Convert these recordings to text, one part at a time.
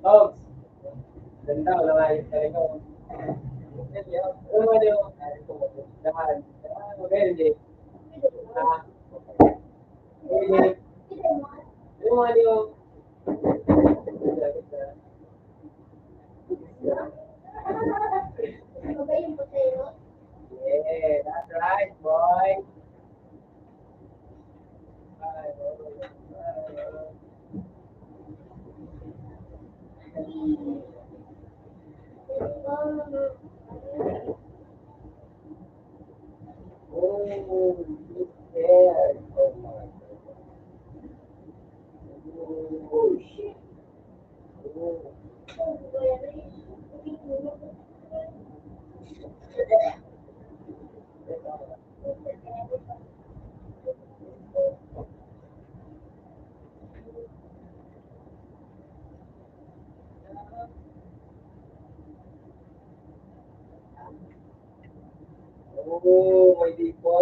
Dogs, ganda ko lang ayos ka rin ko. Ano mo yung dahan? Hindi. Ah, hindi. Ano mo yung yeah, that's right, boy. Oh, you scared. Oh my oh, shit. Oh. Oh, may di pa.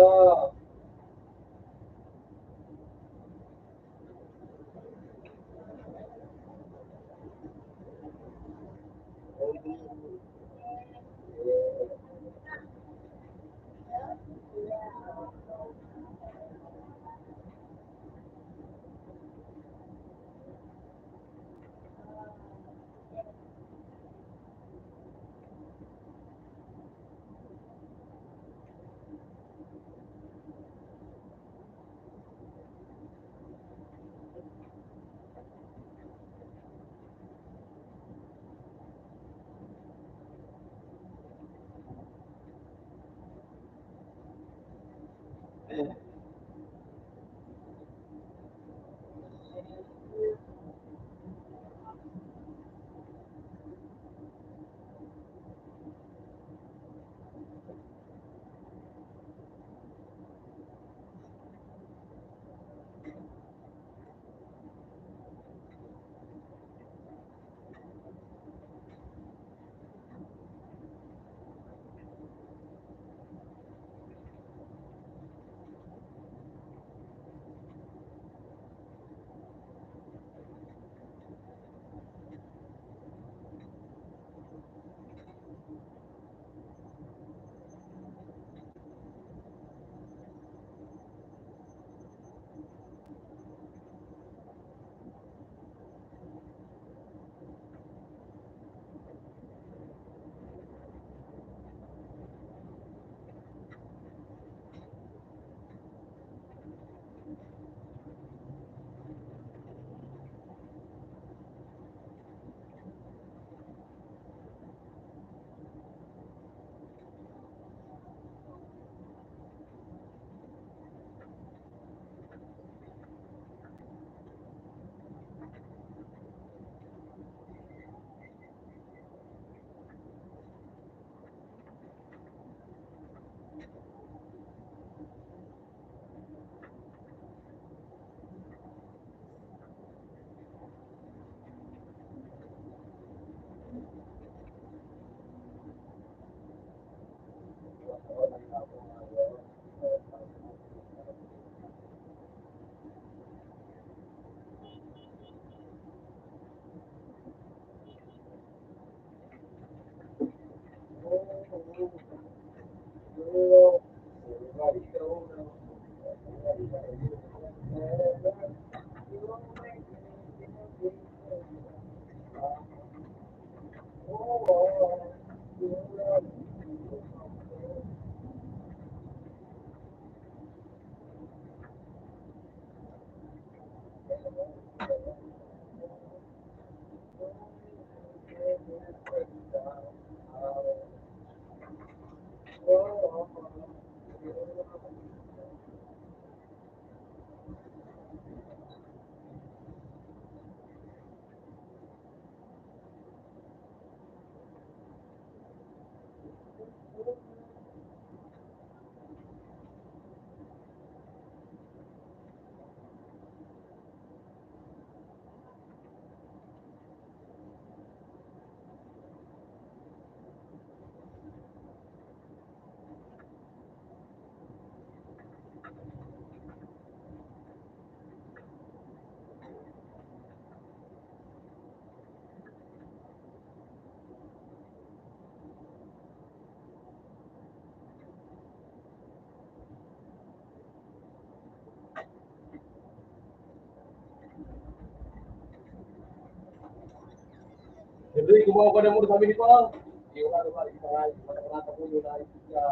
Jadi gumawa ko na muna kami nito. Yung ano ba, isa mata ko yun ay isa.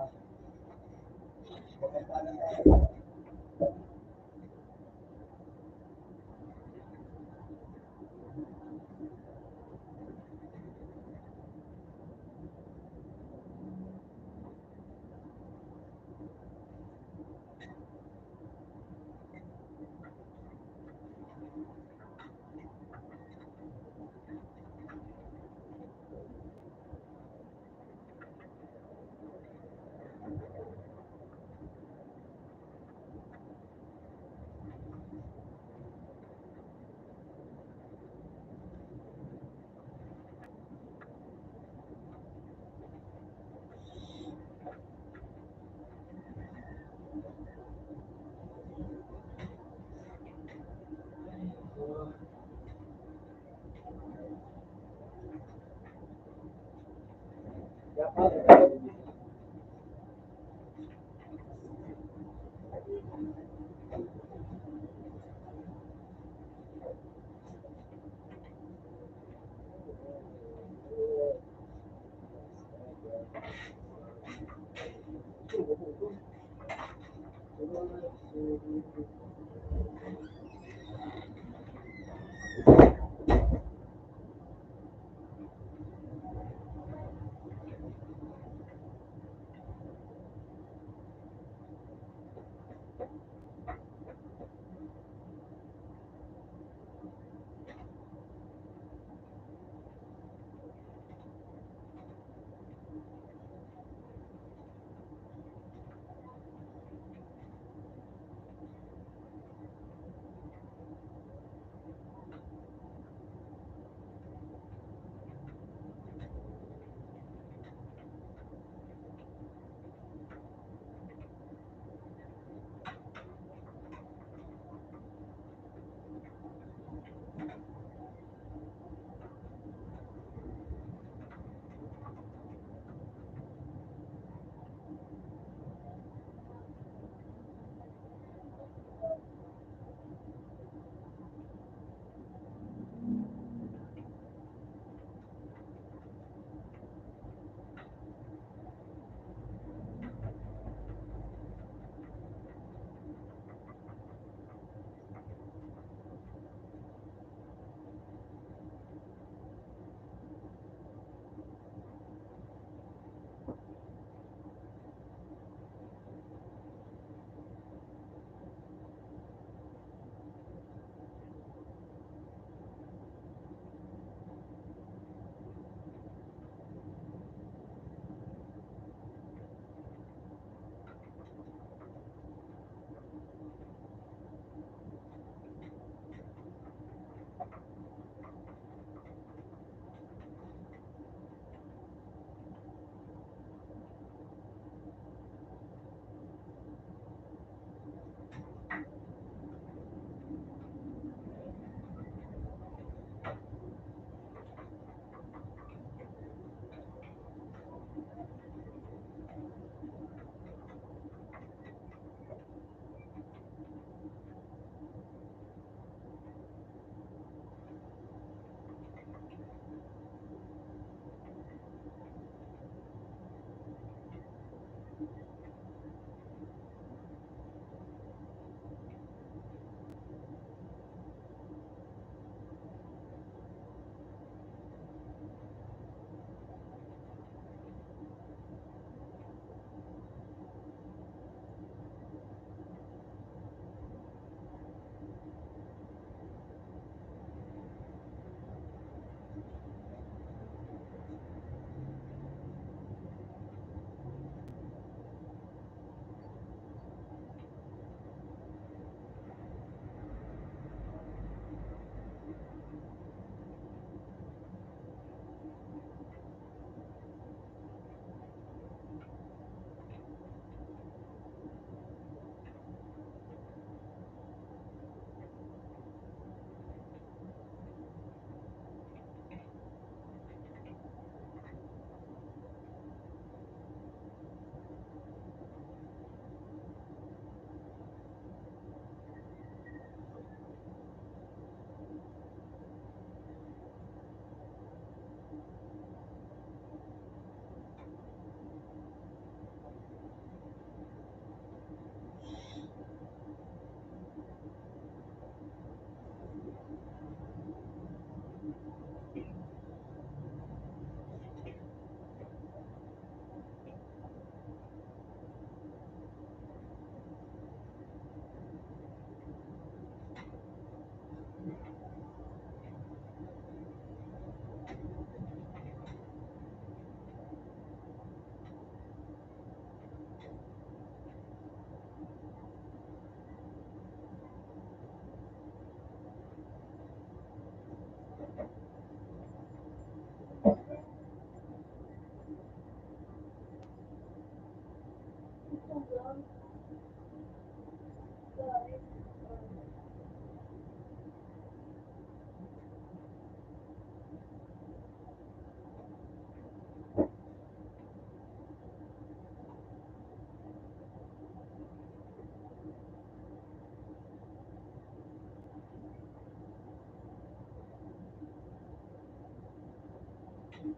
Okay,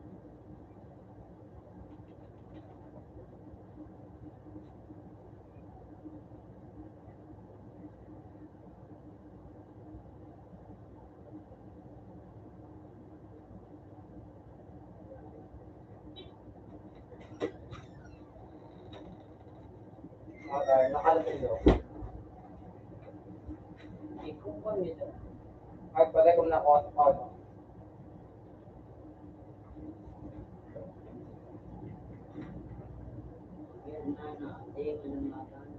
nakalapin nyo. Hindi ko kami na. Ay, pala kung nakuha sa pano. Yan na na. Ayun na ng mata na.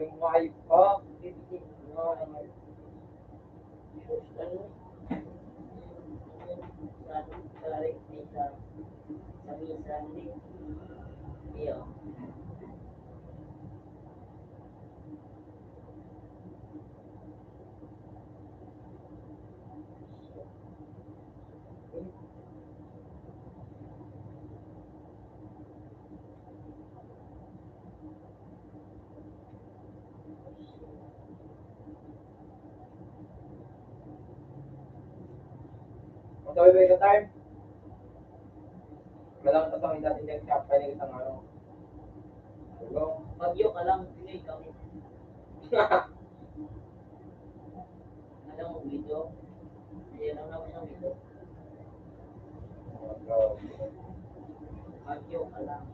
Yung wife pa. Magkabibay ka time. Malang pasangin natin yung shop. Kaya ng isang ano. Hello? Bagyo ka lang, sige ikaw. Alam mo, video. Ayan lang naman ang video. Bagyo ka lang.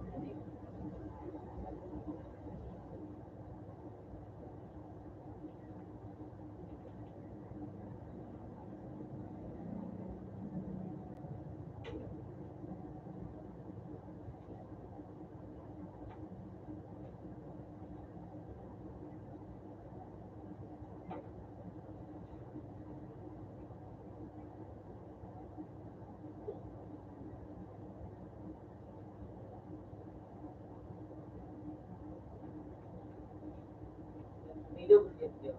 Video, video.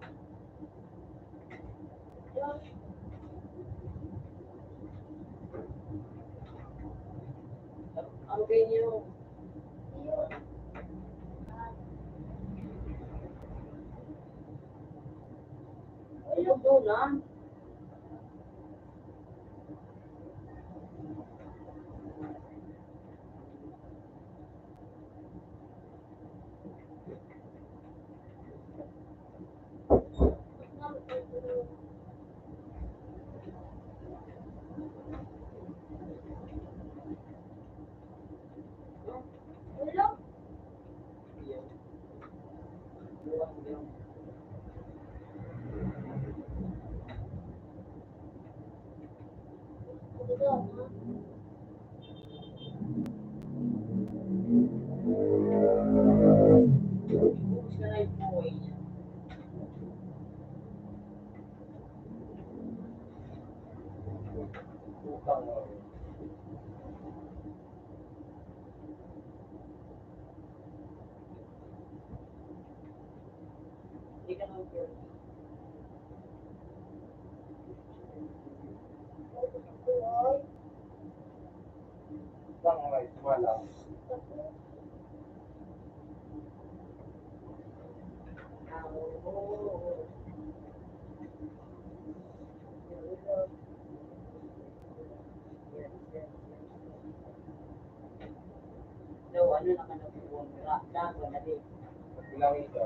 Ang ganyo. Ayun doon na. Isang wife. Wala. So, ano naman ang buwan? Dago na din. Ilang isa.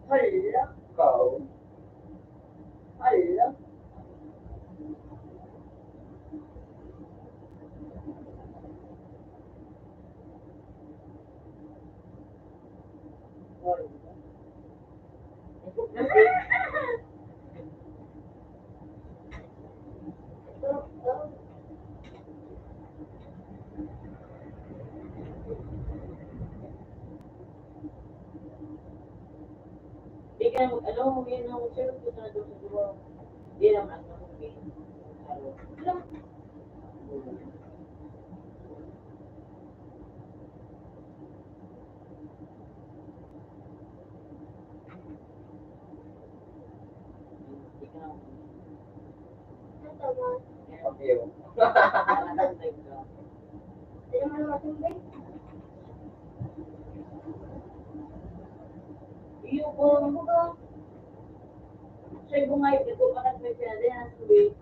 Hala, Ikaw. hala. kaya ano, yan ang sir, ito na doon sa duwa. Hindi naman ang okay. Alam. Hindi ka na. Okay. Nakatantay ka. Iyo ko, ano ba? Sa'yo ko nga, ito pa na may pinadaan, suwi.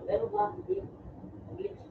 Pero ba, English.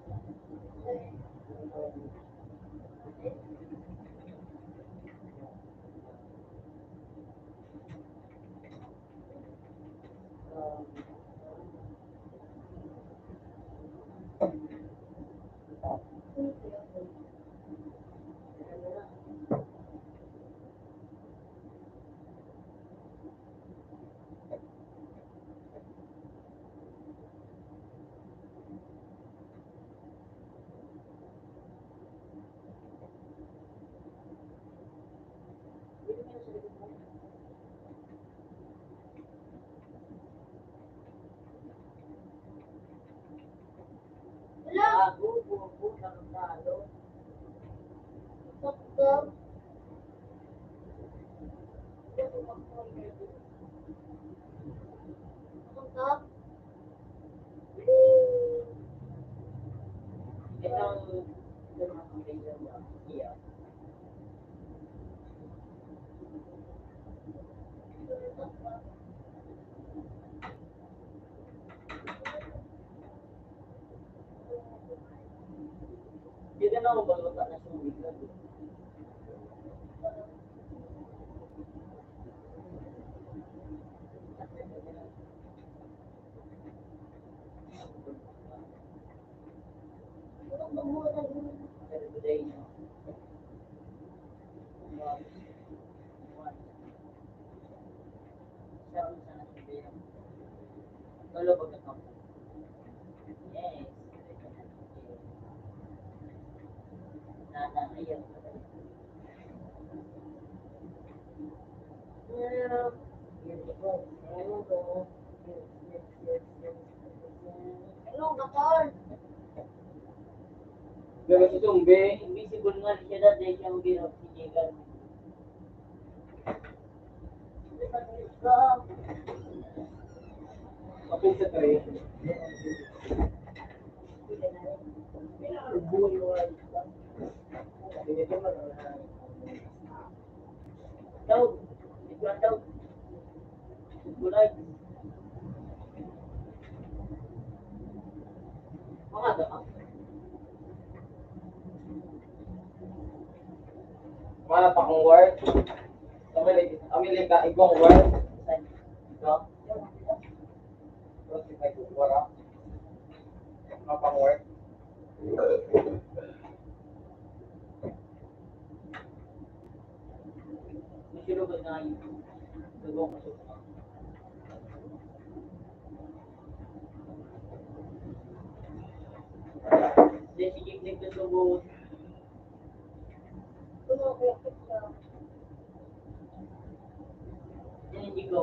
Bago, buo, talo. Ito ang iya. Hindi ka na ako balota na suwi ka. Every day, no? Sarap sana sabihin. Lolo ba ka? Yes. Nana, ayan. Beautiful. Ayan ko. Hello, Kakor. Pero si Tumbe, Invisible nga siya dati siyang ginagawa. kapit sa tray. Daw, ito daw. Gulay. Mga daw. Mana pa kong word. Amili ka igong word. No? Terus kita ikut word. Apa word? Masiro ba na yun? Dugong masiro. Then, sige, sa subo.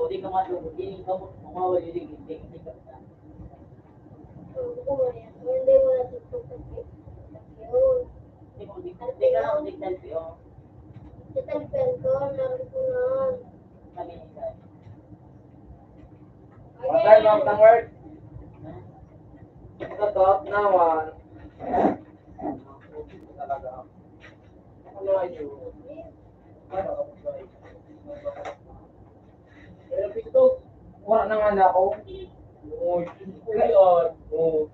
Hindi ka matuto. Hindi ka mawali rin. Hindi ka pa. Hindi ka lang magdagdag yun. Kami ni Sai. Patay mo ang word. Ito to, nawan. Talaga. Ano ay yun? Ano? Pero pito, wala na nga na ako. Oo, yun. Oo.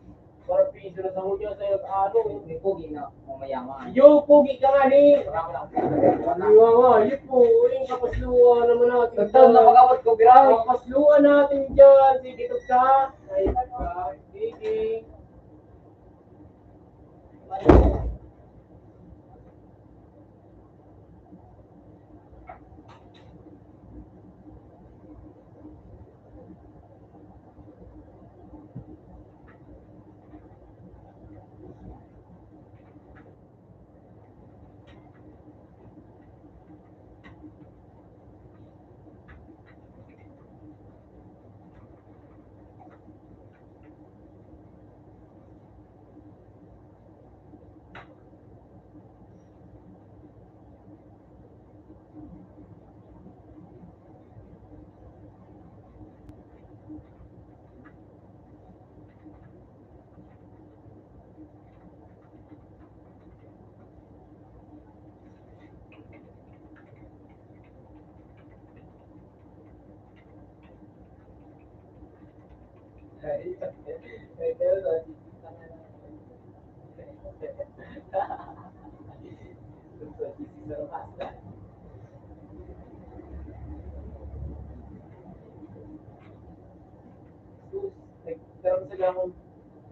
Para piso na sa hudyo sa'yo at ano. Hindi po, gina. Mamayaman. Yo, pogi ka nga ni. Iwa nga, yun po. Yung kapasluan naman natin. Nagtaon na pag-awat ko, biray. Kapasluan natin dyan. Sige, ka. Ay, sige.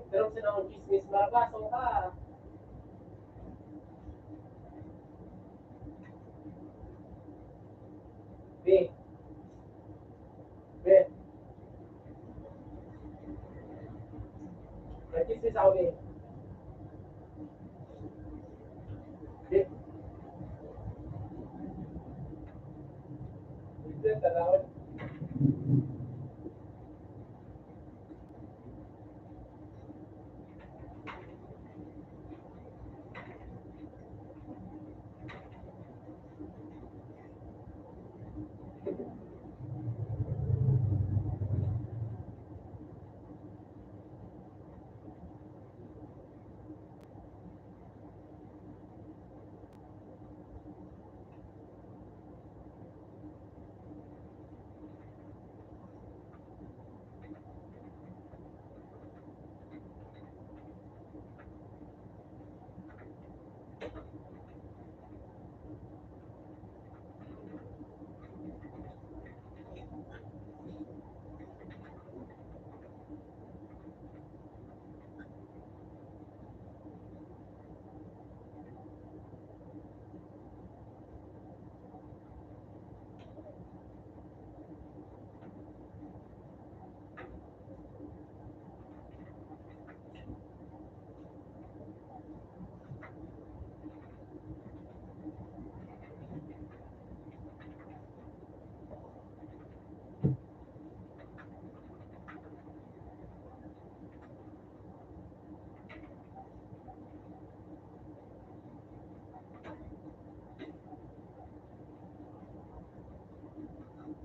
Nagkaroon sila ng chismis, marabasong ka. Be, be, nagchismis ako, be. Be, ito, talawan.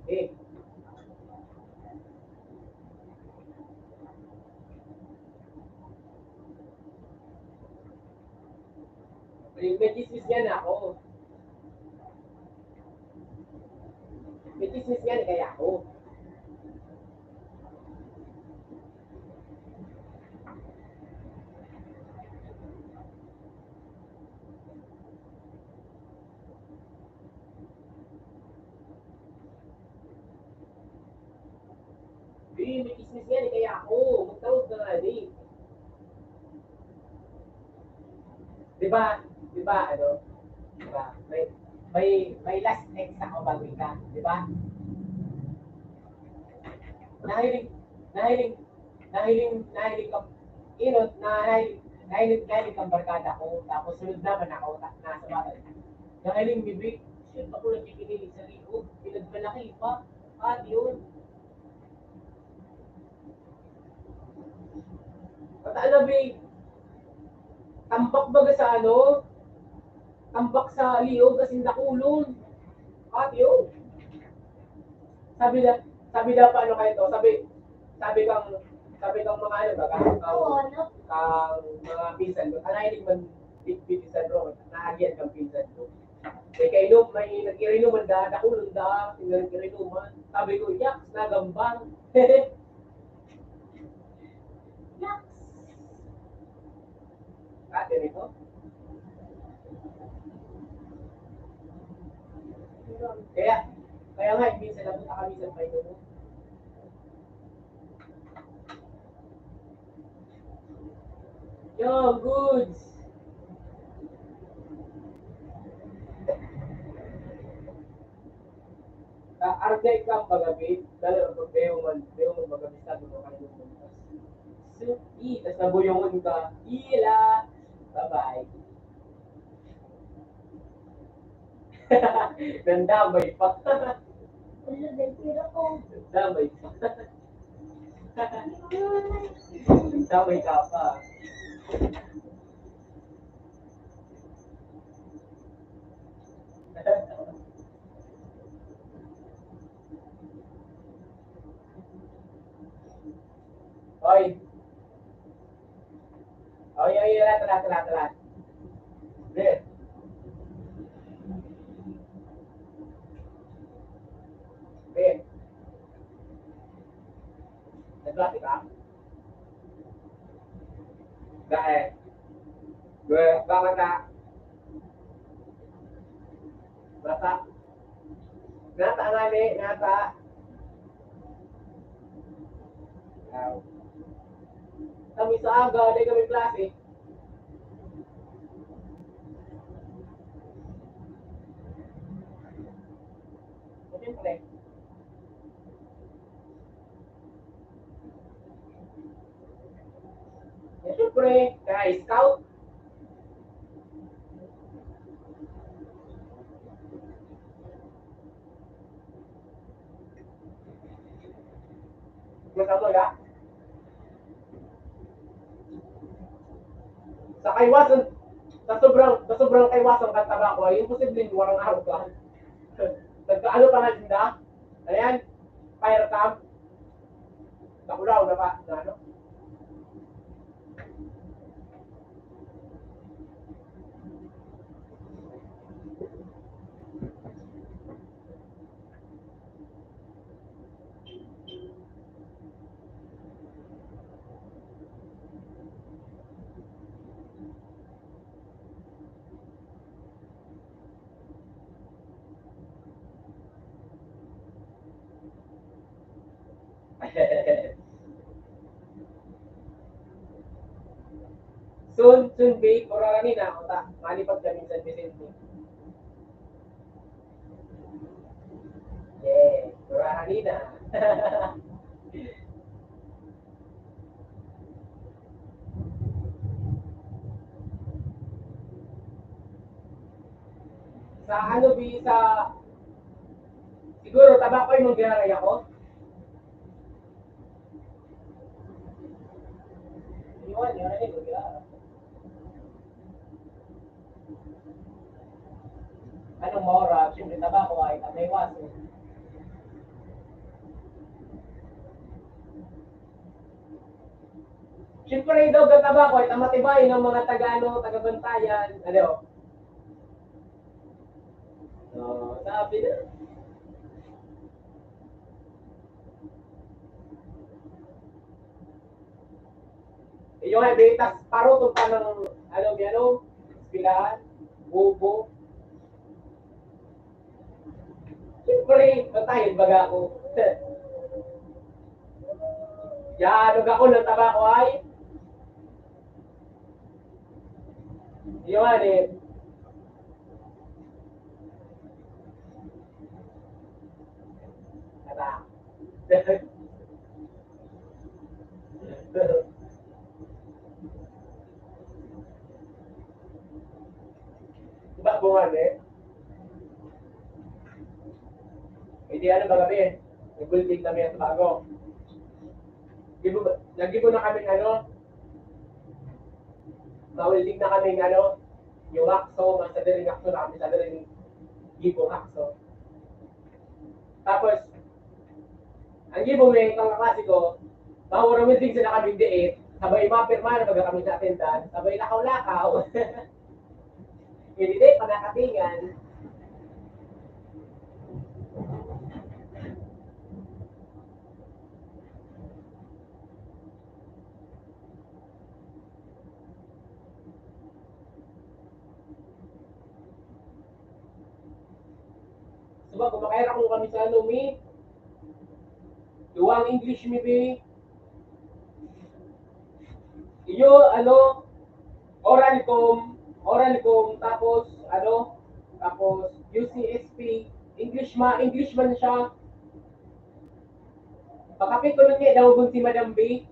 Eh, may chismis yan ako. May chismis yan, kaya ako. May chismis yan, kaya ako. Magtawag ka nga, eh. Di ba, ano? Di ba? May last ex ako bago ka. Di ba? Nahiling, nahiling, nahiling ka, inot, nahiling kang barkada ko, tapos sunod naman ako, nasa bahay. Nahiling bibig, shit, ako nagkikinig sa liog, pinagmalaki pa, yun. Alam mo, tambak baga sa ano, tambak sa liog, kasi nakulon. Yun. Sabi na, sabi na paano kayo to, sabi kang, sabi kang mga ano ba, Oo, ano? kang mga pinsan ko, anahilig man pinsan ro, nahagyan kang pinsan ko. May kainom, may nagkirinuman da, nakulong da, nagkirinuman. Sabi ko, yaks, nagambang. Yaks! Ate nito. Kaya, kaya nga, minsan napunta kami sa painom. Yo, goods! Argay ka pagabit, dahil ang pagbeho man pagabit sa doon kayo mo. So, tas nabuyongon ka, ila, bye-bye. Nandamay pa. Wala, nagpira ko. Nandamay pa. Nandamay ka pa. Oy. Oy, telat. Be. Be. Naglatid ka? Dahil, gue, bakit ka? Nata, nata nga ni, nata. Kami sa aga, di kami klase. Siyempre. Siyempre, kaya scout. Masama ka? Sa kaiwasan, sa sobrang kaiwasan ka tabako, ay imposibleng warang araw ka. Nagkaano pa nga dinda? Ayan, fire cam. Nakulaw na pa, na ano? soon be, kurang na, uta, malipad kami sa Vicente. Yeah, kurang na. Sa ano bi, siguro tabako yung magyaray ako. Yun rin, magyaray. Anong mora, siyempre tabako ay tamay waso. Siyempre daw tabako ay tamatibay ng mga taga-bantayan. Ano? So, sabi na. Yung habitas, parutong pa ng, ano, pilahan, bubo. Siyempre, matahin baga ako. Yan, ako ng tabako ay, yung ano, kata. Diba bungan eh? Hindi ano ba kami? Nag-building kami at bago. Nag-ibo na kami ano, ma-welding na kami ano, yung hakso, sa daling hakso na kami sa daling gibong hakso. Tapos, ang gibong may itong kaklase ko, mahura welding sila kami diit, sabay mapirma na baga kami sa atendan, sabay lakaw-lakaw. Hindi din, panakatingan. Diba, kumakaira ko kami sa ano, mi. Duwang English, mi, bi. Iyo, ano, oral com, tapos, ano, tapos, UCSP, English man siya. Pakapit ko nun niya, daw si Madam B.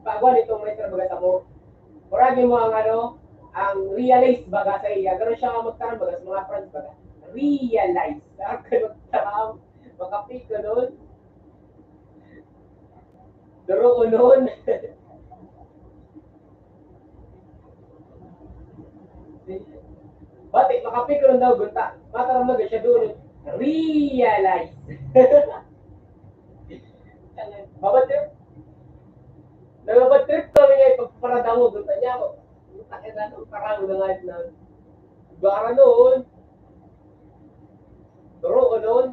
Pagwan itong may trabagat mo. Oragin mo ang ano, ang realize baga sa iya. Gano'n siya magkaroon baga sa mga friends baga. Realize. Ganun tao. Makapit ko nun. Duro ko nun. Batik, makapit ko nun daw, gunta. Mataram na siya doon. Realize. Babad trip. Nagabad trip kami ngayon pagparada mo. Gunta niya ako. Takit na no, parang na nga na. Gara noon. Duro ko noon.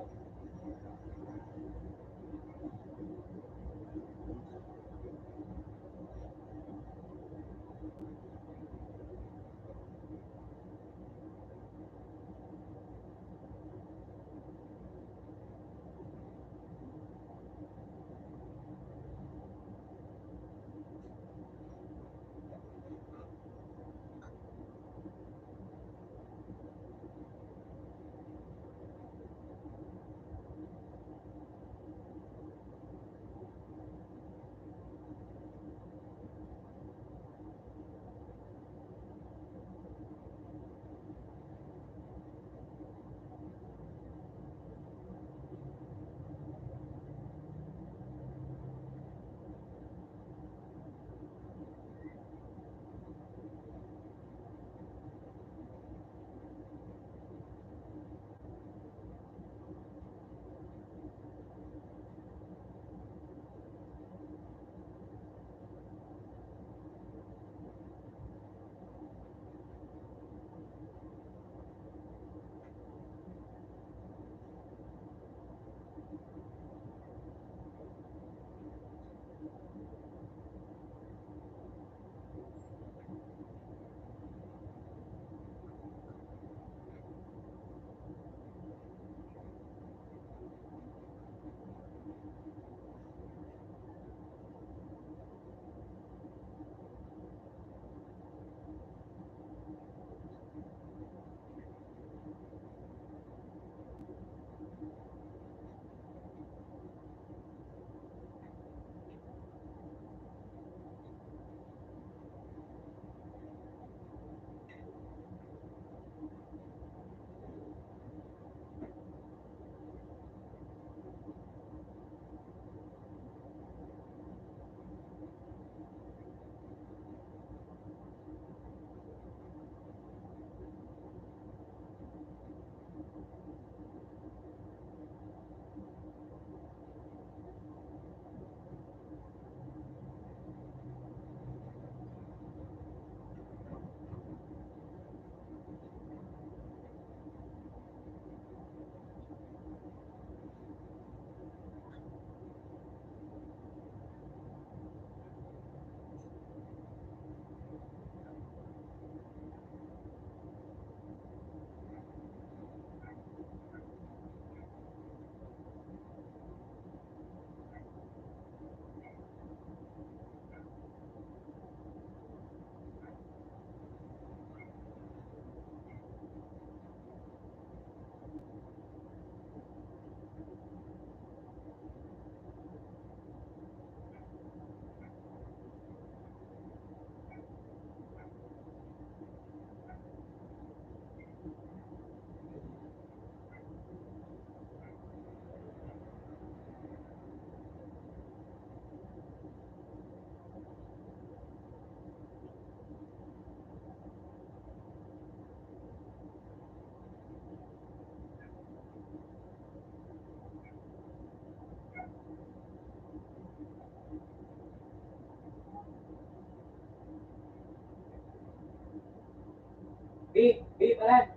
Di, pala.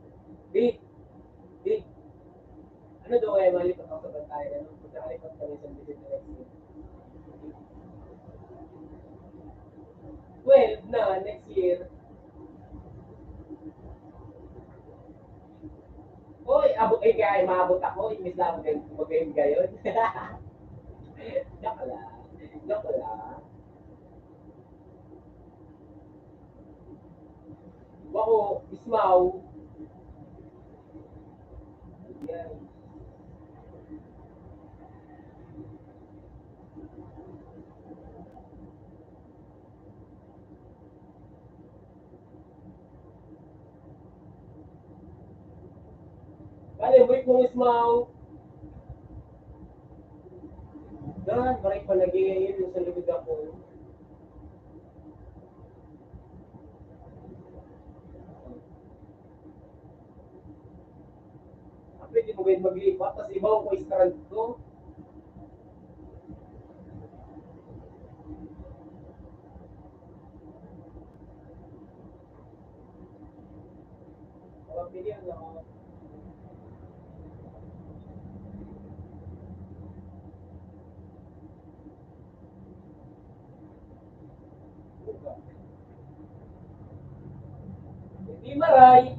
Di. Ano daw kaya malipat ako sa bantayan? Ano? Pagkakalipat kami sa visit next year. 12 na, next year. Hoy, abot ay kaya maabot ako, imbis lang ako mag-game gayon. Joke lang. Joke lang. Wako, ismaw. Yan. Kali, break mo ismaw. Dan, break palagi yun sa likod ako. Pwede mo ganyan maglipat, tapos ibaw ko strand ko. Pili yan ako. Hindi maray.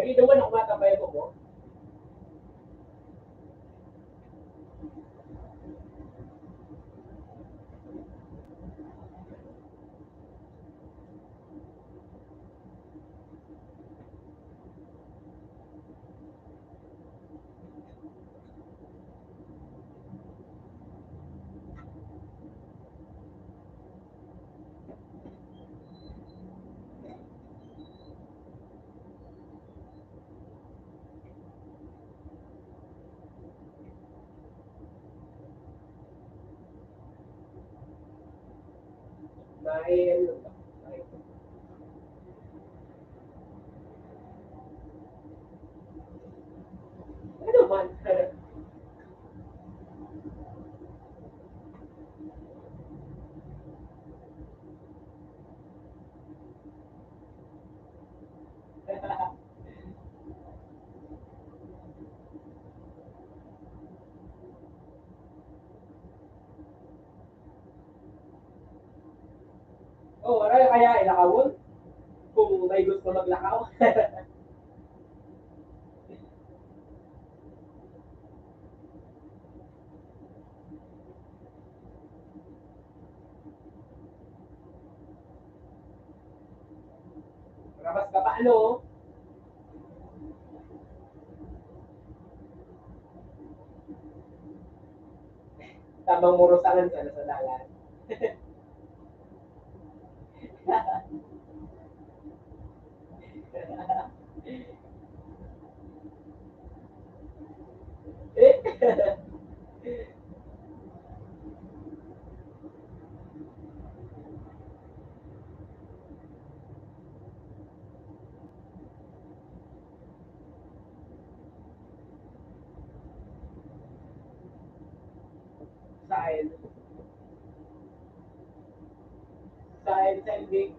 Hindi naman ako matambay mo. Dahil, ano man. Oh, kaya ilakawon? Kung may gusto maglakaw. Rabas ka pa, ano? Tamang murusangan ka na sa dalan. Eh? Saan? Sa Elvic?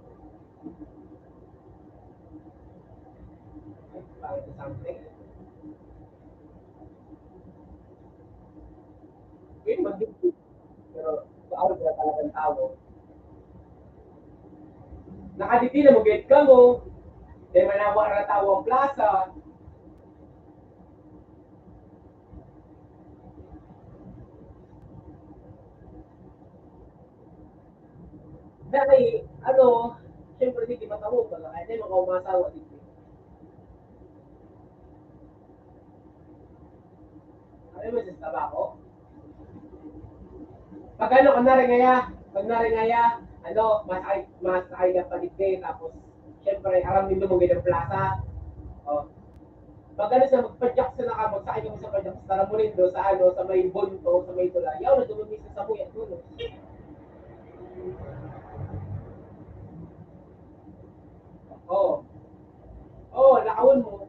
Bakit something? Pwede mag-dip. Pero, bawal na talagang tao. Nakaditi na mo, get ka mo. Dahil manawa na tao ang plaza. Dahil, ano, siyempre hindi matawag ka lang. Hindi mga umasawa dito. Ano mo sa tabako? Pag ano, pag naringaya, ano, masakay na paligay, tapos, siyempre, aram din mo ng plaza. Oh. Pag ano sa magpadyak sa naka, magsakay mo sa padyak, sa Taramurin do, sa ano, sa may bonto, sa may tula, yaw na dumumi sa samuyan doon. Oh. Oh, nakawon mo.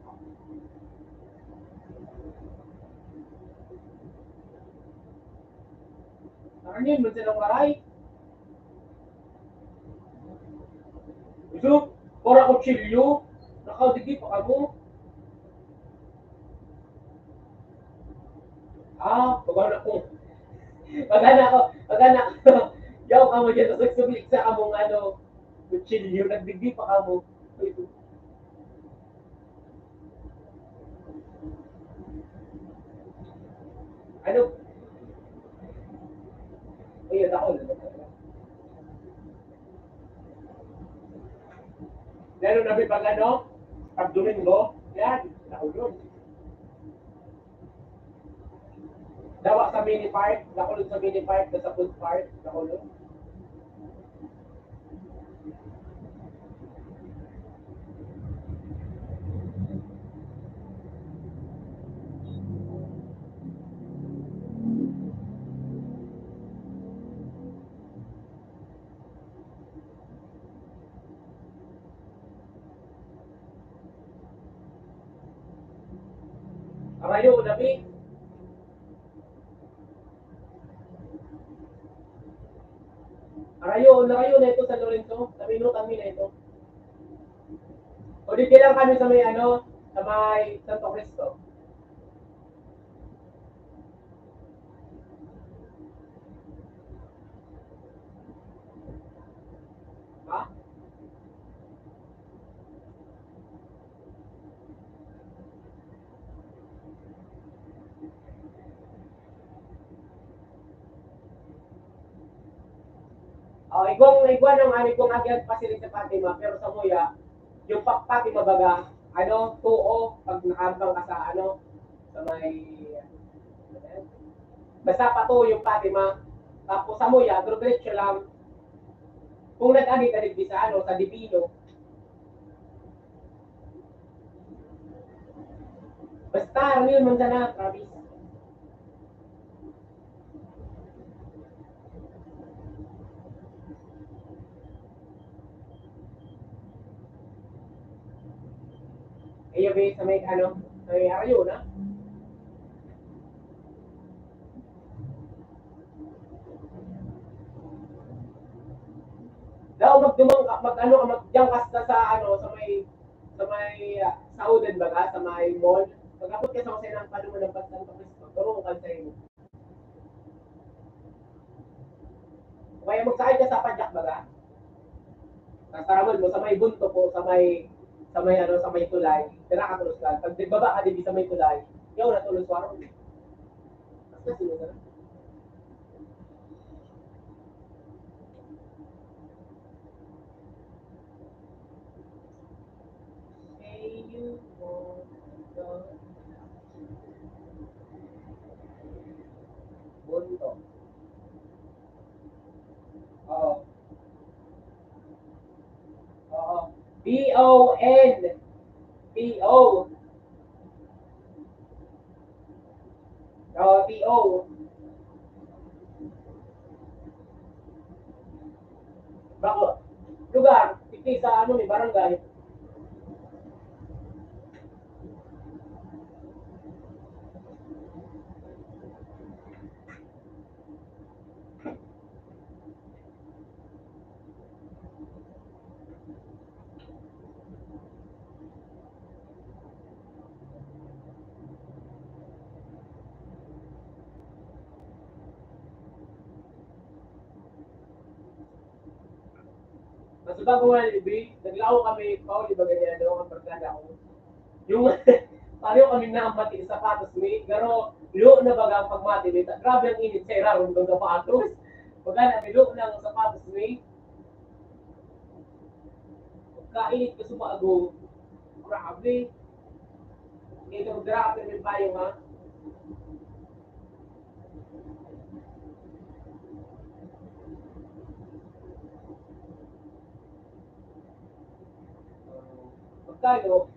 Ano yun? Mansa ng maray? Gusto? Ora kutsilyo? Nakadigi pa ka mo? Pagana ko. Pagana ko. Yaw ka mo dyan, tapos nagsublik sa kamong ano, kutsilyo, nagdigdi pa ka mo. Ano? Ayun, ako. Lalo na pag ano, pag Domingo, yan, ako yun. Dawa sa mini park, nakulog sa mini park, sa food park, nakulog. Arayo, Dabi. Arayo na ito sa Lorenzo. Tamino kami na ito. O di lang kami sa may ano, sa may Santo Cristo. Ha? Igwan ng ani kong agyan pasilid sa Fatima, pero sa Muya, yung Fatima baga, ano, tuo, pag nakambang ka sa ano, sa may, basta pa to yung Fatima, tapos sa Muya, diretso lang, kung nag-agi ka di sa ano, sa Divino, basta, ano yun man sana, Travis. Sa may ano, sa may Arayo na. Daw magdumang mag ano ka magdiyan ka sa ano sa Uden baga sa may mall. Pagkapot ka sa kasi ng paano mo ng Pastan Cristo. Turo ka sa imo. Kaya magsakay ka sa padyak baga. Tasaramon mo sa may bunto po sa may ano sa may tulay. Tira ka tulos lang. Pag baba ka din sa may tulay. Yaw na tulos waro. Basta sino na. Hey you want bunto. Oo. Oo. B-O-N. B-O. T-O. Bako, lugar, piti sa ano ni barangay. Mas bago nga ni B, naglao kami, Paul, di ba ganyan, ano, ang barkada ko. Yung, pareho kami namati sa sapatos ni, pero lo na baga ang pagmati ni, grabe ang init sa irarong ng sapatos. Pagka na, lo na ang sapatos ni, pagkainit ko sa bago, grabe. Ito, grabe rin tayo, ha? Pagkano,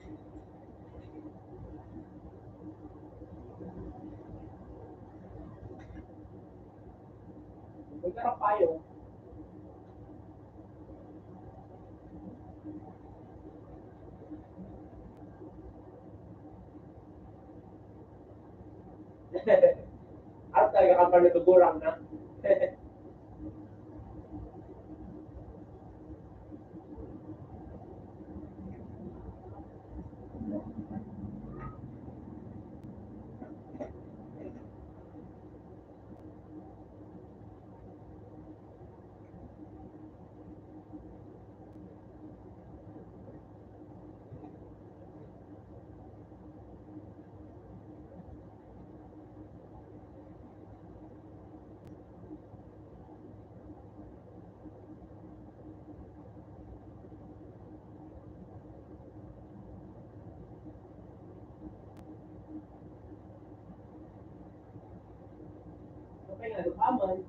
magkarap tayo. Araw talaga kapag natugurang na. Kapag nga, lupaman.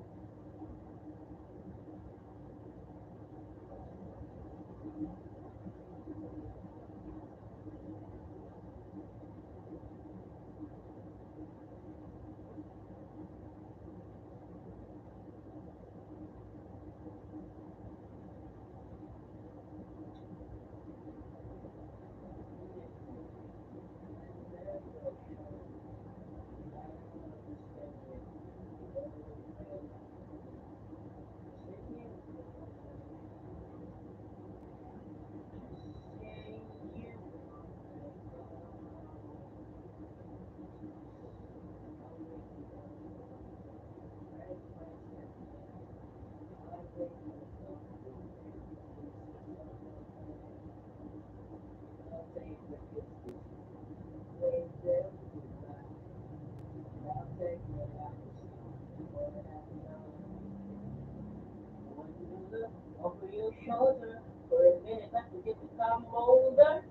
Over your shoulder for a minute, I forget to come older.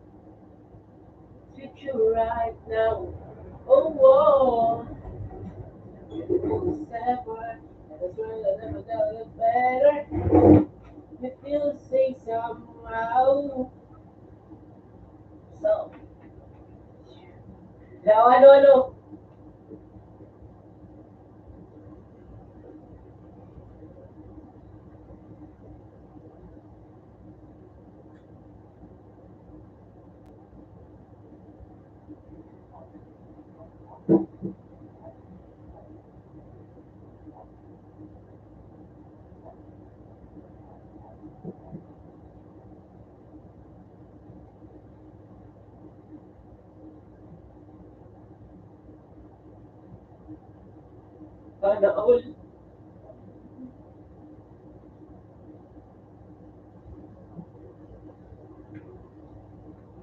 Treat you right now. Oh, whoa. Beautiful separate. And I swear I never done it better. Me feel say somehow. So, now ano. Sana all.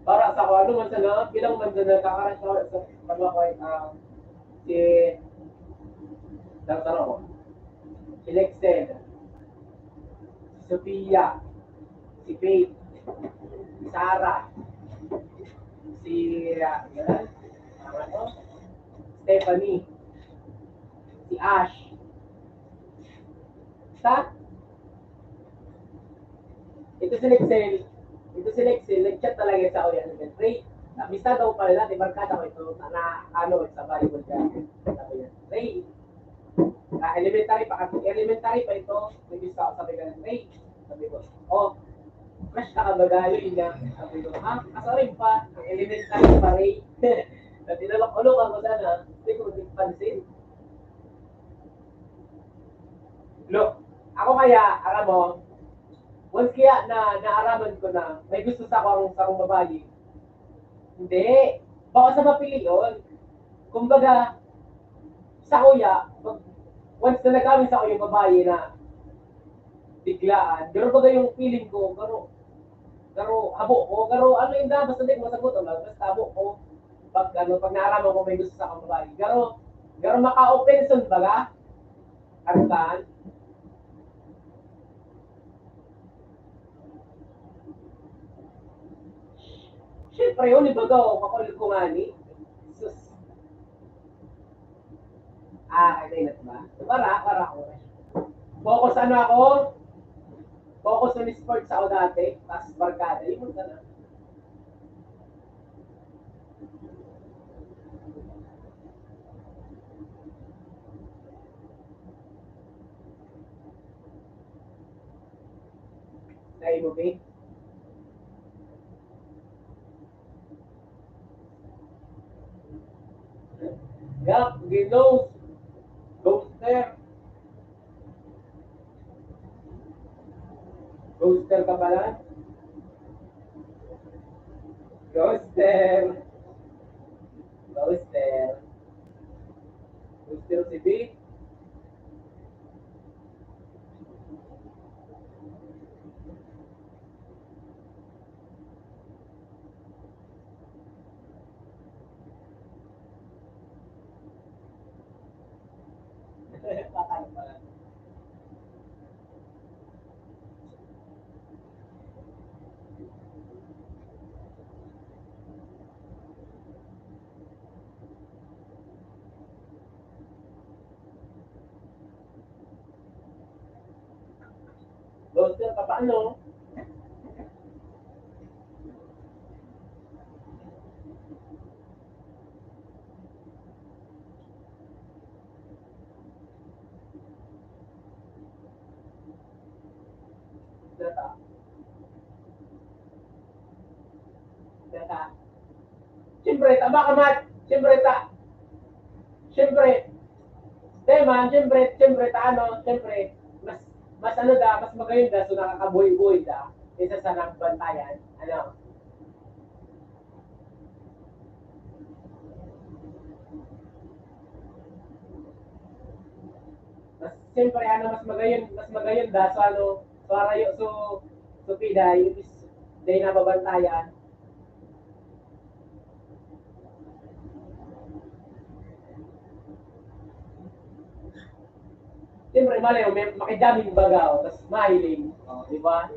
Para sa ano man sana, bilang man sana nakakaroon sa paglakoy si Dr. Si Lexel, si Sophia, si Faith, si Sarah, si ano, Stephanie, si Ash. Sa ito si Lexel, nag-chat talaga sa audio ng Ray. Nabista daw pala natin, barkada ko ito, na ano, sa volleyball dyan. Sabi niya, Ray, elementary pa ito, nag-gusto ako, sabi ka, Ray, sabi ko, oh, fresh ka kabagalo yun niya. Sabi ko, ha? Sorry pa, ang elementary pa, Ray. Na tinalok-ulok ako sana, hindi ko pansin. Look, ako kaya, alam mo, once kaya na naaraman ko na may gusto sa akong babae, hindi. Baka sa mapili yun. Kumbaga, sa kuya, once na nagkawin sa kuya yung babae na biglaan, garo baga yung feeling ko, garo habo ko, garo ano yung basta hindi ko masagot lang, basta habo ko. Pag naaraman ko may gusto sa akong babae, garo maka-open son baga, arutan. Siyempre yun, ibaga, makulit ko nga ni. Sus. Kaya na ba? Para ko. Focus ano ako? Focus on sports ako dati, tapos barkada. Yun mo na. Dahil mo, babe. Yup, ginos. Ghoster. Ghoster ka pala? Ghoster. Ghoster. Ghoster si B. Patalo pala. Paano? Data. Data. Siyempre, tama ka, Mat. Siyempre, siyempre, man, siyempre, siyempre, mas ano da, mas magayon da, so nakakabuhay-buhay da, isa sa nagbantayan, ano, siyempre, mas magayon da, so ano, so arayo, so piday, is, day nababantayan, siyempre, malayo, may makidaming bagaw, tapos mahiling, di ba?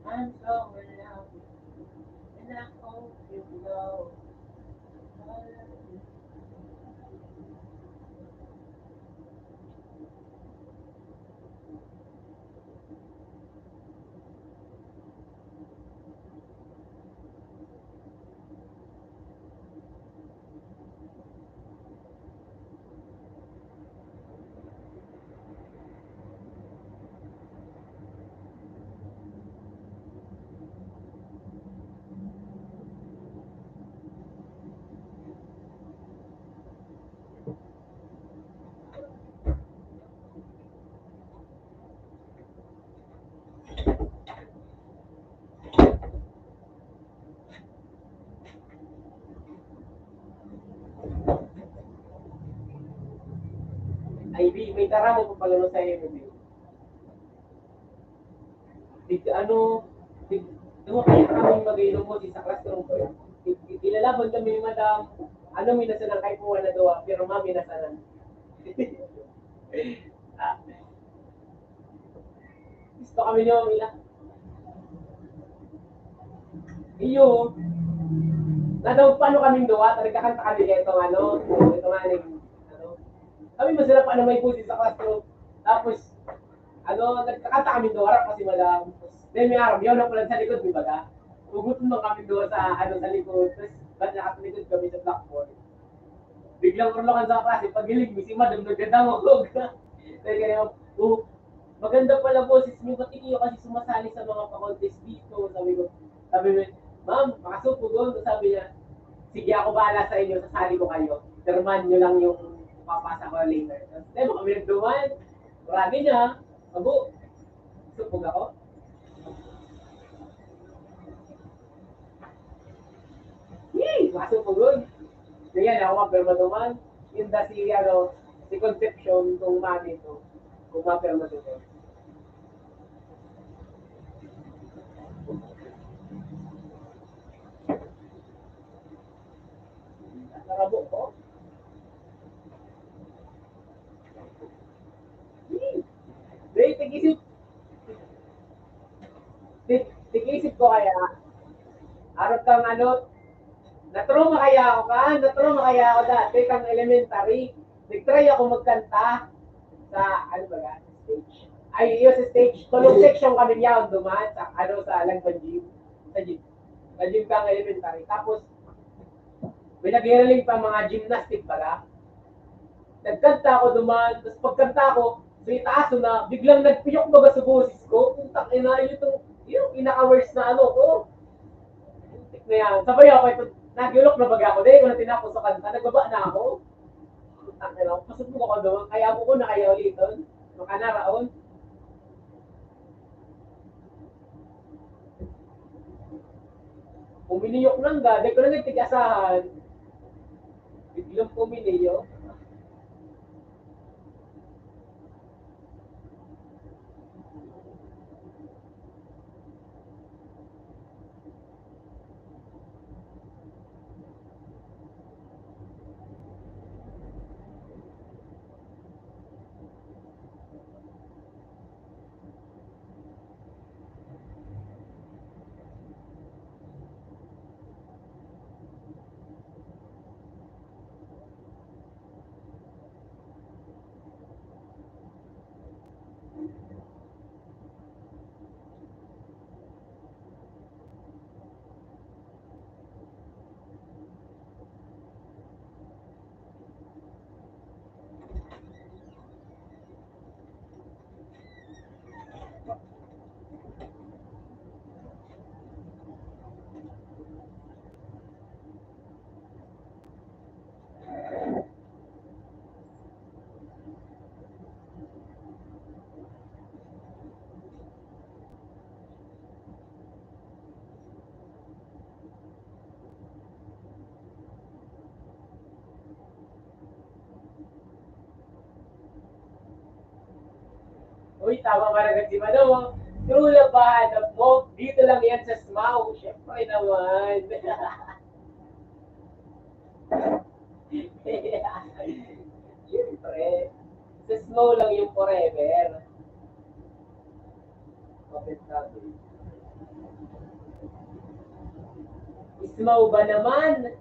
I'm so in love, and I hope you know. Ay, may tara mo pa pala no sa iyo, baby. Ano, kaya kami mag-inom mo sa classroom ko. Ilalaban kami ni madam, ano minasanan kay po na dawa, pero mami nasanan. Gusto kami niyo, Mila. Iyo, nadaw paano kaming duwa, talaga kanta kami kaya itong ano, itong ano. Kami masarap ano may pusi sa classroom. Tapos, ano, nagkakanta kami duwa kasi madam. Then may araw, yun ako lang sa likod, di ba ka? Ugutin mo kami duwa sa, ano, sa likod. Tapos, ba't nakatalikod kami sa blackboard? Biglang urlokan sa klase, pagilig mo si madam, nagdadamog. Kaya, maganda pala boses niyo, ba't hindi kasi sumasali sa mga pa-contest dito? Sabi mo, ma'am, makasupo doon. Sabi niya, sige ako bahala sa inyo, sasali ko kayo. Terman nyo lang yung papasa ko later. Tapos, kami nagduman. Marami niya. Abo, supog ako. Yay! Makasupog doon. Kaya ako mapirma duman. Yung si, ano, si Concepcion, kung mami to, kung mapirma doon. Narabo ko. Wait, tig-isip ko kaya, araw kang ano, na-trauma kaya ako na-trauma kaya ako dati kang elementary. Nag-try ako magkanta sa, ano ba yan, stage. Ay, yun sa stage. Tulong section kami niya, dumaan sa, ano, sa Lagban Gym. Sa gym. Sa gym kang elementary. Tapos, may nag-iaraling pa mga gymnastic pala. Nagkanta ako dumaan, tapos pagkanta ko, so itaas na, biglang nagpiyok baga sa boses ko. Puntak ina, yung inaka-worst na ano ko. Tik na yan. Sabay ako, ito, nagulok na baga ako. Dahil ko na tinapos sa kanta, nagbaba na ako. Puntak na lang, pasok mo ako doon, kaya ako ko na kaya ulit doon. Makanaraon. Pumiliyok lang ga. Dahil ko lang yung tigasahan. Biglang pumiliyok. Uy, tama ka na si Mano. True love ba? Hanap mo? Dito lang yan sa SMAW. Siyempre naman. Siyempre. Sa SMAW lang yung forever. Kapit sabi. SMAW ba naman?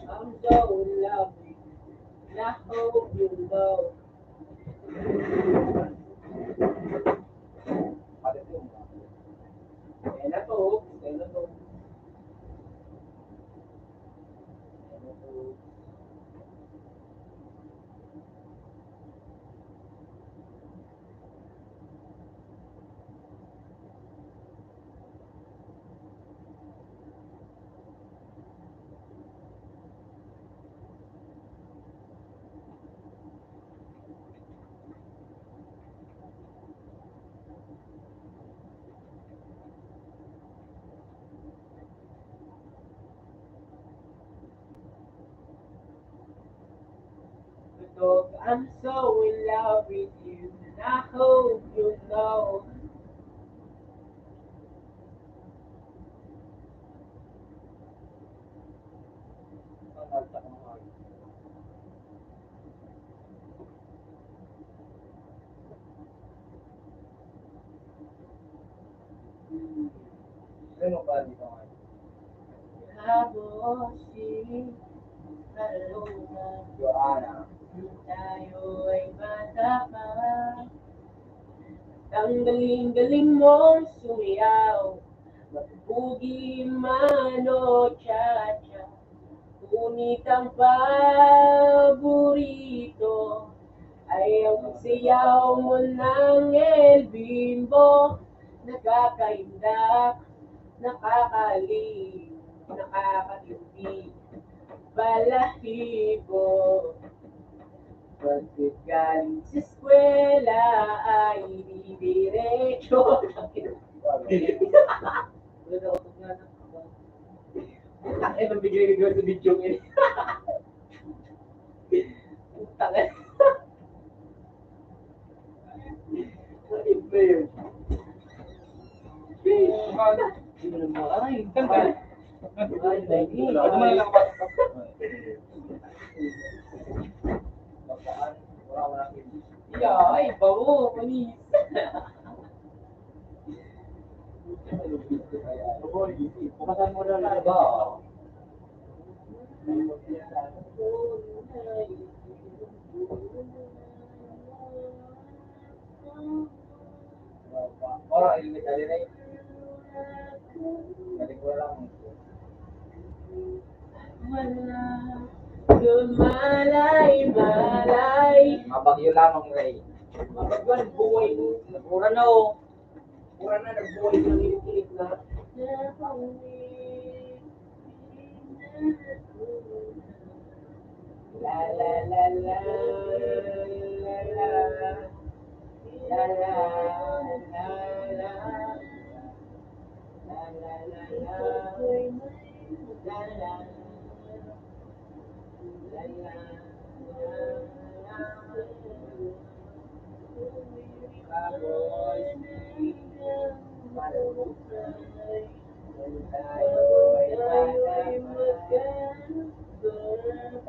I'm so in love with you, and I hope you know. Kaya na to, kaya na to. Kaya na to. Dog, I'm so in love with you, and I hope you know. Ano ba dito ngayon? Habosin, kalungan. Joanna. Tayo ay bata pa. Ang galing-galing mong sumiyaw. Magpugi man o cha-cha. Ngunit ang paborito ay ang siyaw mo ng El Bimbo. Nakakaindak, nakakaliw, nakakatindi, balahibo. Pagkat galing sa eskwela ay didiretso. Ay, nabigay ko sa video ngayon. Tangan. Ano ba yun? Ay, tanggal. Yeah, ay, bawo, manis. Pumasan mo na lang ba? Orang ini tadi nih. Tadi kurang. Lumalay, malay. Mabagyo lamang, Ray. Mabagwa, nagbuhay mo. Mura na oh. Pura na, nagbuhay ng ilit-ilit na. La la la la la la la la la la la la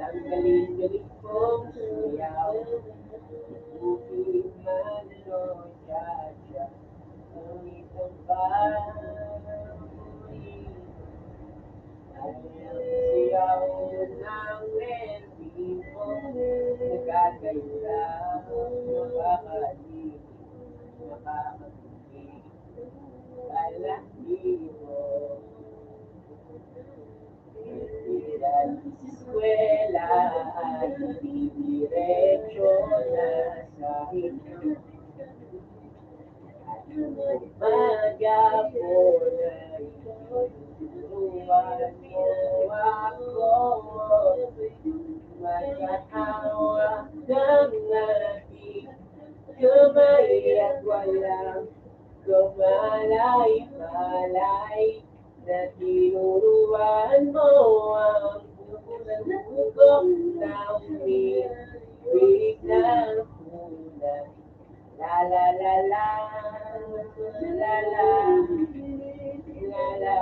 Galing-galing kong suyaw, bukid man o siya, ngunit ang bahay ay ang siyaw ng ending mo, nagkaganda, nakakalimutan, nakakatuloy, alaki mo. Dahil sa eskwela ay diretso na sa inyo. At maghapon ay turuan mo ako. Magkahawak ng aking kamay at walang kamalay-malay na tinuruan mo ang buko na umiibig ng kulay. La la la la la la la la la la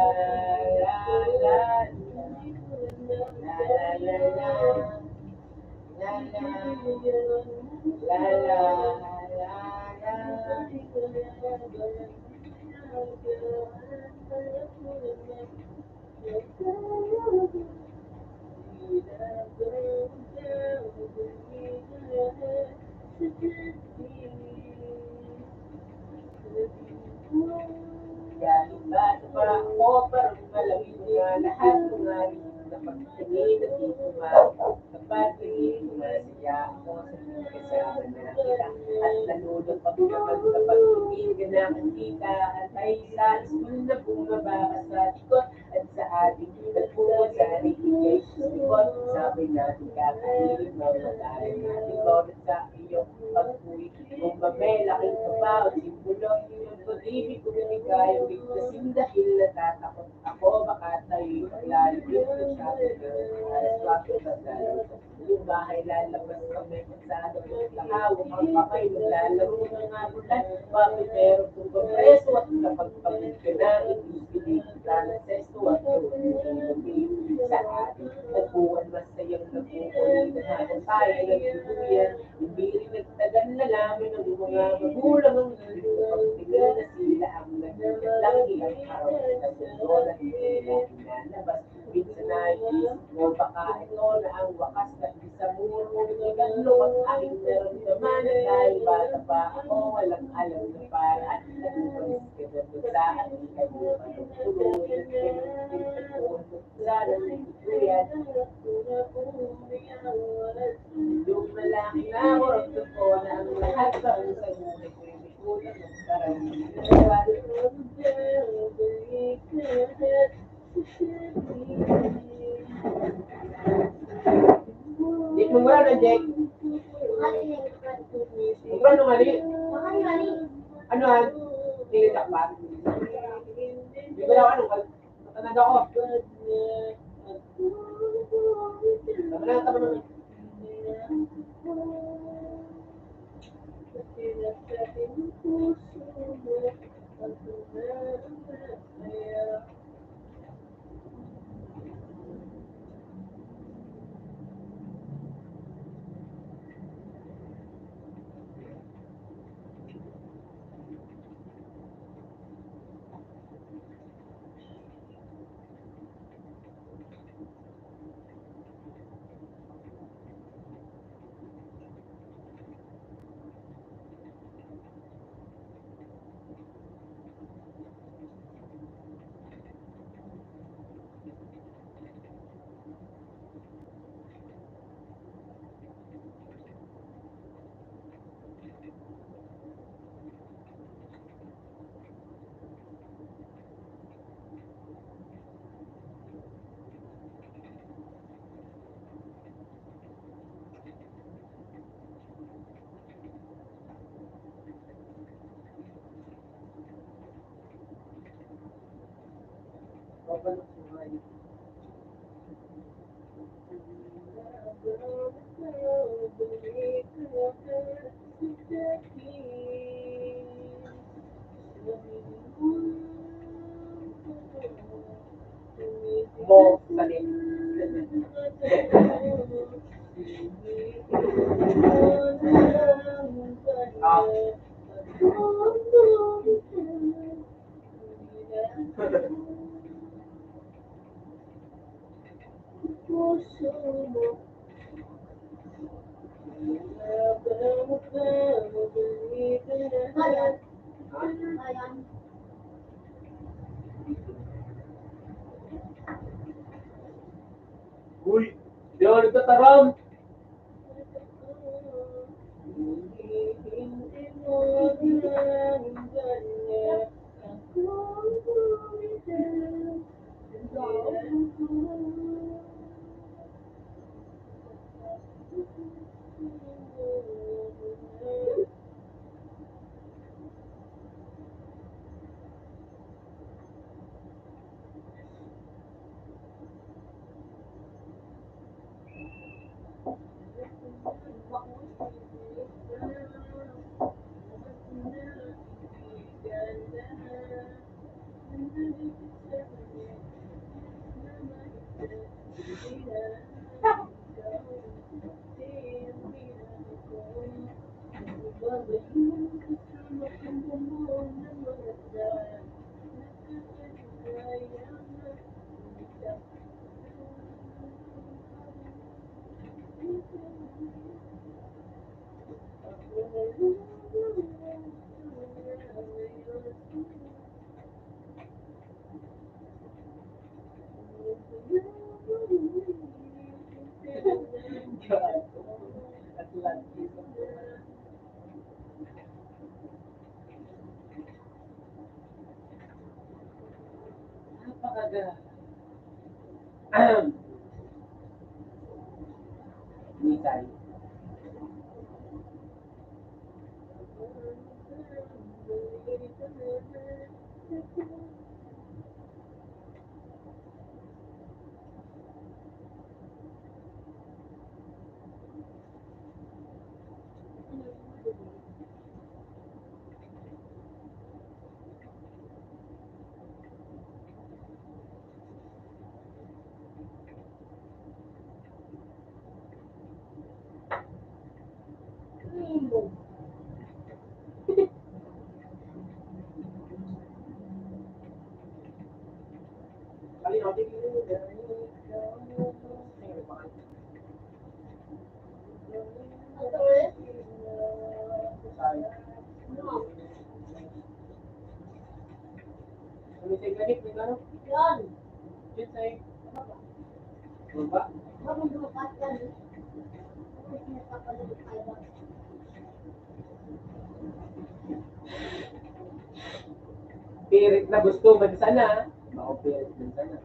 Galing bata pa ako, parang malamig nga lahat ng aking napagtingin at ituman. Kapag tingin, masaya ako sa kasama na kita. At nalulot pag naman kapag tingin ka na kita. At ay sa school na bumaba ka sa likod. At sa ating nagpunod sa rikigay sa likod. Sabi natin kakahilig, mamatayin natin ko. At sa iyong pag-uwi, kung mamelaking kapaw, simbolo, yung pag-ibig kong ligayang biglasin dahil natatakot ako. Baka tayo'y paglalibig ng sabi ng alas 4 sa dalo. Yung bahay lalabas kami pagsado ng tahawak ang kamay maglalaro ng abulan. Bakit meron kong kompreso at kapag-pagod ka na ibibigay kita ng sesto at yung sa ating nagbuwan masayang nagpukulitan habang tayo nagtuluyan. Hindi rin nagtagal na lamin ng mga magulang ang hindi pagtingin na sila ang nagtatangi ang araw ng mundo na hindi na inalabas. Minsan ay isip mo baka ito na ang wakas na isa muro nagalo ang aking naramdaman na dahil bata pa ako walang alam na paraan nagbubalis ka na sa ating kanyang patuloy at pinagpipagpuan sana nagtutuyan lumalaki na oras na po na ang lahat ba ang sa ngunit ko yung ikulang ng karamihan Jake, mumura na, Jake. Mumura na mali. Ano yan? Nilitak ba? Hindi ko lang anong matanag ako. Tama na, tama na. Mo salim. Ah. Ayan. Ayan. Uy, di ako nagtataram. Napakaganda. Nisay. Yan. Baba. Bakit dumakas yan? Bakit pinagpapalit tayo? Pirit na gusto man sana. Bako pirit man sana.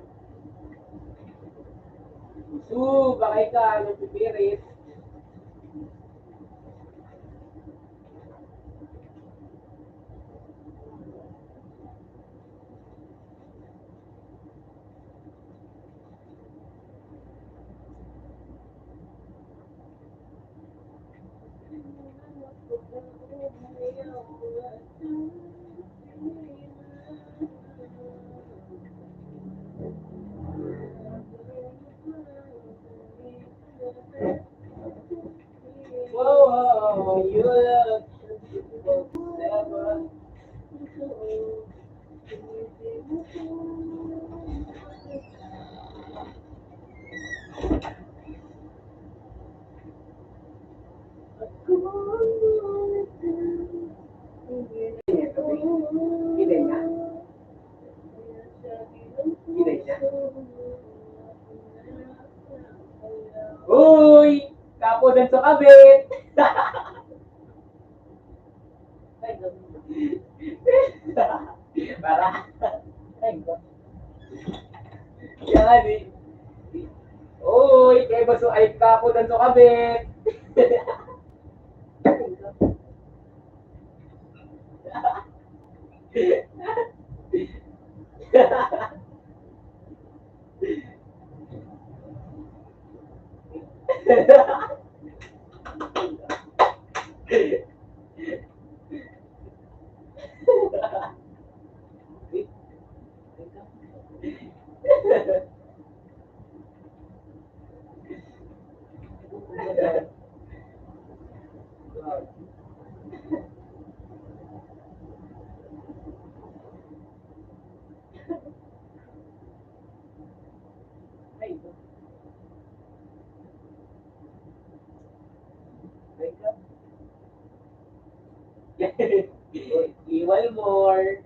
Gusto, bakay ka, nagpipirit. Whoa, you look beautiful. Gide niya. Gide niya. Uy! Kapo din sa kabit! Para. Yan eh. Uy! Kaya ba so ay kapo din sa kabit? Iwal more.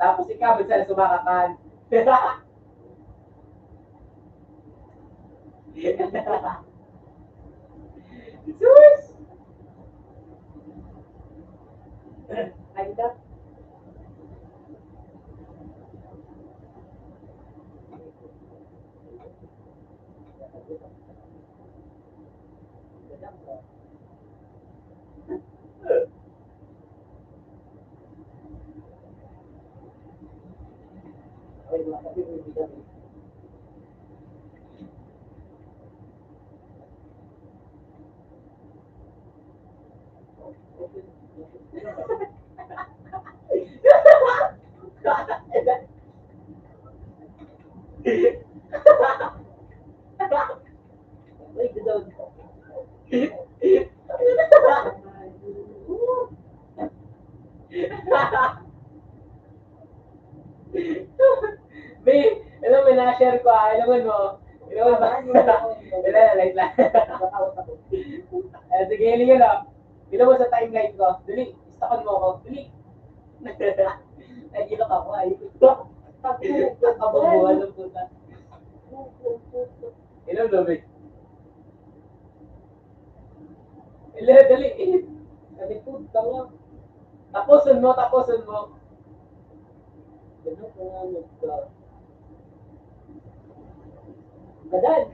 Tapos ikaw, ba't sila sumakakan? Sus! Ay, ka? Be, alam mo, na-share ko alam mo, alam mo, like lang. Sige, Leo na. Ilan mo sa timeline ko. Dali, istakon mo ako. Dali. Nagilok ako, ay. Kababuhan ng puta. Ilan mo, Be? Ilan, dali. Sabi po, tama. Tapusin mo, tapusin mo. Ganun ko nga nagka. Gadad.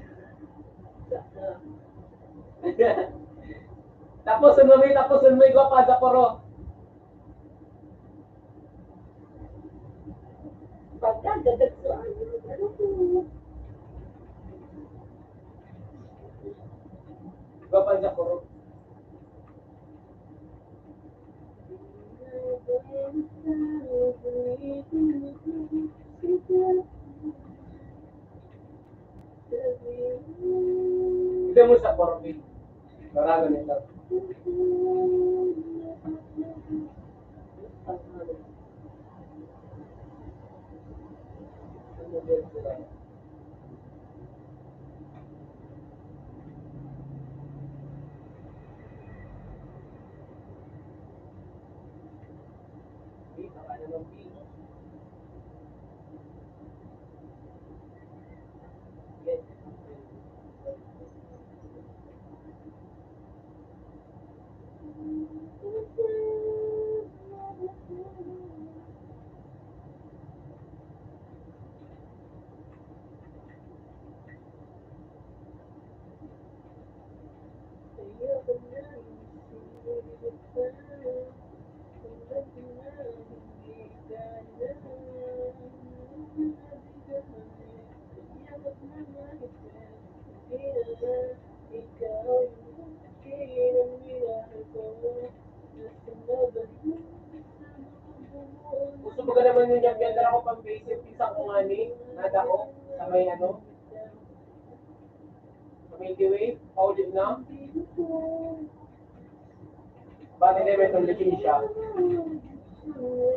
Tapusin mo, Be, tapusin mo. Ikaw pa, Zaporo. Pagkagadag sa ano po. Ikaw pa, Zaporo. Ito mo sa Corby. Marami nito. Gusto mo ka naman yung ganda ako pang basic isang kung ani, nada ko, sa may ano, sa may wave, paulit na. Bakit na may tulikin siya?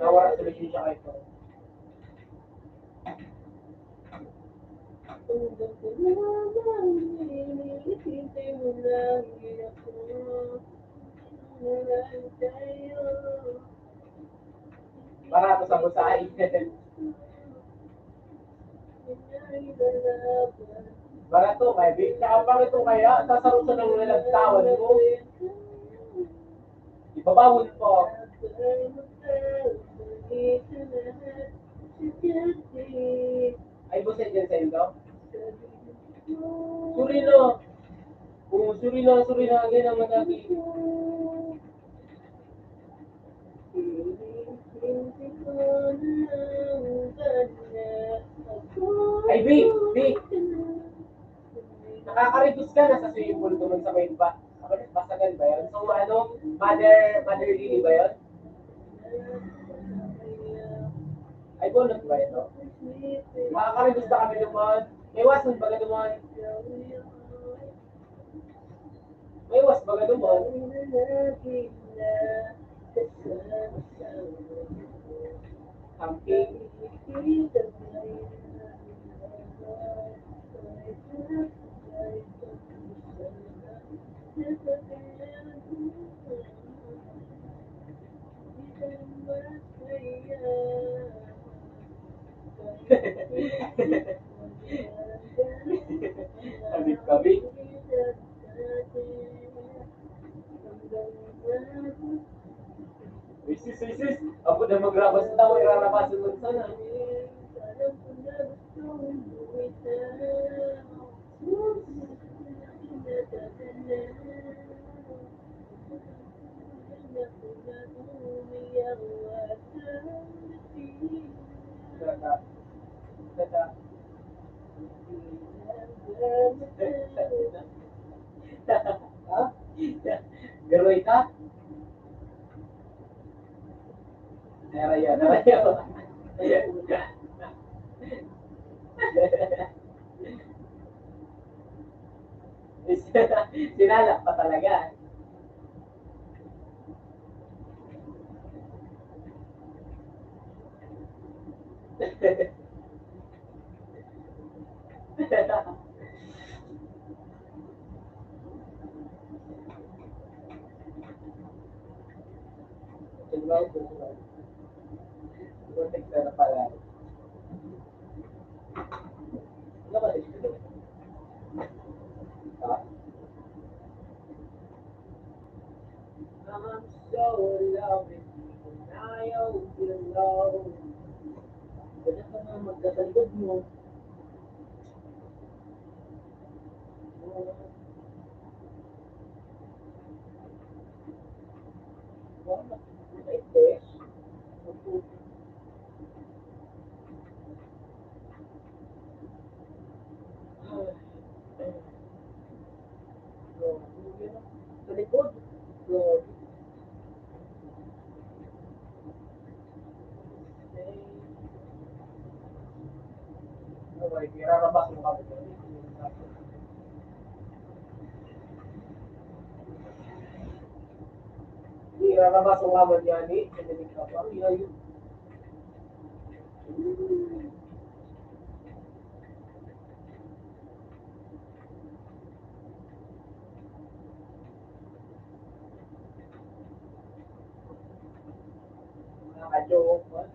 Nawara tulikin siya kayo. Barato sa busahay. Barato, kaya big. Saka pang ito kaya, sasarusan ng nalagtawan mo. Ibabawon po. Ay, buset dyan sa inyo? Surino. Surino, agad ang matagi. Ay, Vic. Nakaka-reduce ka na sa swimming pool doon sa main ba? Basagan ba yun? So, ano, mother Lily ba yun? Ay, bonus ba ito? Makaka-reduce na kami naman. May wasan ba ka naman? May was ba ka naman? Camping. Ha? Garoy ka? Narayo, narayo. Sinalak pa talaga. Protect na pala. Ano ba ito? Ha? I'm so loving you, ayaw ilaw. Ganyan ka na magkatalikod mo. Wala. Ito. Sa likod. Okay, irarabas mo kami. Irarabas mo kami yan eh. Kinilig ka pa. Ilayo. Nakaka-joke.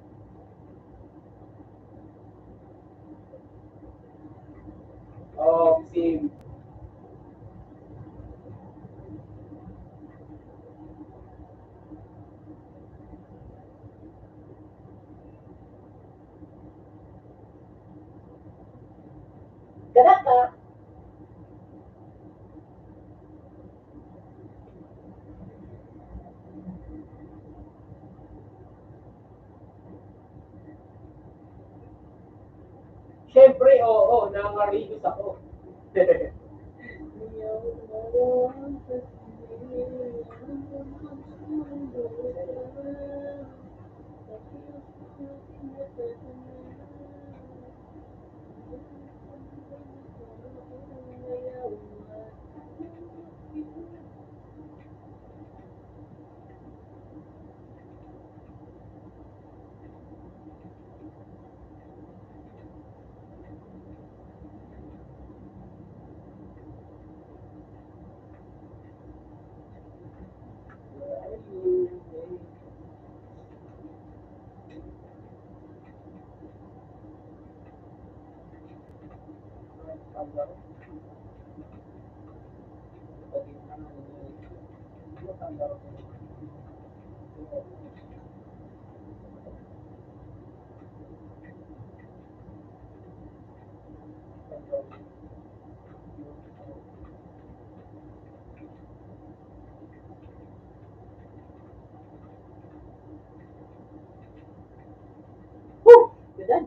Oh, si Ganak ka. Siyempre, oo, nangarigos ako. Woo! Ganyan.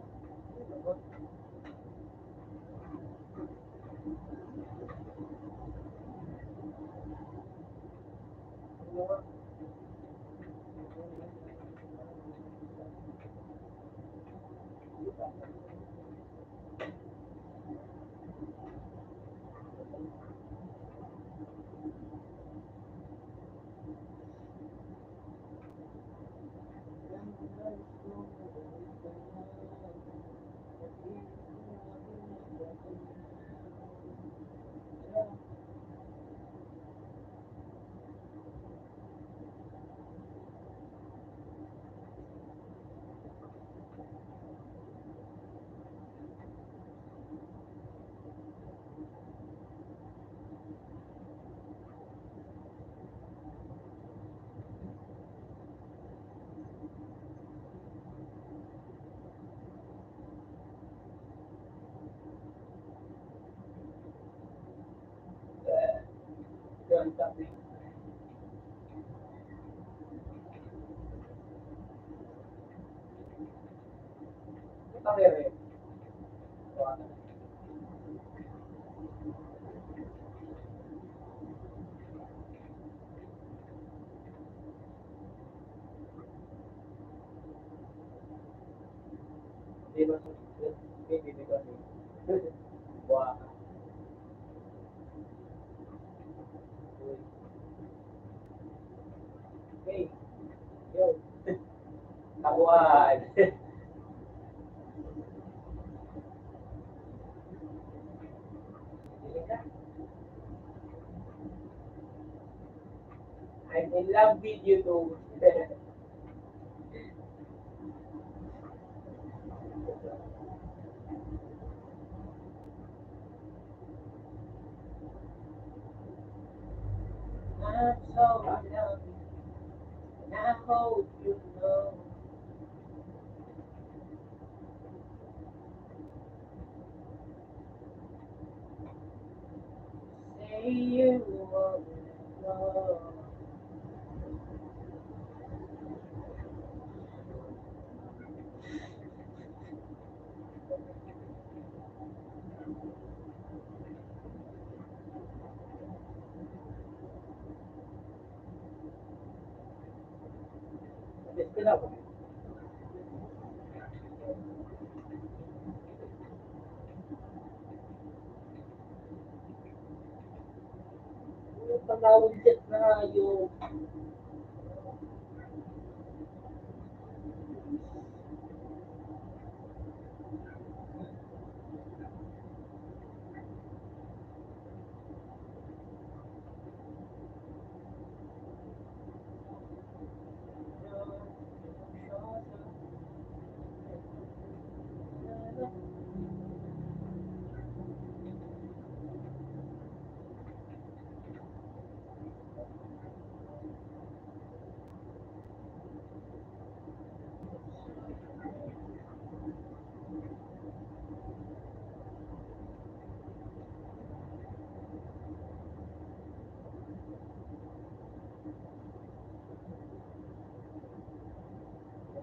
Tabuan. I'm in love with you too. I'm so in love, and I hope you know. Say you won't know. Gusto na ba? Yung panawag jet na yung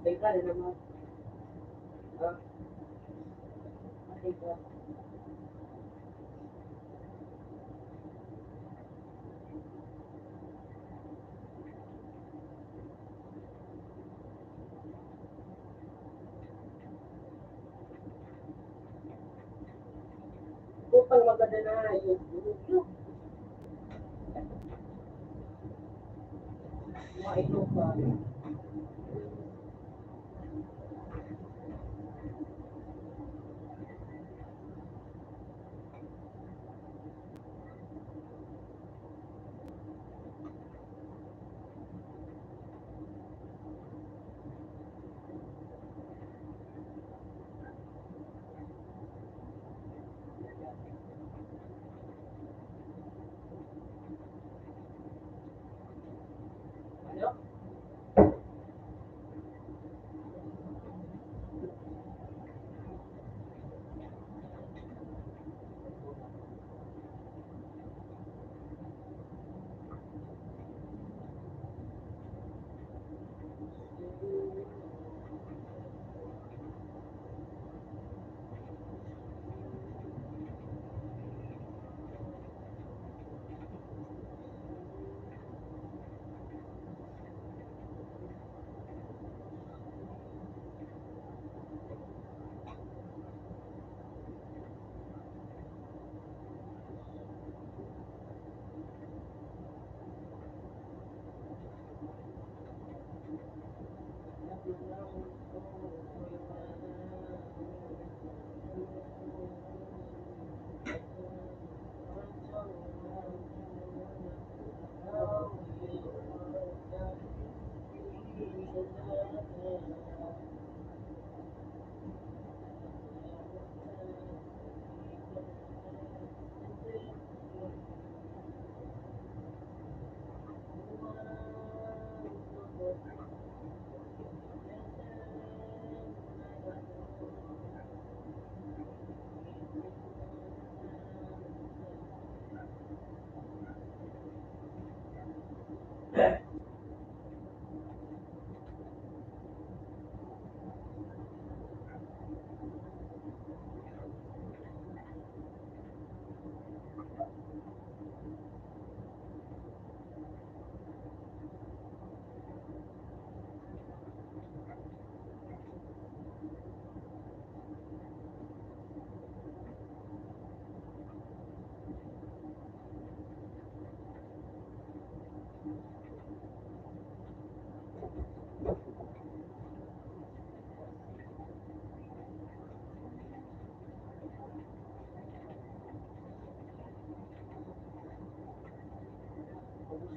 teka na naman. Ah, teka. Upang maganda na yung mga ito pa. Ano?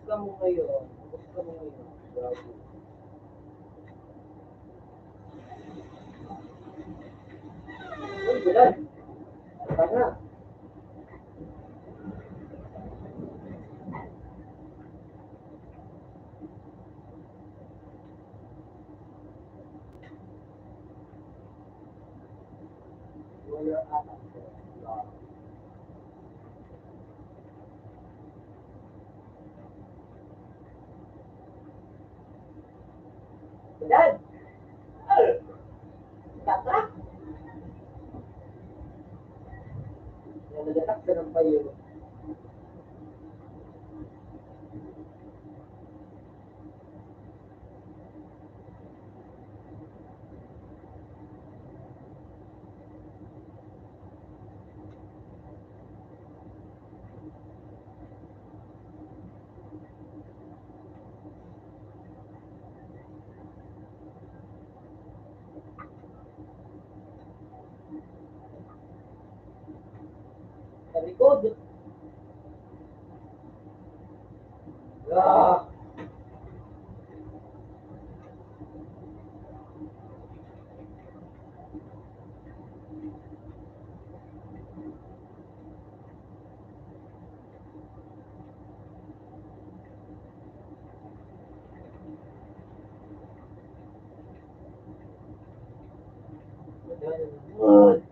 ka mo ngayon. Ubus ka mo ngayon. Gago. Uy, Bilal. Tara. Wala ata. Bilal. Tata. Nagagatak ka ng payo. Sa likod. Ah. Good.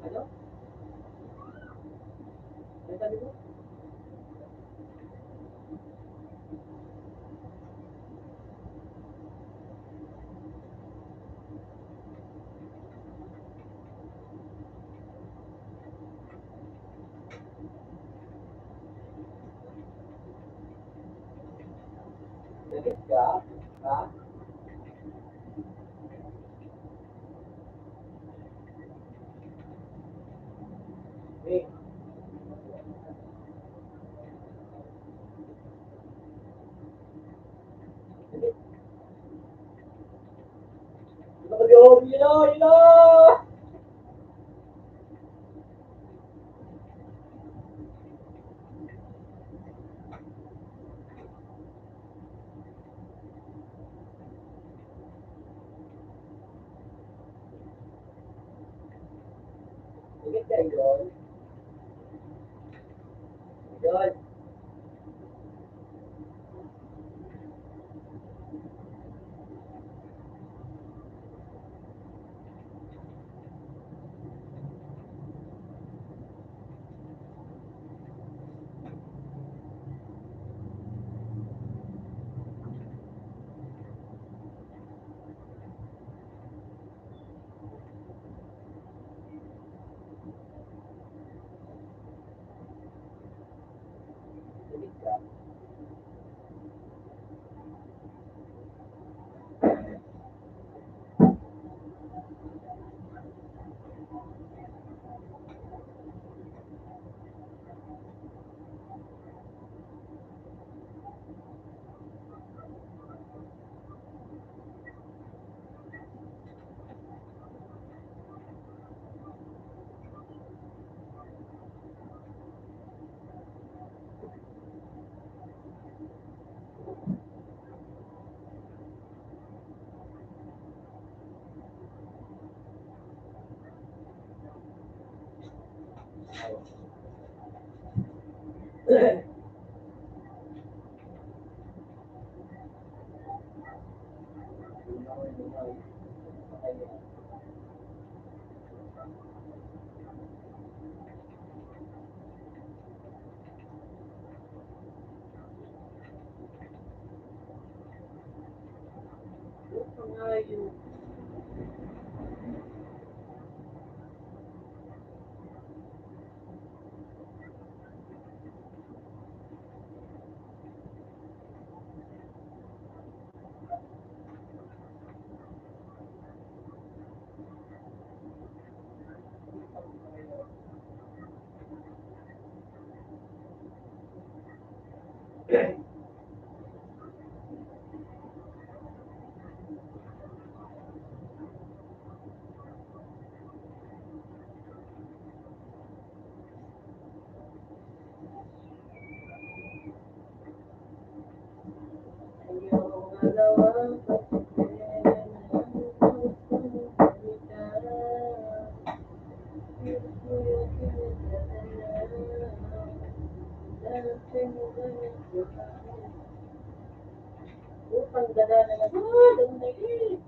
Ano? Ano sabi mo? Dikit ka? Ha? Eh, yun na, yun na! Dikit ka, yun. Yun. Dikit ka. Pangayo. Upang gada na nagod, ang nagig.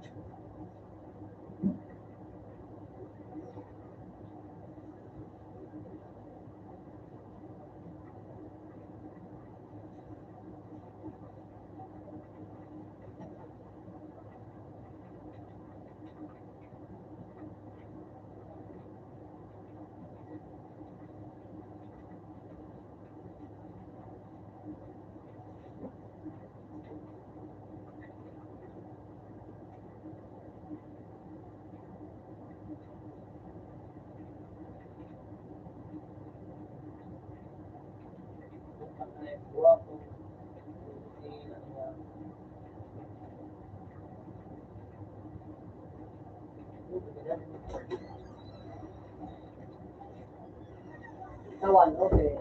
Tawan, okay.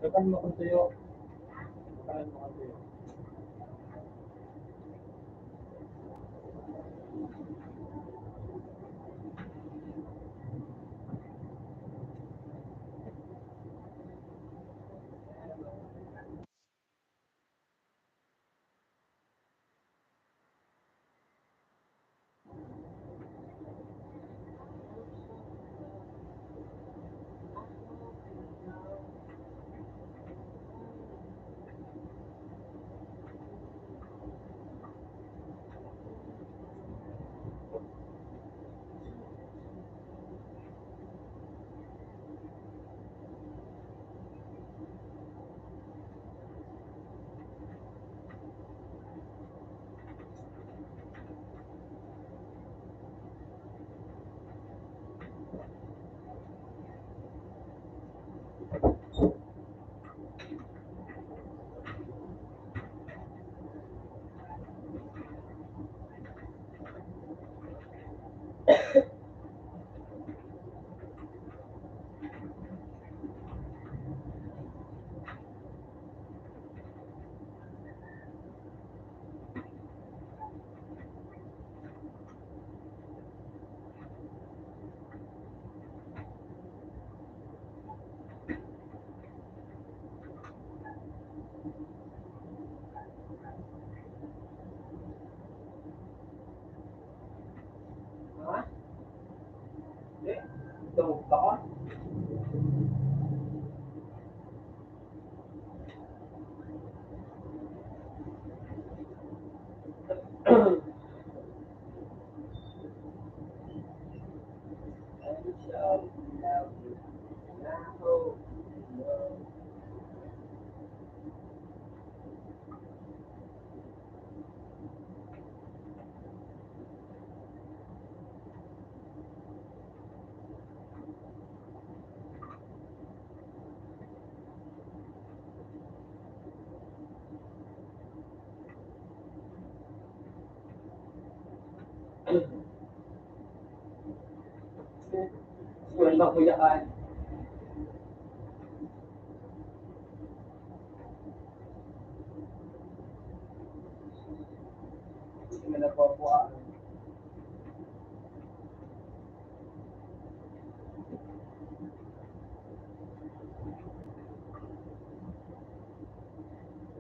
Kapan makan tuyo? Kapan makan tuyo? Ha? Hindi. Ito, baka? Walang kuyaan. Hindi mo napapuaan.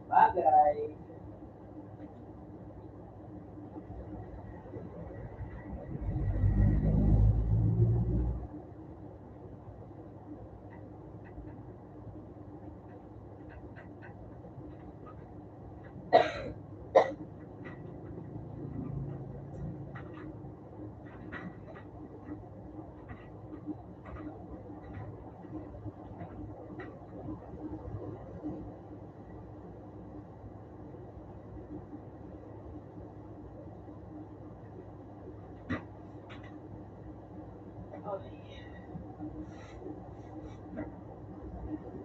Bagay.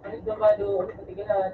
Ano ba doon? Patigalan.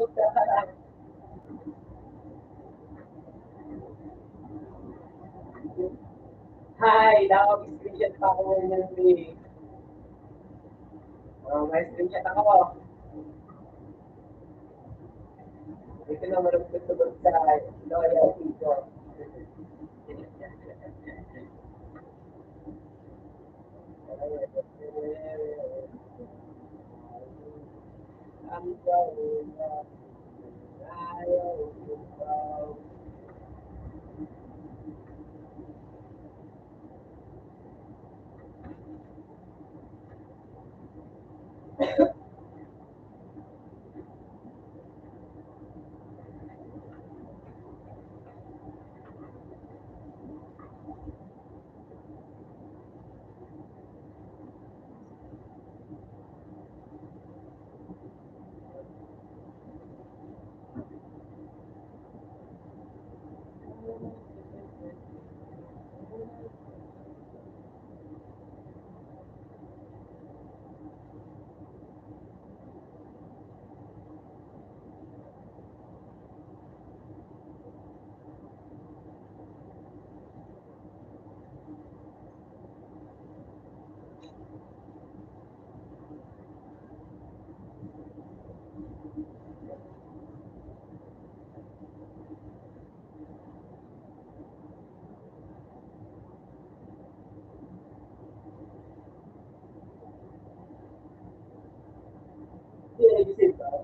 Hi, nakapag-screenshot pa ako ng video. May screenshot ako. Ito na malapit sa loyalty ko. Ang gawin na ayaw ikaw.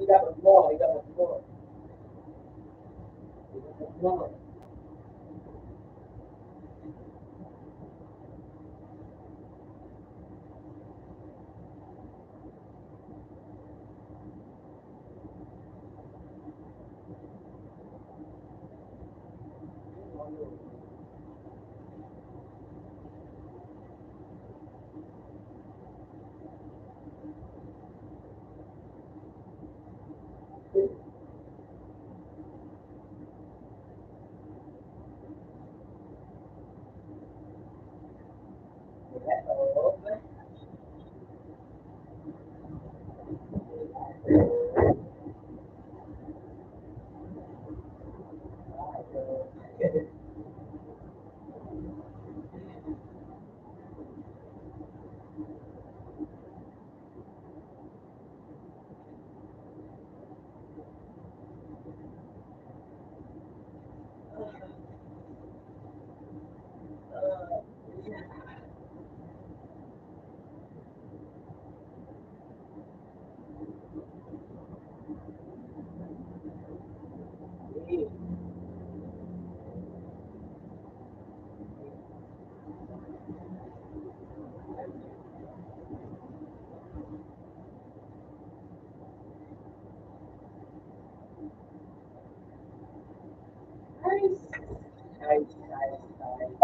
Dapat mo.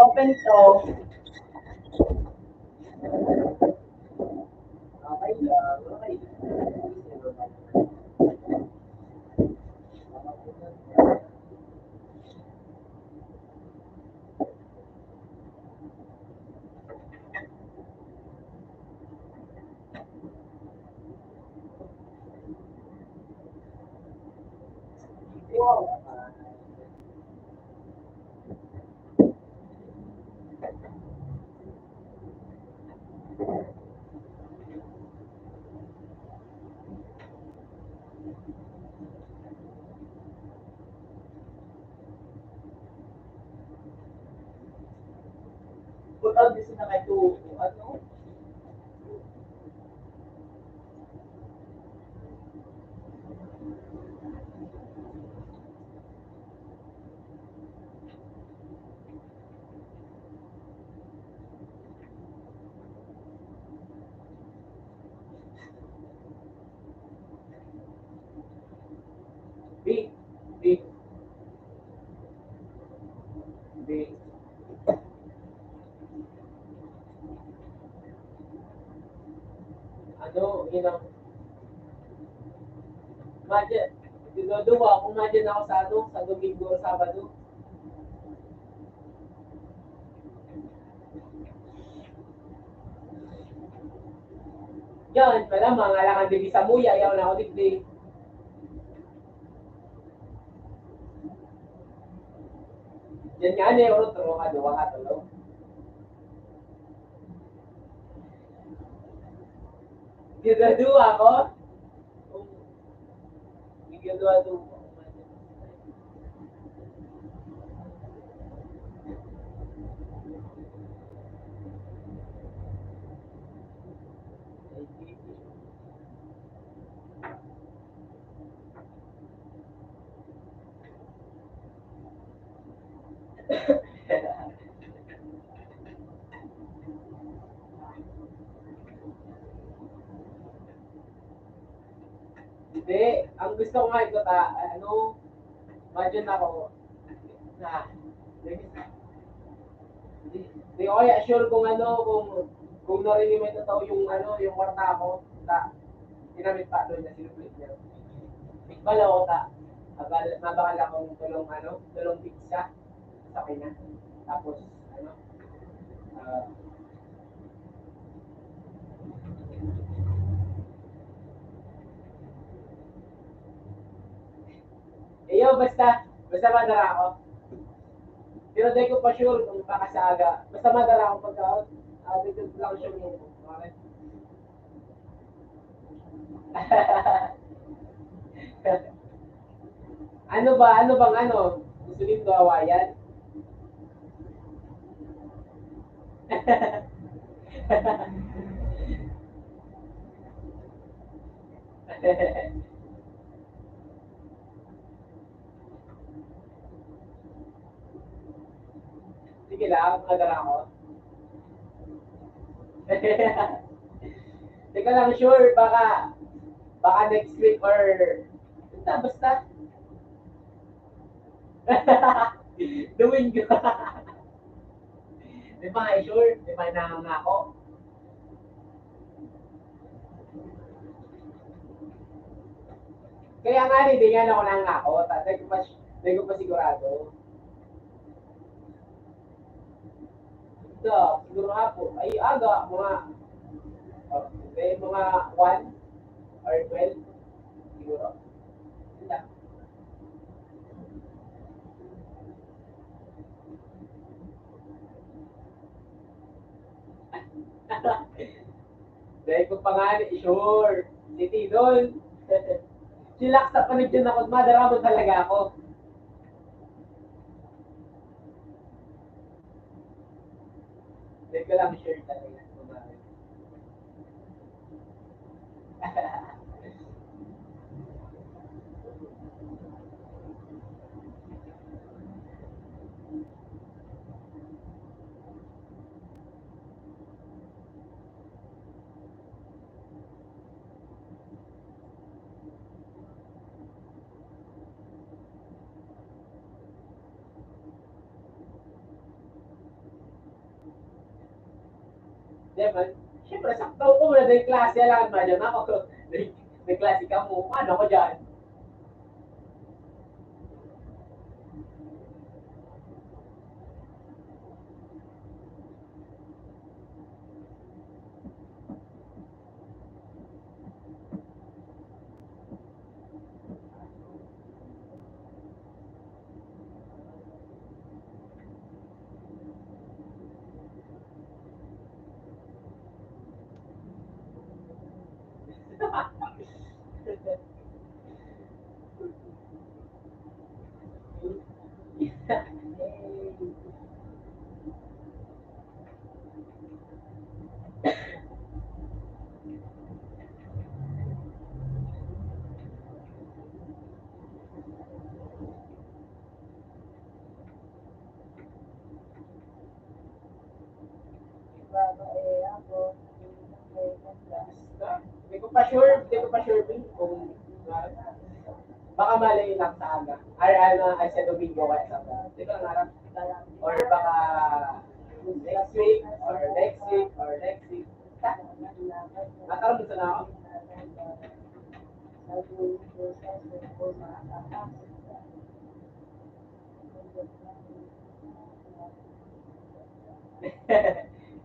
Open to. Okay lang. Okay. Wow. Put out this na kayo ano? B. B. B. Ano, yun ang imagine, dinuduwa, kung imagine ako sa ano, sa Domingo o Sabado. Yan, pala, mga lakang dili sa muya, yaw na ako digdi. Yan nga niya, urot, turo ka, duwa ka, tulog. Gidadua ko? Gidadua-dua. Hindi, ang gusto ko nga ito, imagine ako, na, hindi ko kaya sure kung kung narinig mo ito yung yung kwarta ko, ginamit pa doon na sinuplit niya. Bigbal ako mabakal akong tulong pizza sa kanya. Tapos, ah, basta madara ako. Pero di ko pa sure kung baka sa aga. Basta madala akong pagkaon. Dito lang sure mo. Okay? Ano bang Gusto din awayan? Sige lang, madala ako. Teka lang, sure, baka next week or basta. Doing ko. Di ba nga sure? Di ba nangangako? Kaya nga hindi nga ako nangangako. Di ko pa sigurado. Ito, siguro nga po. Ay, aga, mga 1 or 12. Siguro. Ito. Dahil ko pa nga, sure. Si Tidol. Silak sa panigyan ako, madara mo talaga ako. Dahil ko lang sure talaga. Diba? Siyempre, sakto ko muna dahil klase lang ba dyan ako. May klase ka mo. Ano ko dyan? Hindi ko pa sure kung baka malay lang sa aga. Ay sa Domingo kaya sa aga. Hindi ko lang harap. Or baka next week, or next week, or next week. Nakaroon sa na ako.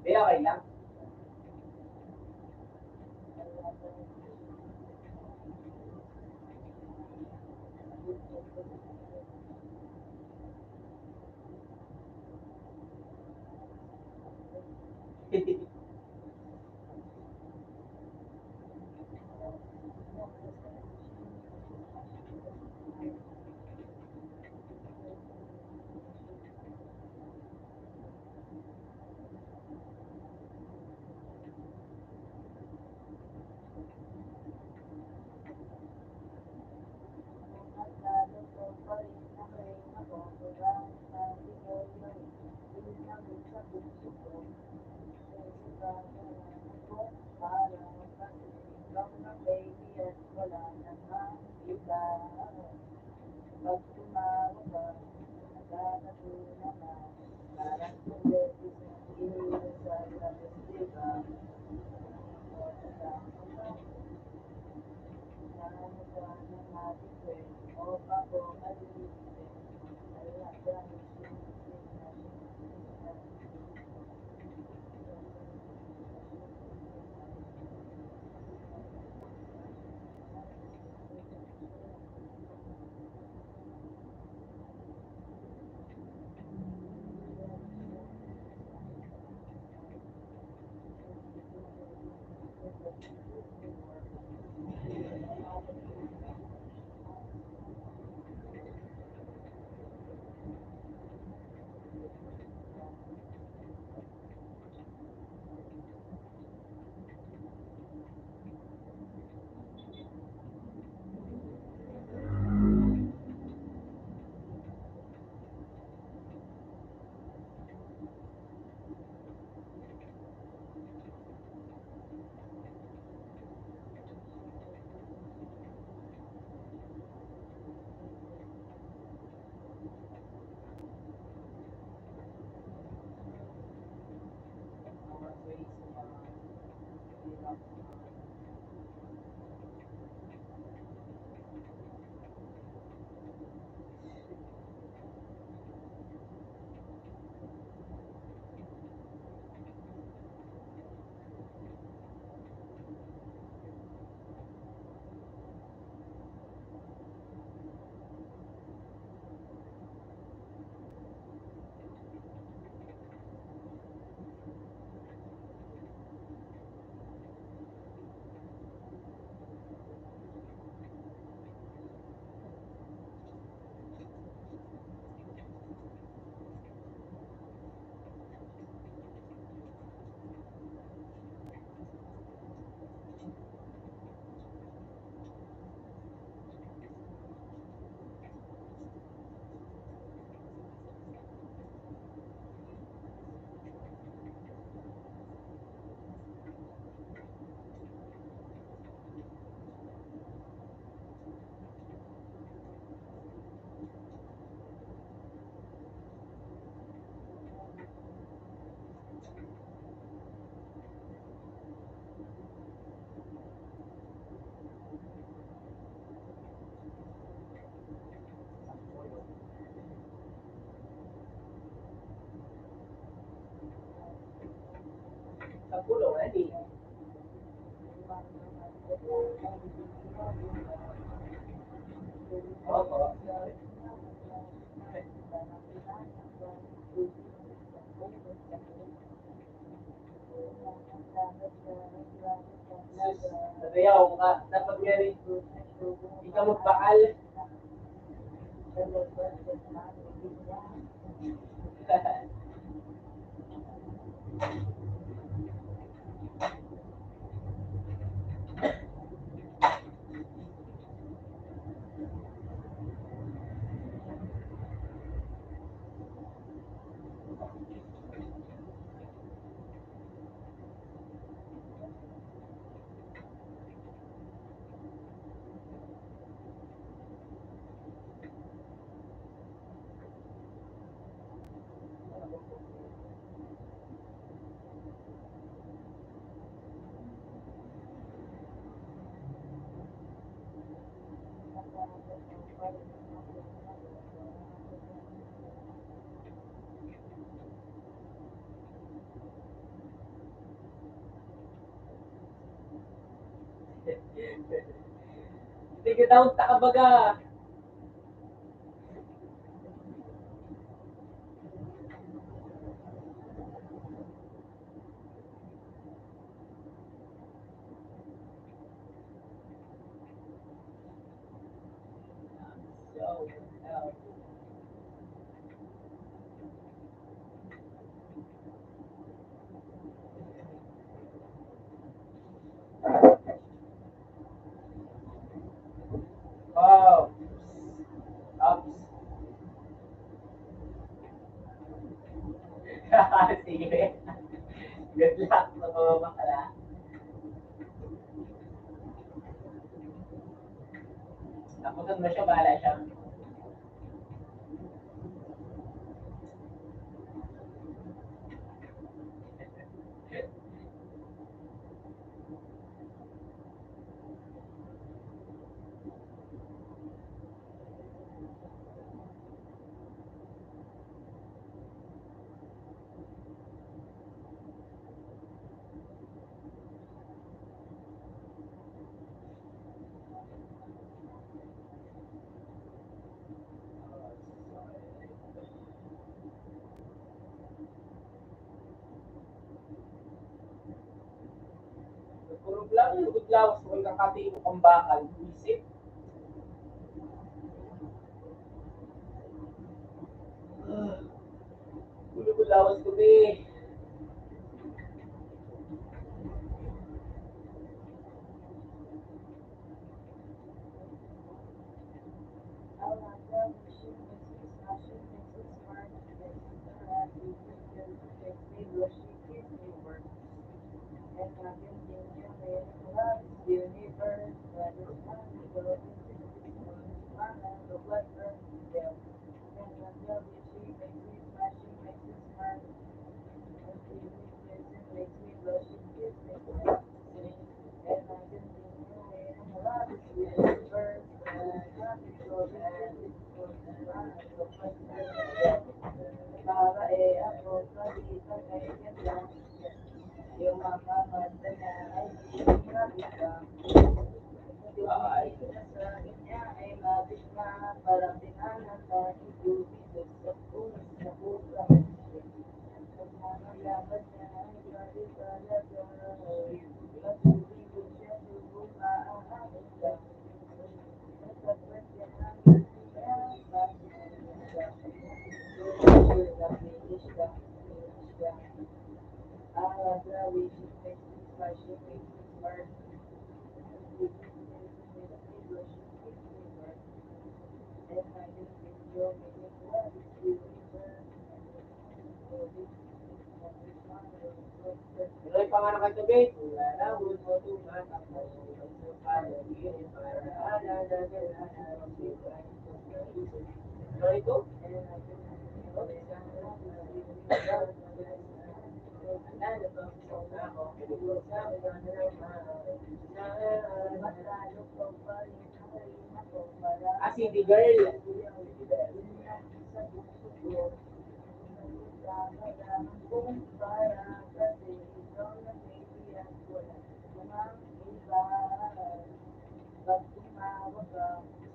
Hindi, okay lang. Sa pulo, di. Oo. Nagayaw ka, dapat nga rin, ikaw magbaal. Hindi kita unta ka baga. Sige. Good luck sa mga bakla. Tapusin mo siya, bahala siya. Kurog lang, lawas mo kakati mo pang bakal. Isip. Kurog lawas ko eh. Ano yung pangalan ka tabi? Wala na, gusto ko matakbo. Ano ito? Ah, City Girl.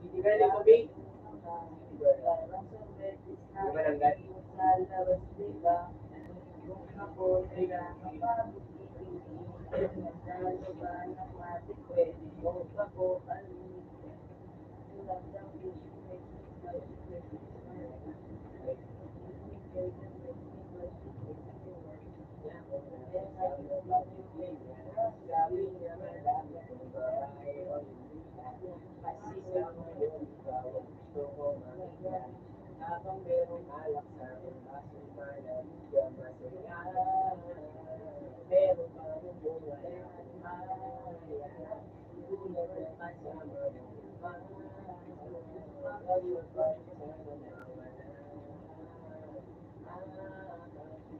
City Girl ito, babe. Di ba nanggat? Habang merong alak sa akin, basong malamig ka masaya. Meron pa rin bunga na maya. Tulad na kasama mo, ayun pa rin sana nawala.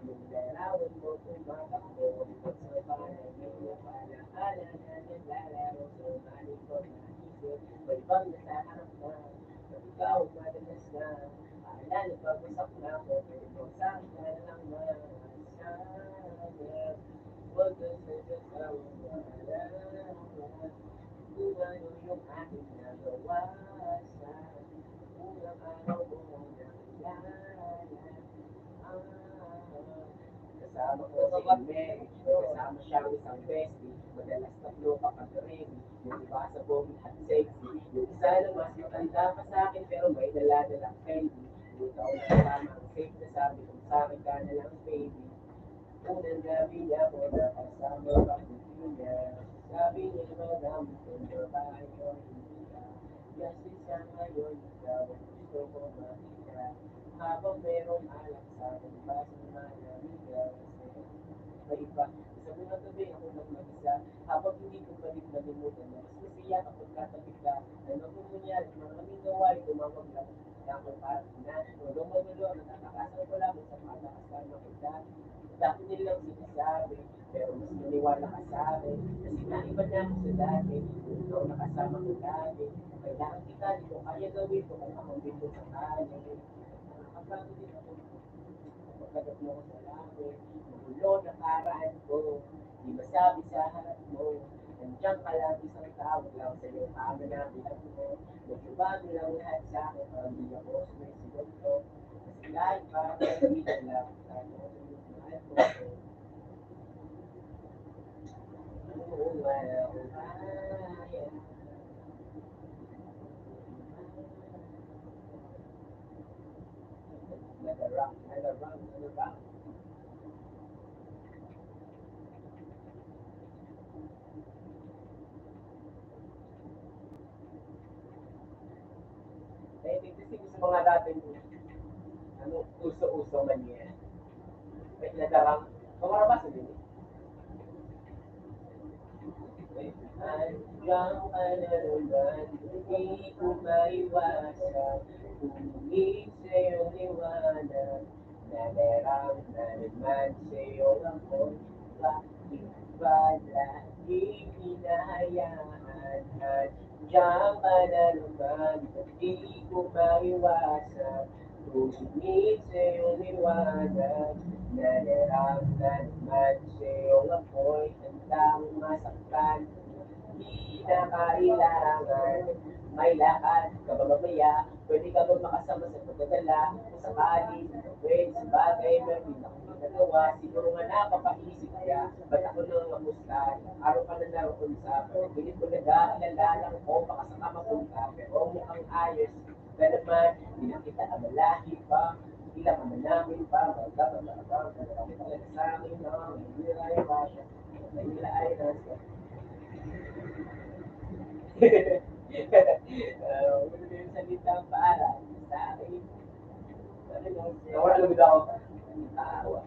Yung larawan mo tumatakbo, sa panaginip mo alaala na naglalaro, sumalit ko na isip, may bang nasaharap na. Ikaw madalas na, alala pag-usap na ako, pero kung saan ka lang masanap, huwag ka sa kasawang maalala, kung ano yung aking nagawa sa unang araw mong nakilala. Kasama ko si Mary, kasama siyang isang bestie, madalas tatlo kapag-ready, yung iba sa pogi at sexy, yung isa na mas matanda pa sa akin pero may dala-dalang candy, yung ikaw na kasama ang safe na sabi kung sa akin ka na lang baby. Unang gabi niya ako nakasama pag-ibig niya, sabi niya madam kung babae o hindi ka, kasi siya ngayon ikaw ang gusto ko makita, habang merong alak sa akin basong malamig ka. iba. Sa mga gabi ako lang mag-isa, habang hindi ko malimutan na mas masaya kapag katabi ka. Ano ko mo niya, maraming gawain, tumawag lang. Ako para na, magulo, nakakasal ko lang sa mga kasama kita. Dati nilang sinasabi, pero mas maniwala ka sa akin. Kasi naiba na ako sa dati, ikaw nakasama ko dati. Kailangan kita, di ko kaya gawin ko kung akong dito sa kanya. Nakapagod din ako. Pagkagat mo ko sa langit, magulo na karaan ko. Di masabi sa harap mo, nandiyan ka lang isang tawag lang sa iyong kama na bilang mo. Nagbabago lang lahat sa akin, parang di ako sumisigaw ko. Kasi kahit parang kaibigan lang, kahit ako mahal ko. Oo, wala ko kaya. Nagarang. Eh, kasi sa mga dating, ano, uso-uso man yan. May nagarang. Kumarabas din. Hanggang kailanman, hindi ko maiwasan. Tumingin sa iyong liwanag, nadarama naman sa iyong amoy. Bakit ba laging hinahayaan? Hanggang kailanman, hindi ko maiwasan. Tumingin sa iyong liwanag, nadarama naman sa iyong amoy. Handang masaktan, di na kailangan. May lakad ka ba mamaya? Pwede ka ba makasama sa pagdadala? Kung sakali, pwede sa bagay, meron din akong ginagawa. Siguro nga napapaisip kaya, ba't ako nang mamustan? Araw ka na naroon sa akin. Pilit ko nag-aalala lang ko, baka saka mapunta. Pero mukhang ayos ka naman, hindi na kita amalahi pa. Ilang ka namin pa, magkakamakabang, kalapit talaga sa akin, no? Hindi na kaya pa siya. May nila ay nasa. Ano yung salitang paaral sa akin? Nawala lumid ako. Tawa.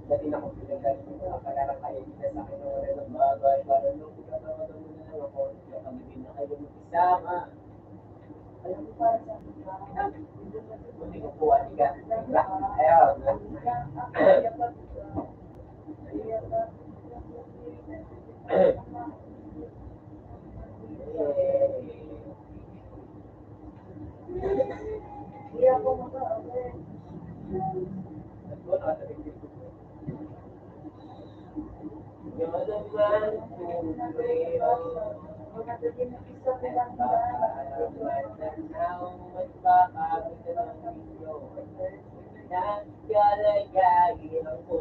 Dati na ko pinagaling ko na parang kaya nila sa akin na wala ng bagay. Parang nung pinagawa mo na lang ako, kami din na kayo mag-isama. Alam mo para sa akin, hindi ko po aliga. Ayaw. Hindi ako maka-aware. You're the one who made Nagkalagayin ako.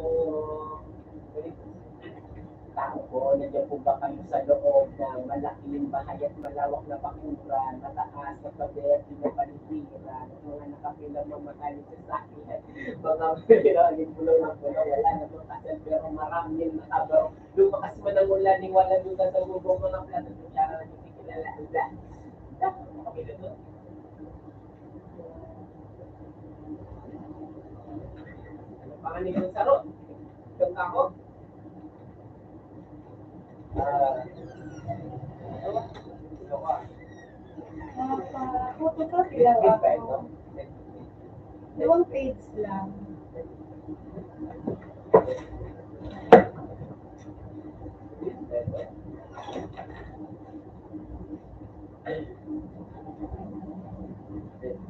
Tao po, nandiyan po ba kayo sa loob ng malaking bahay at malawak na bakuran, mataas na pader, pinapaligiran, at mga nakapilang mamakalit sa sakyan, mga pinagin pulo ng pulo, wala na mga kasal, pero maraming nakabaro. Lumakas man ang ulan, wala doon sa bubong mga plato, kutsara na hindi kilala. Kapila doon. Ano pangalan ng sarot? Yung ako? Photography lang ako. 2 page lang.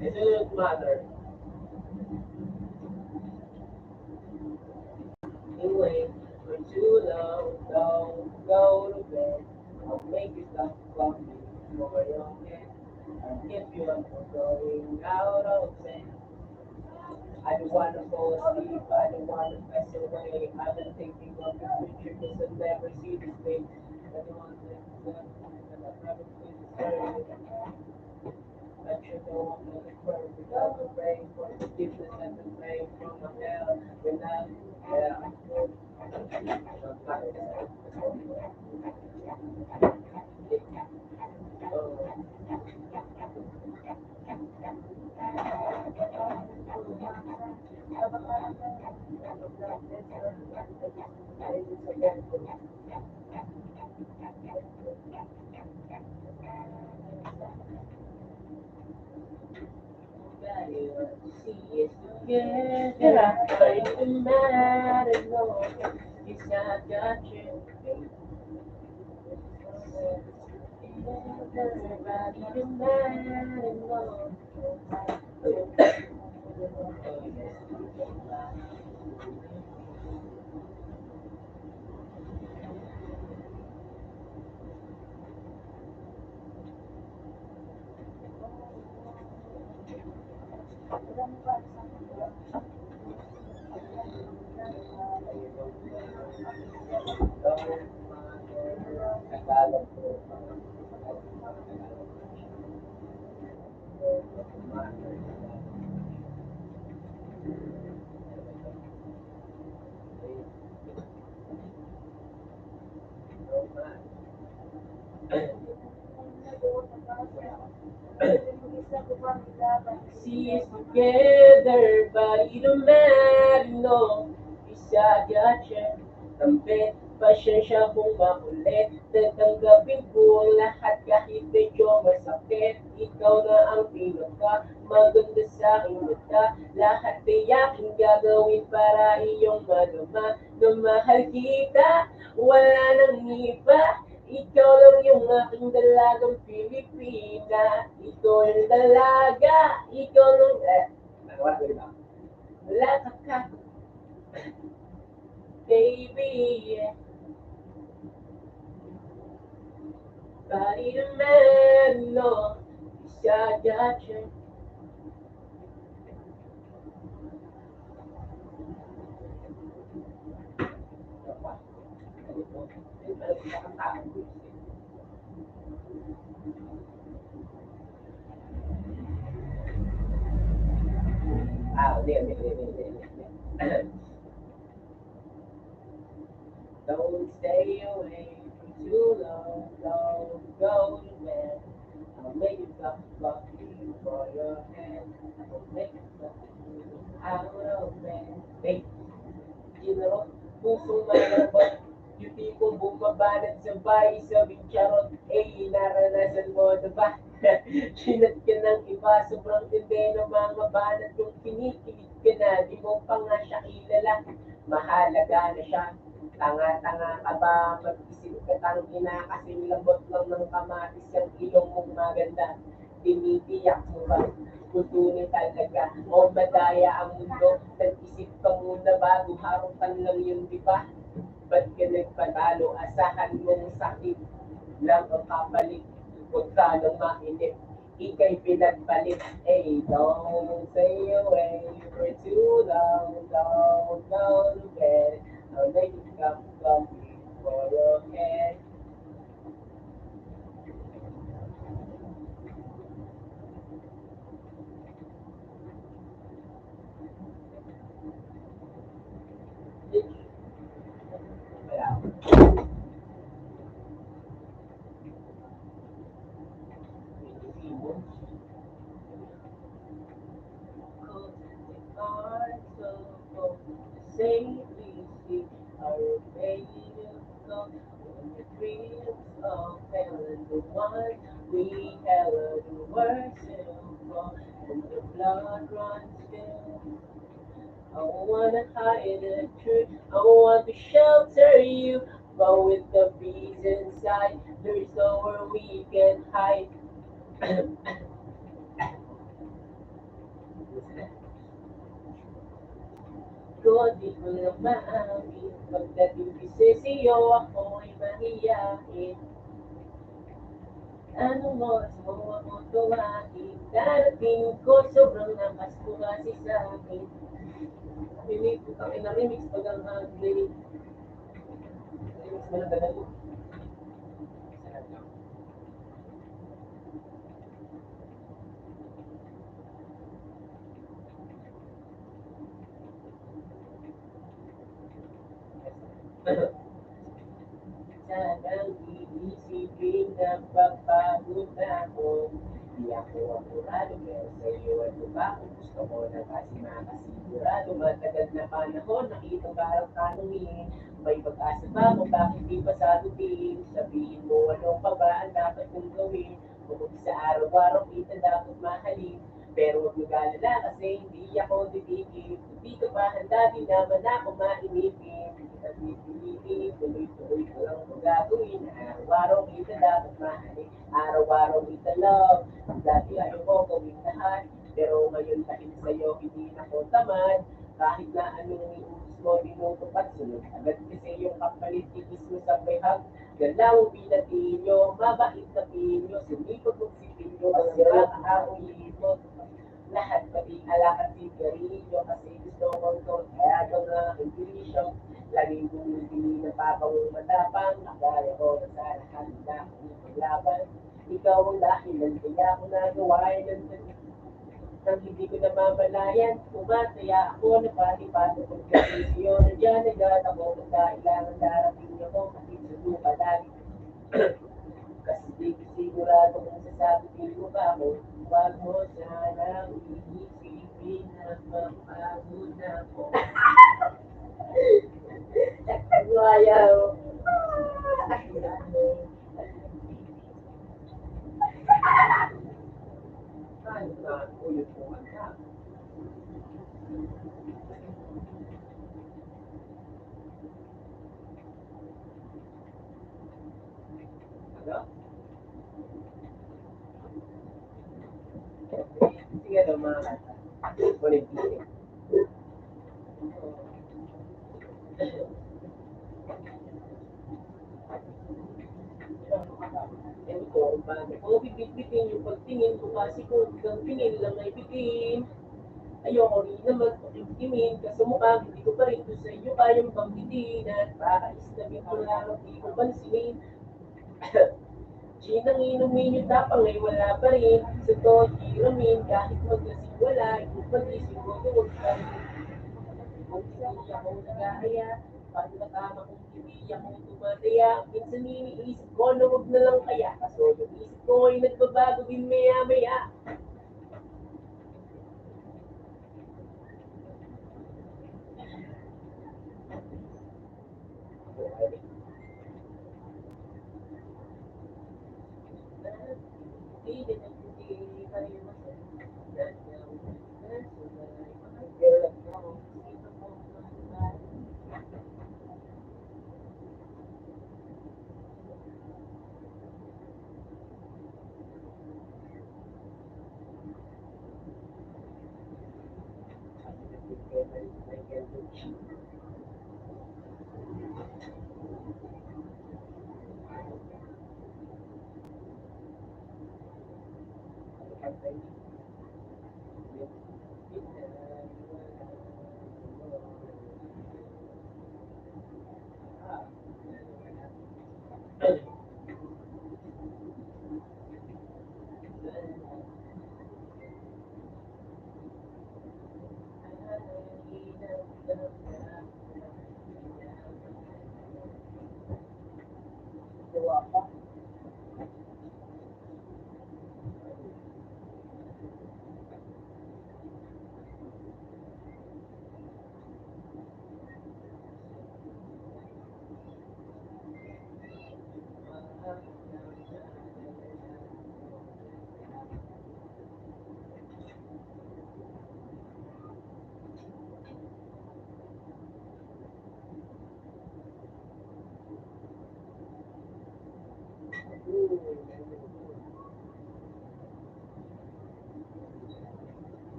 It doesn't matter. Anyway, for too long, don't go to bed. I'll make you stop coffee for your head. I'll keep you up from going out of bed. I don't wanna fall asleep, I don't wanna pass away. I've been thinking of the future because I've never seen this thing. I don't want to and I've never seen this way. Let you know I'm looking for without the rain for forgiveness and the rain from my hell. When Together, but it doesn't matter, no. It's not got you. Everybody doesn't matter, no. See us together, but it don't matter, no. Isa gotcha. Tampit, pasensya kung makulit. Tatanggapin ko ang lahat kahit medyo masakit. Ikaw na ang pinaka maganda sa aking mata. Lahat ay aking gagawin para iyong madama. Na mahal kita, wala nang iba. Ikaw lang yung aking dalagang Pilipina. Ikaw yung dalaga. Ikaw lang... wala ko diba? Wala ka, baby. Body the man, no. I got you. Don't stay away for too long. Don't go to bed. I'll make it fluffy for your head. I'll make it fluffy out of bed. Hey, you know, pusong malabot. Yung tipong bumabanat sa bahay, sabing charot, naranasan mo na ba? Sinat ka ng iba, sobrang tindi ng mga banat kung kinikilig ka na, di mo pa nga siya kilala. Mahalaga na siya, tanga-tanga ka ba, mag-isip ka tangina, kasing lambot lang ng kamatis yung ilong mong maganda. Tinitiyak mo ba? Kutunin talaga, o madaya ang mundo, nag-isip ka muna bago harupan lang yun, di ba? Ba't ka nagpatalo? Asahan mong sakit lang ang kapalit. Huwag ka nang mainip. Ika'y pinagbalik. Hey, don't stay away for too long. Don't go to bed. I'll make it come comfy for your head. Safely see our way to go. When the dreams of heaven, the one we held were still fall, and the blood runs still. I wanna hide the truth, I want to shelter you, but with the bees inside, there's nowhere we can hide. Ko di ko lang maamin, pagdating kasi sa'yo ako'y mahiyain. Anong oras mo ako tumahin, darating ko sobrang lakas mo kasi sa akin. Remix, kami na remix pag ang remix. Remix mo lang ganun. Sanang iisipin na papagod na ako. Di ako apurado, pero sa'yo ano ba kung gusto ko na kasi makasip. Sigurado matagal na panahon, nakitang karang tanungin. May pag-asa ba kung bakit di pa sagutin? Sabihin mo ano pa ba ang dapat kong gawin? Bukod sa araw-araw kita dapat mahalin. Pero huwag mag-alala kasi hindi ako titigil. Hindi ka pa handa, di naman ako mainipin. Hindi kita pipilitin, tuloy-tuloy ko lang kung gagawin. Araw-araw kita dapat mahalin. Araw-araw kita love. Dati ayaw ko gawin lahat. Pero ngayon dahil sa'yo, hindi na ko tamad. Kahit na anong iutos mo, tinutupad. Sunod agad kasi yung kapalit, ikis mo sa behag. Galaw, pinatilyo, mabait na pilyo. Sumipot mo si pilyo, masira ka ang libot. Lahat pati alak at sigarilyo. Kasi gusto ko ito, kaya ito nga ang pilisyo. Laging bumibili ng papang matapang. Nakaya ko na sa lahat na ipaglaban. Ikaw ang dahilan, kaya ako nagawa ng nang hindi ko namamalayan, tumataya ako, napati-pati kong kondisyon. Nandiyan agad ako, kung kailangan darating ako, kasi susuka lagi. Kasi di ko sigurado kung sasagutin mo ba ako. Huwag mo sanang iisipin na mapagod na ako. Nagwayaw. Ano na, ulit mo anak. Ano? Sige daw mga kanta. Ulit isip. Ito, paano ko bibit-bitin yung pagtingin ko kasi kung hanggang tingin lang ay bitin. Ayoko rin naman pakimtimin, kaso mukhang hindi ko pa rin to sa iyo kayang banggitin at para isnabit ko lang hindi ko pansinin. Chinang inumin yung tapang ay wala pa rin. Sa to, hiramin kahit maglasing wala, yung pag-isip ko huwag pa rin. Kung hindi ako nag-aaya, pag nakama kong hindi ako tumataya, minsan iniisip ko na huwag na lang kaya. Kaso yung isip ko ay nagbabago din maya-maya.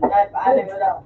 Kahit paalam mo daw.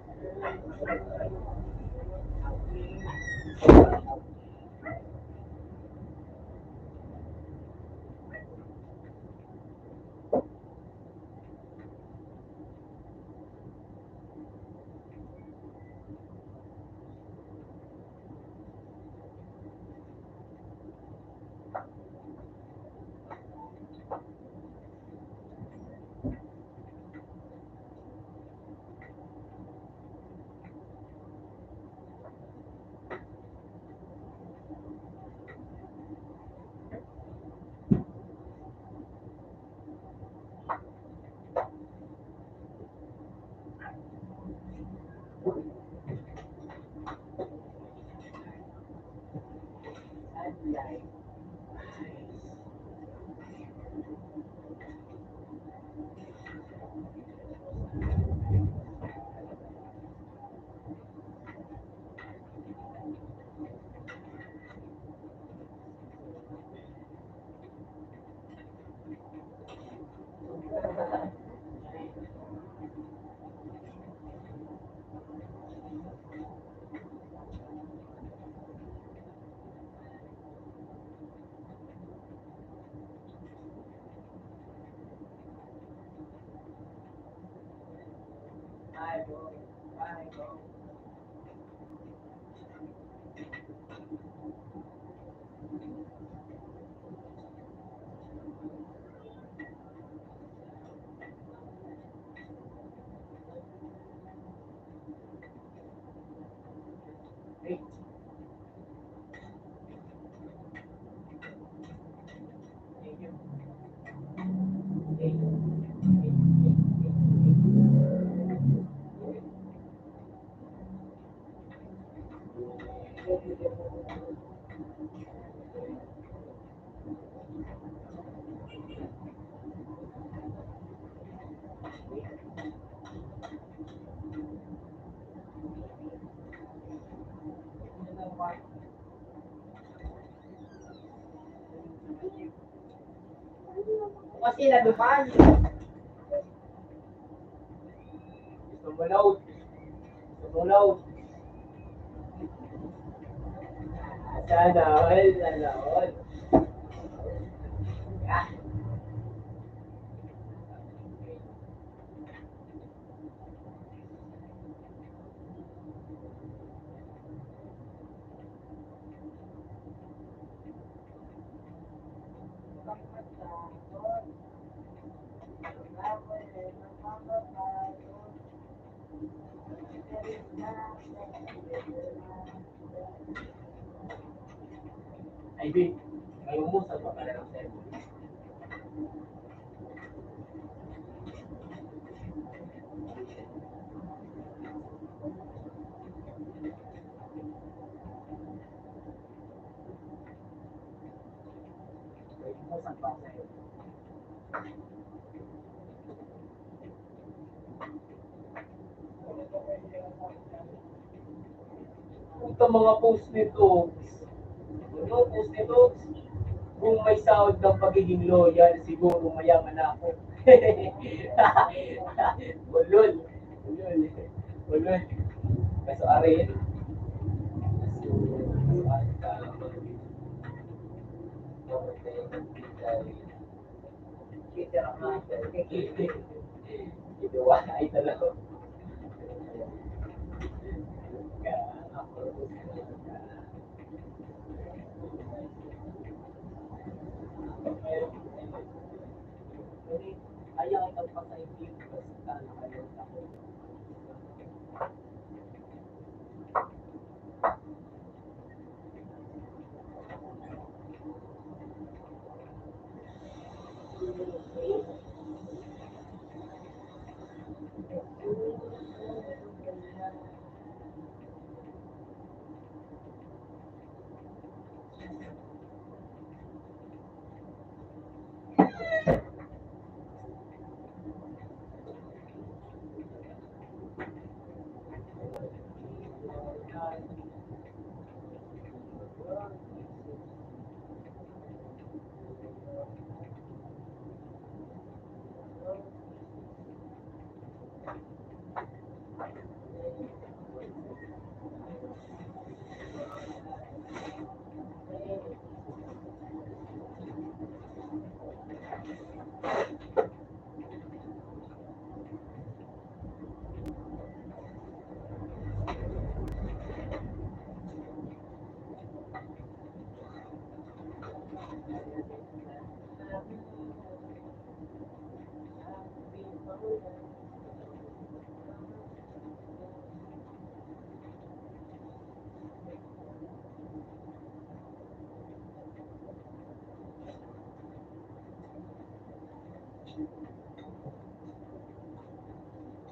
Hey, thank you. Hey, kasi naduman. Gusto mo load. Gusto mo load. Sana all, sana all. Ah, ay, babe. Ngayon mo, sa pa pala ng cellphone. Ngayon mo, sa pa sa'yo. Ito mga post nito. Ano, post nito? Kung may sound ng pagiging loyal, siguro mayaman na ako. Ulol. Ulol. Ulol. Kaso arin. Ginawa ay talaga. Ayaw itong pasaibig basta nakalimutan ako.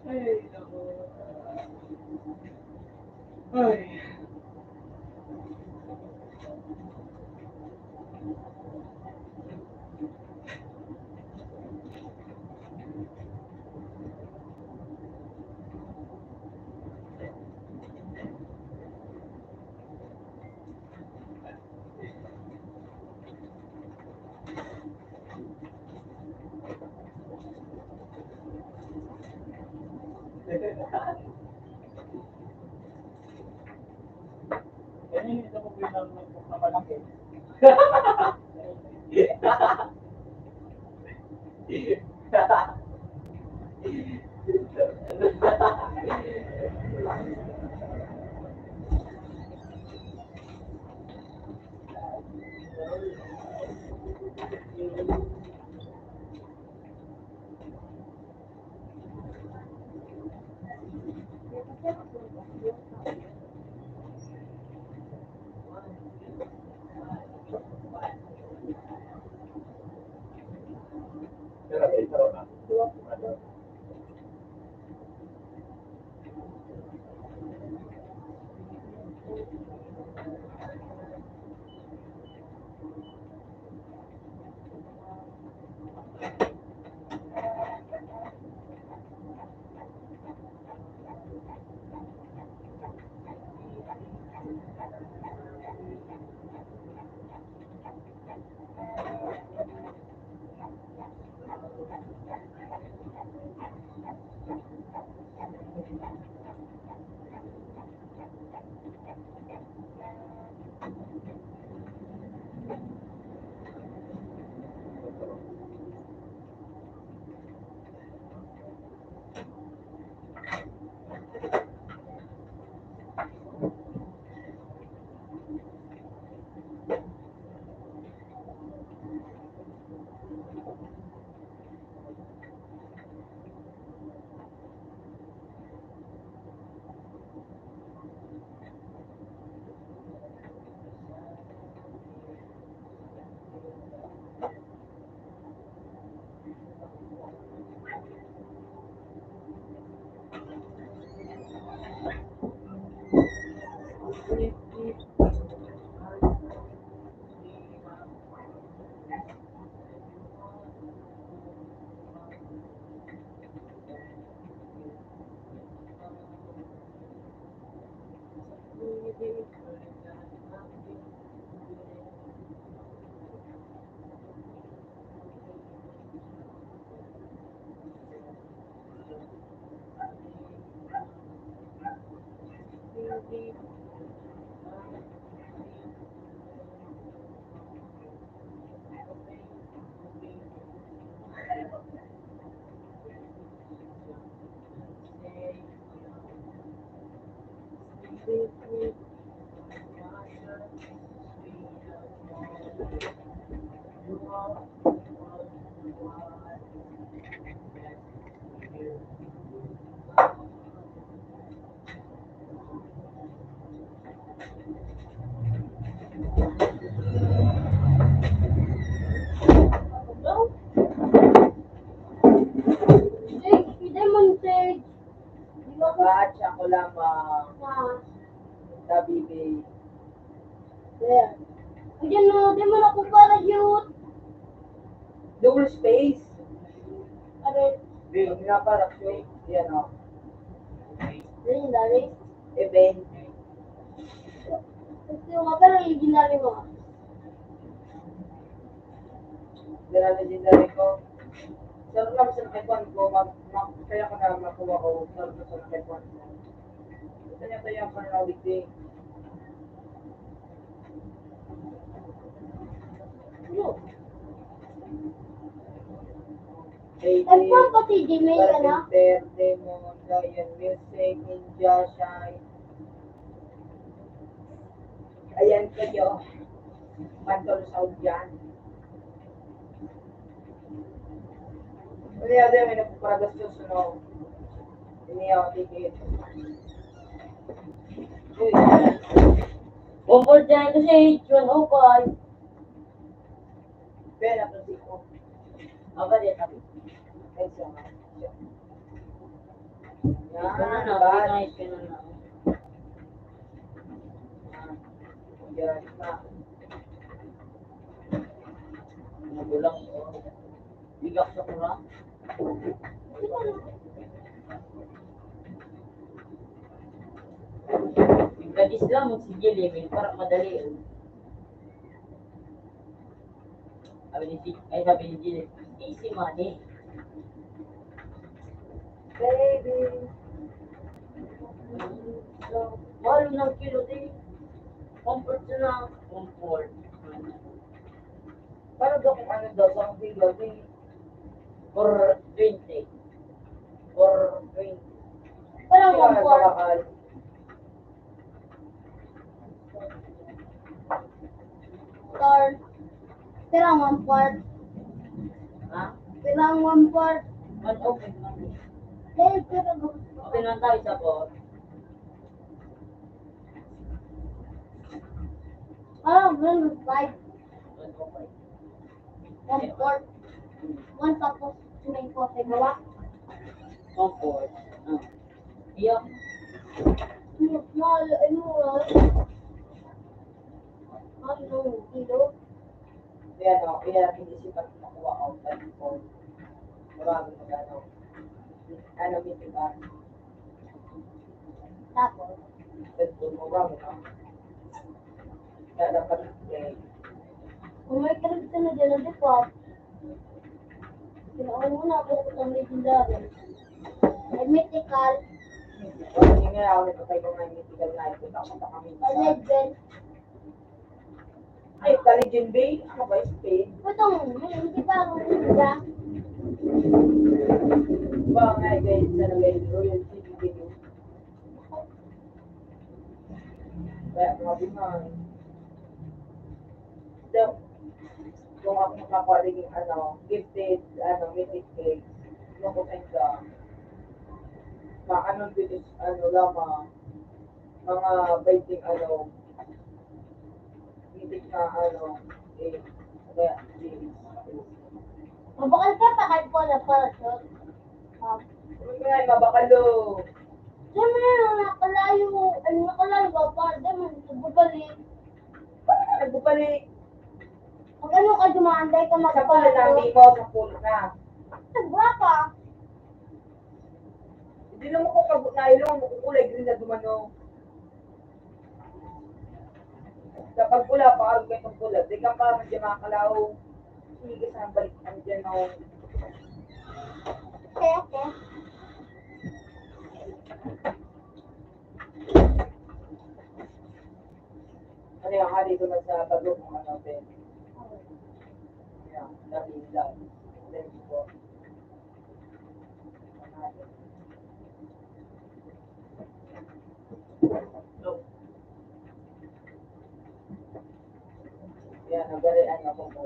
Ay, naku. Ay. Yan yung isa mo bilang na palaki. Batch ako lamang sabi babe. Ayan o, di mo na ko para yun. Double space. Aray, Babe, pinaparap yun. Yan o. rin dali. Event. Ito yung nga, pero yung ginali mo. Dala din dali ko. Sarap lang sa nakikwan ko. Kaya ko na makuha ko. Sarap na sa nakikwan ko. Ito niya tayo ang panawig din. Ano? Hey, Ay, pa pati Gmail ka na? Carpenter, Demon, Lion Music, Ninja, Shine. Ayan kayo. Pantol sound dyan. Ano yan, may nagpaparagastos, no? Hindi ako tikit. Uy, Comfort dyan kasi H105. Ben, napansin ko. Aba, di tabi. Ay, siya nga. Ano Yan, na, bad. pinahit ka na na. Yan na. Nagulang ko. Bigak sa kura. Gadis lang, magsigil eh. Para madali. Sabi ni Jill, easy money. Baby. So, mahal ng kilo din. Comfort na lang. Comfort. Paano daw kung ano daw, sa kilo din? Or 20. Or 20. Pero Kaya comfort. nagpapakal. Star. Tirang 1/4. Ha? Tirang 1/4. Okay lang. Eh, pero gusto Okay lang tayo sa po. ah, 1/5. 1/4. 1 tapos may kote gawa. Comfort. Iyo. Mahal, ano, mahal ng kilo. Yan o, kaya pinisipan ko nakuha ako sa phone. Maraming magano. Ano, mitigan. Tapos, Cellphone mo, marami na. Kaya dapat kung may trip ka na dyan, hindi pa. Kailangan mo na ako sa legendary. May mythical, hindi nga ako nagpapay ko nga mitigan na ito. Tapos na kami. legend. Ay, Kaligin Bay? Ano ba yung Spain? Putong, hindi pa ako nila. Ba nga guys, na guys, Royal City video. Kaya sabi nga, so, kung ako makapaliging gifted, mythic cake, yung kusain ka, ano, bilis, lamang, mga baiting, mythic na, eh, kaya, series. Mabakal ka pa kahit po na parasol. Sabi ko nga, mabakalo. Siyempre na nakalayo ba pa? Dahil nagbabalik. Nagbubalik. Pag ano ka dumaanday ka Sa pula na, magpapalo. hindi mo, sa pula na. Nagbra pa. Hindi naman ko pag nailong, makukulay green na dumano. Kapag pula, paarog kayo ng pula. Di ka pa, medyo makakalaw. Sige, saan balik ang dyan o. Okay, okay. Ano yung hali doon sa bago kung ano, Ben? Yan, dami lang. Thank you po. So, yan, nagarian ako po.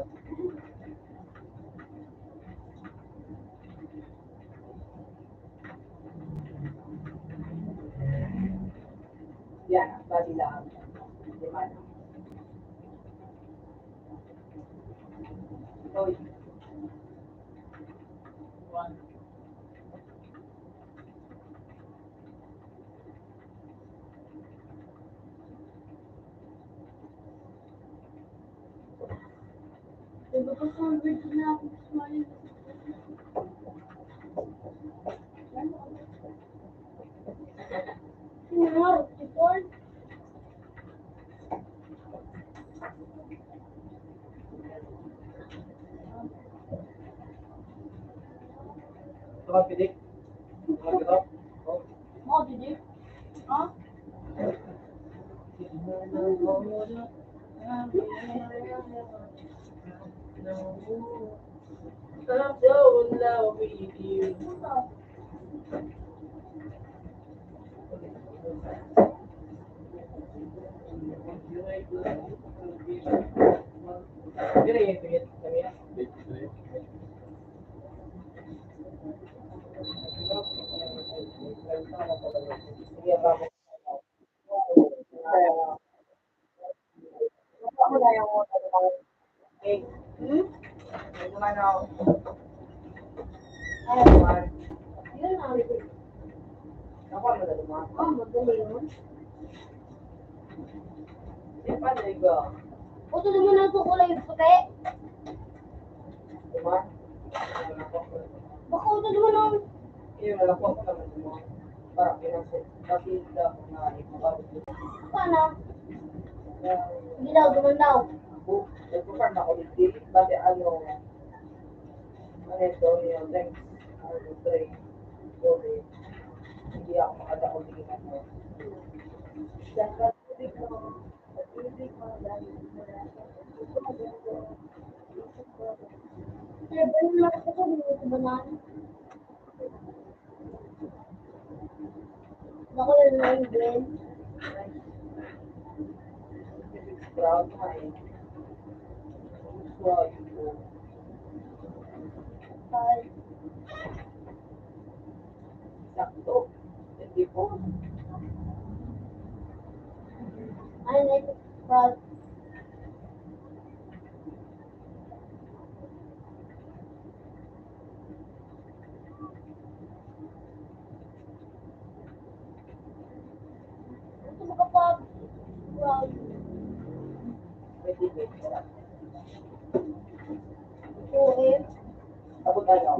Yan, bali lang. Lima na. Oy. One. Diba pa sa virgin na ako sumali? Sinarap si Paul. Ito ka, pidik. Ito. Oh. Oh, did you? Huh? Sarap daw, wala, umiitim. Dire, sige, kami na. Sige, bago. Ako na yung cake. Hmm? Ito man ako. Ay, Naman. yun na. Ako ano na naman. Oh, madali yun. Hindi pa na iba. Puto naman ang kulay puti. Diba? Baka puto naman ang... Iyo nalako ko naman mo. Para pinasit. Kasi ako na ipapabot. Paano? Hindi daw, duman daw. Ito pa na ulit. Bati ano ito yung thanks. Ano, three. Sorry. Hindi ako makadakot tingin mo. Dapat tubig mo. Pag-ibig mo dahil wala ka. Kaya ba yung lakas ako, hindi ko banan? Ako lang na yung brain. Proud na eh. Gusto ko. Sakto. Hindi po. I like proud. Gusto mo kapag proud. Pwede ba? OF. Tapos ano?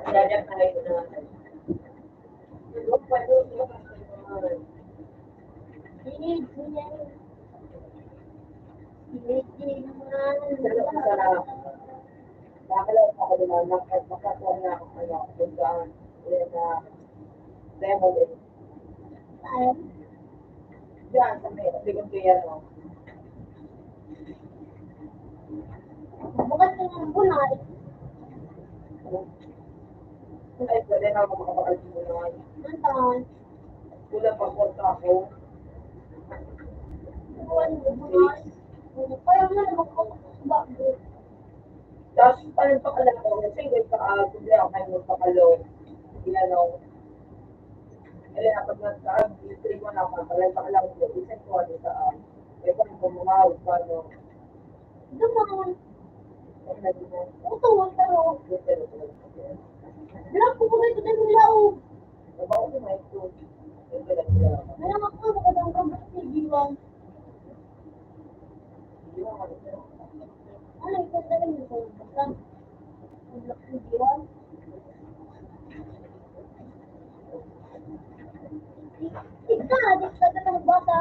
Dadyak na ito na. Nakalaw ako naman, nakakakuha na ako kayo kung saan ulit na demo din. Diyan, sa may sigon ko yan, no? Bukas ka ng bunay. Ay, pwede na ako makapakalit mo naman. Nantan. Kulang pa po ako. Buwan mo bunay. Kaya mo na magkakasubak. Tapos, paano pa kala ko? Kasi wait pa kundi ako kayo magpakalaw. Ginalaw. Kaya kapag nag-trip mo na ako, pala pa kala ko, isang ko ano saan. Kaya kung kumamawag, paano? Duman. Kung nag-inan. Ito, pero. Pero, Bilang ko ba ito din nila o. nabaw ko may ito. Ito lang sila. Bilang ako magandang kabas ni Giwan. Hindi mo ano sila. Ano ito na rin ito? Basta. Maglak ni Giwan. Ika, di ka na ng bata.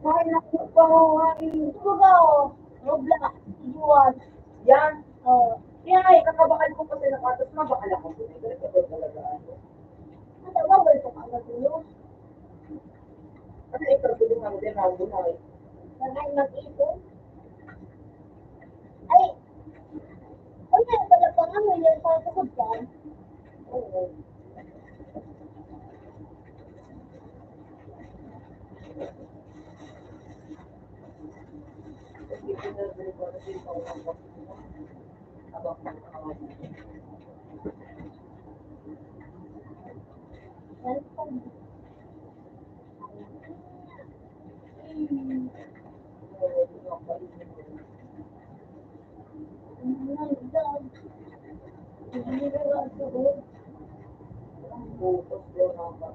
Mahal na ko pa ko. Ito ba o? Robla. Giwan. Yan. Oo. Kaya nga, kakabakal ko kasi nakatas, mabakal ako. Ganito ko talaga ano. Ano ba ba ito kagagulo? Ano ikaw tulungan din ako buhay. Nagay mag-ipon? Ay! Ano yung pagkapangan mo yung sa sukod yan? Oo. Kasi pinabili ko kasi ito ako. Abang nakakawin. Welcome. Oo, hindi ako paisip ko. Focus ko na ako.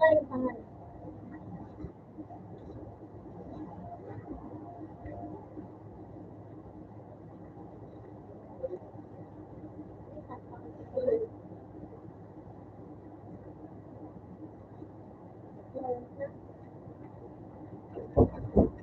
Ay, pangal. Thank you.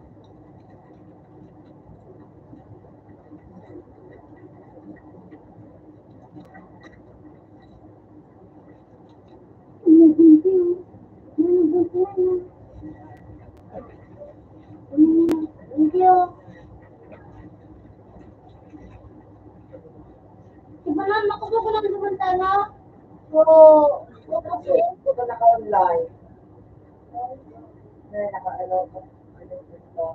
Ibanan, makapag ko lang sa bantana. So, Kasi, kung ka naka-online, na naka-ano ko, ano ito.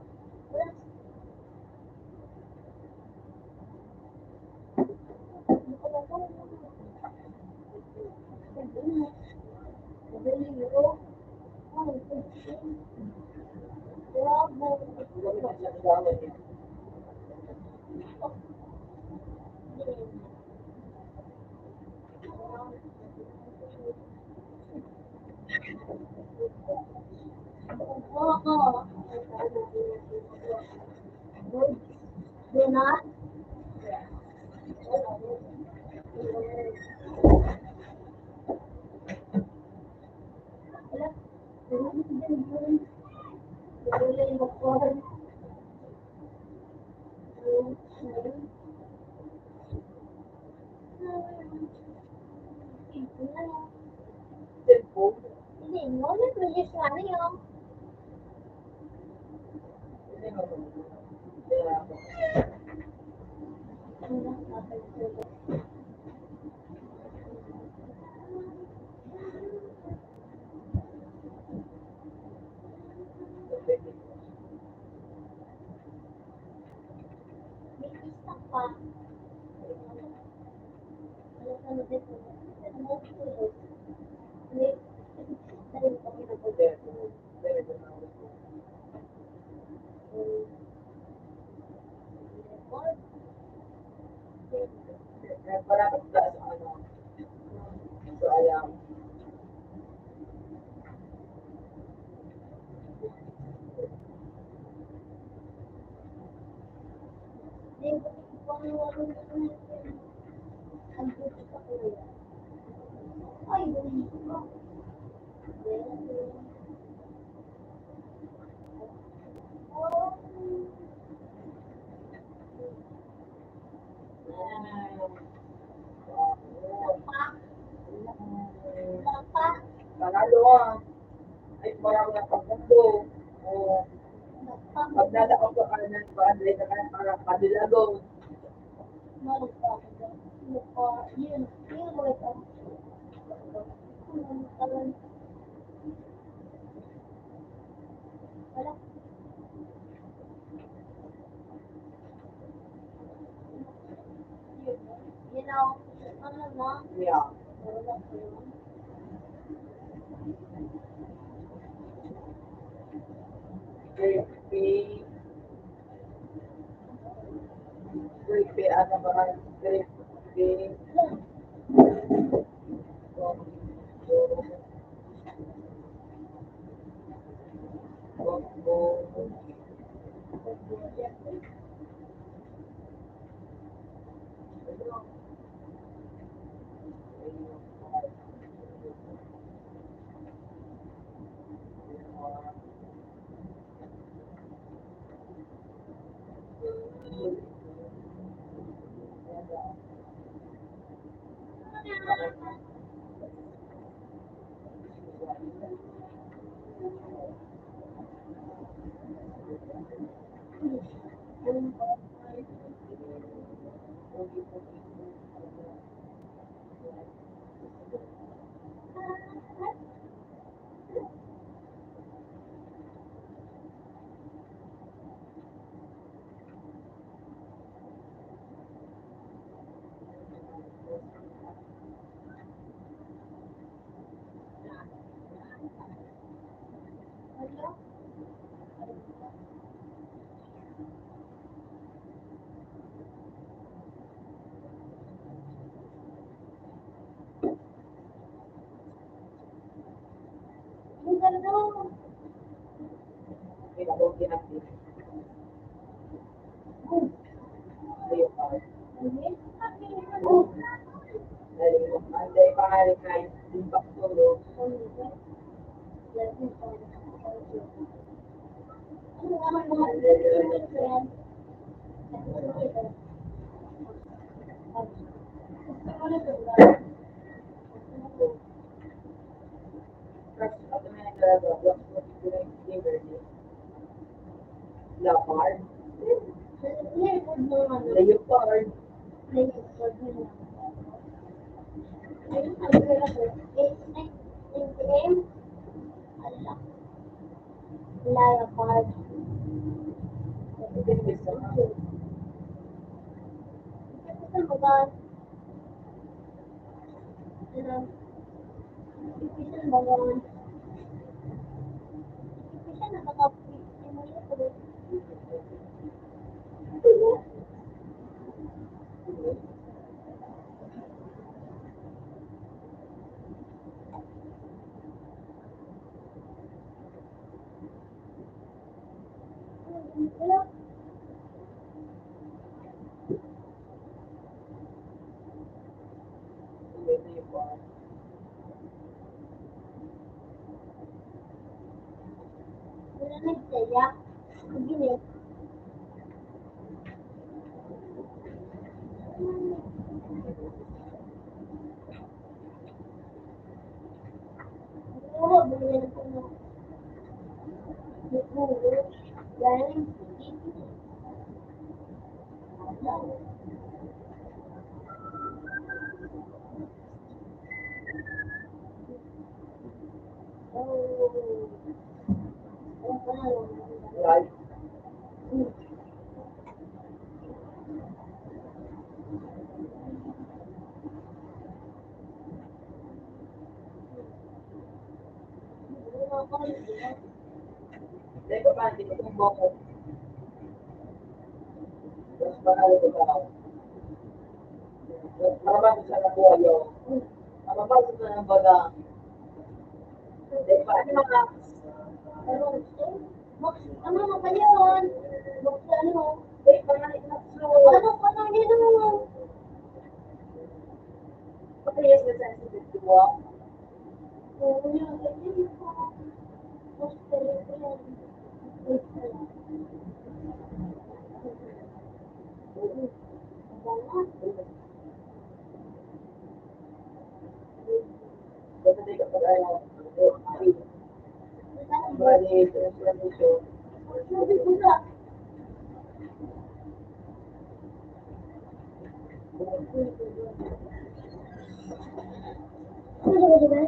Gamit na siya gamit eh. Donut. Wala. Cellphone. Hindi, mo na produce nga na yun. Hindi mo. Kaya ako. May isa pa. Alam ka na dito. Ano ko yun? May dahil pa pinag-order. Record. Parang sa ano. So, ayan. Hindi ko pang-walo na ang puto sa kuya. Ay, hindi ko. Panalo ah. Ay, marami ng pagmundo. O, pag nadakap ka ka ng padre na ka parang padilago. Yeah. Crispy. Crispy, ano ba? Crispy. Leopard. Leopard. Leopard. Wala nagsaya. Pagbilit. Oo, bumili na po ng galing. Right. Teka pa, hindi ko mo ko. Mas marami ko tao. Marami sa nakuha yung. Marami sa ng baga. Teka, ano mga. Ano mo pa yun? Ano? Teka, Ano pa na yun? Pagkayas na sa sisitiwa. Oo, yun. Ayun po. Gusto rin ko yan. Basta di ka pag-ayaw. Bali, transformation. Sabi ko na. Ano ba diba?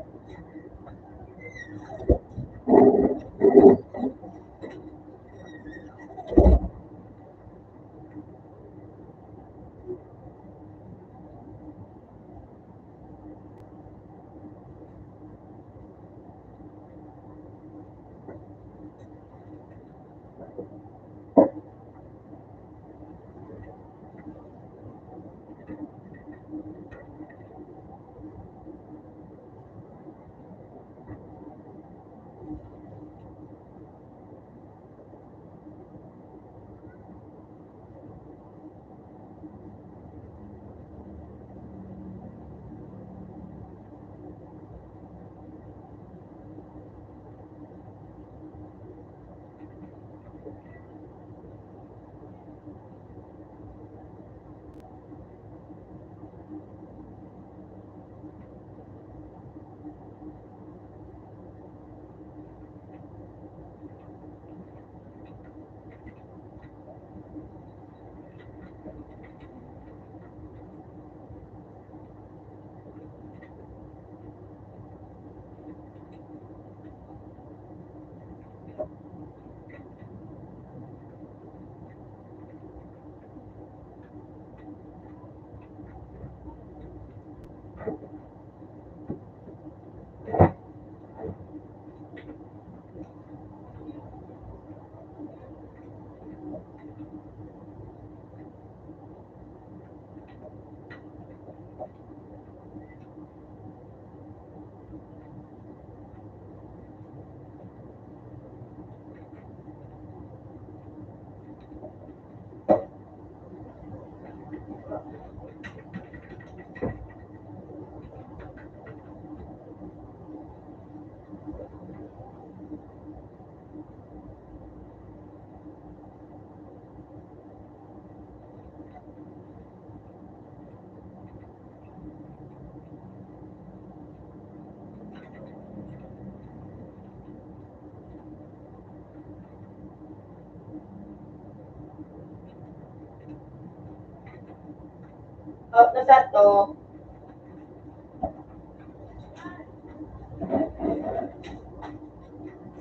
Out na sa to.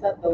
Sa to.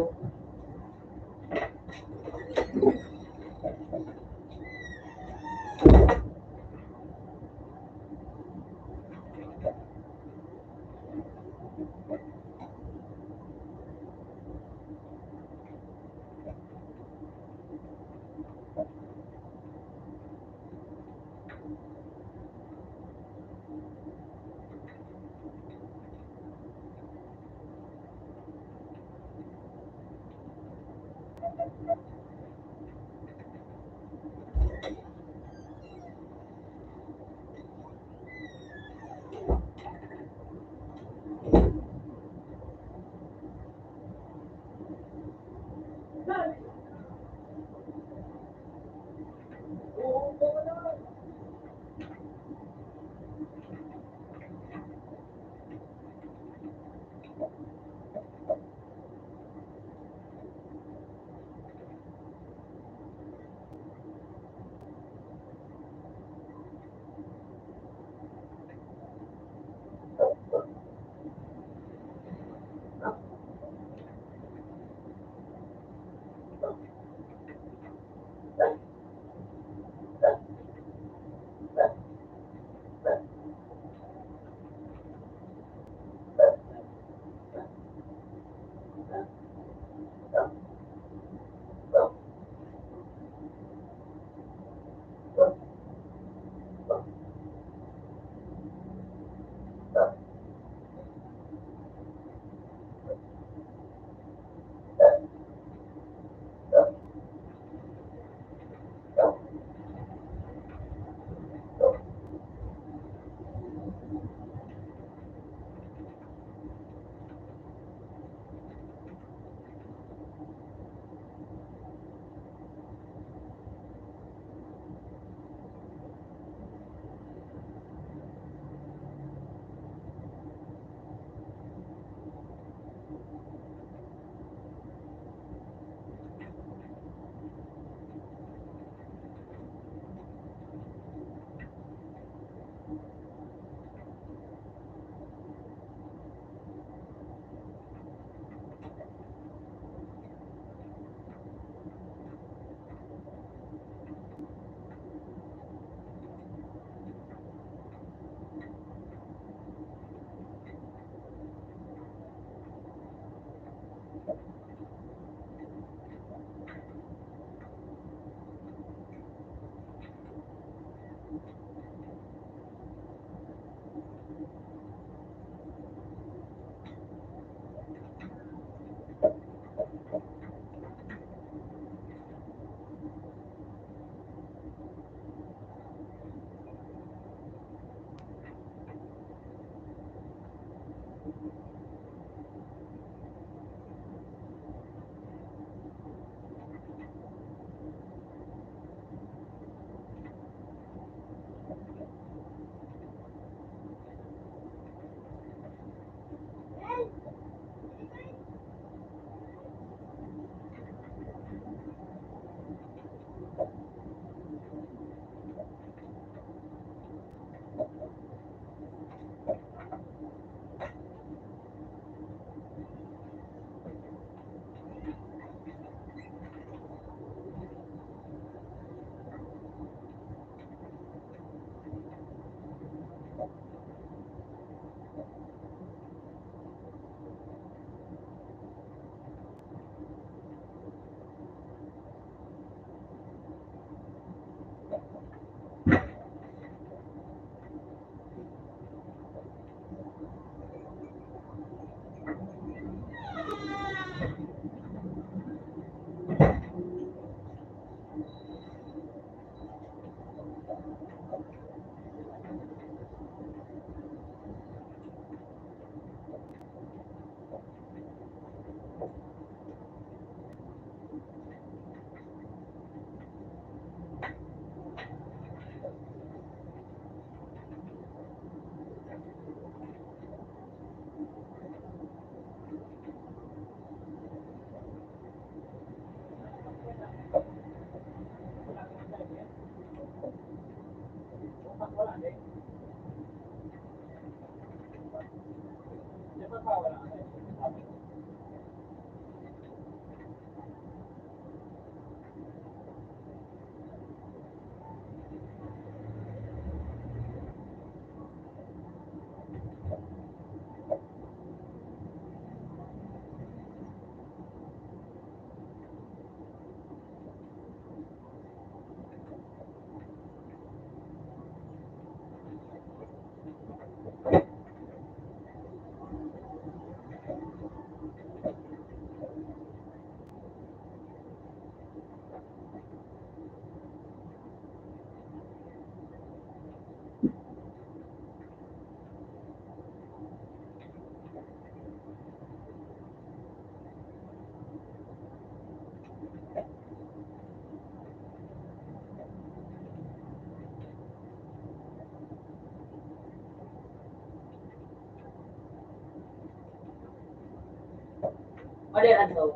to.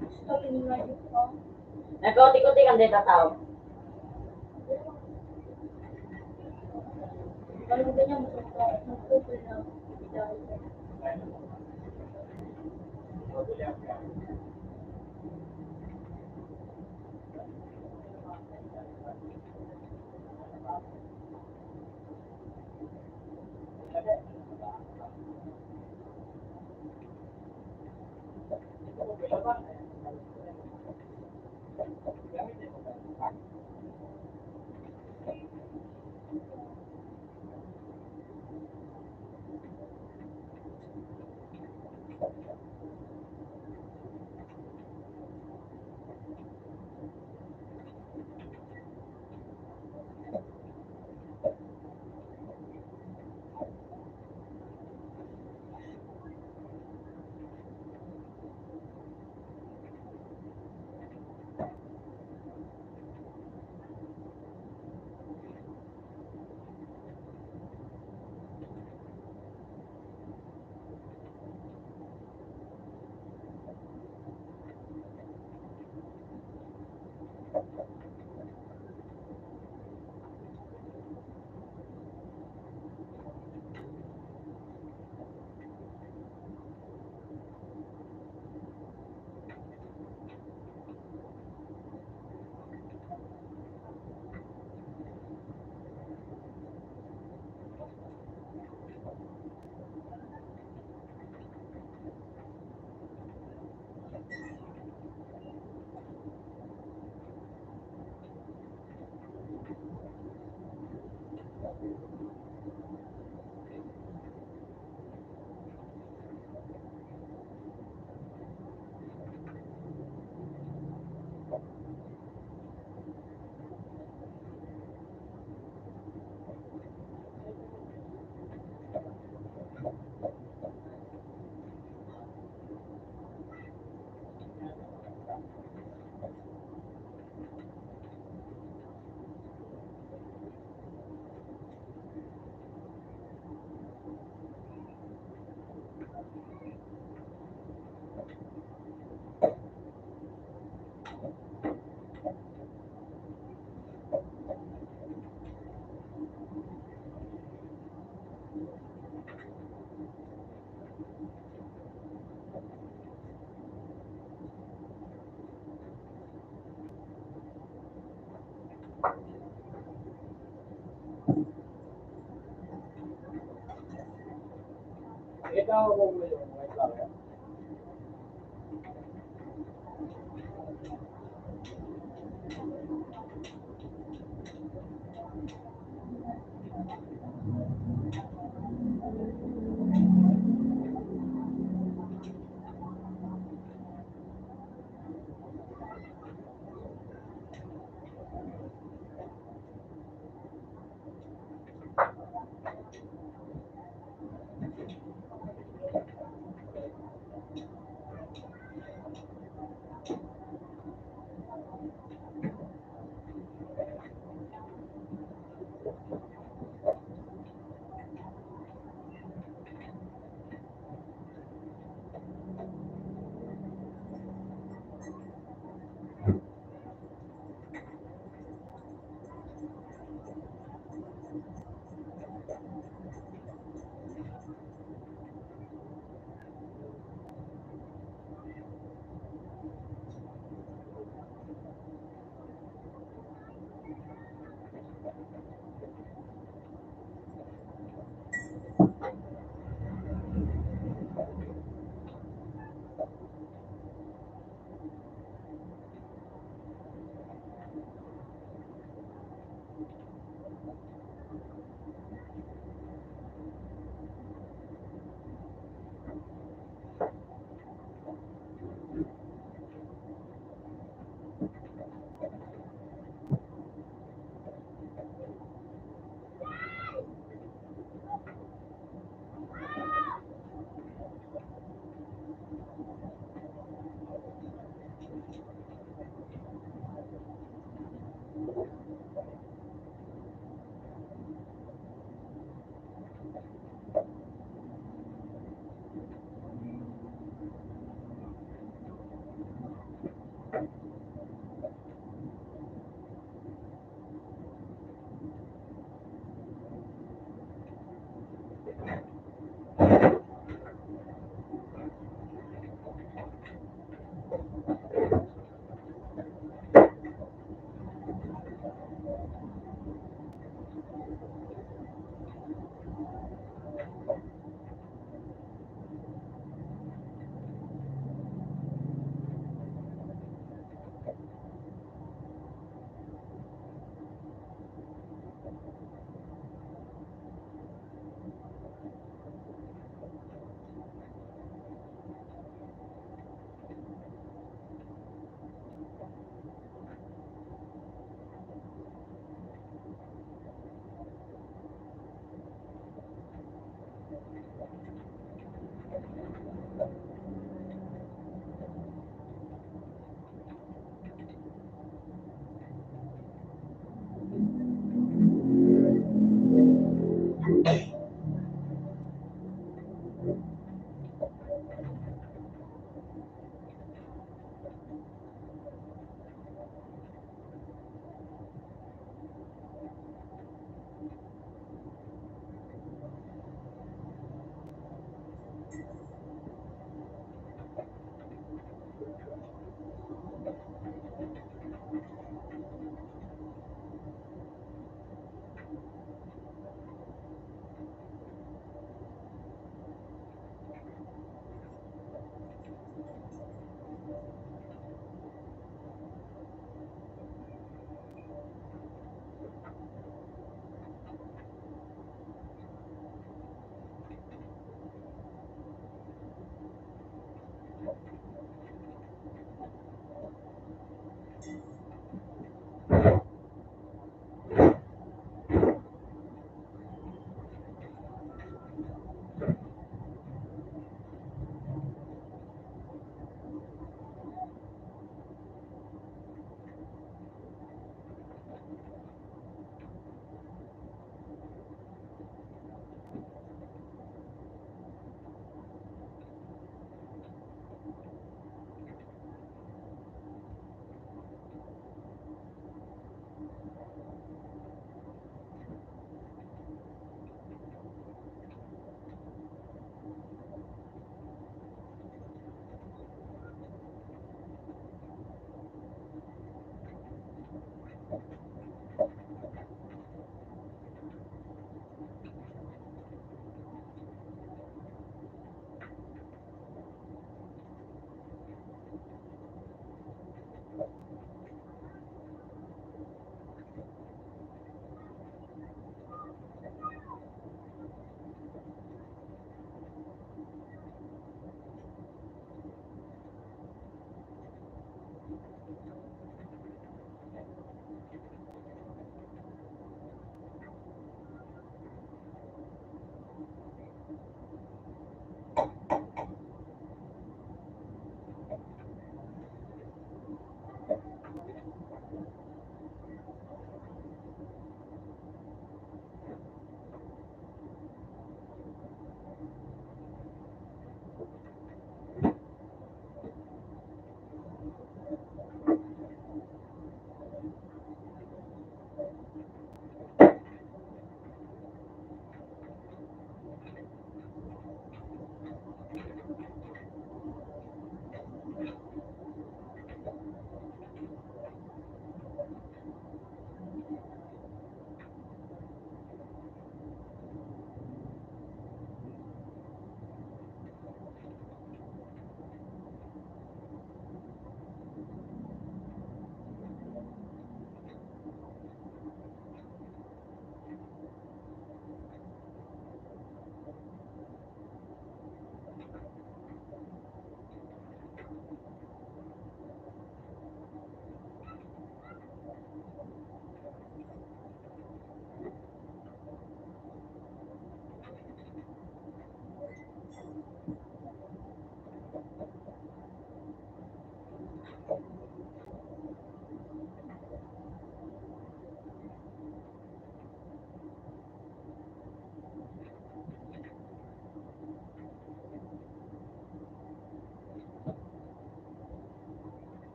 Gusto yung magic ko. Nagkauti-kuti kang dito tao. Walang ganyan, magpupul na. Ikaw mo mo yung mga klaro.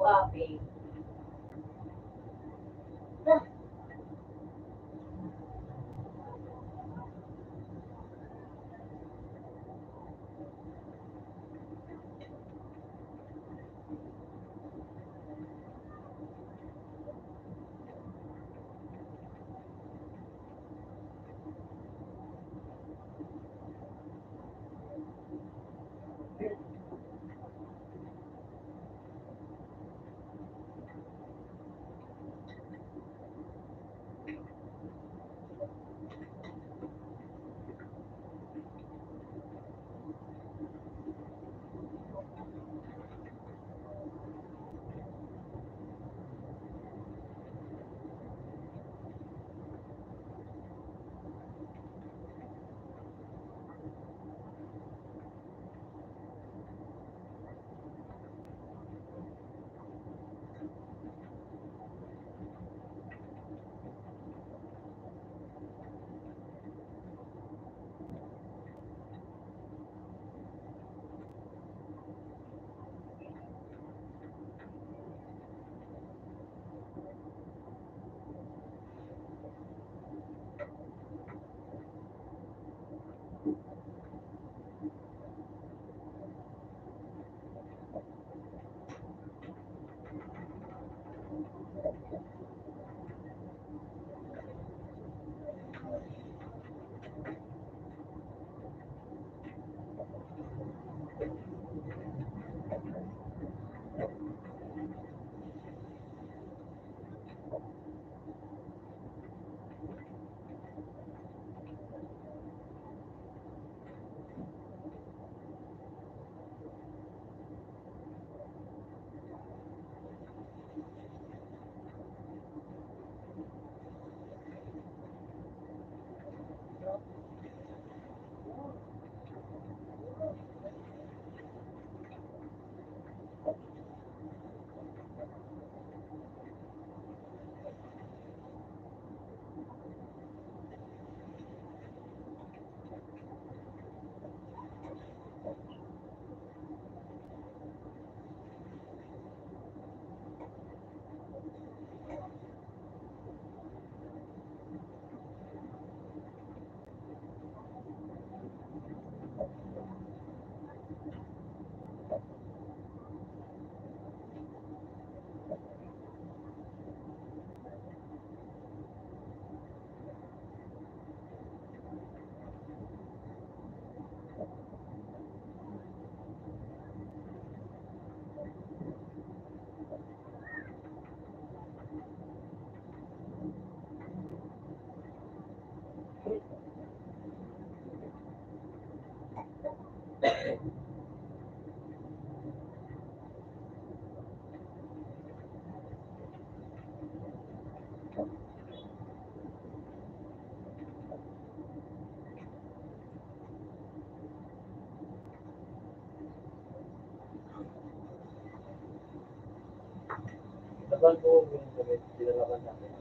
Papi. Tagal ko, dinalakan natin.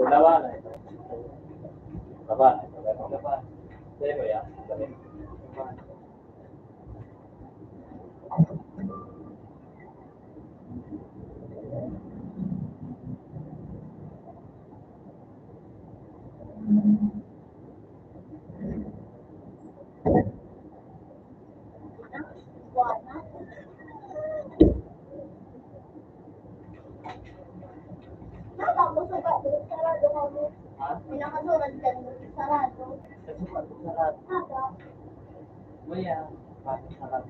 Labanan. Labanan. Labanan. Pero ya. Pinakasurat ka sarado. Sarap. Maya. Sarap.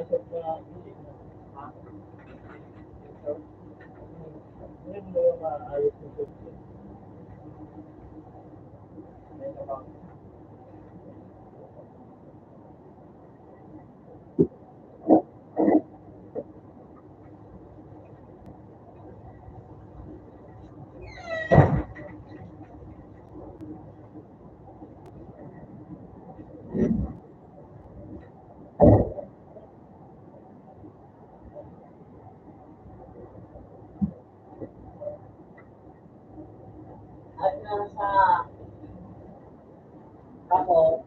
shop na ha? Shop? Hindi mo yung maayos na shop. May kapag. At nasa ako,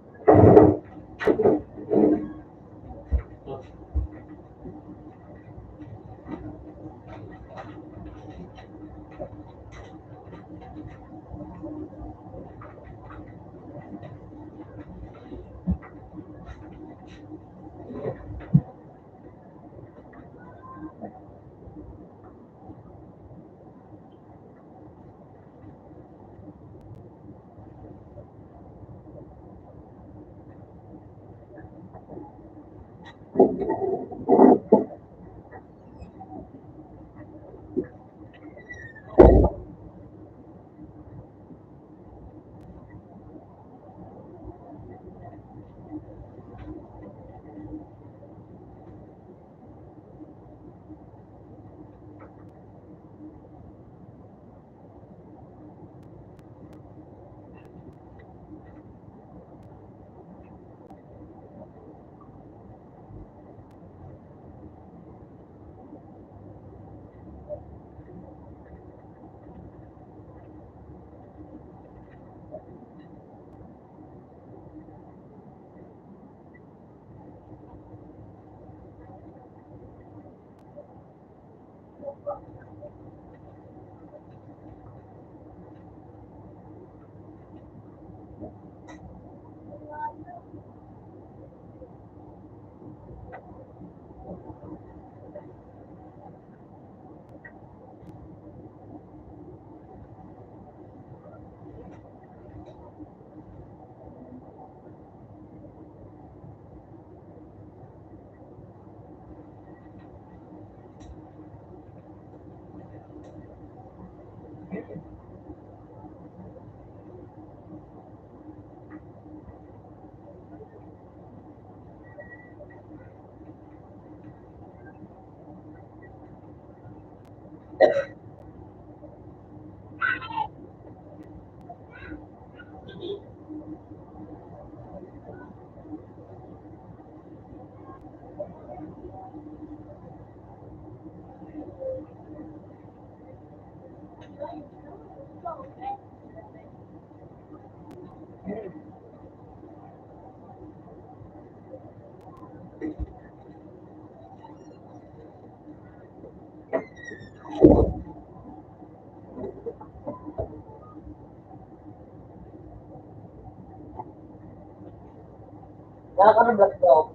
wala ka ng black dog.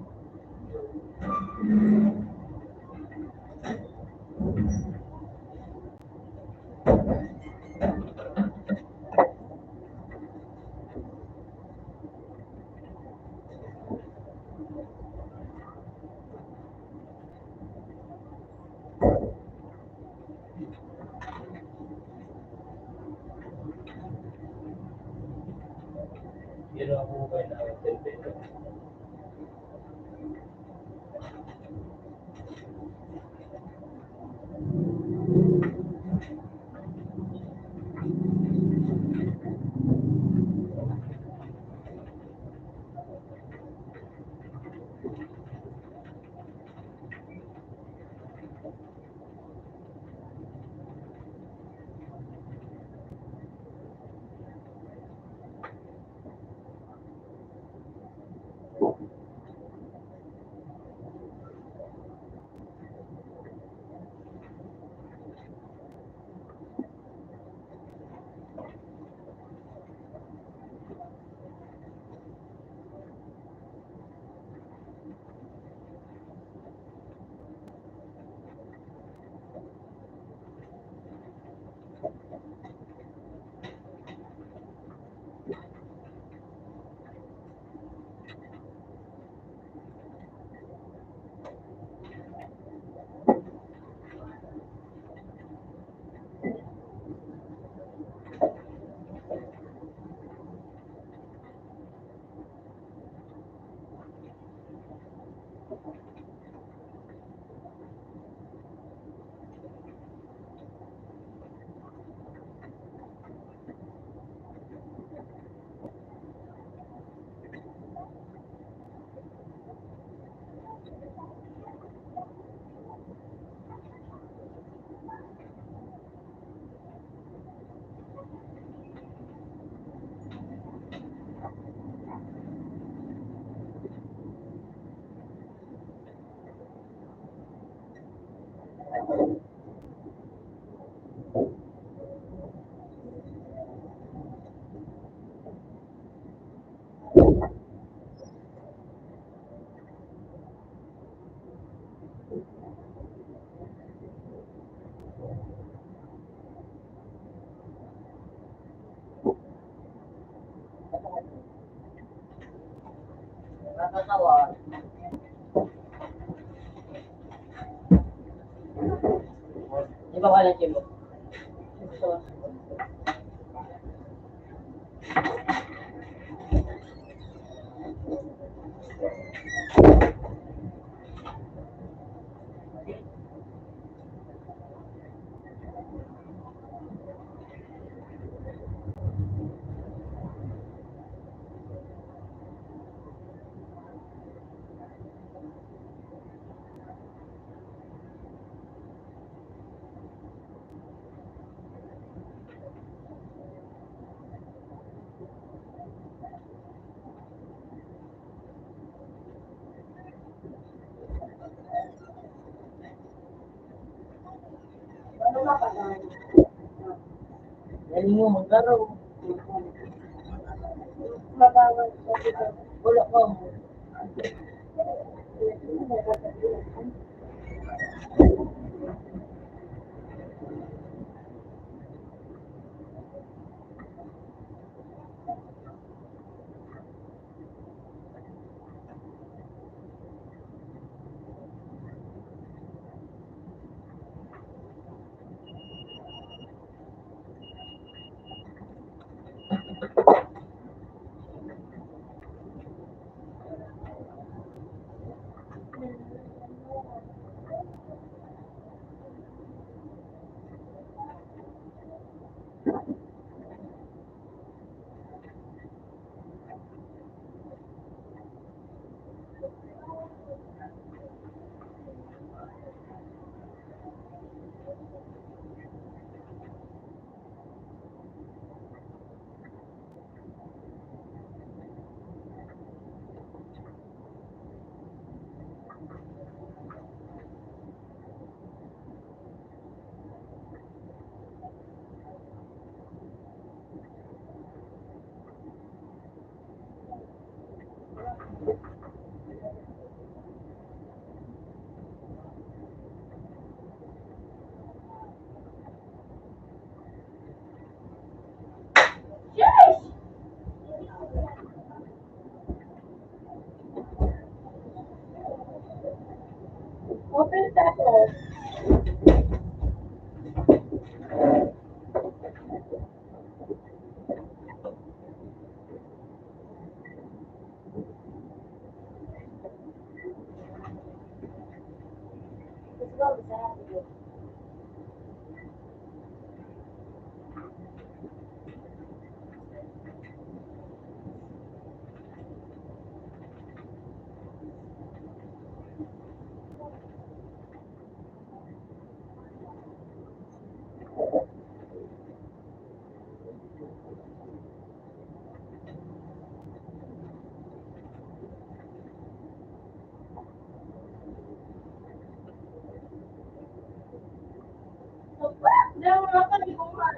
Yun ang hukay na television. Nakakawa. Di ba ka lang, Chibo? Ano na pa na? Galing mo maglaro. Mabawal sa dito. Wala ka mo. Open tapo. Let's go, Saturday. Jangan makan di rumah.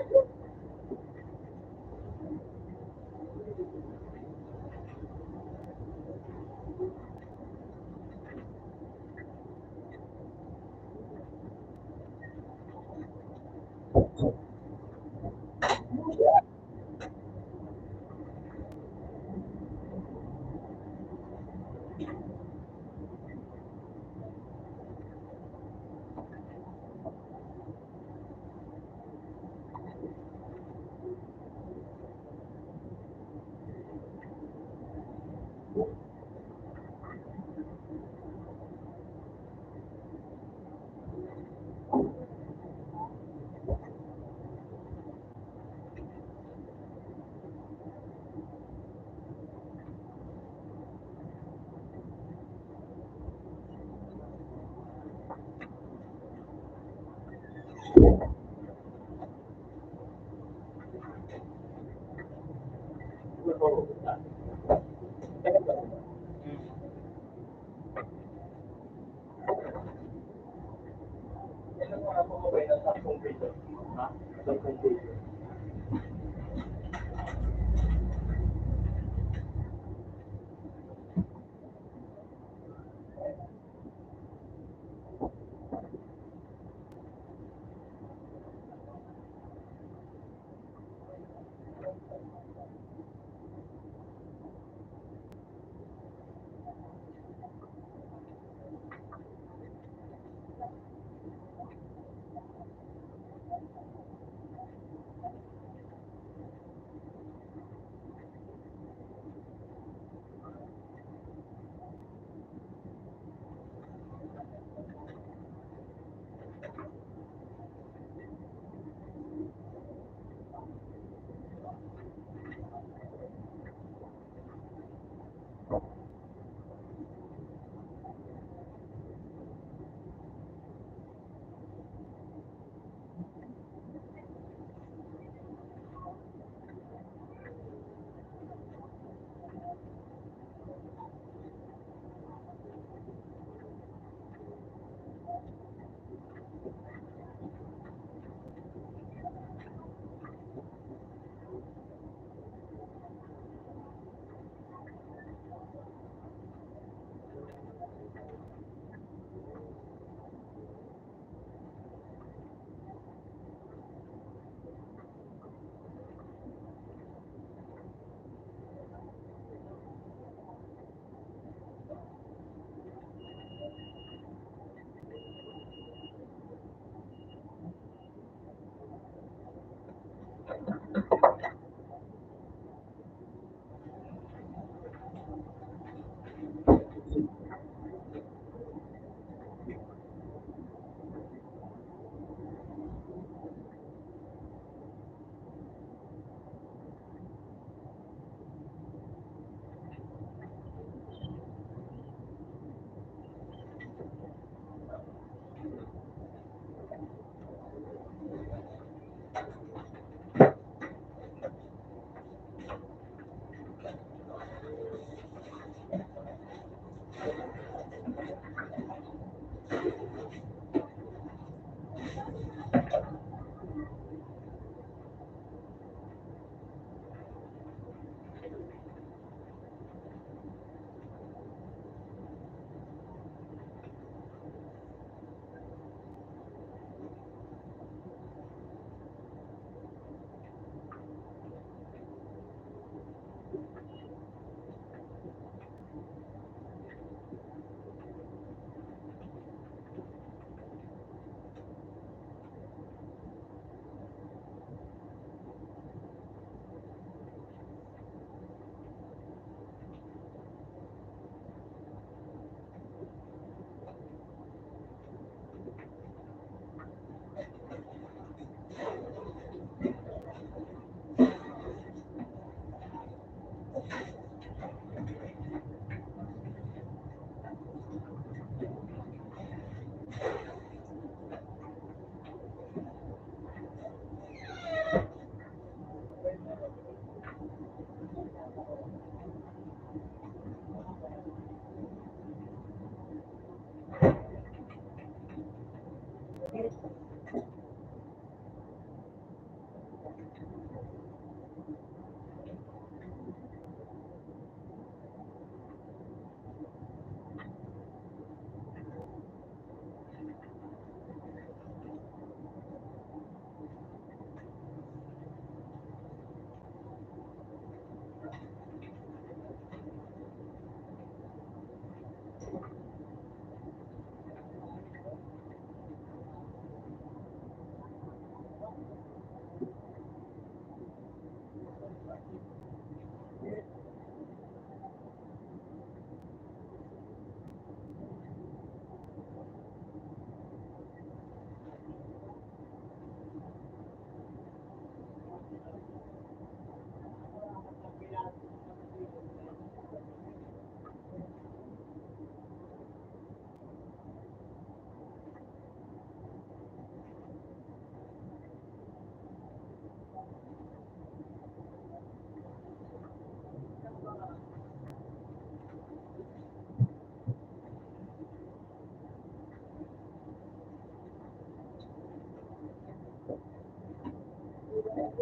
Ang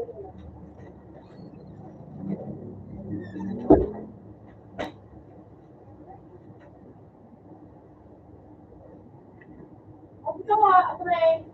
gawa, pre.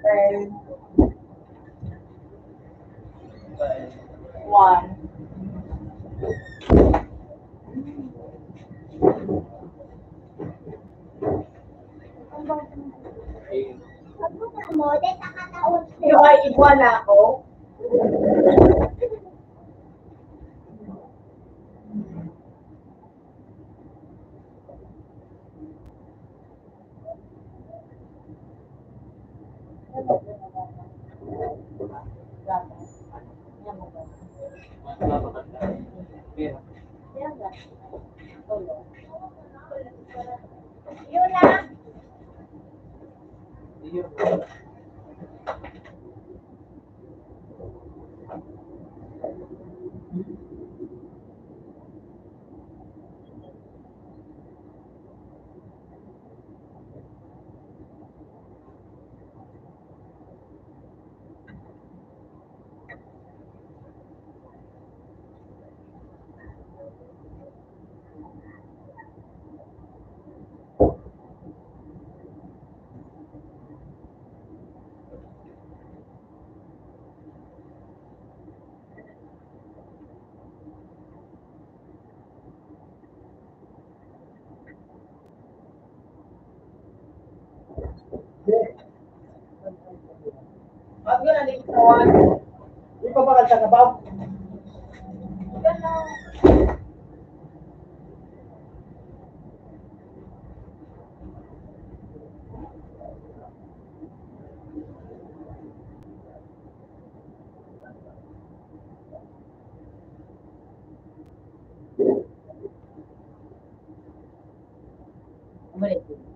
10, 1. Mo, dahil nakataon. Yung ay iba na ako. Yun na. Ba't ka na dito kawan? Di pa ba kanta ka ba? Gano'n. Umalis.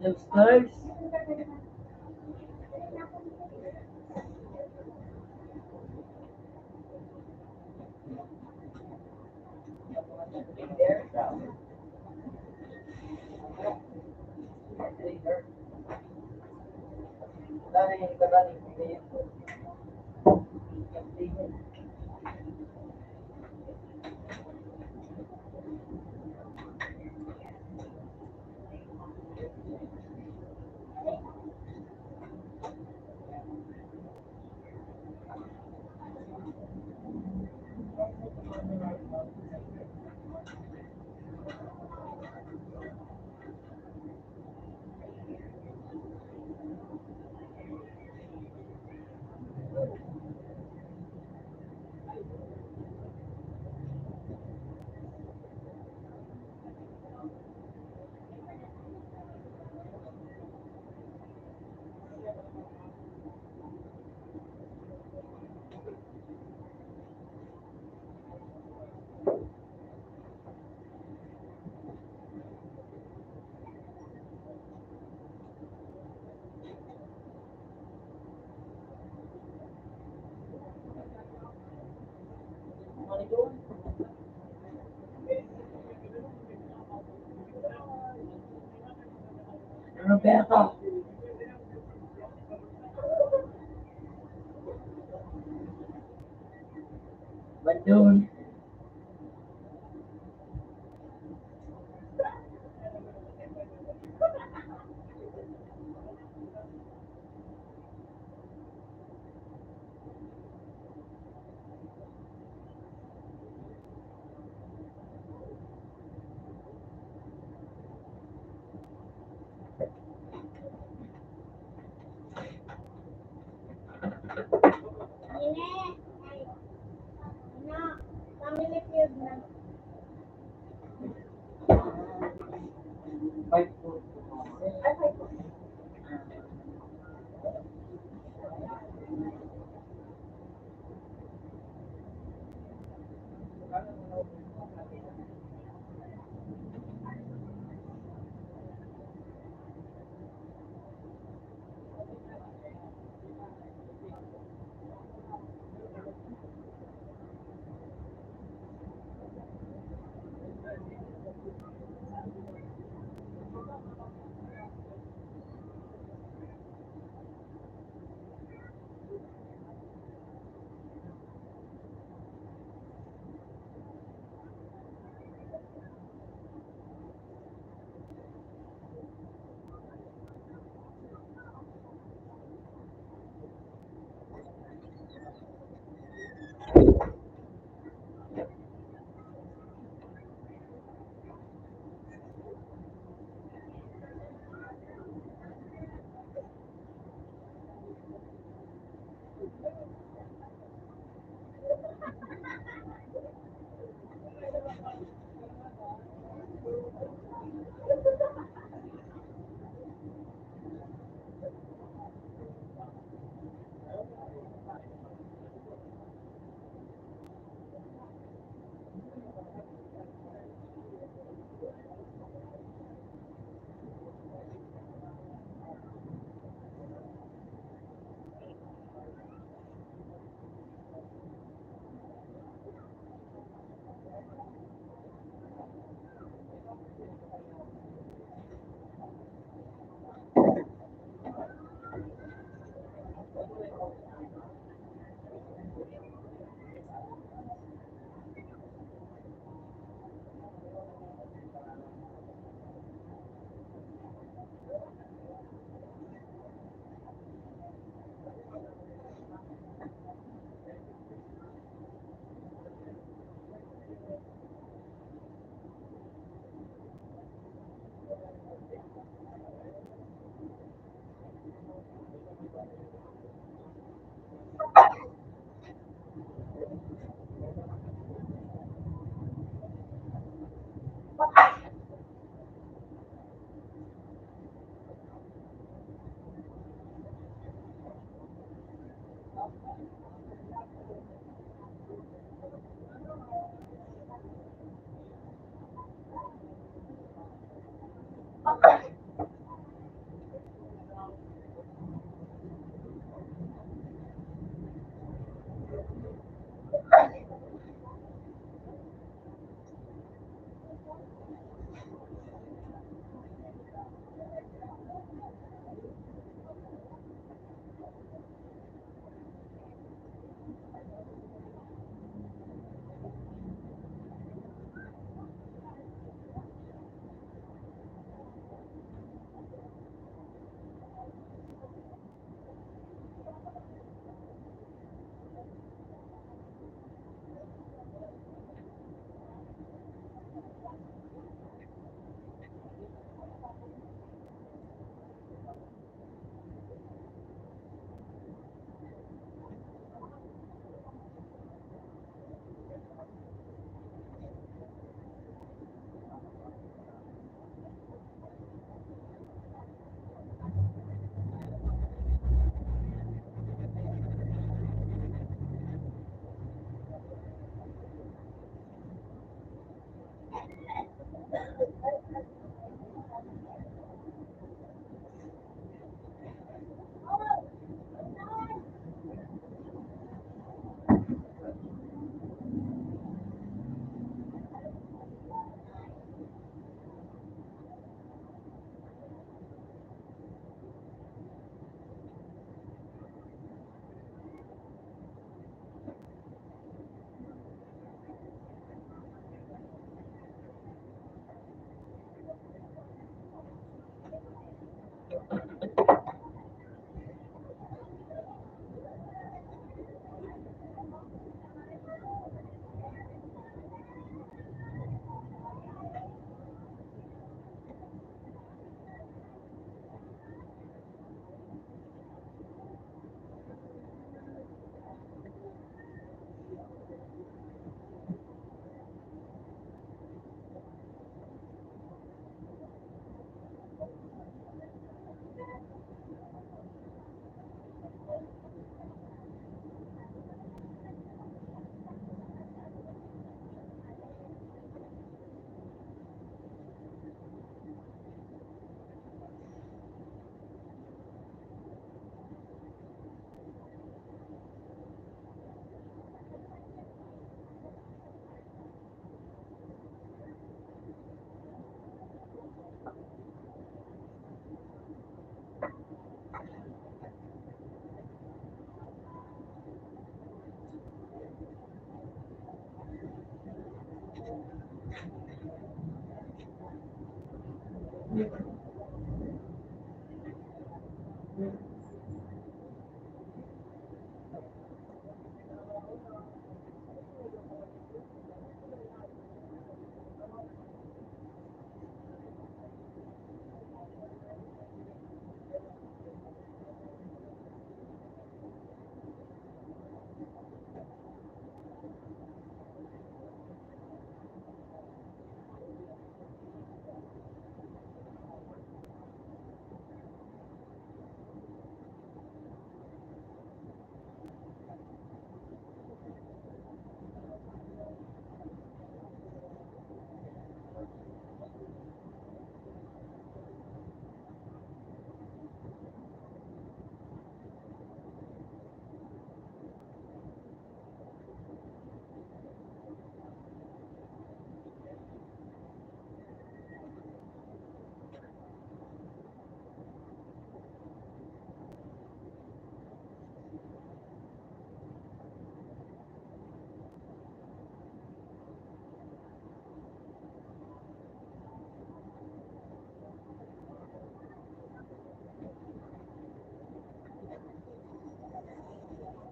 Lobsters. Roberto. Bandun. Ine. Ay. Ano? Family feud na. Five po. Ay, ay.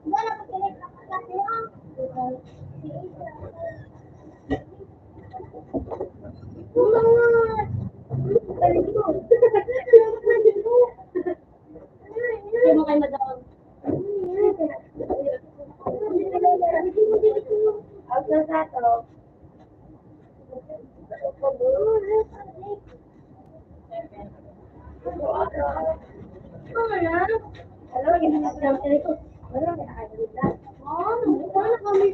Wala pa pinagkakalat lang. Umangat! Hindi mo kayo madawag. Out na sa to. Ano, yung mga pinapin ito. Wala, nakakalimutan. Wala kami.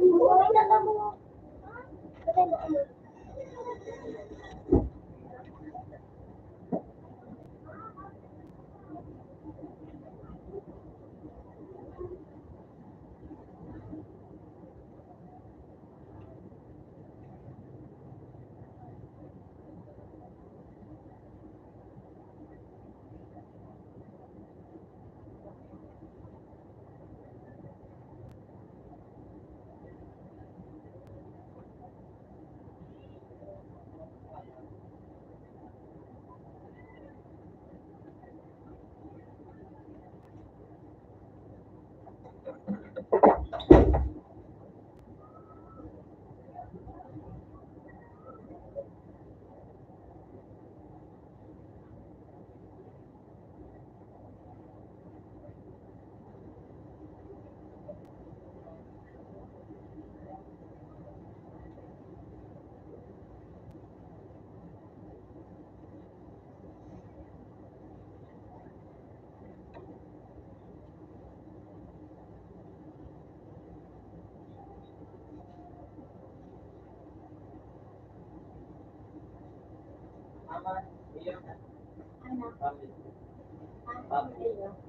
Wala ka mo. Patay mo kami. Mama, iyak na. Anak. Family. Family.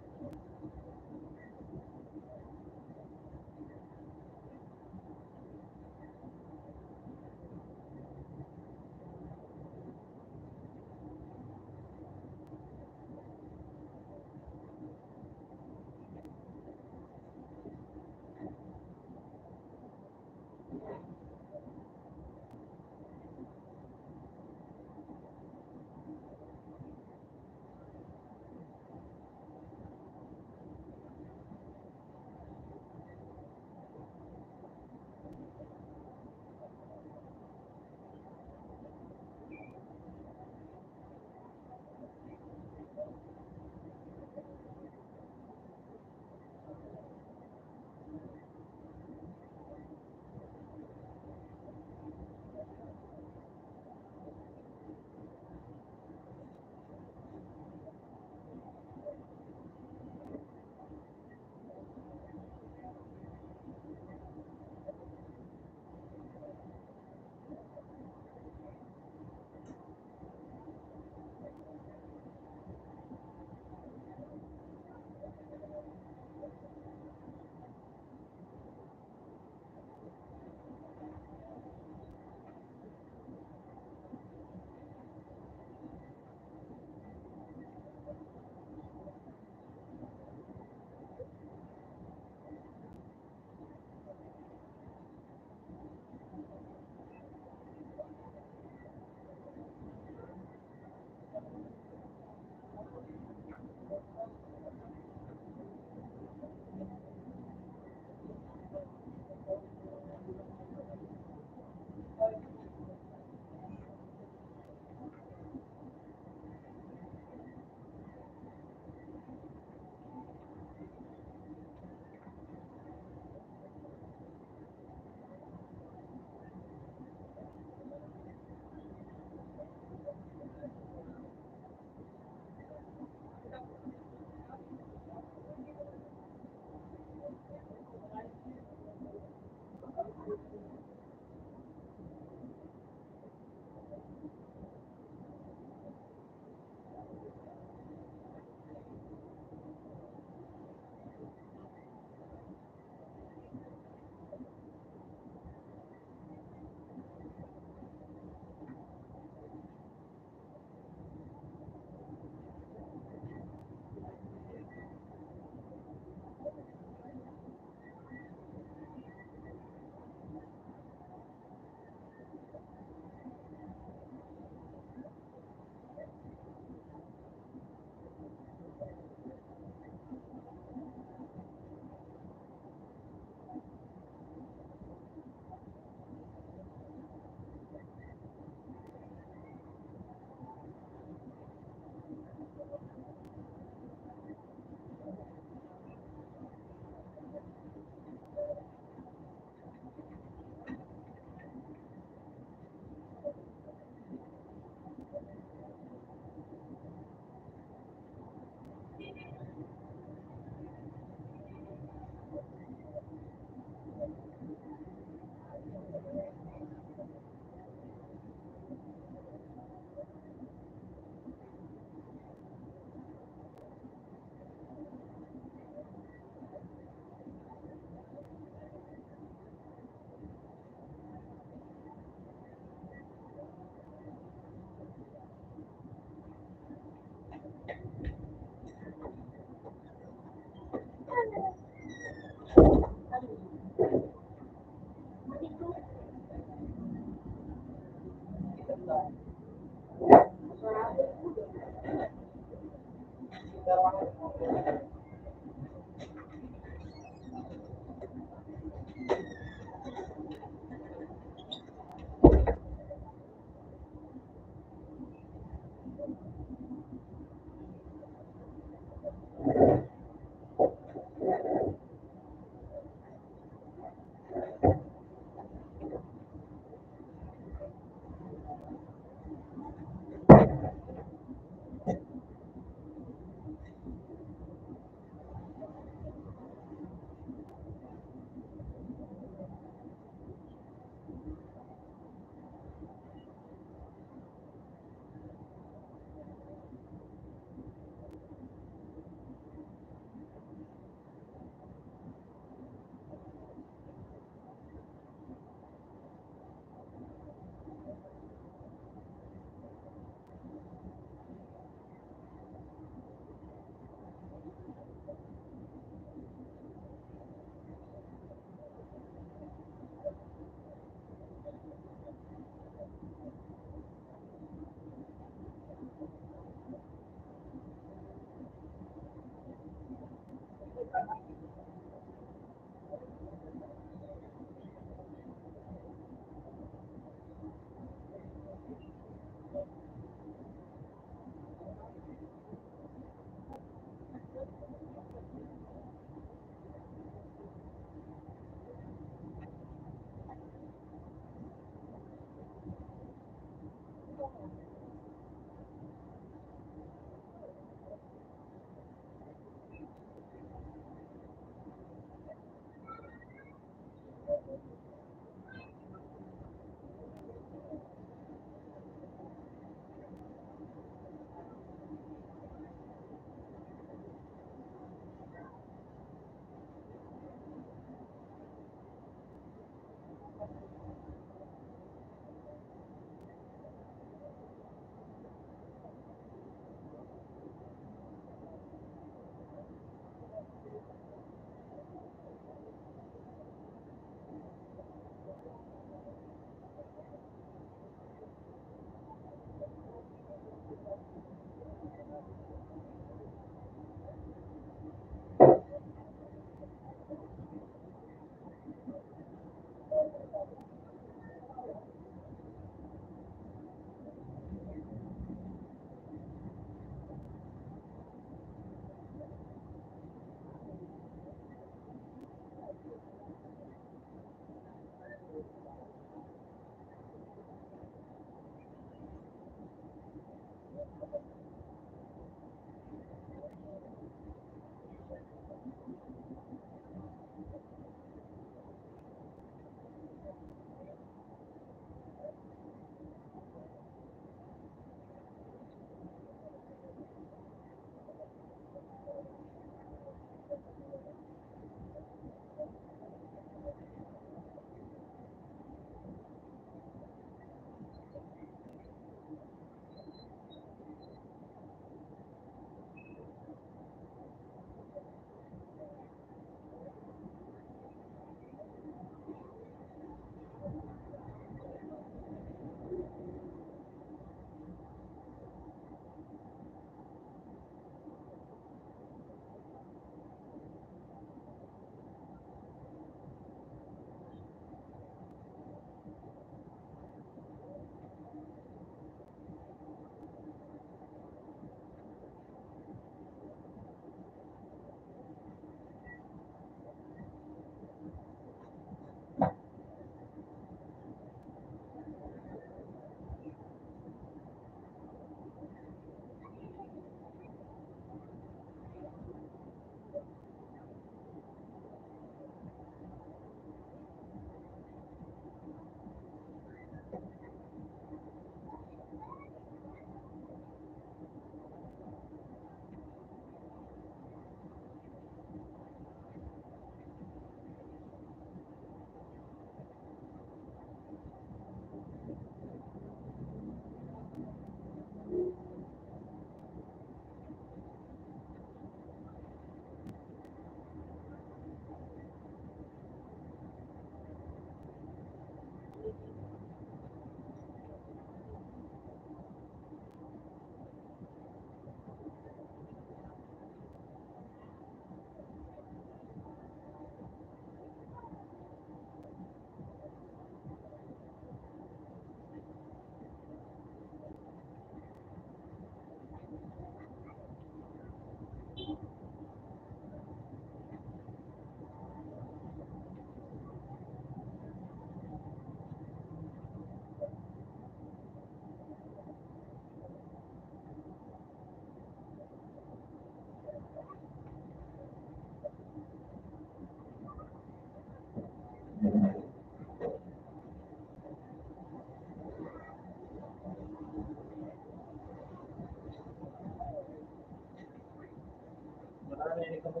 narinig ka mo.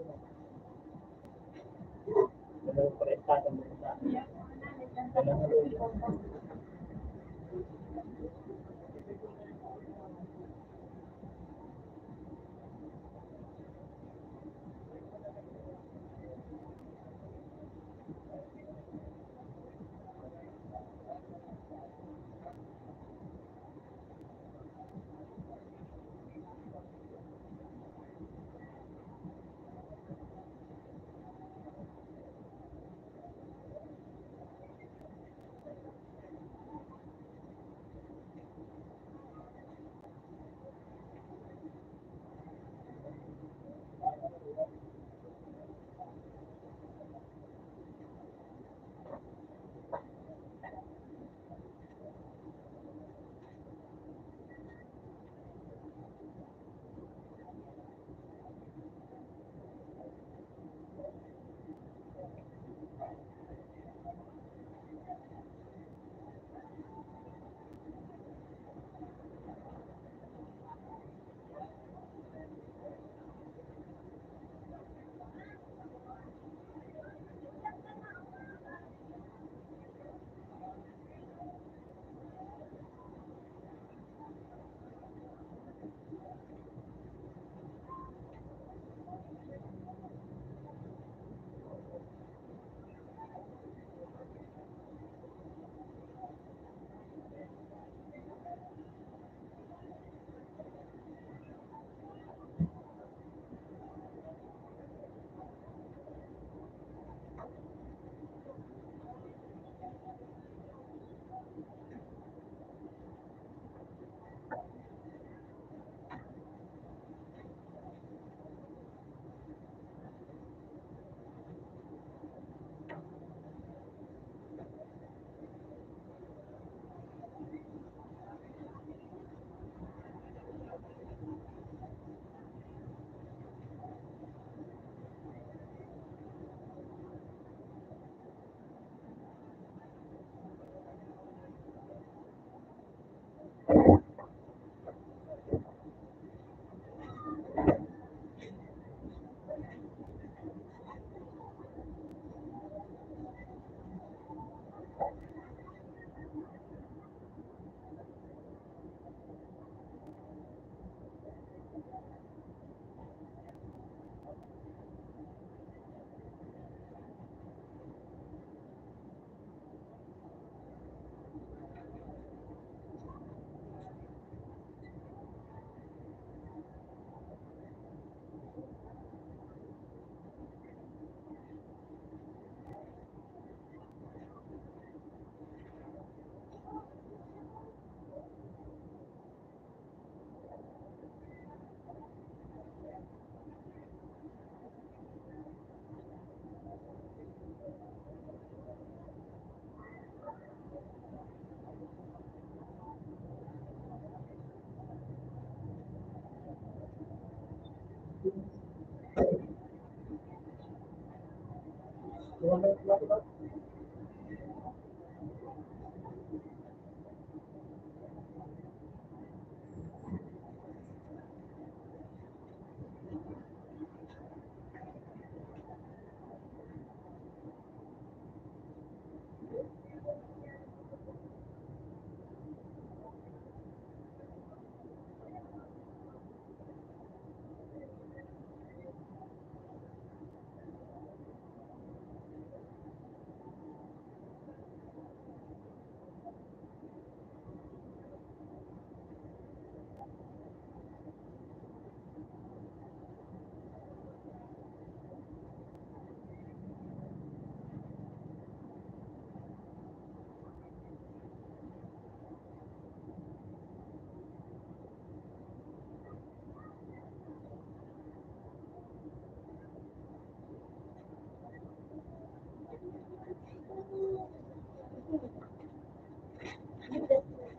Ano pa rin tatang mo sa akin? Ano nga ulit?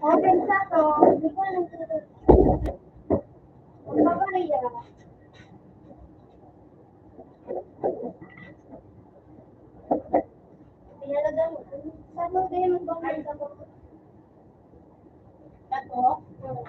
Open sa to, di ko alam kung magpapariya. Pinalagan mo, saan mo kayo magpapariya sa to? Tato? Oo.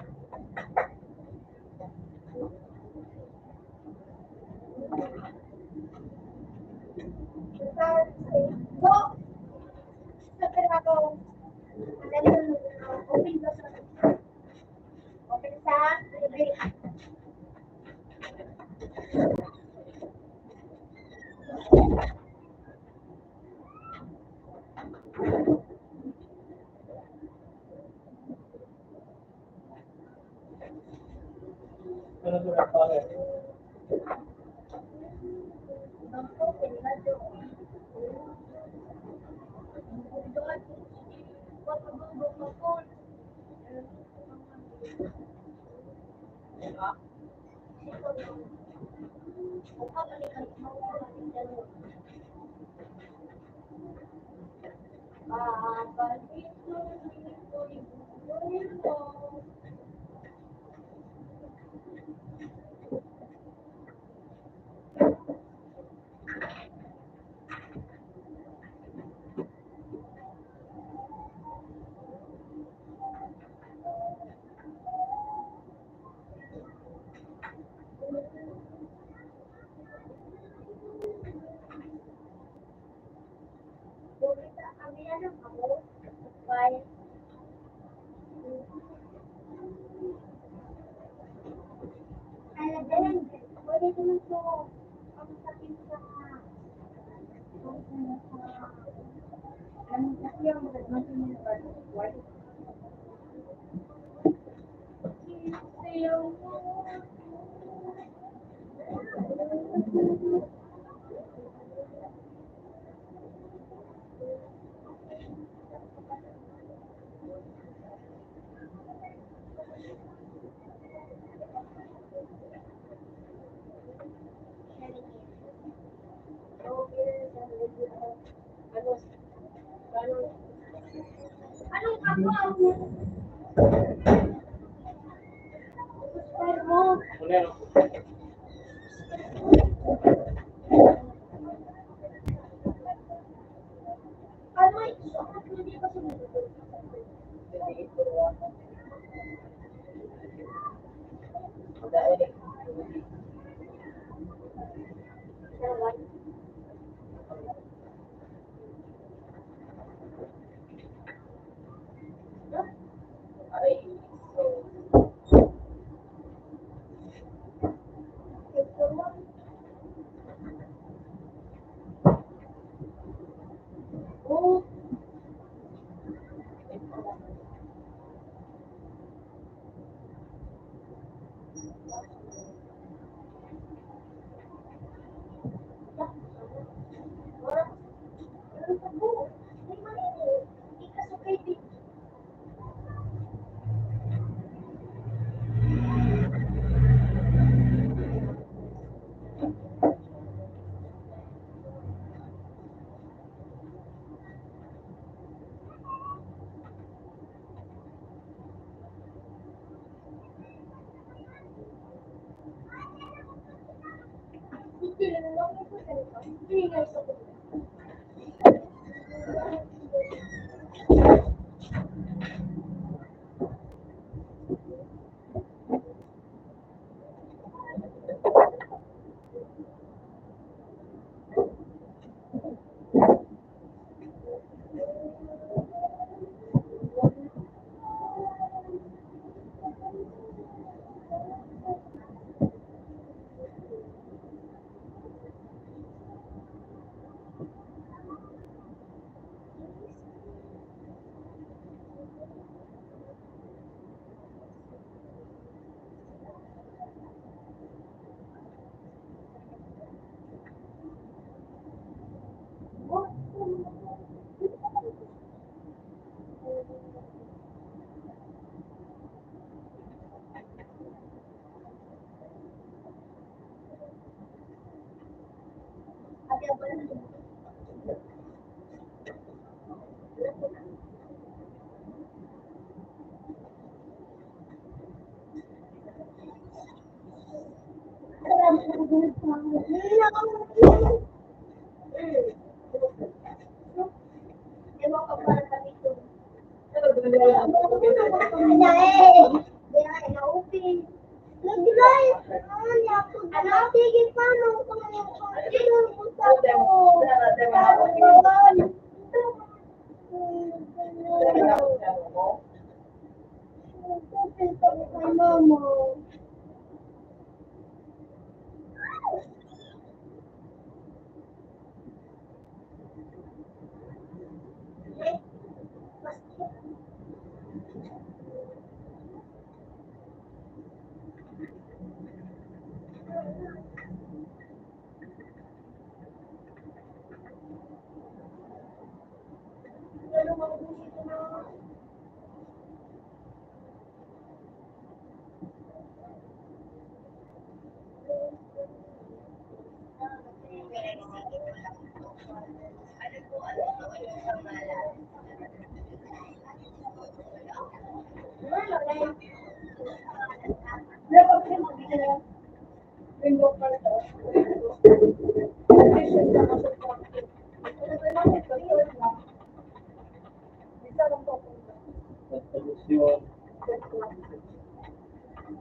Solusyon.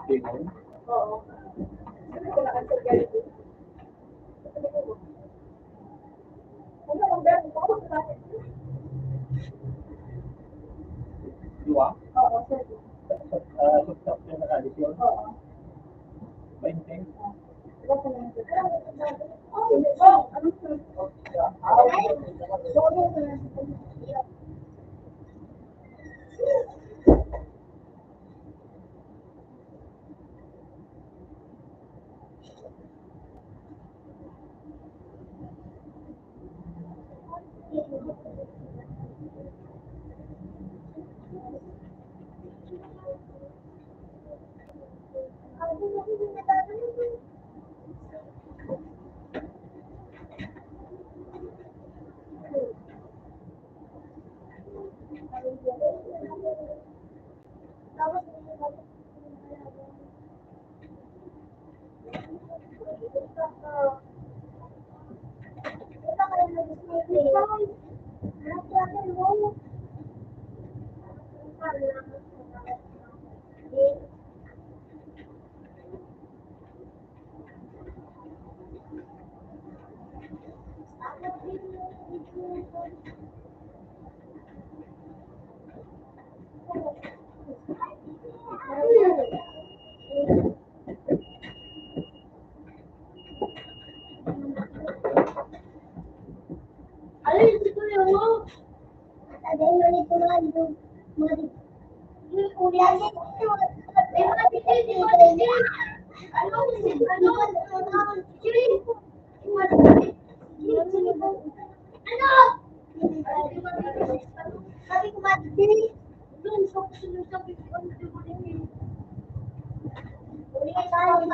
Tingin. Oo. Sabi ko na answer ka rin. Ano ang best? Ako sa Dua. Oo, sir. Subtraction na addition. Oo. 20. Alin dito yung mo? Ada yang itu lagi tu. Ini kuliah ni tu. Memang kita di mana ni? Ano ni? Ano? Ciri. Ano? Sabi ko mati. Doon sa sabi ko ano dito ni. Kuliah tayo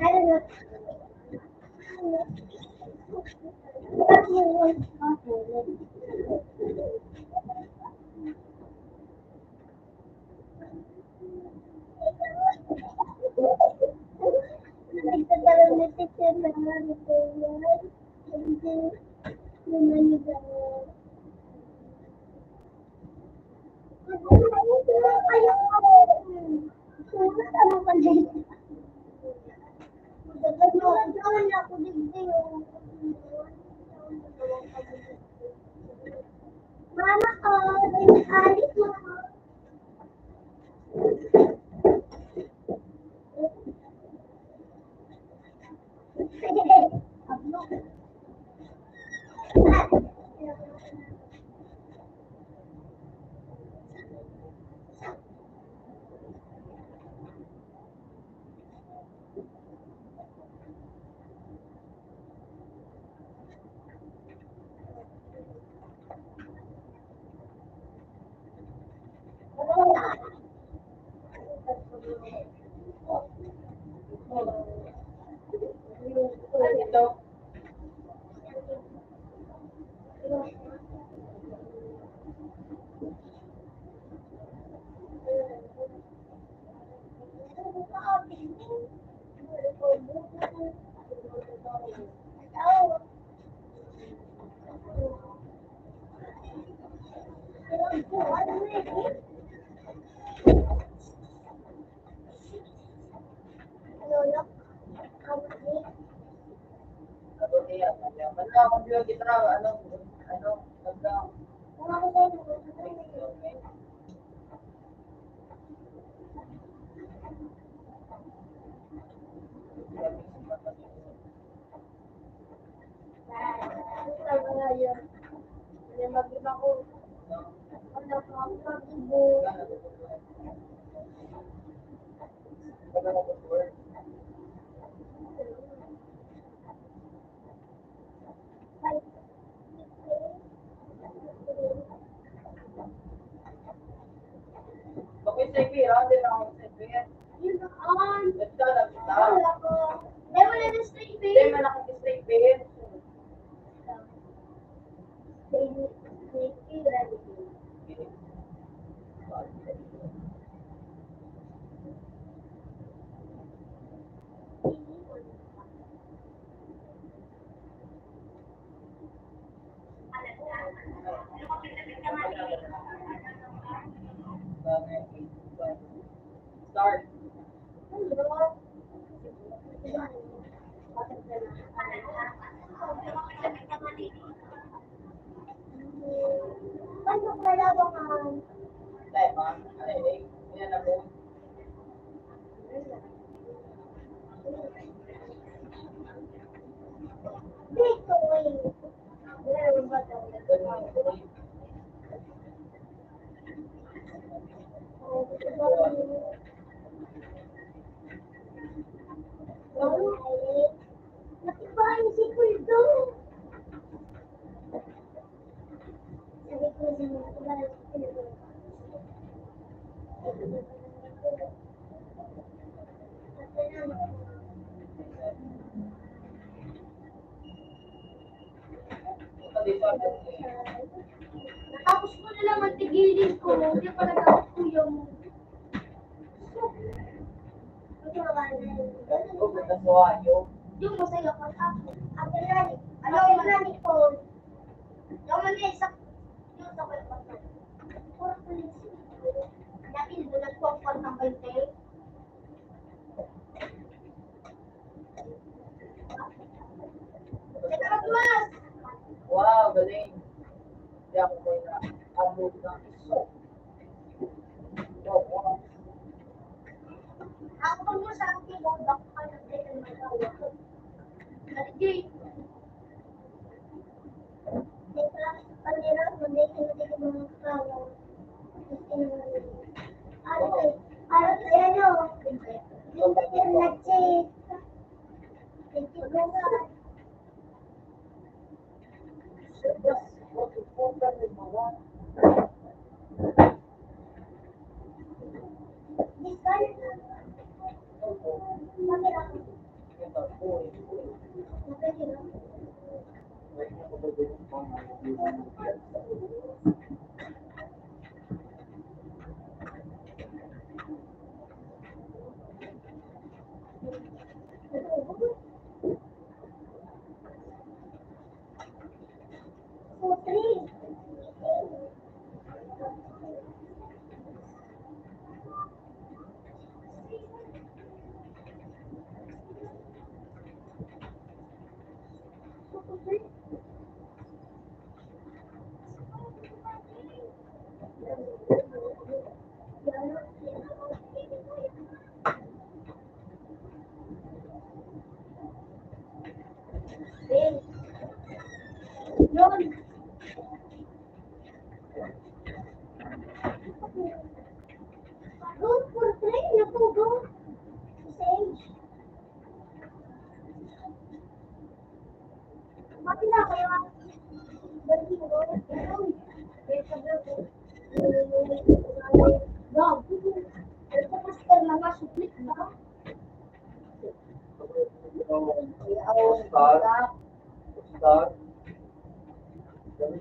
I don't know. Mama, alis mo. Ito. mag-ibig ako. Wala pa ako mag-ibo. Bakit sa Ipira? Hindi na ako sa Ipira. Yun naman. Wala Wala ko. Hindi, wala na straight Hindi pay. man ako sa Ipira. Start. Paano ka labangan? Tayo ba? Ano yun? Yan na po. Dito eh. Meron ba daw? Nakibahan si Kuldo. Sabi ko sa mga nakibahan si Kuldo. Natapos ko na lang magtigilin ko. Hindi pa natapos ko yung... Yung masaya ko. Ang gano'n. Ano yung gano'n ko? Yung mga isa. Yung sa kwento. Puro pulis. Dati nagulat ko ang kwento ng 20. Teka, magmas! wow, galing. Hindi ako ko na abot ng iso. Wow. Ako pag mo sa akin, ako ka nag-teka ng mga Nag-gate. Teka, panira, mag-teka ng mga kawa. Ano? Yung nag-check. Nag-check. Yun. Go for train na po, go. Sage. Mati na kayo. Balik mo, go. Go. Tapos ka naman, suplit ba? Start. Ano?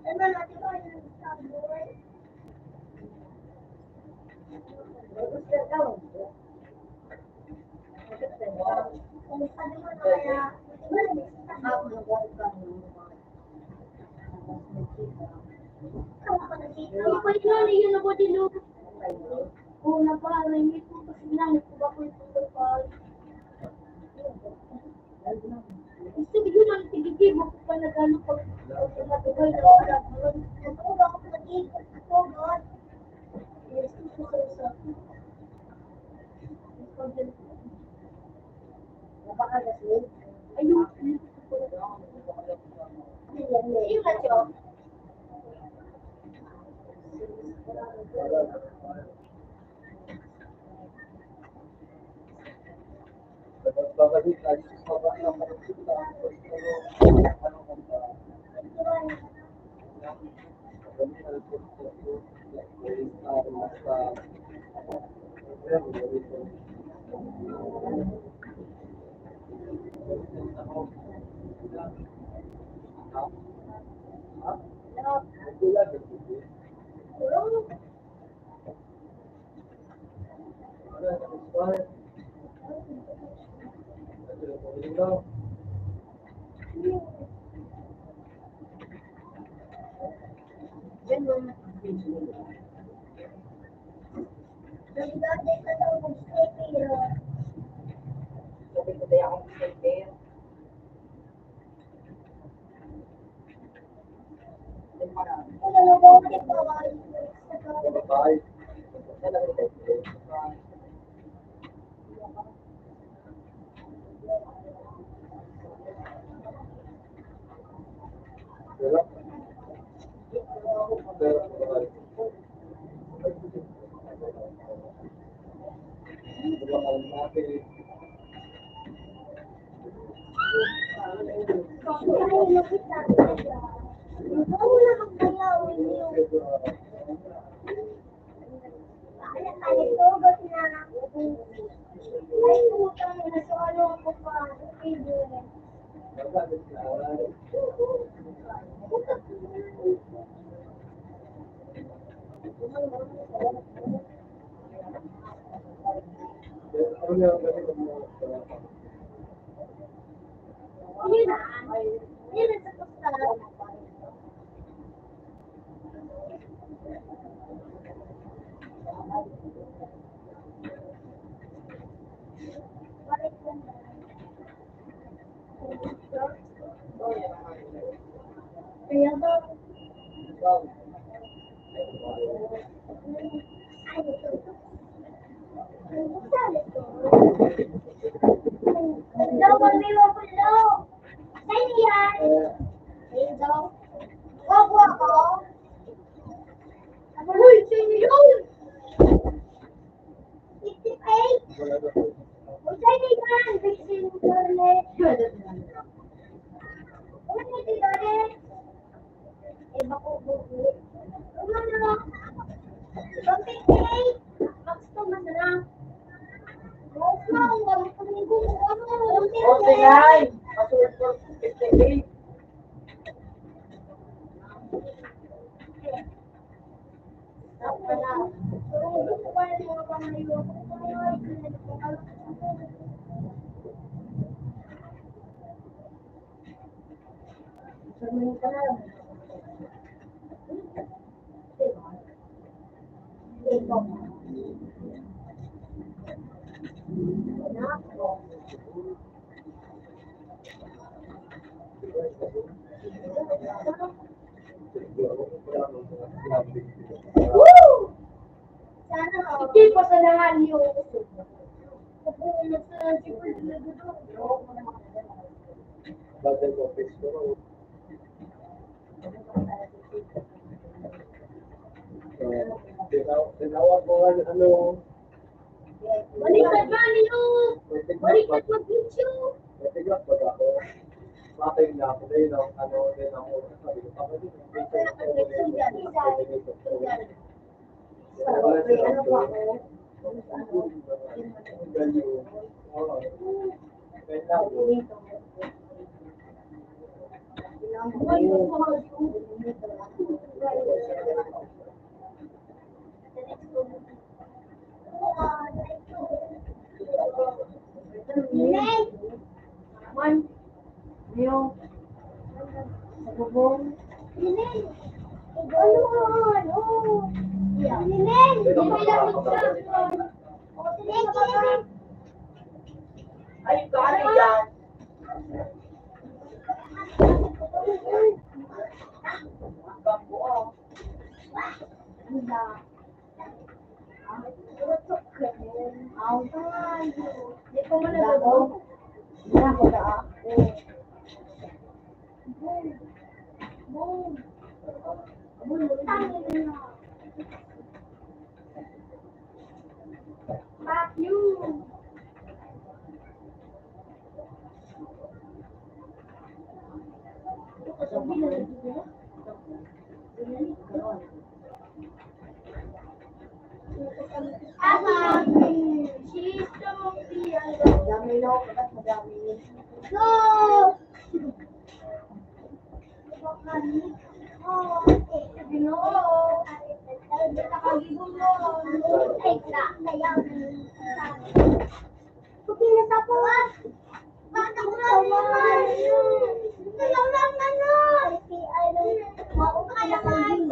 Ano natin ba yung subway? Kung sabi mo na kaya, hindi pa yun ako din yung una pa, hindi ko kasi ginamit ko ba ko yung tungkol pa. Gusto ko yun ang tigigil mo pa na gano'n pag matugal na wala. Natulog ako mag-ikot. Natulog. Yes, gusto ko sa napakalasig. Ayun. Ayun na siya. Babalik tayo sa baba ng pagkita. Hindi pa sa lahat yung Tinawag ko nga ano. baliktad man yun! Baliktad mag-YouTube! Natigas ba ako? Bakit na ako din ang ano din ako sabi ko ako din. Ano pa ako? Man, yung bubong. Linen! Ano? Linen! Ay, kano yan? Bambo ah. Di ko mo nagagawa. Ako na ako. Boom. Fuck you. Dami na ako, ba't madami? Go!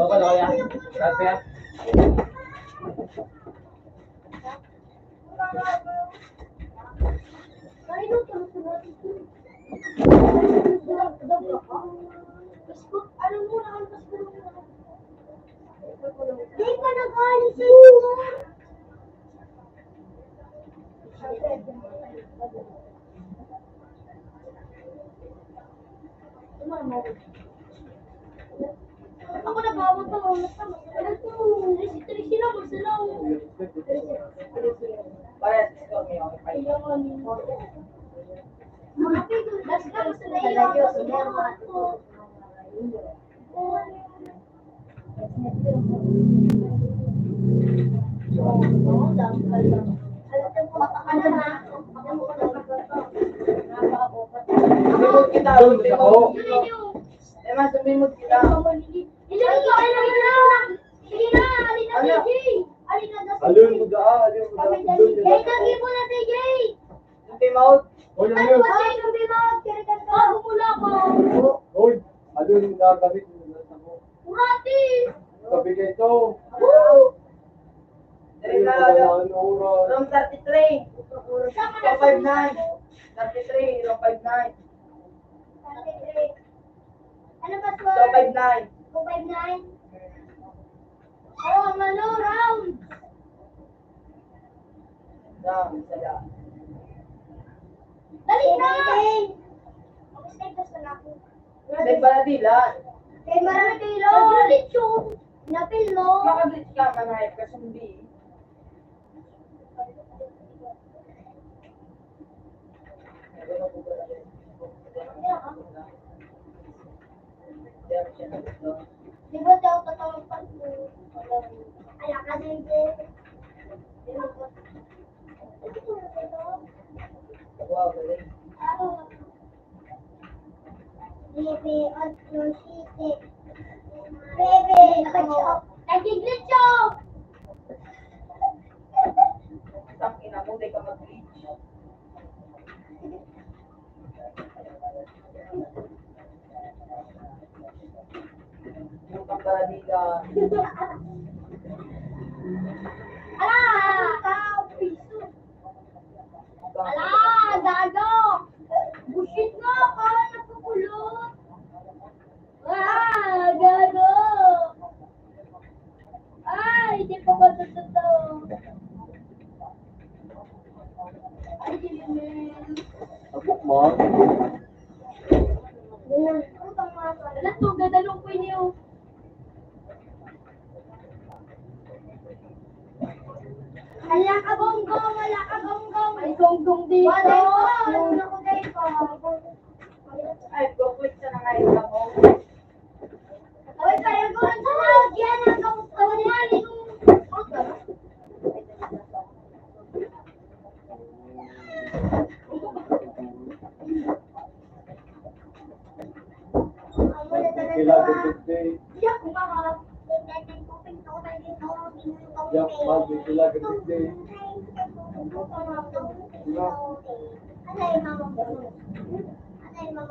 Okay na kaya? Grabe ah. Di pa nag-alis sa school. Ako na bawal pa ako. Ano to? Restriction lang, magsalaw. Parehas score mo yung five. That's not the Sumimod kita, sumimod. Emma, sumimod kita. Alun mo daan, alun mo daan. Sumimod. Hoy, alun. Hoy, alun mo daan kami kung nasa mo. Sabi ka ito. Dari na, Ano oras? room 33. 259. 33, room 59. Ano ba, sir? 259. 259? Oh, malo, round! Sada. Dali na! Mag-stay gusto na ako. Nagbaladilan. Kay marami pilo! Nag-glitch yun! Napilo! Makaglitch ka, manahip ka sumbi. Di ba daw tatawag pa ito? Ala ka na hindi. Wow, galing. Bebe, otro site. Bebe, nag-glitch yun! Ang ina mo, di ka mag-glitch. Yung pagbaladilan. Ala, gago! Bushit nga, kaya nagpupulot. Gago! Ay, hindi pa ba totoo? Ay, Jimmy. Abok mo? Alam to, gadalong ko niyo. Wala ka gonggong, wala ka gonggong. May gonggong dito. Wala ko dito. Ay, go-quit ka na ngayon ako. Uy, kaya ko lang tumawag yan. Ang kawalan yung... Kailangan birthday. Yak, kumaka. Yak, magi, kailangan birthday.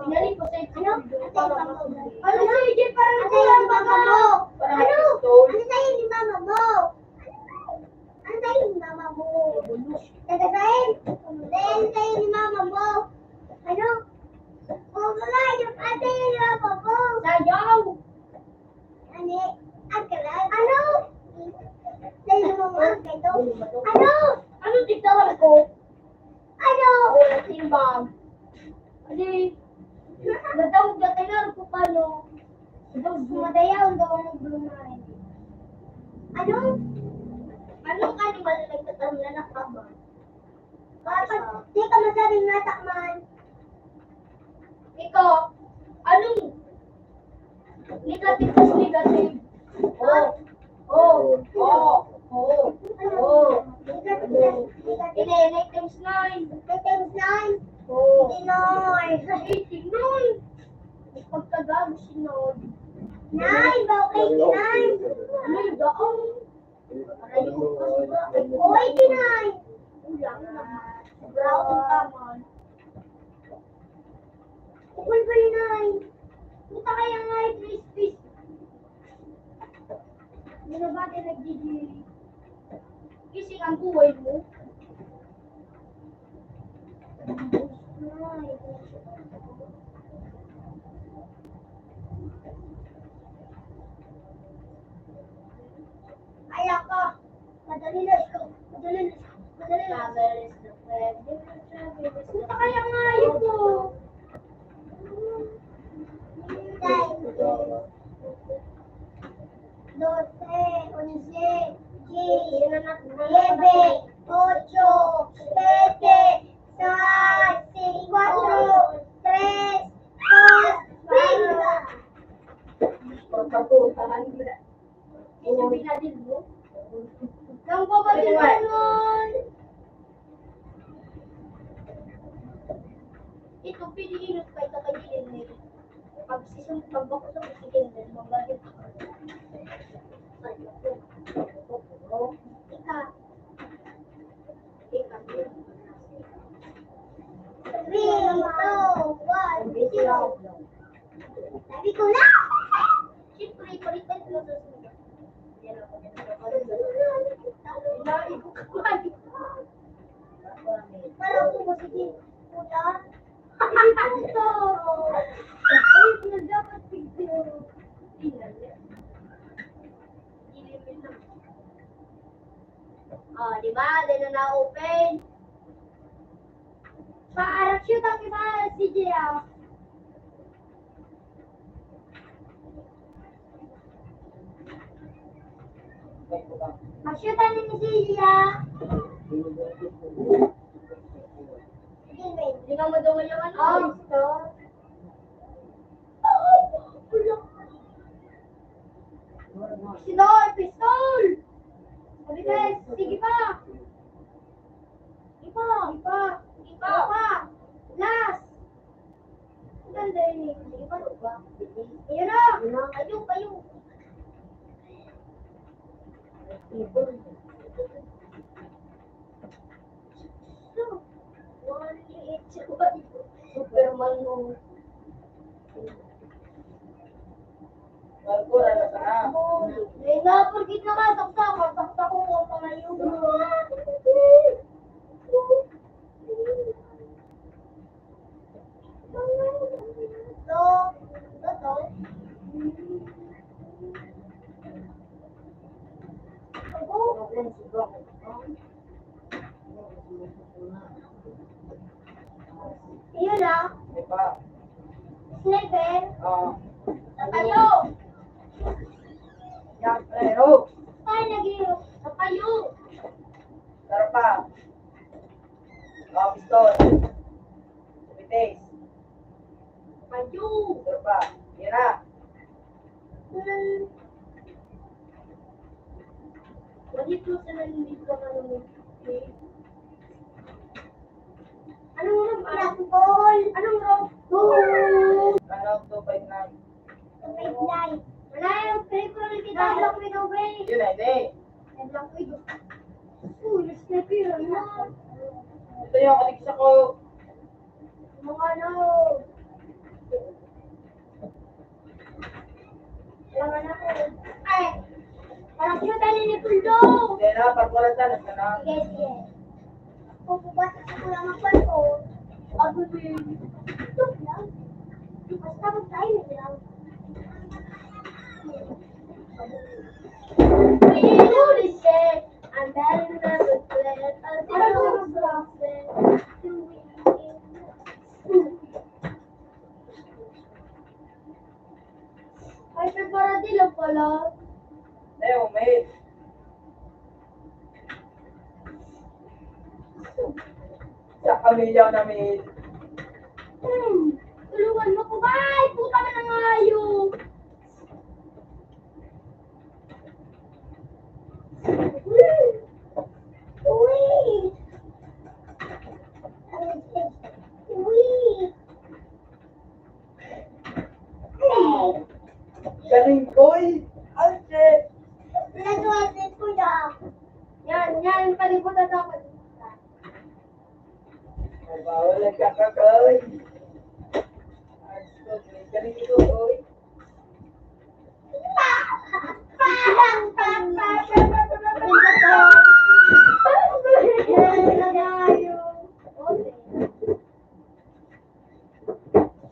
Pinaling ko sa ito. Ano sa ito? Parang kulang mama mo. Ano? Ano sa'yo ni mama mo? Ano sa'yo ni mama mo? Tagasahin? Ano sa'yo ni mama mo? Ano? Oo nga, yung ano sa'yo ni mama mo? Ani, ano? Dahil mo mga ito. Ano? Ano tignan ko? Ano? Wala timbang. Ani, natawag na tayo ko paano? Sumadayaw daw ang blumay. Ano? Anong animal na nagtatanong na nakama? Dapat, di ka masabing natakman. Ikaw, anong negative plus negative? Oh. Oh, oh, oh, oh. Hindi, 9 times 9. 9. Oh. Pinoy. 89. Pagkagago si Nod. 9, bakit 89? Ano yung daong? Oh, 89. Ulang na. Brown kaman. Ukol ba yun, 9? Puta kaya nga crispy. Hindi na ba tayo nag-gigi? Gising ang buhay mo. Kaya ka. Madali na ikaw. Madali na. Madali na. Travel is the friend. Puta kaya nga yun po. 4, 5. Sabi na din mo. Nang babalik ka nun. Ito, pinihinot pa ito kay Gilin. Pag ako sa kusigin din, magbalik ako. Ika. Ika. 3, 2, 1, 0. Sabi ko na. Siyempre, palitan sila sa sunod. Parang ko ba sige. Puta. Puta. Ay, na dapat tigil. Oh, di ba? Then na na-open. Paarap shoot ang iba si Gia. Mag-shootan ni si Gia. Hindi nga madawal yung ano. Oh, gusto. Pistol! Pistol! Mabilis! Sige pa! Ipa! Ipa! Ipa! Pa. Last. Ang ganda yun eh. Sige pa! Ipa! Ayun na. Ayun! Ayun! Superman mo. Malpura na ka na. Eh, napagkit na ka. Sakta ko mo pangayon. Ayun na. Di ba? Sniper. Tayo! Yan, pero. Tayo nag-iyo. Tayo! Tara pa. Pistol. Bitis. Tayo! Tara pa. Yan na. Bakit mo sa nandito ka naman? Anong room? Blackball. Anong room? Boom. Ano, 259. Midnight. Wala yung favorite kita. Black Widow, Ray. Yun na, hindi. Black Widow. Uy, sniper. Ano? Ito yung kaligsa ko. Mga ano. Walang ano ko. Ay. Parang cute ano ni Puldo. Hindi na, pagkulatan. Ito na. Sige, sige. Pupubasa ko lang ang kwento. Ano din? Ito lang. Basta mag tayo lang. And then never fled as the rose blossomed to ay, preparadilo pala. Leo, mate. Sa pamilya namin. Tulungan mo ko ba? Ay, puta ka na nga yun. Uy! Uy! Hey! Galing ko eh. Ate. Nagwasin ko na. Yan, palibot at dapat. Ay, bawal nagkakakoy. Galing ko, oy.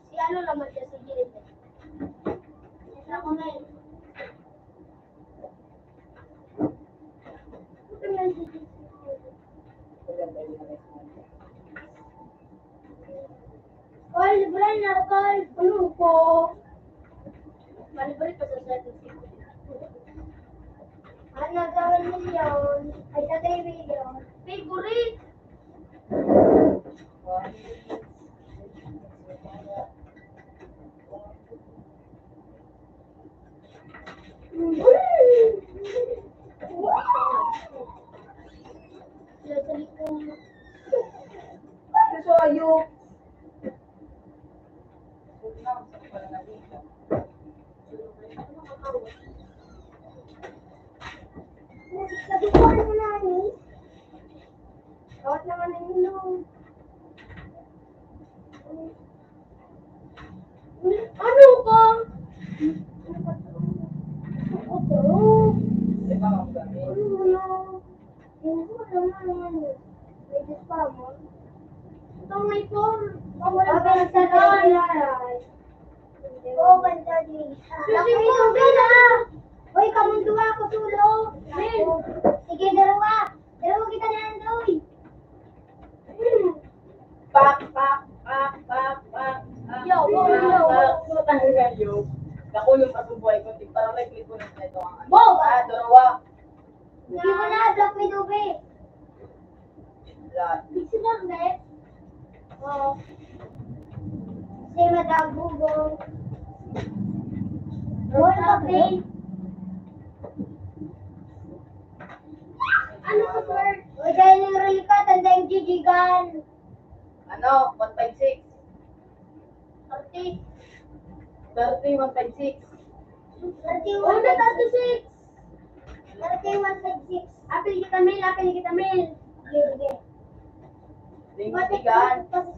Si ano naman siya, si Gilid. Ako ngayon. Call, libre na ako, call. Ano po? Malibre pa sa settings. Ang nagawin mo yun, ay kaibigan. Favorite! Gusto ayok. Nabukuhan mo na, ni? Tawad naman ang ilong. Ano ba? Di ba ang galing? Ano na? Hindi ko naman. May dispa mo. Ito may form. Wala ka na sa nanay. Oo, banda din. Susi mo, Bella! Hoy, kamunduwa ko, tulong. Ben! Sige, dalawa. Dalawa kita na yan, Doy. Pak, pak, pak, pak, pak. Yo, yo. Tayo nga yo. Ako yung pasubuhay ko. Parang like ko na ito. Bo! Dalawa. Hindi mo na, block me, Dube. Lahat. Bigsi lang, Ben. Oo. Si Madam Google. Hoy, kapit. Ano ka, sir? Hoy, dahil yung rally ka, tanda yung jijigan. Ano? 156. 30. 30, 156. 31, Una, 36. 31, 6. Apil kita, Mel. Apil kita, Mel. Sige, sige. Lingtigan. Ano?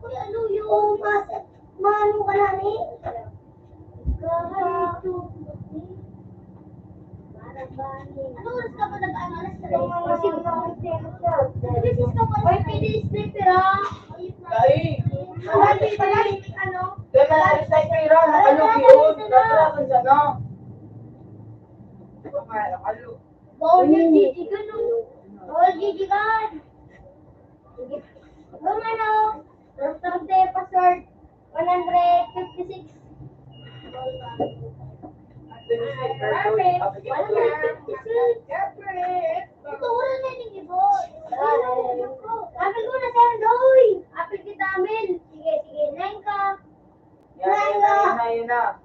Uy, ano yun? Oo, mano ka na, ni? Ano oras ka ba nag-ano? Alas 3? This is Oy, pili sleeper, ah. Dahil. Ano? Kaya naalis tayo kay Ron. Ano yun? Natarasan siya na. Ano? Bawal yung jijigan, oh. Bawal jijigan. Kung ano, restaurante, password, 156. Ito, wala na yung ibo. Apil ko na sa'yo, Doy. Apil kita, Amil. Sige, sige, 9 ka. Yan na.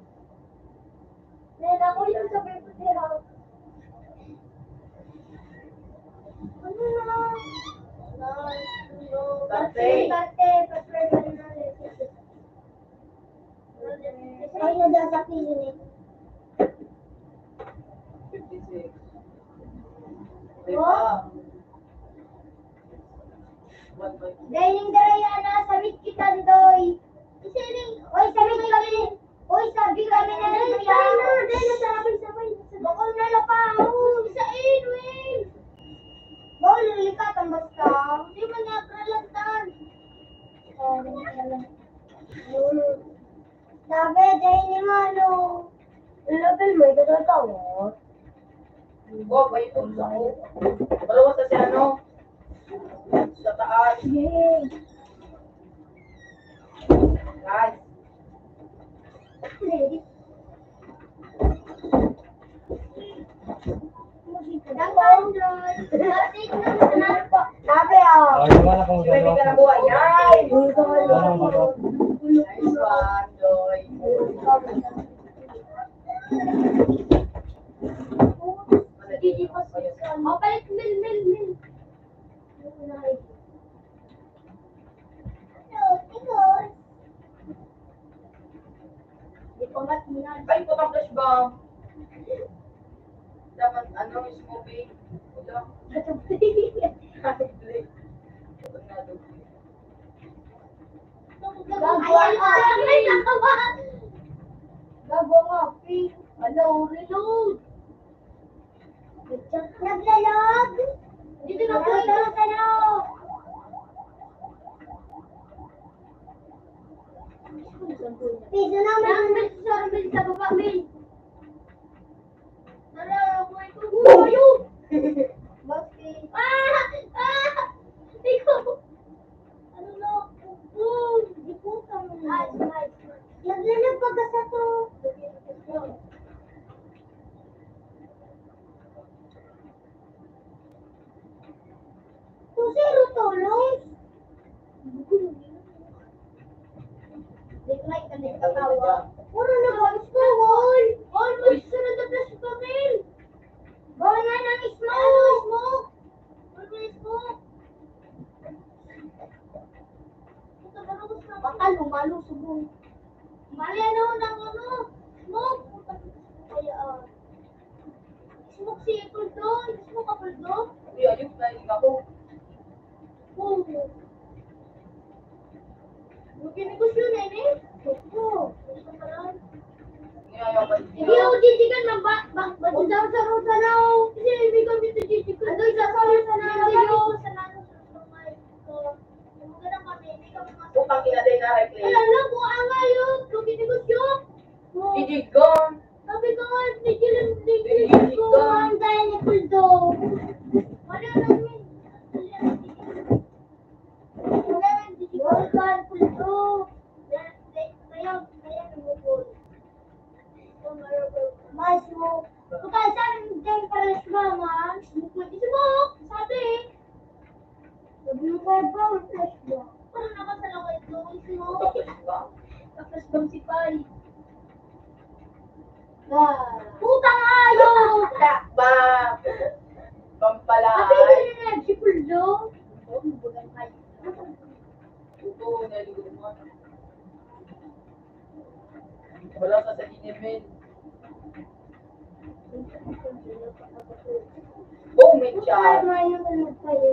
Then ako yung sabi ko sila. Ano na? Karte. Karte, password, 156. Ay, nadal sa clinic. 56. Diba? Dining Darayana, sabit kita ni Doy. Oy, sabit kami. Oy, sabi kami na rin siya. Dahil sabay-sabay. Bakol na lang pa. Sa Edwin! Bakol lilikat ang basta. Hindi man nagralantan. Oh, ganyan lang. Sabi, dahil ni Mano. Level mo, ito na tao. Oh, may tools ako. Malawas na si ano? Sa taas. Yay! Guys. Sabi ah. Ay, wala kang Pwede ka na buhay. Yan! Nice one, Joy. Oh, balik, Mil. Di pa matinan. Balik ko ng flashbang. Dapat ano, smoking. Wala. Gagawa, pink. Ano, reload. Naglalog. Dito na po ito. Piso naman. Mil sa baba, Mil. Tara, ako ito. Uyo! Bakit? Ikaw! Ano na? Di po kami. Naglalog pagka sa to. Kung zero tulong. Like ka na katawa. Puro na boys ko, hol. All magsunod na plus pa, Mil. Bawal nga ng smoke. Smoke. Puta, marunong sa Baka lumalo subong. Mali ano ng ano? Smoke. Kaya, smoke si Puldo. Smoke ka, Puldo. Uy, ayun, nailing ako. Boom. Magkinegosyo na yun eh. Oo. Ngayon pa Hindi ako jijikan magbajidaw sa rosa na ako. Kasi hindi kami ito jijikan. Ano sa rosa na ako. Sa nano sa mga ito. Magandang kami. Hindi kami masok. Upang inaday na reclaim. Wala lang kung ang ngayon. Magkinegosyo. Gigigon. Sabi ko nga, nigilan ko. Ang dahil ni Puldo. Wala namin. Wala namin jijikan. Bawal Puldo. Kaya namukul. Mas mo. Kung saan dyan para sa mama. Pwede smoke. Sabi. Sabi mo kayo bawal flash ba? Parang nakasalakay doon. Smoke. Tapos bang si Pai. Putang ayaw! Ba! Pampala. Sabi ko na si Puldo. Ito, nalilig mo. Wala ka sa inimin. Oh, may Kaya chat. mo yung ulit kayo.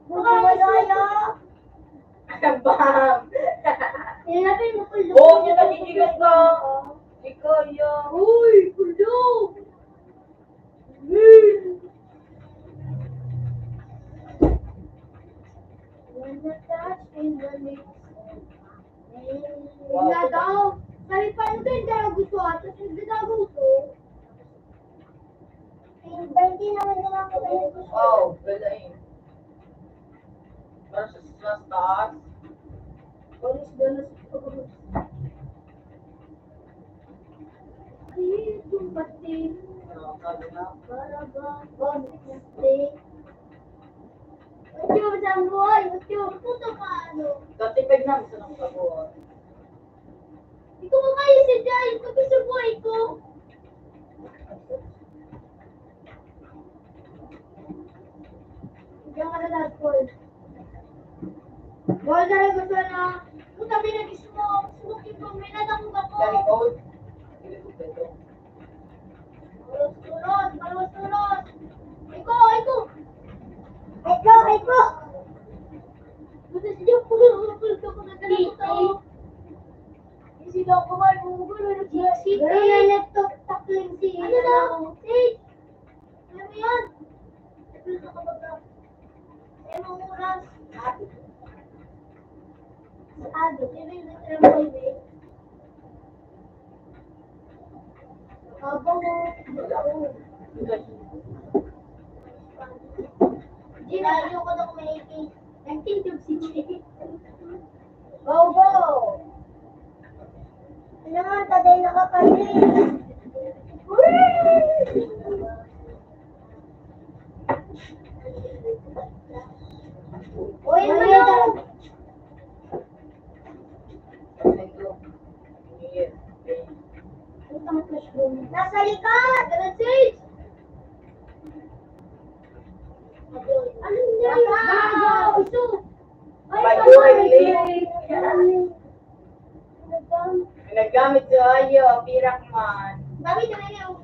Wala. Bam! Nilapin mo Puldo. Oh, yun nagigigas ka. Ikaw, yun. Uy, Puldo! When the touch in the lips. Wala daw. Sabi pa nito yung dalawa gusto at hindi daw gusto. Yung 20 naman naman ko kayo. Wow, galing. Para sa taas. Oras doon na sa pagkakas. Ay, tumpating. Sabi na. Para ba? Tumpating. Utyo, saan buhay? Utyo, puto ka ano? 35 na, isa lang sa buwan. Ikaw mo kayo si Jai, kapag sa buhay ko. Diyan ka na lahat, Paul. Paul, talaga gusto na. Kung sabi nag-smoke, smoke yung pamilad akong ako. Sa likod. Ito. Malos-tulos. Iko. Eko. Gusto siya pulto ko na talaga ko. Hindi daw ko man munggulo na si Pero na laptop lang si. Ano daw? Hey! Ano mo yan? Pulto ka ba bro? Eh, mga oras. Ado, ibig ng baby. Habang Gina, ayoko na kumaiti. Nagtintog si Gina. Go, go! Ano nga, taday nakakalit. Uy, ano? Nasa likod! Ganun, Anong nangyari? Ito! Naggamit sa ayo, pirakman. Bakit na yun?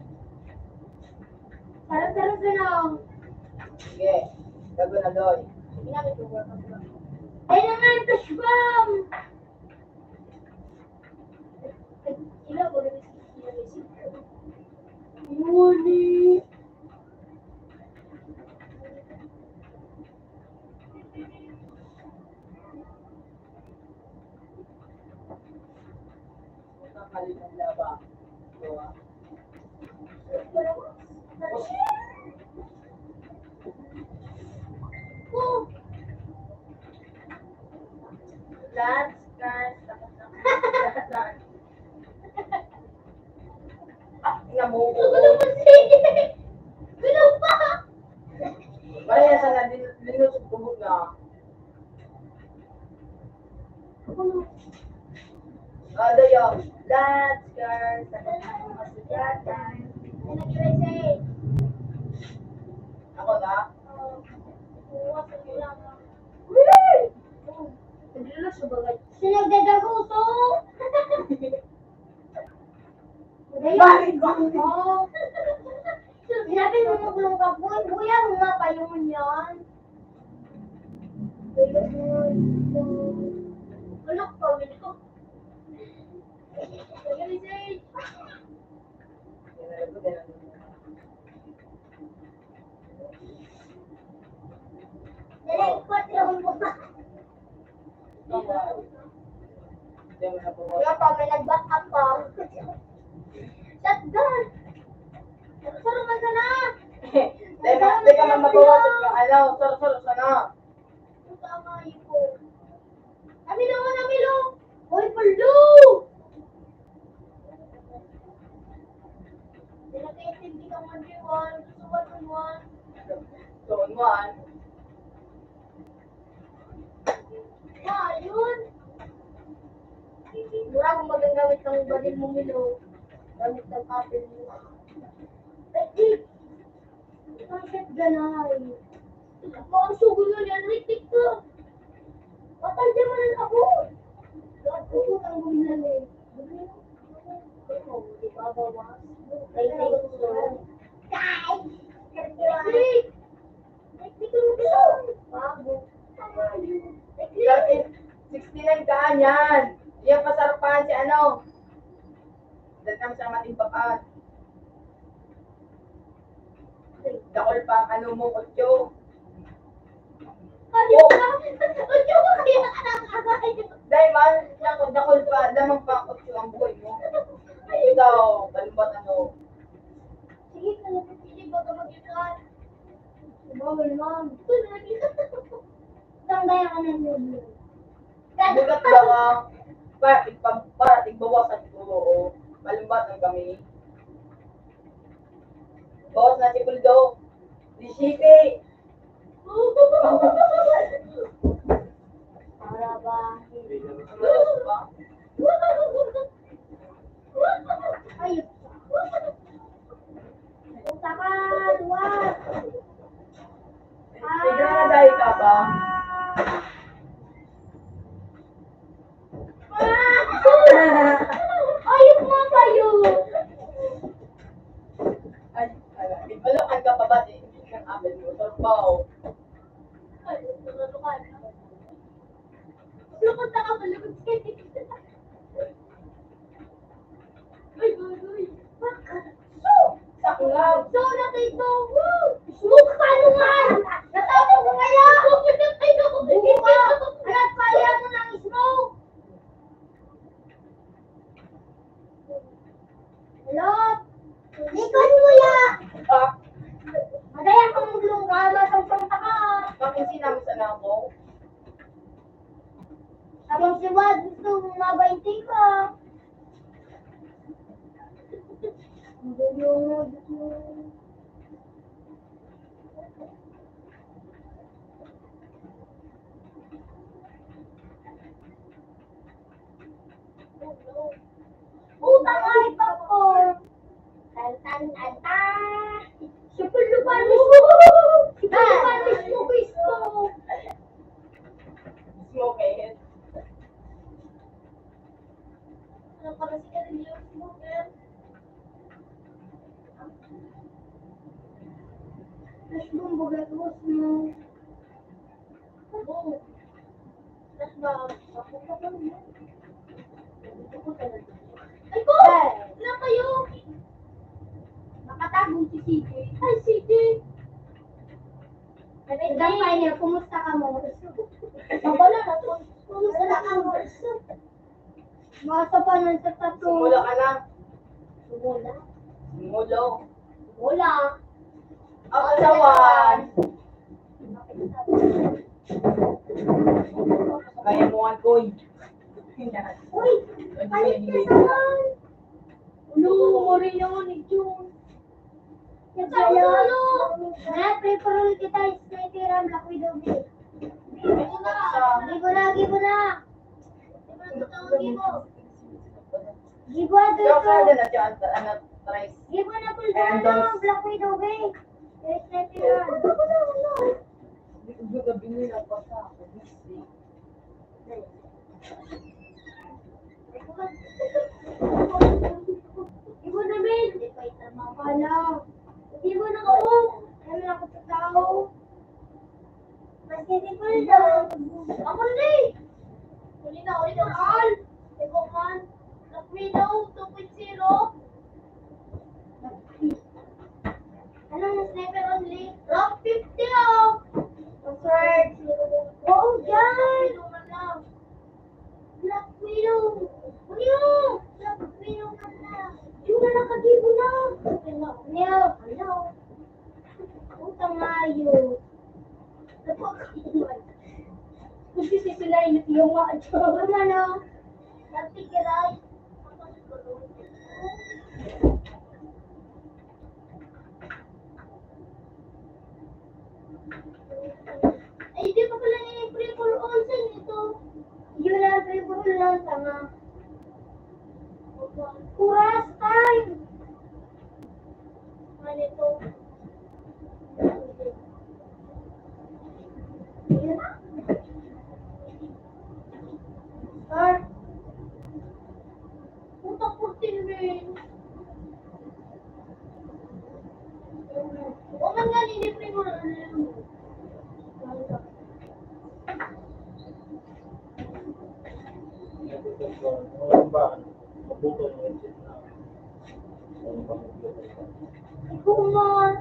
Sarap-sarap na lang. Sige, gago na doon. Ay naman, touch bomb! Sila ko rin Muli! Kakalit ang laba. Diba? Oh! That's guys. Tingnan mo. Gulo pa siya! Gulo pa! Maraya sa na, linusog tubog na. Ano yun? That's guys. Masugatan. Nag-USA. Ako na? Buwasan mo lang. Naglulus sa bagay. Sinagdadaguso! Bakit ba? Oo. Sinabi mo maglong ka, buya mo nga pa yun yan. Ulok pa, wili ko. Nag-USA. Nalagpot yung mukha. Wala pa, may nag-back up pa. Shotgun! Saro man sana! Teka man mabawasan ka. Ano? Saro sana. Tama yun po. Namilo! Hoy, palo! Nilakaitindi ka man, J1. Suwat on one. Doon mo an. Yun! Mura kung magagamit ng badil mo milo. Gamit ng kapil mo. Ay, ang shotgun ay. Mga sugulo yan, ritik ka. Patay di man ako. Gato ko kang gumilan eh. Di ba bawas? Ay, Ritik! Ritik ko gusto. Bago. 69 ka yan. Yan pasarapan si ano. Dahil naman sa mating papat. Dakol pa ang ano mo, kutyo. Ayaw ka! Ayaw ka kaya ka nakakayo. Dahil man, dakol pa, lamang pa kutyo ang buhay mo. Ikaw, kalimbat ano. Sige, kalapit ba ka mag-ikat? Bawal man. Tanggaya ka ng nulo. Bugat ba ka? Para tigbawasan ko, oo. Malimbat ng kami. Bawas na si Puldo. Di Shipe. Para ba? Ano ba? Ayun. Punta ka, duwag. Nagranadahi ka ba? Ayun nga kayo. Ay, ipalokan ka pa ba? Hindi kang abel mo. Sorbaw. Ay, natutukan. Lukot na ka, malukot ka. Ay, bagoy. Saklab. So, natito. Woo! Smoke ka naman! Natawag ko kaya! Buka! Alat pa yan mo ng smoke! si Wad, gusto mong mabainting ka. Ang gulong mo. Utang ay popcorn. Tan. Super lupanis mo! Super lupanis mo, Cristo! Smokehead. Ano para si Karelio Smoker? Mas bumbugat mo mo. Oo. Tapos ba, ako pa ba mo? Ako talaga. Ay ko! Wala kayo! Nakatagong si CJ. Ay, sige! Madam Pioneer, kumusta ka mo? Mabala na to. Kumusta ka mo? Masa pa nun sa tattoo. Simula ka na. Simula. Simulo. Wala. Ang asawan. Kaya mo nga, Koy. Uy! Alis ka naman! Ano, rin naman ni June. Nagkalo! Na-preparol kita, sniper ang Black Widow B. Ito na. Gibo na! Di ba natutawag mo? Gibo ato Joke ka ito! na siya. Ano, tries. Gibo na pulsara ng Black Widow B. Sniper ang. Gabi nila pa sa ako. Gibo na, Ben! Hindi pa itama pa lang. Gibo na ako! Ano na ako sa tao? Mas beautiful daw. Ako na eh! Uli na, all! Ikaw man. Black Widow 2.0. Anong sniper only? Rock 50 oh! Password. Oh, yan! Widow man lang. Black Widow. Ano yun? Black Widow ka na. Yung na nakagibo na. Hello. Hello. Utang mayo. Kasi sisilayin ito yung mga Ano ano? nagtigiray. Ay, di pa pala yung free for all sa ito. Yun lang, favorite lang. Tama. Kuras time. Ano ito? Yun. Start. Putak 14 rin. O man nga, hindi free for all. Ikaw man.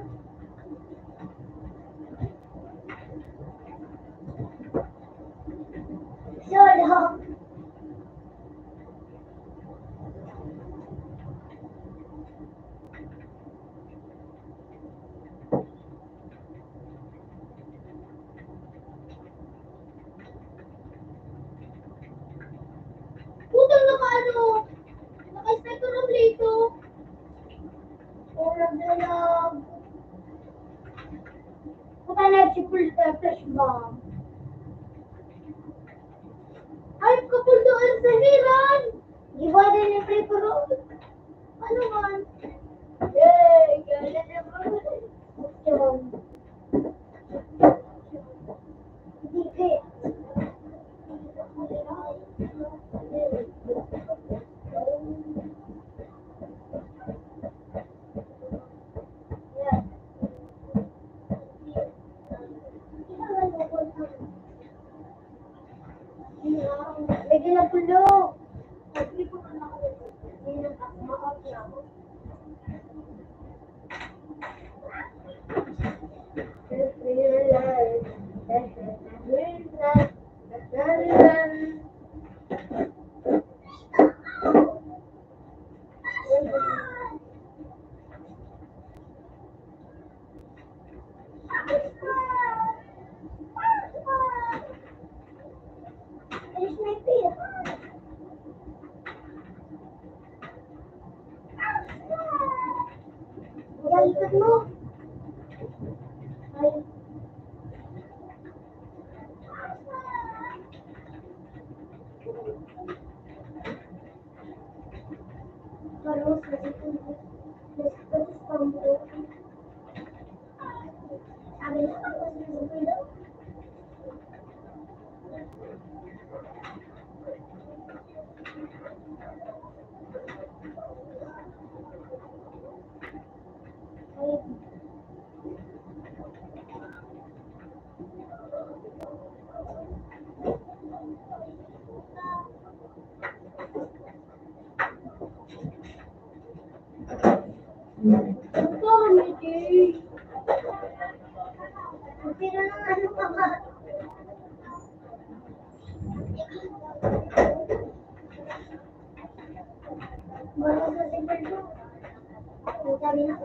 Solo. Putang naka-ano. Naka-spectrum room dito. Ulam na lang. Puta na triple flash bomb. Ay, kapul doon sa hiran. Giba din yung free for all. Ano man? Yay! Ganda na ba? Yun. Hindi. Yeah. Lagi na pulo. Sabi ko na ako. Hindi na ma-out na ako. Alis na yung pila. Ikot mo. Ay. Carlos, sabi niya,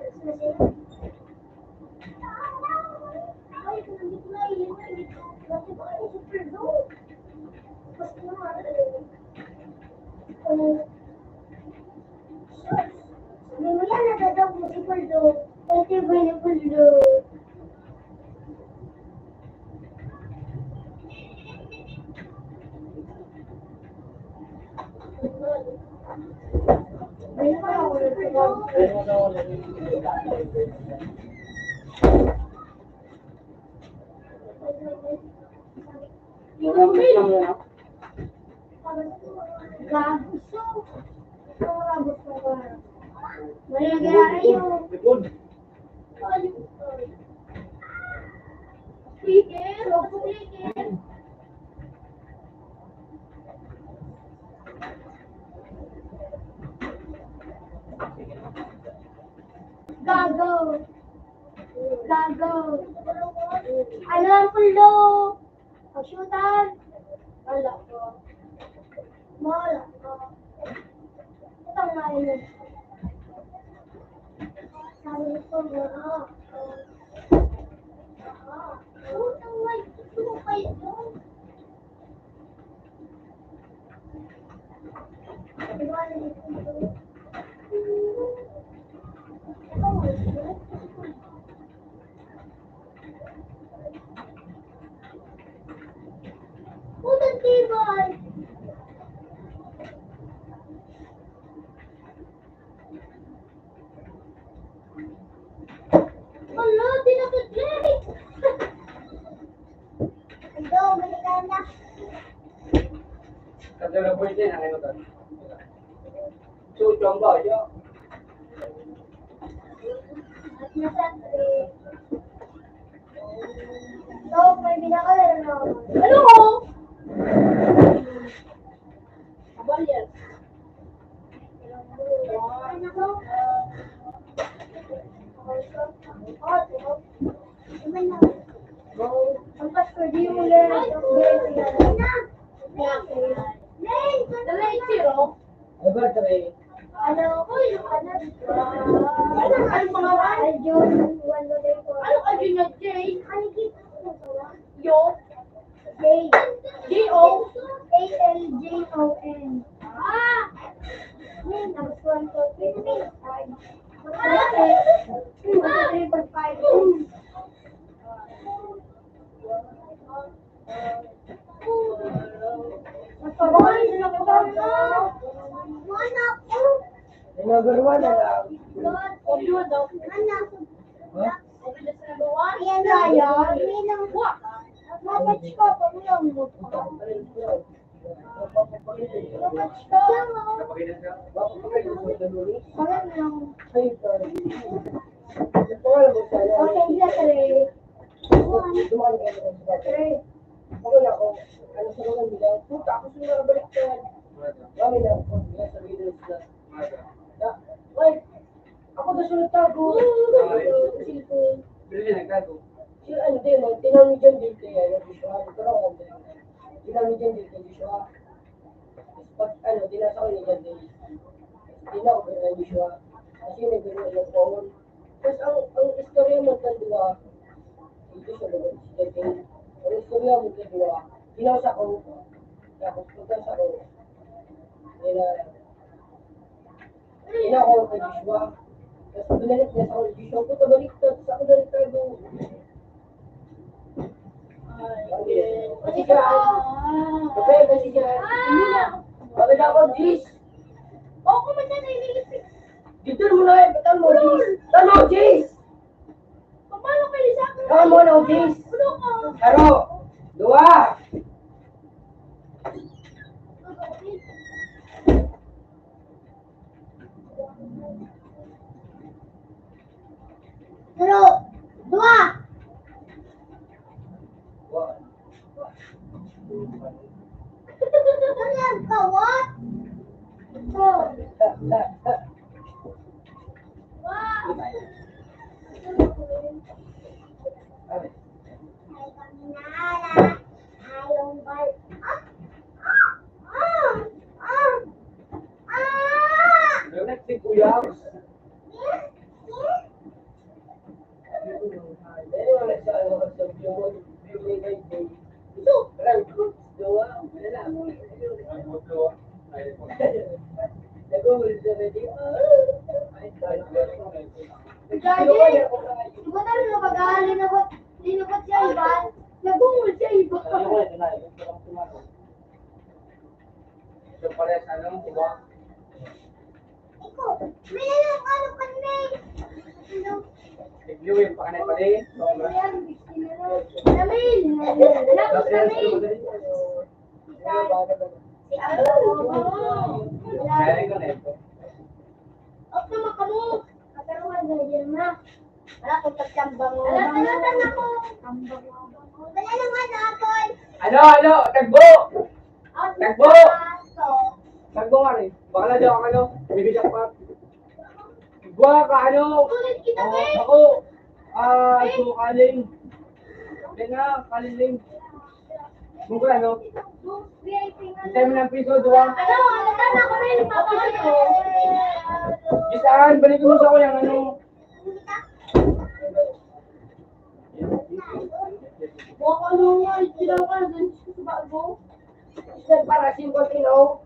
Likod. Gago. Gago. Ano ang pulo? Pagsyutan. Wala ko. Wala ko. Ito nga yun. Sabi ko nga. Utang nga. Ito mo kayo doon. Diba, Utang tibay. Wala, di na ka-play. Ito, balikan na. Kasi na po din, ano ka? So, chamba, yo. At nasa 3. So, may binakalaro na ako. Ano ko? Abal yan. Ano ko? Ang pasko, di mo lang. Ever try. Ano mga Aljon, walo din po. Ano ka din na Jay? Ano dito? Yo? J. J-O? A-L-J-O-N. Ah! Tapos 1, 2, 3, 4, 5. Magpabahay sila ko ba? Mana po? Inagawa na lang. Obi mo daw. Mana po? Ha? Obi na sa nagawa? Ayan na yan. Minang po. Matach ka pa mo lang mo pa. Matach ka. Napakita siya. Bakit pa kayo sa daluli? Parang lang. Ay, sorry. Ito nga lang sa iyo. Okay, sila three. Dumaan kayo sa mga. Three. Ako na ako. Ano sa mga nila? Puta, ako sila nakabaliktad. Kami na ako. Nga sa video sila. Wait. Ako na sulit ako. Pero yun, nagtago. Sila ano din, tinawag dyan din kaya yung visual. Ito lang ako. Tinawag dyan din kaya visual. Pag ano, dinasa ko niya dyan din. Tinawag ko yung visual. Kasi nagbiruan ng phone. Tapos ang istorya mo dalawa, ito siya naman, si Jay. Ang istorya mo dalawa, dinasa ko. Tapos pagkasa ko. Tinawag ko kay visual. Tapos binalit niya sa akin, Gis, ako baliktad, sa ako baliktad. Kasi ka, kape, kasi ka, hindi na. Bakit ako, Gis? Oo, kumanda na inilipit. Dito mo na eh, batal mo, Gis. Talo, Gis! Paano kayo sa akin? Talo mo na, Gis. Ano ka? Taro, dua. Pero, dua. Ano yan, kawat? Oh. Ay, kami nala. Ayong bal. Next si Kuya. Iba tayo na pag-aalala, linabot siya iba. Nagungol siya iba. Iko, may nalang ano pa nila. Namin! Nalabot kami! Si Op na makamu! Kataruhan na dyan na. Wala kong pagkambang. Alatan ako! Wala naman nakon. Ano, tagbo! Out Takbo! So, Tagbo nga rin. Baka na dyan, ano, bibigyan pa. Tagbo ka, ano? Ulit kita, Oh, guys! ako, so kaling. Hindi na, kaling. Kung ka, ano? VIP nga. Tayo mo ng piso, duwa. Ano? Alatan ako rin! Papakali ko! Isaan, balik mo sa ako yung ano. Baka ano nga, sila ka dun sa bago. Isang para simple tino.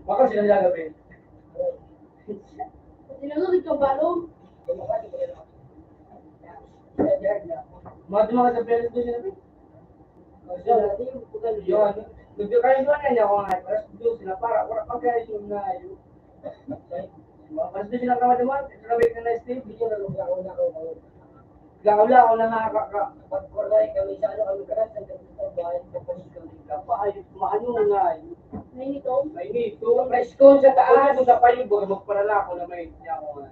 Baka sila nilagapin. Sinunod ka balong. Mga sa pera doon sila. Yun. Nagkakain doon na niya ako nga. Parang doon sila para pagkain yung na yun. Mas doon sila kamadaman. Sabi ka na Steve. Bigyan na lang ako na ako. Gawala ako na nakakapagkorday kami sa ano kami karas. Ang kami sa bahay. Kapag kami kapayos. Maano nga yun. May nito. May nito. Fresh cone sa taas. Sa palibog. Magparala ako na may niya ako nga.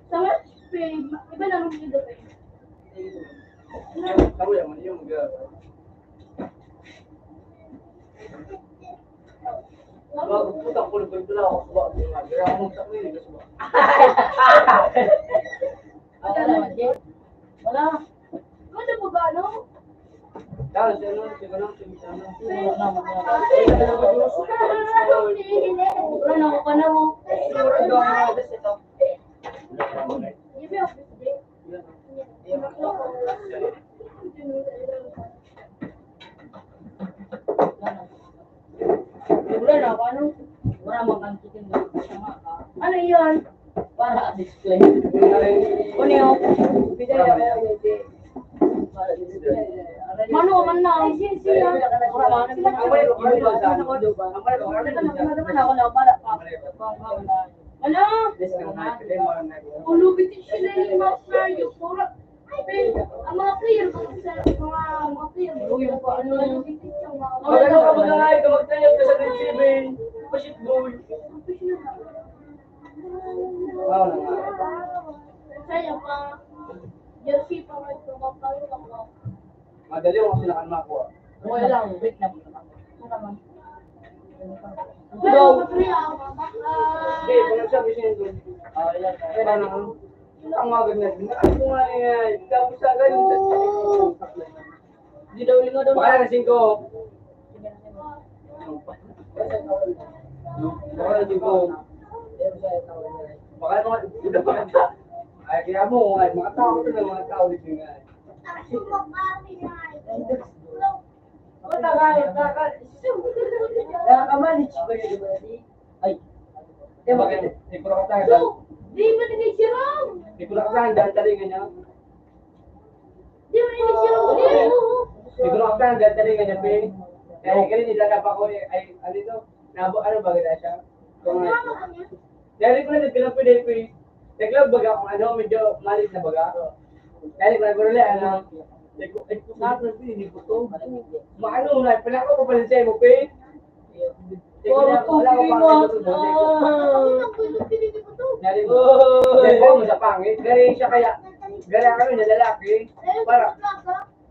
Sa March Pay, iba lang yung dito eh. Kamu yang mana yang enggak? Bago puta ko lang pala ako sa bago. Kaya ako sa mga gusto mo. Wala. Ano po ba, ano? Dahil sa ano, siguro ano. Wala na ako pa na mo. Siguro daw ang oras ito. Ibi ako kasi. Wala na ako ano. Wala magkantikin mo sama ka. Ano yun? Para display. Kuno yung bigay ako. Mano man na. Ay, siya. Ano? Ulubit sila yung mga player. Ang mga player ko sa mga player. Yung pa ano. Ulubit yung mga Magano ka mag-aay ka magtayo ka sa receiving. Pasit boy. Wow na nga. Saya pa. Jersey pa rin ko kapalo ako. Madali ako sila makuha. Okay lang, wait na po naman. Go! Okay, Okay, kung nagsabi siya doon. Yan. Kaya na ano. Ang mga ganyan. Ano nga yan? Tapos sa ganun. Hindi daw lingo daw. Baka na 5. Baka na 5. Baka naman. Ay, kaya mo, ay, mga tao ito na mga tao dito nga. Ako tagay, nakakamanage ba yun? Ay, bakit? Hindi puro ka tayo. Di ba nagay si Rom? Di ko lang plan, dahil talingan niya. Di ba nagay si Rom? Di ko lang plan, dahil talingan niya, pe. Eh, ganun nilalap ako, ay, ano ito? Ano ba ganda siya? Kung dahil ko na nagbilang pwede, pe. Naglag baga kung ano, medyo malit na baga. Dahil ko na gulali, ano? Lahat na pe, hindi ko to. Maano na, pinaka ko pa siya mo, pe. Wala ko pa Dari ko, sa pangit. Gari siya kaya, gari kami na lalaki. Para,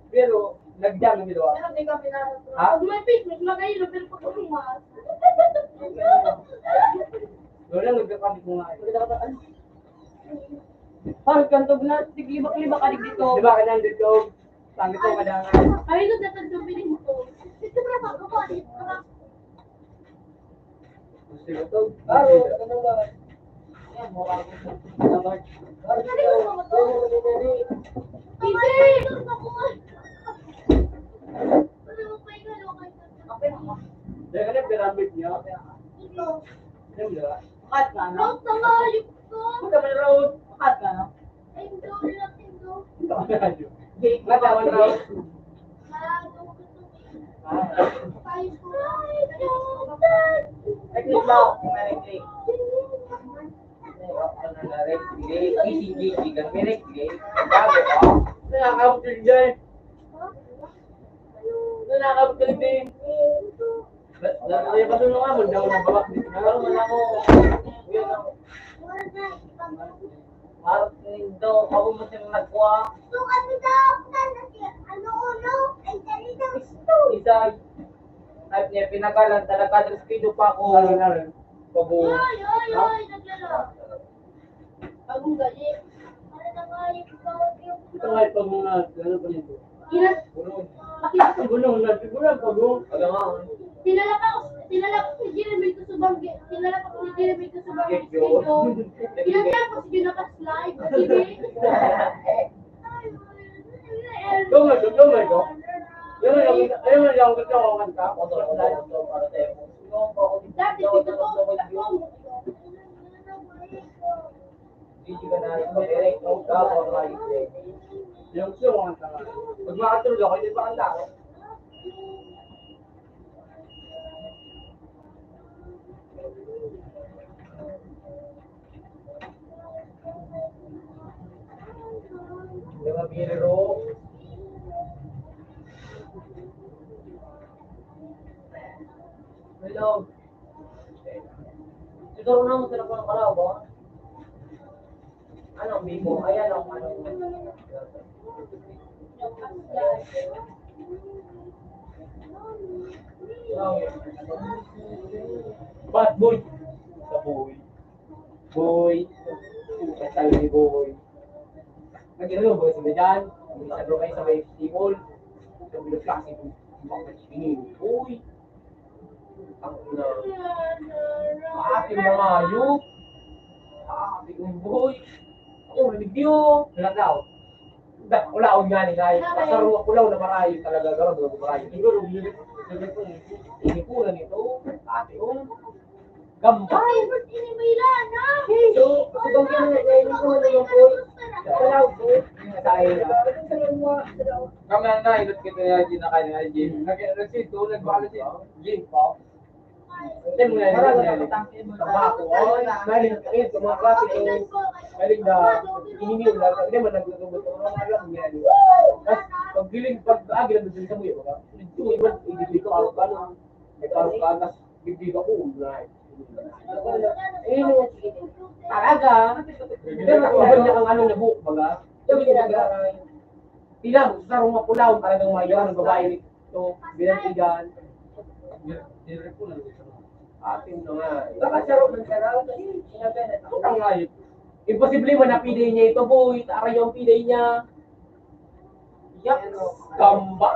pero, nagdang ng dalawa. Pero di ka pinasok. Ha? Pag may picnic, magaylo, pero pag umas. Doon lang nagkakabit mo nga. Parang kantog na, libak-libak ka dito. Di ba, kanang dito, pangit ko kadangan. Ay, ito datang sabihin ko. Ito ba ba? Ako, Gusto ko to. Aro, ano ba? Yan, mukha ko. Dahil ka na piramid niya. Ano ba? Kat ka, no? Punta mo na road. Kat ka, no? Matawan raw. Nag-click ba ako? Nag-click. Nakakabot ka dyan. Nakakabot ka din. Ay, pa doon nga mo, daw na babak. Pero man ako. Martin daw, ako mo siyang nagkuha. Isa, at niya pinagalan talaga, tapos kido pa ako. Ano na rin? Pabo. Agong galit. Ano na nga yung Ito nga ito muna. Ano pa nito? Inas, Ang gulong na. Siguro pabo. tinalak ko si Jeremy ko sa bangge. Tinalak ko si Jeremy ko sa bangge. Tinalak ko si Jonathan Slide. Sige. Tumay ko. Yung lang gusto ko kanta. Dati dito ko. Yung gusto ko kanta nga. Pag makatulog ako, hindi pa kanta ako. Di ba, biro? Hello. Siguro na mo sila ng kalaw ba? Anong bimo? Ayan ang ano. Bad boy. Sa boy. Boy. Kasal ni boy. Nag-ino boy sa Medan. Sa bro kayo sa may Timol. Sa bilog klase ko. Bakit singin? Boy. Ang ina. Ating mga ayok. Ating ng boy. Ako, maligyo. Nalataw. Ulaw nga ni Ngay. Pasaro ako ulaw na marayo talaga. Gano'n na marayo. Siguro, inipunan ito. Ate, gambay. So, kung gano'n na yung boy. Wala po. Kami ang nainot kita na ginakain nga Jim. Nag-resito, nagbala si Jim pa. Hindi mo na rin. Tabako. Galing ito, mga klase ko. Galing na, ininiw lang. Hindi mo naglutugot. Alam mo yan. Tapos, pag giling, pag-agi lang doon sa muyo. Ito, iwan, ibigay ko araw ka lang. May araw ka, tapos bibigay ko. Talaga. Hindi mo nakuha niya kang ano na buhok, baga. Sabi niya naga, tilang, sa rumah pulaw, talagang mayawan ng babae nito. Binantigan. Atin na nga. Baka sarap ng sarap. Ako na nga yun. Imposible mo na piday niya ito, boy. Tara yung piday niya. Yak. Gamba.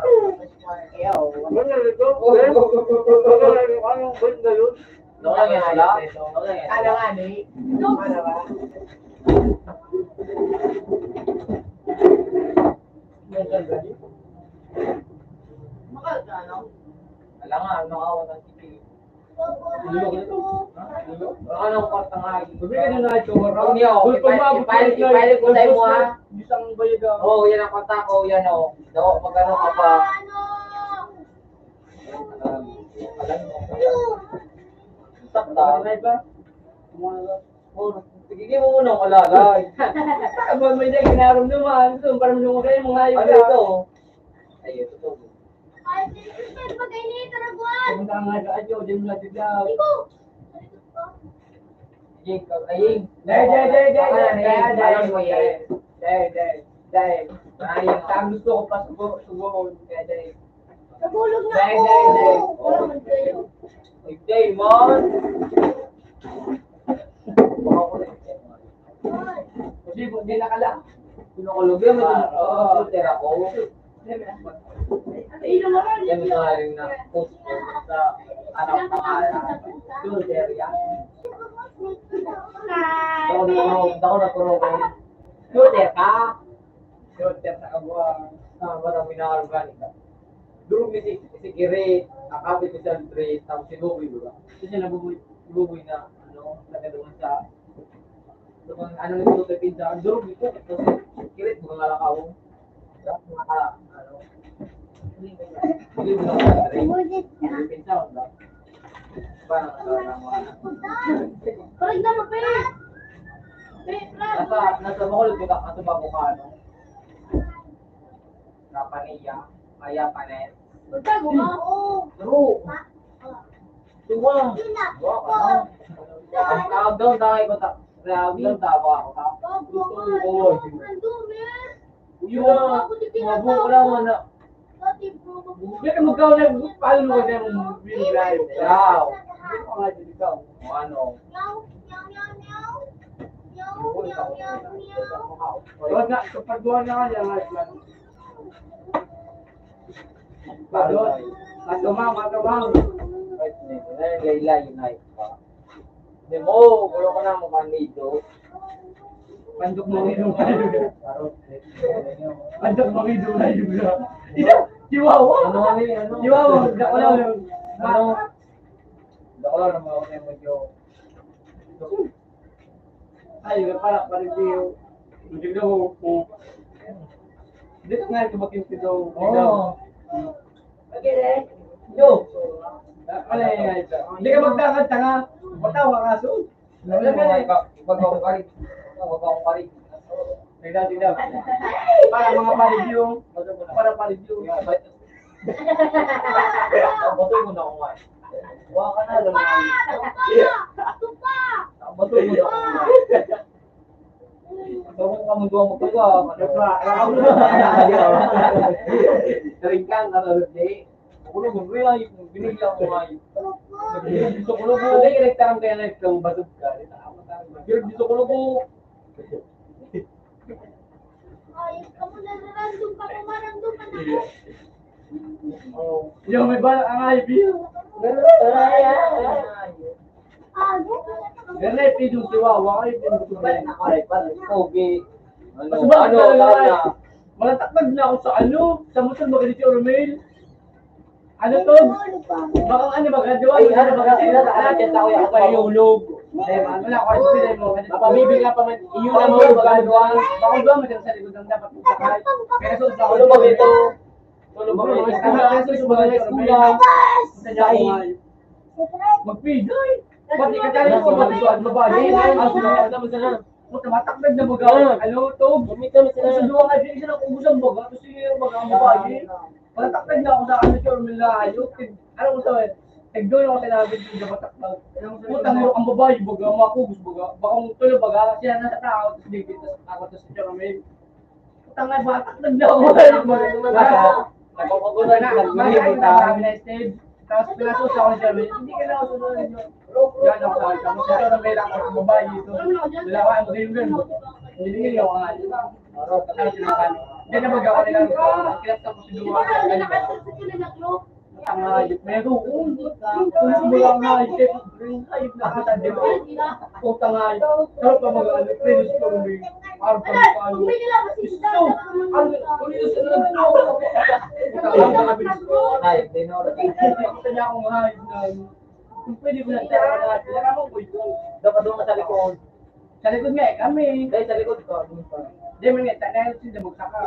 Ayaw. Ano na ito? Anong banda yun? Doon lang yan sila. Doon lang yan. Ano nga ni? Ano ba? Makal ka, no? Alam nga, nakawa ng titi. Ano ang kwartang hagi? Sabi ka na na ito, Huwag niyo, ipalit ko tayo mo ha. Isang bayad ako. Oo, yan ang kwarta ko, yan o. Daw, magano ka pa. Sakta. Tigigin mo muna ang alalay. Abang may na ginaram naman. Ito, parang nung kayo mga hayop Ano ito? Ay, ito to. Pumunta nga ka adyo, di mo natin daw. Aying, aying. Dahil. Ang gusto ko pa subukan. Dahil. Nagulog na Dahil, ako. dahil. Ay, day, man. Kasi kung di nakala. Pinukulog yan, may computer ako. Yan na rin na post ko sa anak pangalan. Computer yan. Ako nagkurog. Computer ka? Shooter sa kabuang. Parang minaorganic ka. Durog ni si Kire, akapit ni Sandre, tapos si Buboy, diba? Kasi nabuboy na, ano, nagandungan sa, ano nito kay Pinsa, ang durog nito, kasi Kire, mga ngalakaw. Mga, ano, hindi mo lang Sandre. Pinsa, wala. Parang Correct na mape. nasa Bacolod ko ka, Tubago ka, ano? Kapaniya, Maya Panet. Magtago mo. True. Tuwa. Ang tawag daw, dahil ko grabe yung tawa ako. Ang dumi. Yun na, mabuk lang mo na. Hindi ka magkaw na, paano mo kasi yung binigay? Yaw. Hindi ko nga din ikaw. O ano. Huwag na, kapag buwan na nga yan, nga. Paano? Matumang. Layla, unite pa. Hindi mo, kulo ko na mukhang dito. Pandok mo rin yung Pandok mo rin yung Chihuahua! Ano ano yun? Ano? Chihuahua! Dako lang yung... Ano? Dako lang naman ako ng medyo. Ay, para review. Hindi na mo po. Dito nga ito makintido. Oo. Okay, yo. Ano yan ito? Hindi ka magdakad, tanga. Patawa ka kaso. Wag akong karig. Wag akong karig. Tignan. Para mga pa-review. Para pa-review. Batoy mo na ako nga. Huwag ka na lang. Batoy mo na ako nga. Kung ka mong duwa mo pa Ringkang ka na rin. Kulo mo rin binigyan ko nga yun. Gusto ko lugo. Hindi ka nagtarang kaya na itong batog ka. Pero gusto ko lugo. Ay, kamu na random ka kumarandom ka na ako. Yung may balak ang IB. Ganun ay pidong Chihuahua. Ay pidong Okay. Ano? Malataknag na ako sa ano? Sa motor magalit si Ormel. Ano to? Baka ano ba graduate? Ay, ano ba kasi nakakakit ako yung ako yung log. Wala ko kasi sila mo. Napabibig nga pa man. Iyon na mo Baka doon mo sa likod ng dapat magkakay. Kaya so sa Tulo ba ito? Tulo ba ito? Kasi sa mga eskwela. Sa jahay. Magpiday. Pati ka tayo ko magsuad mabahay. Ang sunod naman sana. Matakdag na baga. Ano to? Gumito na sila. Sa duwa nga din sila kung usang baga. Tapos yung baga ang mabahay. Malatakdag na ako sa ano siya Ormelayo. Ano ko tawag? Tagdoon ako tinawag yung matakdag. Putang mo ang babae baga. Makugos baga. Baka kung tulo baga. Siya nasa tao. Tapos David. Tapos ako tapos si Jerome. Putang nga matakdag na ako. Nagpapagulan na. Marami na stage. Tapos pinasos ako ni Jerome. Hindi ka na ako sunod nyo. Yan ako sa akin. Si Jerome lang ako sa babae dito. Wala ka ang rin ganun. Hindi ako nga. Ano sinakan? Hindi na magawa nila. Kinapta ko si Dua. Ang hayop. Meron. Kung sumula ang hayop. Hayop na kata. Di ba? Putang hayop. Pero pa mag-ano. Prenos ko rin. Araw pa mag-ano. Gusto. Kung ito sa nag-ano. Putang hayop na kabilis ko. Hayop din ako. Nakita niya akong hayop na. Kung pwede ko lang tayo na, pinaka mo boy ko. Dapat doon ka sa likod. Sa likod nga eh, kami. Dahil sa likod ko. Doon pa. Di mo nga, tayo siya buksa ka.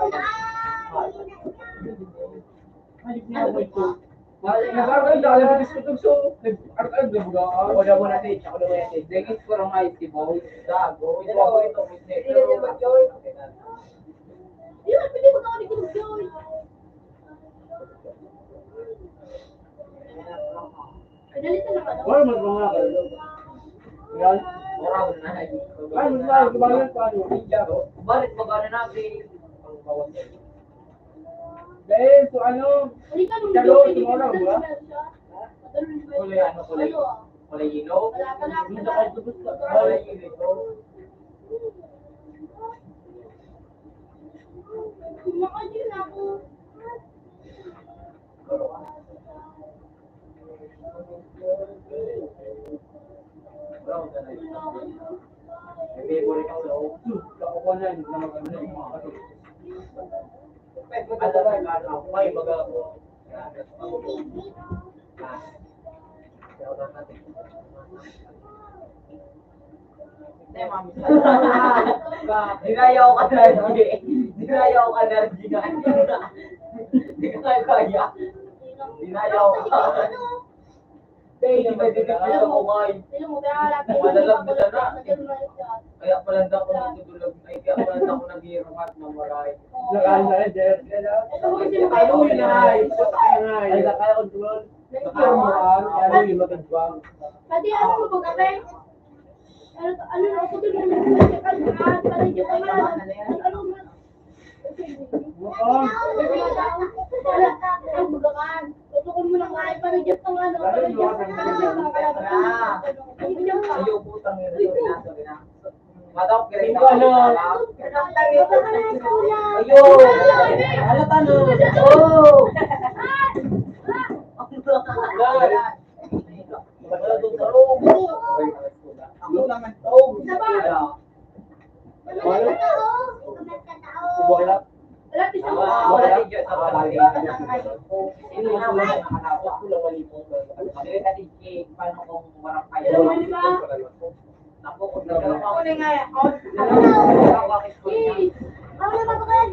Ay, di boy ko. Nagkakaroon na alam ko gusto so. Nagkakaroon na buga. O na mo natin, ako na mo natin. Dengis ko lang ay si Boy. Gago. Ito ako ito. Hindi na niya mag-join. Yun, pwede mo na ako join. Ay, dalito na ka daw. Wala mo mga kalalo. Yan. Oraw na. Ay, magbago, kumalan pa ano. Balik magana natin. Ang bawat Dahil, so ano, Hindi ka nung Hello, join, tomorrow, hindi ba? ka siya. Madalun ba? kulay ano kulay. Ano, ah? Kulay ilaw. Wala ka lang. Hindi ako gusto. Kulay ilaw. Kumakadin ako. Oraw na na. May favorite ako sa o. Kakuha na, hindi na mag-ano na yung mga kapatid. At ang ano, may mag-ako. Dinayaw ka na, dinayaw ka na, di ka kaya. Dinayaw ka. Hindi, di ba dito ko kumain. Alam mo, kaya halapin. Madalag na sana. Madalun na siya. Kaya pala daw ako natutulog. Ay, kaya pala daw ako nag-iirumat ng maray. Nakaan na rin, Jer. Ito mo kasi Ay, uwi na, ay. Ay, nakaya ko doon. Nakaya mo, ay, uwi magandwang. Pati ano mo ba kape? Ano na ako doon na nagkakalmaan para hindi ka man. Ano man? Mukhang. Ang bugakan. Tutukon mo lang ay para hindi ka ano. Ayaw putang yun. Matawag ka rin. Hindi ko alam. Ayaw. Halata no. Oh. Wala doon sa room. Ako naman to. Subukan lang. Wala tisang Wala si Diyos sa palagi. Hindi na wala nakakalapot ko lang wali po. Kasi natin paano kung marang kayo. Alam mo, di ba? Ako, kung nagdala ako. Ako na nga. Ako na matukan.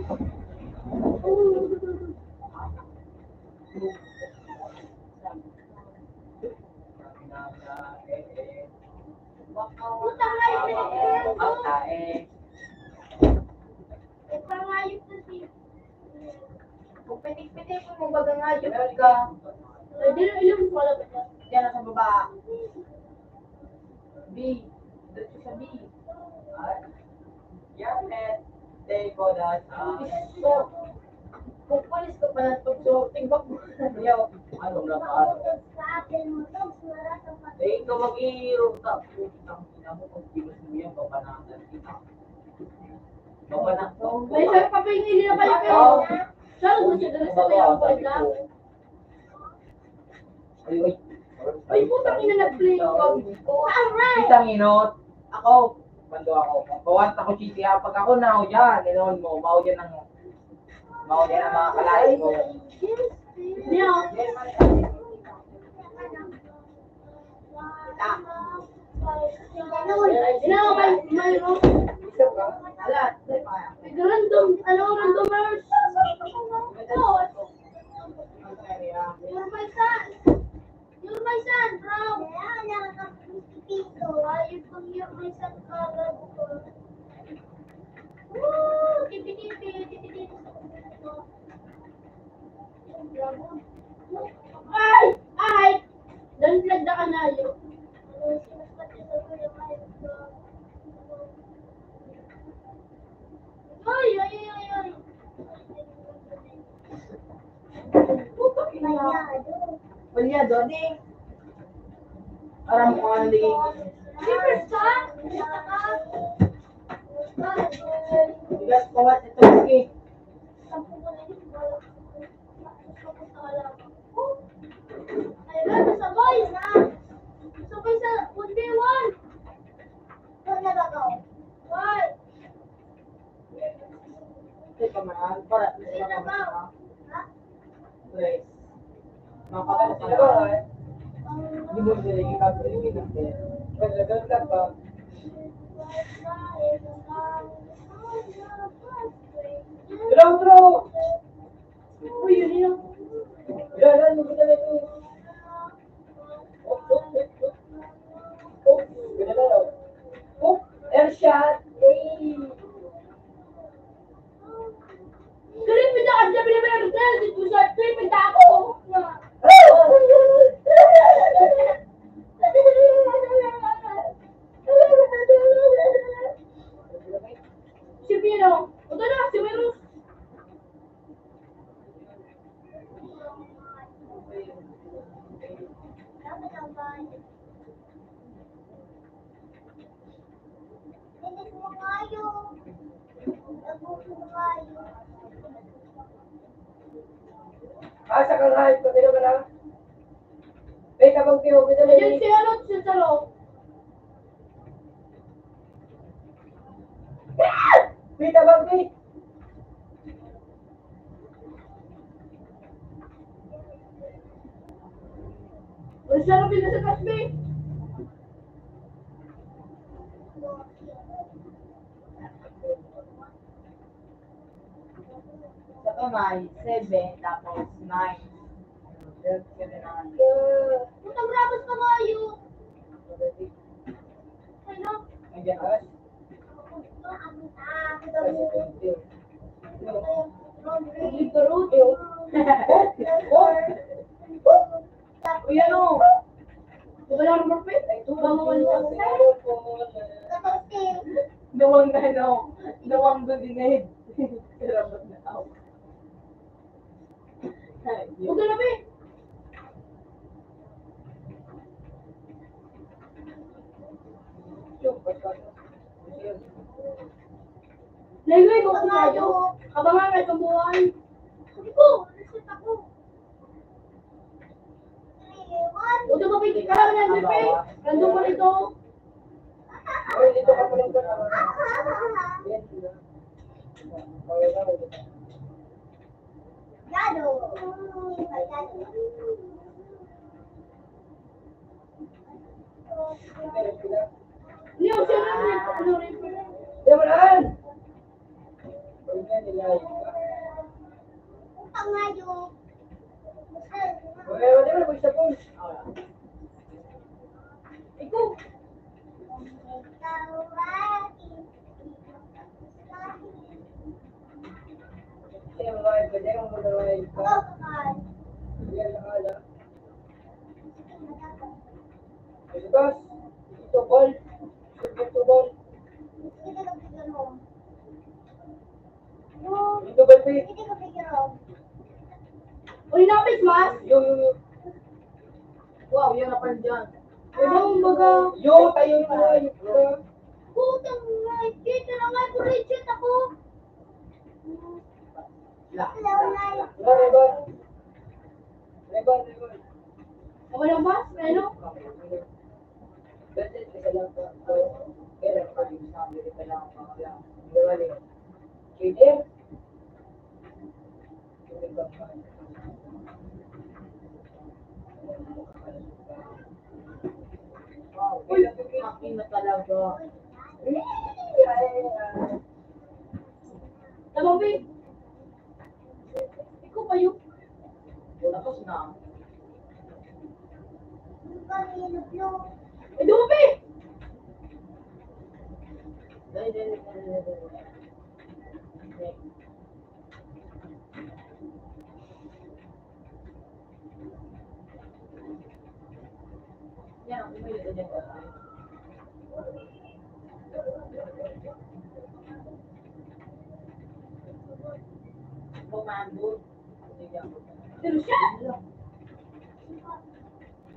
Putang na yung pinagkikiran ko. Ipangayop na si. Kung pitik-pitik mo baga nga, yun ka. Hindi na ilang ko alam ito. Diyan na sa baba. B. Dito sa B. Yan, net. Take ko that. Kung palis ka pa na ito, so, tingbak mo. Ano na pa? Eh, ikaw mag-i-room top. Ang ina mo, kung kilos mo yan, papanatan kita. Papanatan. May sabi pa yung hindi na kayo pero. Saan mo siya dala sa may ang pala? Ay, putang ina nag-play ko. Alright! Isang inot. Ako. Bando ako. Pagpawat ako chisiya. Pag ako na ako dyan, inon mo. Mao dyan ang mga kalay mo. Hindi ako. Hindi ako mayroon. Ala. Random, randomers. You're my son. You're my son, bro. Ayun kung you're my son, woo! Tipi-tipi, tipi-tipi. Ay! Ay! Don't nagda ka na yun. Ay, ay, ay, ay, ay. Pwede doon eh. Aram ko ano di. Siyempre ka? Bigas pawat ito okay. Ay, ganda sa boys na. Sabay sa 1v1. Why? Teka man, para Hindi na ba? Ha? Please. Makakala sila ba? Hindi mo sila Maglagal ka pa. Tulong! Uy, yun yun. Yan, yung ganda na ito. Ganda na daw. Airshot! Yay! Kalipin na kasi sabi naman ng hotel. Dito sa kalipin na ako. Si Pino. Ito na, si Virus. Hindi ko kayo. Nagusto kayo. Asa kang hayop ka, gano'n ka lang? Eh, kapag kiyo, gano'n Yan si ano, si Salo. Pita bang pit? Uy, sarap yun na sa Pasbe. Sa kamay, 7, tapos 9. 7 na. Putang rabas pa kayo. Ano? Nandiyan ka? Hindi ka root. Uy, ano? Wala ng perfect. Bangon ka. Dawang na, no? Dawang gudinid. Sarap na ako. Huwag ka na, be. Lagay ko kung tayo. Abangan ka itong buhay. Hindi ko. Nasit ako. Huwag ka mapigil ka lang yan, Pepe. Random mo nito. Ay, dito ka pala ba naman? Yan, sila. Okay na, okay na. Gado. Pero sila. Hindi ako siya na ano rin. Yan mo naan! Pag nga nila, yun ka. Pangayo. Okay, wala na, mag-isa po. Ikaw. Yan, mga iba, yan, mga dalawa, iba. Yan, nakala. Ito, boss. Ito, ball. Ito, ball. Ito, ball, pit. Uy, na-face mask. Yo. Wow, yan na pa dyan. Ibang baga. Yo, tayo yung mga, yung Putang right. Dito na nga ko legit ako. Rebon. Ako lang ba? Ano? Kasi isa lang po. Pero pag yung sabi ko lang mga lang. Bawali. Kaya Wow, makin na talaga. Tabang be. Ikaw pa yun. Tapos na. Eh, dumabi! Dali. Yan, umilit na dyan. Bumando. Pero siya!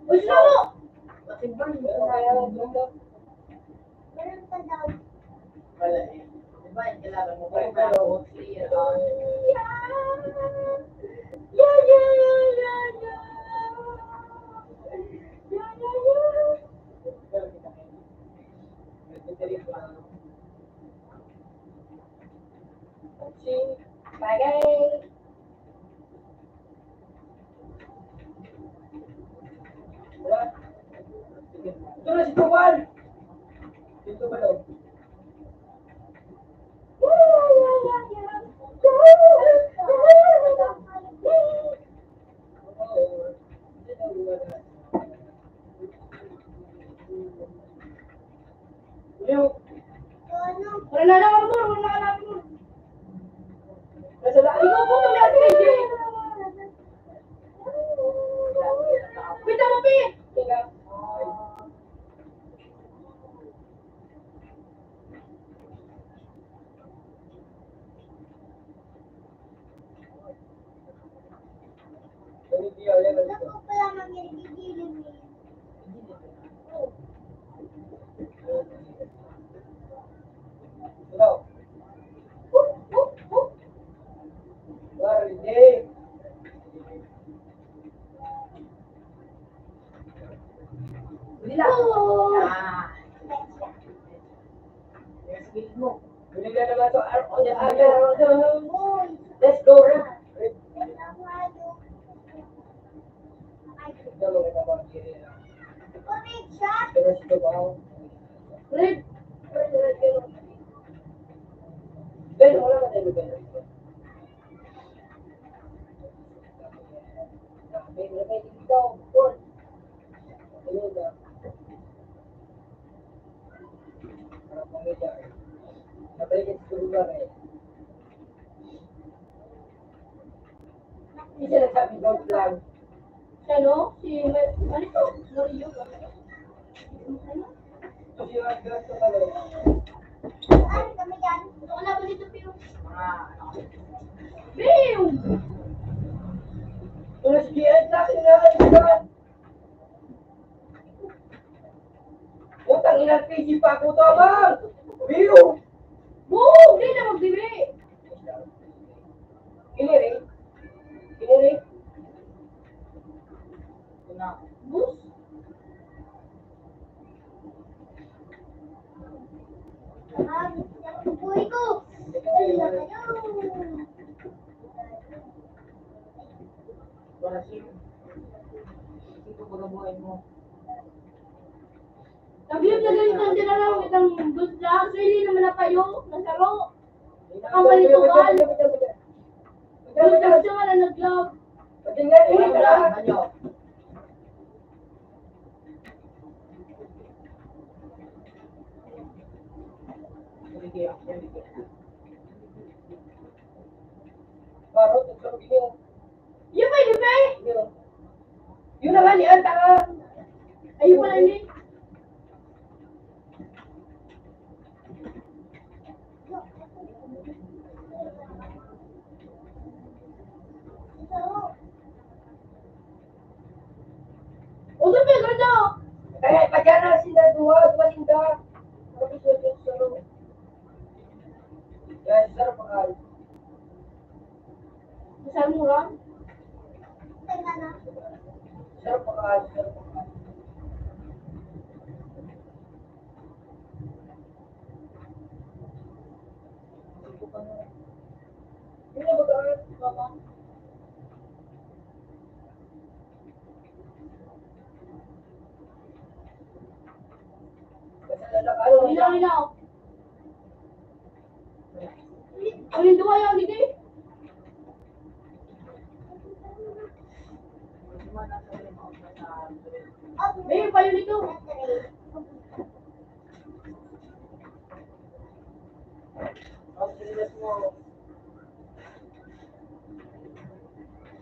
Uy, sinalo! Matimbang. Meron pa daw. Wala eh. Diba, yung kailangan mo pero clear on. Bagay. Wala. Sige. Ito na si Tuban! Dito ba daw? Leo, Ano? Wala na ako mo, wala na ako mo. nasa lahat. Ikaw po, tumaya ka eh. Pita mo, Pi. Ako pala magigilid mo. Hello. Barili. Bila. Ah. Yes, gilid mo. Bili ka naman to. Boy, Let's go. correct siya. Red. Ben, wala ka tayo Ben. Ben, ikaw, Paul. Ayun na. Para pamilya. Sabay ka sa lugar eh. Hindi siya nagsabi don't lang. Ano? Si ano to? Mario. Kasi yung gasto ka lang. Ano kami yan? Wala ba dito, Pio? Mga ano. Pio! Tulos GS natin na kaibigan. Utang ilang PG pa ako to ba? Biyo! Woo! Hindi na magdibi. Kiniring? Kiniring? Ito na. Bus? Buhay ko. Ay, nakayo. Wala siya. Ito ko na buhay mo. Sabi yung gagawin ng dinalaw itang bus lang. So hindi naman napayo. Nasaro. Ang balitukan. Yung siya wala nag-love. Patingnan Wala ulit wala. ka. Banyo. Sige, sige. Parot, ito ang giniyo. Yung pa, yung pa. Yun na nga ni Anta ka. Ayun pala hindi. O, doon pa, ganda. Kaya pa dyan na sila duwa, malinda. Tapos yun yung salo. Yan, sarap ang al. Saan mo lang? Teka na. Sarap ang al, sarap ang al. Yun na ba ka? Mama? Ilaw, ilaw. Ang linduwa yung hindi. Eh, pa yun ito.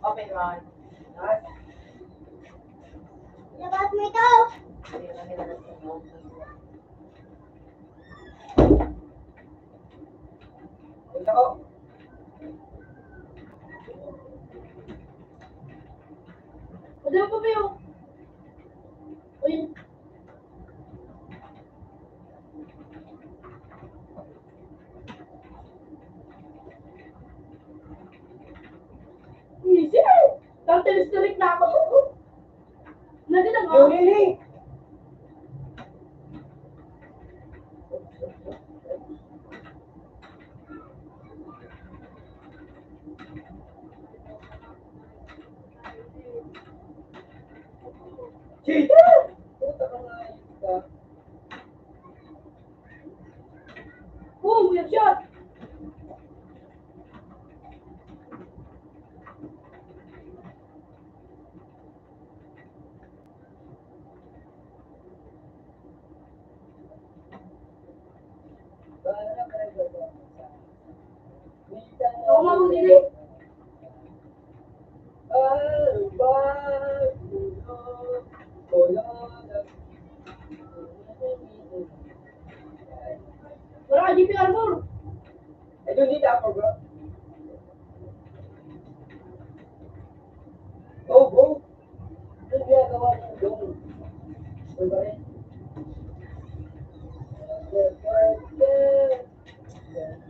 Open man. Labas mo ito. Punta ko. O, doon pa yun. Uy. Easy. Tatalistarik na ako. Nagin na nga. Yung Lily! Cheater! Puta ka nga, Wala ka GP Arbor. Eh, doon dito ako, bro. Go, go. Doon ginagawa niya, doon. Doon ba rin?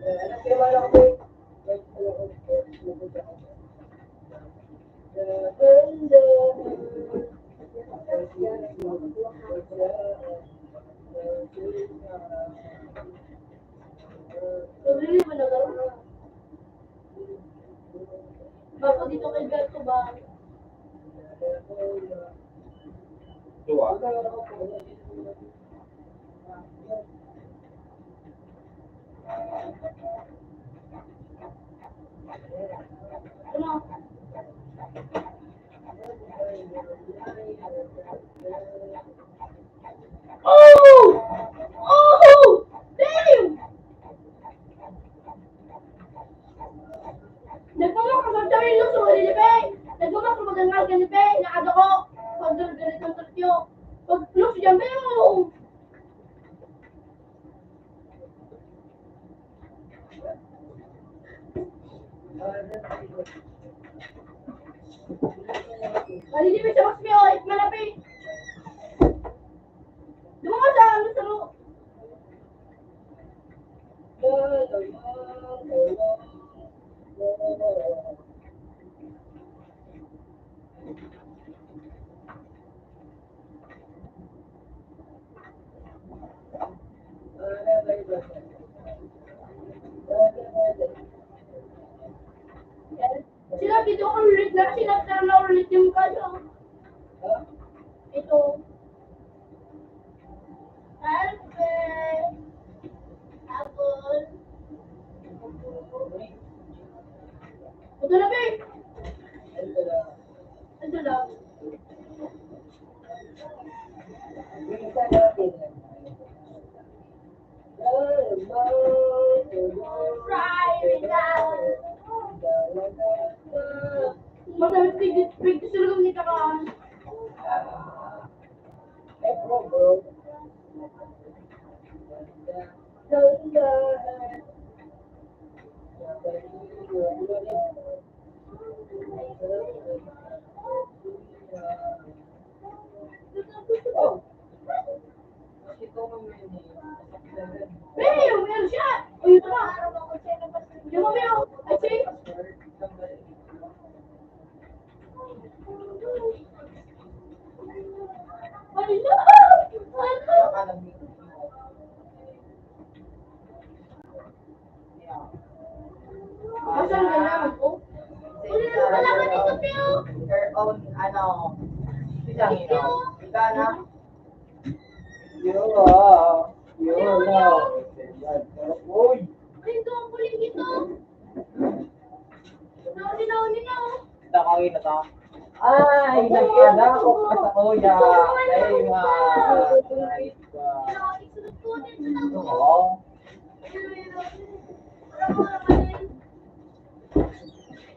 Anak ko naman ako, boy. Really mo na gano'n. Bako dito kay Berto ba? Dua. Ano? Oh! Oh! Damn! Nagpamak ka sa sarili ng sorry ni Pe. Nagpamak ka magangal ka ni Pe. Nakado ko. Pag ganito ang tortyo. Pag plus dyan, Pe mo. Kali di Pe sa mas Pe. Malapi. Dumakas sa ano sa ro. Sila dito ko ulit na. Sinagtara na ulit yung kaso. Ito. Alfred. Apple. Ito na, Pe. Ito lang. Right down. Madami pig sila kung nita ka. Bam! Meron siya! O yun na. Yung mo, Mel. I see. Ay, no! Ano? Asan ka na? Oh? Uli na pala ka dito, Pio. Your own, ano, isang ino. Ika na. Uy! Ito ang puling dito. Nauli na, oh. Takawin na ta. Ay, nagkada ako sa kuya. Ay, Isunod ko din sa tao. Oo.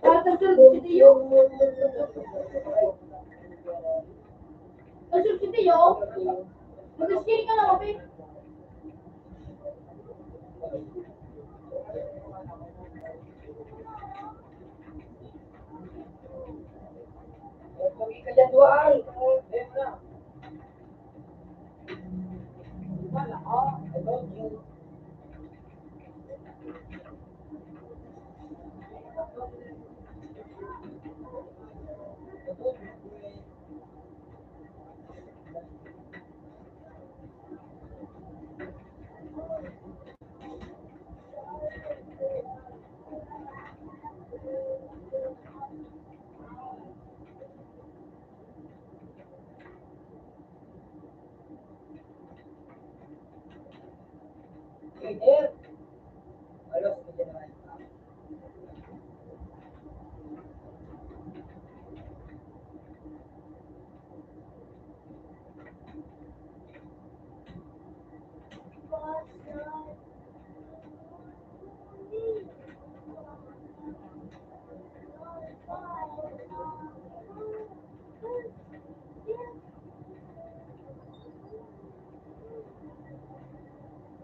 Tatansunod si Tio. Tatansunod si Tio. Mag-skill ka lang, okay? Kajaduan.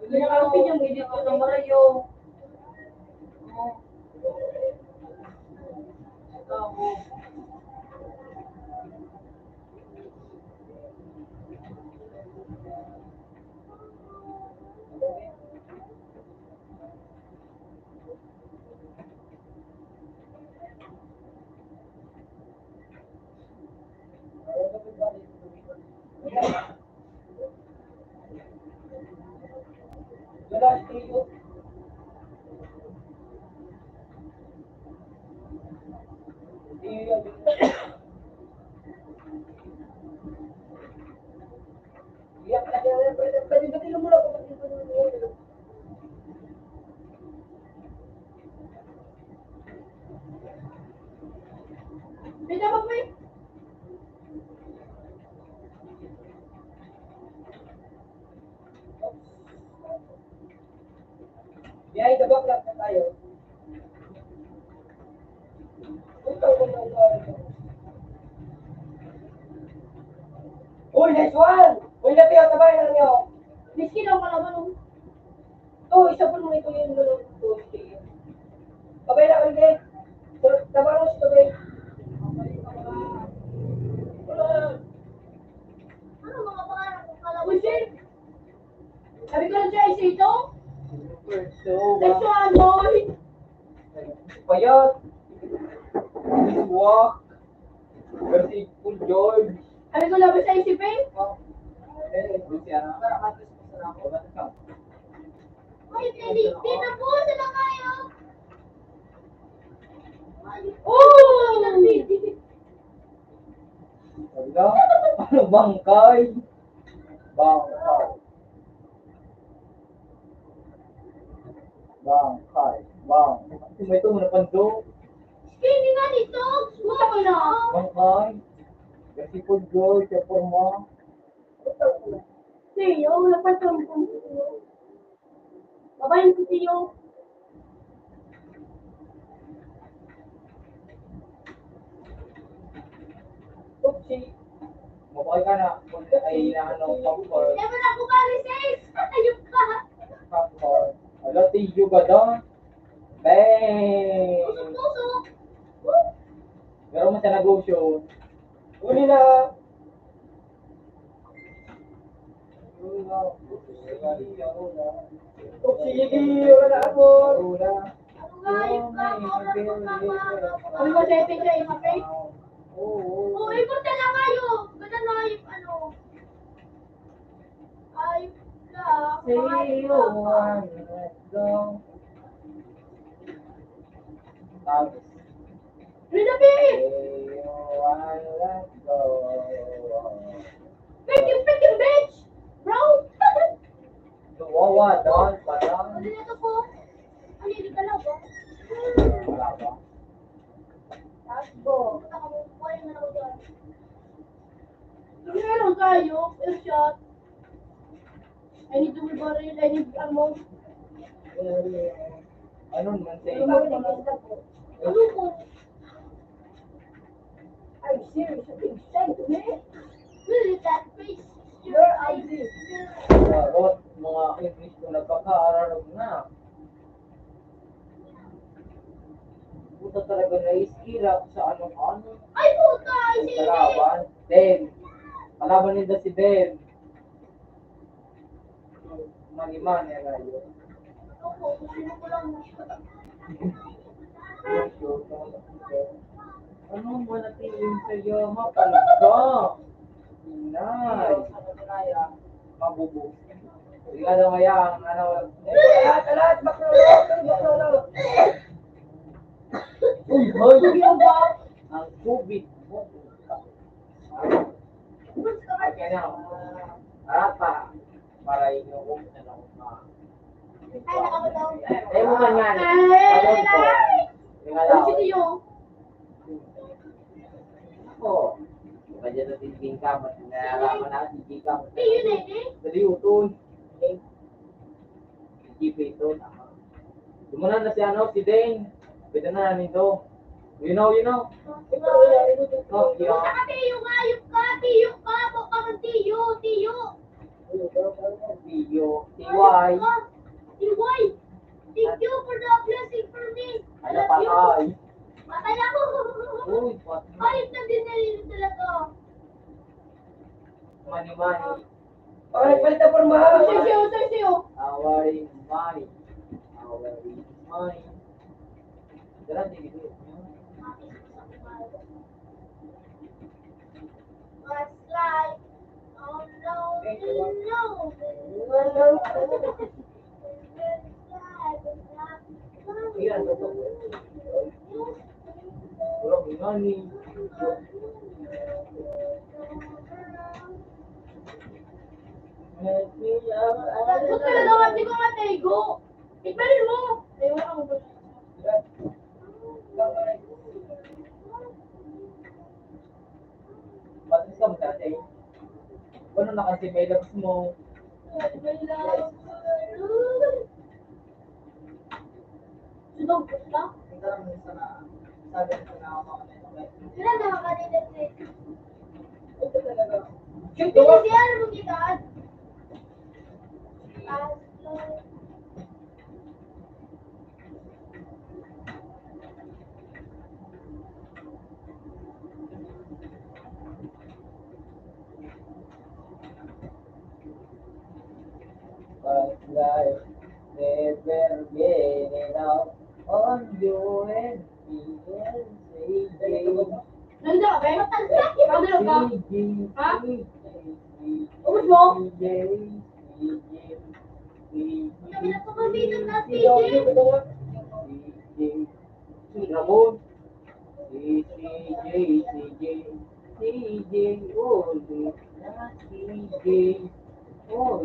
Ganyan ka lang pinyang, hindi ko ng marayo. Wala, tiyo. Tiyo yan. Iyak na siya. Pwede mo lang. Bida ba, May? Biyay, dabak lang na tayo. Uy, nice one! Uy, napiyo, tabay na niyo. Miski daw ka naman, oh. To, isa po mo ito yung lulong. Tabay na ulit. Tabay mo siya, tabay. Ano mga pangarap kong kalawin, Jay? Sabi ko lang, Jay, sa ito? Next one, boy! Payat. Walk. Versi full George. Sabi ko lang, sa isipin? Ay, di na po, sila kayo! Oh! Ano bangkay? Bangkay. Bangkay. Bangkay. May ito mo na pando. Hindi nga dito! Gusto ko na! Bangkay. Versi full George. Sa forma. Tiyo, wala pa ito. Babayin ko, Tiyo. Oopsie. Mabakay ka na. Kung ay inaano popcorn. Hindi mo na ako marisis! Ayun ka! Popcorn. Ala, tiyo ka doon. Bang! Pusok-pusok! Pero mo sa negosyo. Uli na. Sige, wala na ako. Wala. Ano nga yung Ano ba setting sa ima, Faith? Oo. Oo, ikot na lang kayo. Ganda na yung ano. Ayop lang. Say you want, let's go. Tapos, Rina, Faith! say you want, let's go. Faith, yung bitch! Bro! Wawa, doon, parang. Ano na po? Ano yung dalawa? Wala ba? Takbo. Punta ka mo. Kuhain na ako dyan. Meron tayo. Airshot. I need to be barrel. I need ammo. Ano naman sa Ano po? I'm serious. You're excited, man. Really, that face. You're ugly. Rot, mga English ko nagkakaararog na. Puta talaga na-iskira sa ano-ano. Ay, puta! Ay, Sa sige! kalaban. Den. Kalaban nila si Den. Mani-mani na yun. Ano po? Sino ko lang mo siya? Ano mo natingin sa'yo? Mapalaga. Inay. Mabubo. Hindi ka daw kaya ang ano. Talat! Baklolo! Uy, hoy! Ang tubig mo. Kaya na. Para. Para inuwi na lang ma. Ay, nakakataw. Eh, mo man yan. Ay, Ayun po. Yung Ano alaw. si Tiyo? Ako. Kaya na titiging ka. Nalaman na titiging ka. Tiyo na eh. Dali utol. Jeep ito. Lumunan na si ano, si Dane. Pwede na nito. You know. Oh, yeah. Saka Tiyo nga, ayup ka, Tiyo ka, mukha kang Tiyo. Video, TY. TY! Thank you for the blessing for me. I Ano love pa you. kay? Patay ako. Uy, what? Ayos na din na yun talaga. Money, money. Baka nagpalit na forma. Sayo. Our is money. Our is money. Jalan sige dulu. What's life? Oh no, no. Iya, betul. Orang money. Ba't talaga kasi ko nga tego? Iparin mo. Ay, wala akong gusto. Batis ka mo dati. Ano na kasi may labs mo? Sunog ko sila? Ito lang sa na sabi ko na ako mga Sila na kanina eh. Ito talaga. Pinisiyan mo kita. But life never get enough on you and me and Nandiyan ka ba? Pagdalo ka? Ha? Ubus mo? Kami na pumabitong na TJ. Ramon. CJ, only na CJ. Only na CJ. O,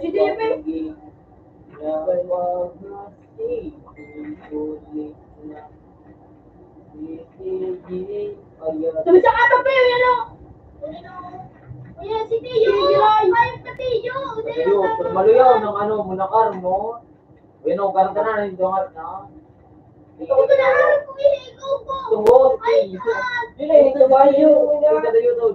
si David. Sabi sa kato pa yun, ano? Ayan, si Tiyo. Ayos na Tiyo. Maluyaw ng ano, munakar mo. Bueno, karanta na ng dongat na. Hindi ko naharap kung ikaw po. Tungod. Ay, God. Yun eh, ito ba yun? Ito na yun. No.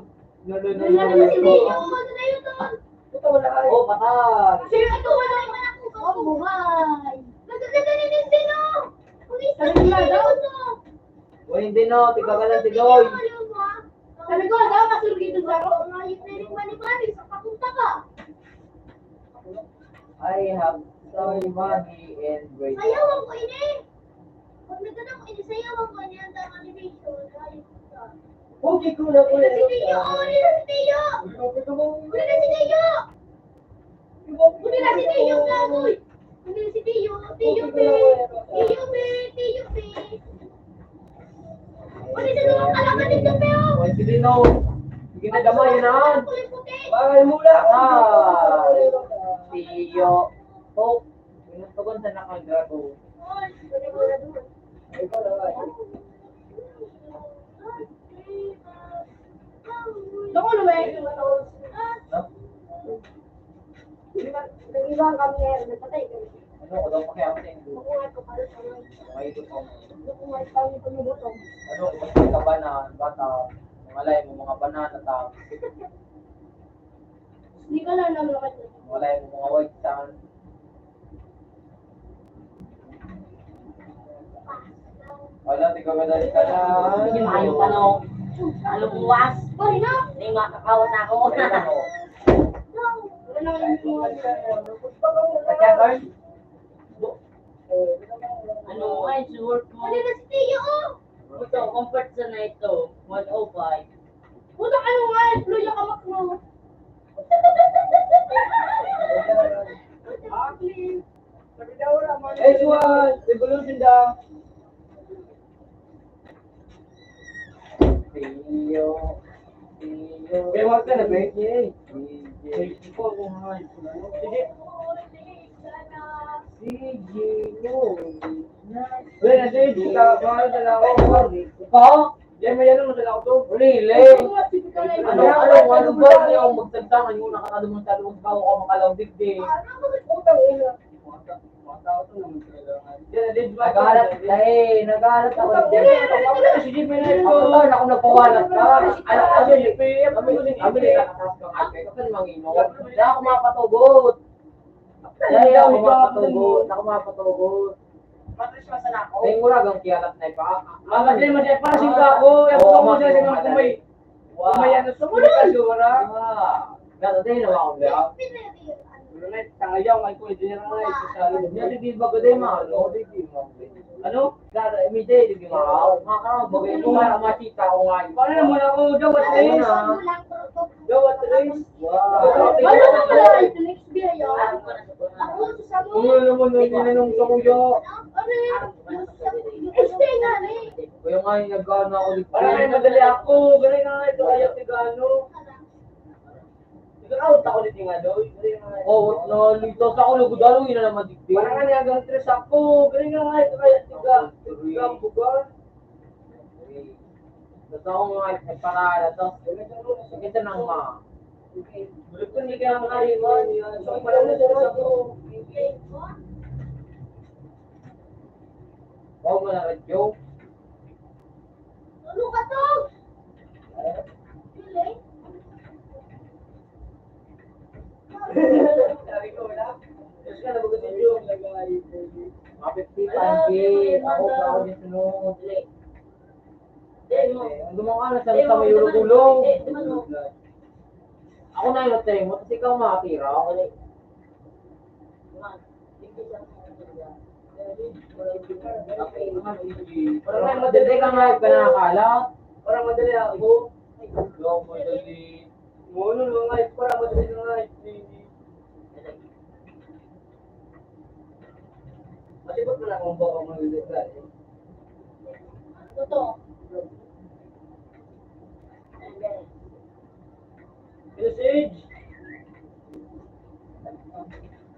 Wala na si Tiyo. Ano na yun doon? Oh, patay. Kasi ito, wala yung anak ko. Oh, buhay. Nagkaganda ni Nintendo. Kung isa na daw. O hindi no, tigka ka lang si Joy. Sabi ko, daw, masulog ito sa ako. Ngayon na rin mani-mani. Sa papunta ka. I have so money and great. Sayawan ko ini. Pag nagkana ko ini, sayawan ko ini. Ang tama ni Rachel. Ayun ka. Okay, cool na Uli na si Tiyo. Uli na si Tiyo. Uli na si Tiyo. Uli na si Tiyo. Uli na si Tiyo. Tiyo B. Tiyo B. Tiyo B. Uli na naman kalaman nito, Peo. O si Dino. Sige na damay yun na. Puti-puti. Bakal mula. Ah. Tiyo. Oh. Pinutugon sa nakagrato. Doko luwe. Nag-iwan kami ngayon, nagpatay kami. Ano ko daw pakiamat sa Indo? Nakungat ko para sa mga. Mga ito po. Nakungat kami tumubutong. Ano, kasi ka ba na bata? Mga lay mo mga banana ta. Hindi ka lang naman ako. Mga lay mo mga white sand. Wala, tigka ka dali ka na. Hindi maayo ka no. Ano buwas? Pari na. Hindi makakawan ako. Wala naman yung Kaya guys, Ano ay suot mo? Uli na si Tiyo. Ito, comfort sa na ito. 105. Puta ano nga, blue yung kamak mo. S1, revolution daw. Tiyo. Eh, wag ka na, be. Sige. Ikaw ako nga. Sige. Sige, no. Wala na, sige. Mahal na lang ako. Ikaw? Yan, may ano, madala ko to. Really? Ano ba niya ang magtagtangan yung nakakadumang sa loob ka o makalaw digdig? Mga tao to naman talaga. Nagalat ako. Si Jimmy na ito. Ako nagpawalat ka. Alam ko kasi, kami nakatas ka nga. Kasi mangino. Hindi ako mapatugot. Hindi ako mapatugot. Matris ka sa nako. Ay, muragang kialat na ipa. Kasi masaya para sing ako. Yung mga mo siya mga kumay. Kumay ano sa mga kasura. Gato din naman ako biya. Wala na, tangayaw, may ko, hindi na nga, ito sa alin. Hindi di ba gaday ma? Ano? Dada, imide di ba? Makakaroon bagay ko para makita ko nga. Paano naman ako, gawat Ayun race? na. Gawat race? Wow. Ano ka pala? Ito next beer yun. Ako sa mo. Kung ano mo, ninanong sa kuya. Ano yun? Stay nga eh. Kaya nga yung nagkano ako dito. Parang madali ako, ganun na nga ito, kaya tigano. Out ako dito nga doon. Oh, no, lito sa ako lugudalo yun na naman dikti. Parang nga niya hanggang tres ako, ganun na nga ito, kaya tiga bugar. Basta ako nga nagparada to. Sige nang ma. Bulit ko hindi kaya makaliman. So, parang na ako. Wow mo na radyo. Ano ka to? Really? Sabi ko, wala. Tapos ka na bagot yung lagay. Mapipti pancake. Ako din sunod. Ang gumawa na sa may ulong-ulong. Ako na yung natin mo, kasi ikaw makatira. Ako na Parang madali ka nga yung pinakakala. Parang madali ako. Parang madali. Mono na nga, parang madali na nga. Masipot mo na kung baka madali ka. Totoo. Message!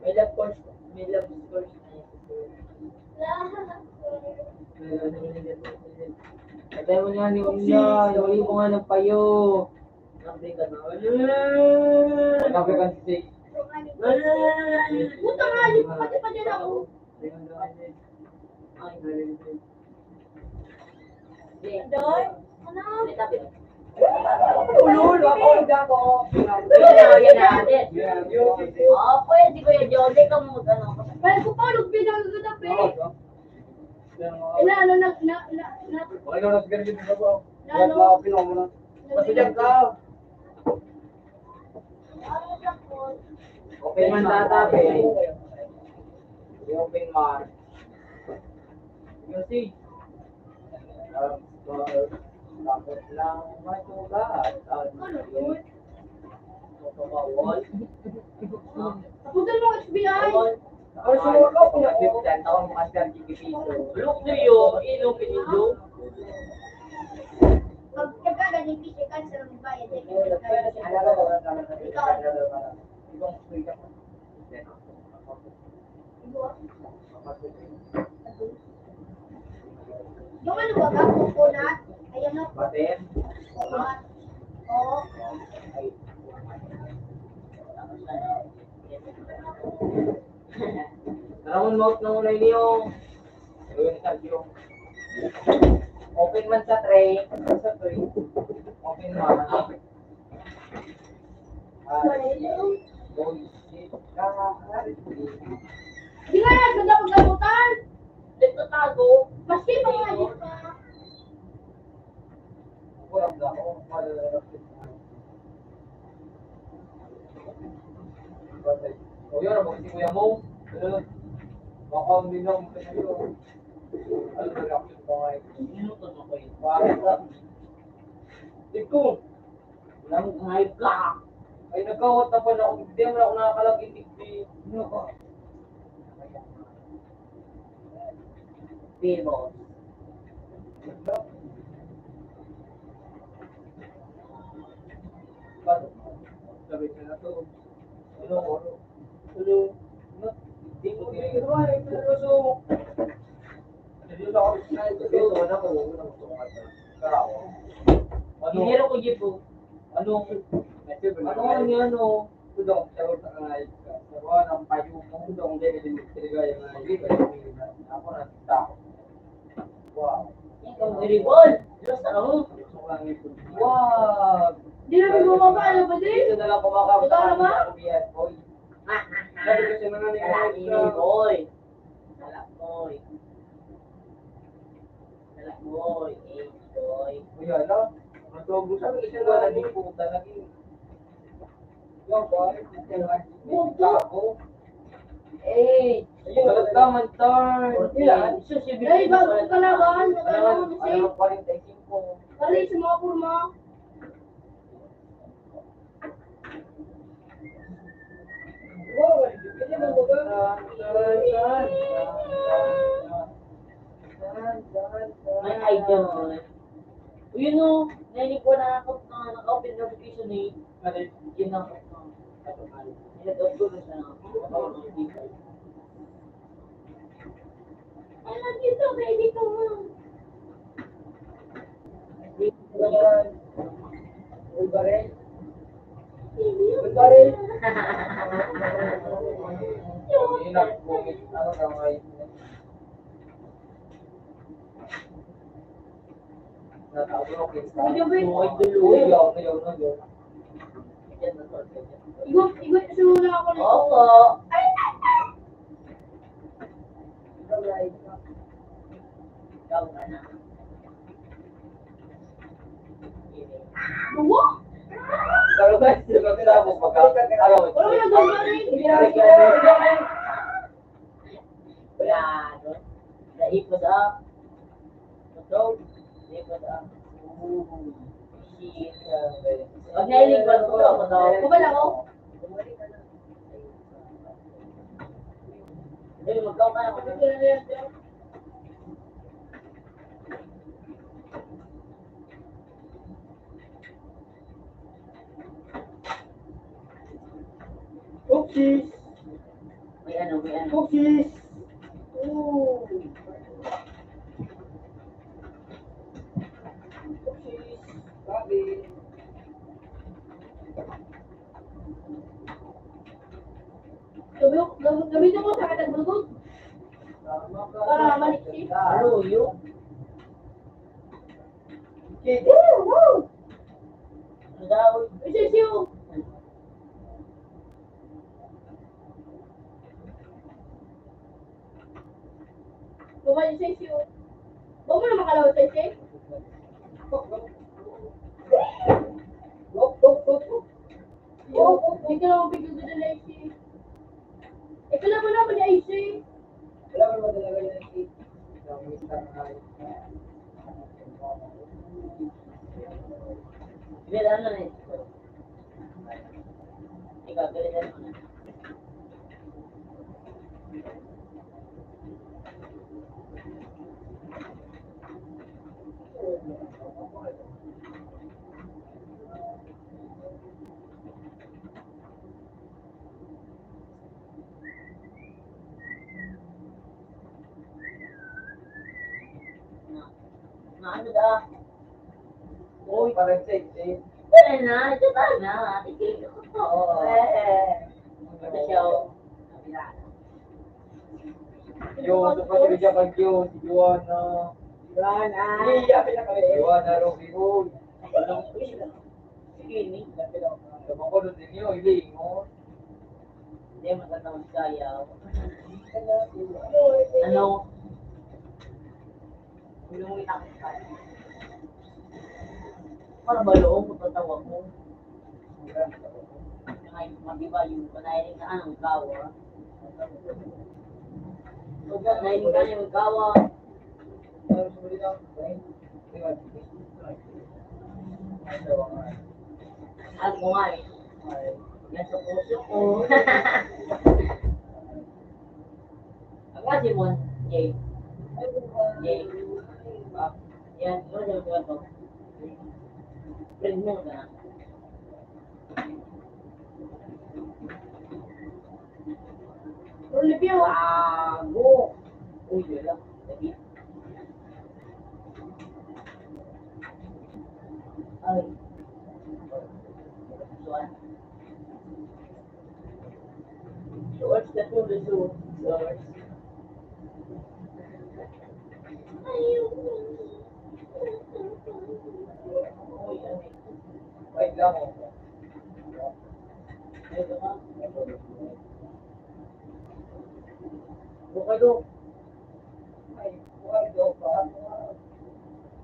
May love course. May love course. Patay mo nga ni Una. Yung ko nga ng payo. Nabi ka na. Nagkape ka si Puta nga, yung pati pa dyan ako. Doy? Ano? Ulul, ako, hindi ako. Yan natin. Yung Oo, pwede ko yan. Jose ka mo. Ano? Pwede ko pa, nagpinagagad pe. Ano, Okay na, nagsigarin din ako. Ano? Wala, pinaka mo na. Basta dyan ka. Open man data, pe. Open man. Yung si. Tapos lang masugat. Tapusin mo SBI. Ay, sumur ka po na. 10 taon mo kasi ang piso. Look niyo, ilong pinito. Pag ganyan, kasi cancel ang bayad. Yung ano ba ba? Coconut? Ayan o. Batin. Coconut. Oo. Naramon mouth na muna niyo. Ayun sa yung. Open man sa tray. Sa tray. Open man. Di nga yan, sa pagkabutan. Dito tago. Maski pa nga dito pa. Kurang na ako. O yun, ang si kuya mo. Baka hindi na kung sa'yo. Ano na reaction ko ngayon? Minuton mo ko yun. Bakit na? Iko. Nang may ka. Ay, nagkawat na pala ako. Hindi mo na ako nakakalagin digdi. Ano ko? Pimo. Sabi ko na to. Ano? Ano? Hindi ko Hindi ko ba, ito na gusto mo. Hindi na ako sinayin ko. Ito na ko. Huwag na gusto ko kasi. Karawa. Ano? Dinero ko jipo. Anong? Ano nga niya, ano? Ito daw, sarot na nga ito. Gawa ng payo mo dong din talaga yung dito. Ako na tao. Wow. Ikaw, Gribol. Diyos ako. Wow. Di na may bumaba, ano ba din? Dito na lang kumakain. Ikaw na ba? Boy. Sabi ko siya mga Lalaki ni boy. Lalak boy. Lalak boy. Eh, boy. Uy, ano? Matugo sa akin siya na naging puta naging. Yo, boy. Ako. Eh, Ayun, balagtaman, tar. Ilan? Sus, yung Dahil bibig bago ka laban, nagkalaman mo siya. Alam, 45. Kali sa mga kurma. Wow, hindi mo ba? May idea mo. Yun o, nainig ko na naka-open notification eh. Yun na ako. Nilagay ko na siya ng notification. Ay, nandito, baby ko mo. Ulbarel. Baby, Ulbarel. Yung- Inak bumit. Ano ka ngayon? Natawag ko. Medyo ba- Uy, yaw. Igot, sumula ako nito. Oo. Ay, ay, ay! Ikaw ka na. Buwa! Pero guys, tapos magkakaroon. Wala mo nagawa rin. Wala, no? Naipod up. So, naipod up. Shit. Pag nailig ba ko ako daw? Kubala ko. Hindi, magkaw ka na. Oopsies! May ano. Oopsies! Oo. Sabi. Gamitin mo sa katagulgod. Para maliksi. Ano yun? Woo! Ano daw? Isa siyo. Bumalik sa siyo. Huwag mo na makalawat sa siya. Hindi ka naman bigyan doon na IC. Ito na mo naman yung IC. Wala mo naman talaga yung nag-eat. Bill, ano na ito? Ikaw, galitan mo na. Ano daw? Uy, parang safe, safe. Wala na, ito ba na? Tigil ko to. Oo. Ito siya, oh. Yo, ito pa si Japan Yo, si Joanna. Iya, Joanna, Rocky Road. Sige, ni. Sabang ko doon din yun, iling mo. Hindi, maganda magsayaw. Ano? Ilungi ako sa kanya. Para ba loob kung tatawa mo? Ngayon, mabiba yung panayinig na anong gawa. So, nahinig ka na yung gawa. Alam mo nga eh. Yan sa puso ko. Ang kasi mo, Jay. Jay. Yan, ano sa mga to? Friend mo ka na. Olivia. Bago! Uy, wala. David. Ay. Suan. Nagsulusot. Uy, ano eh. Wait lang ako. Ito ka. Bukado. Ay, buhay daw pa.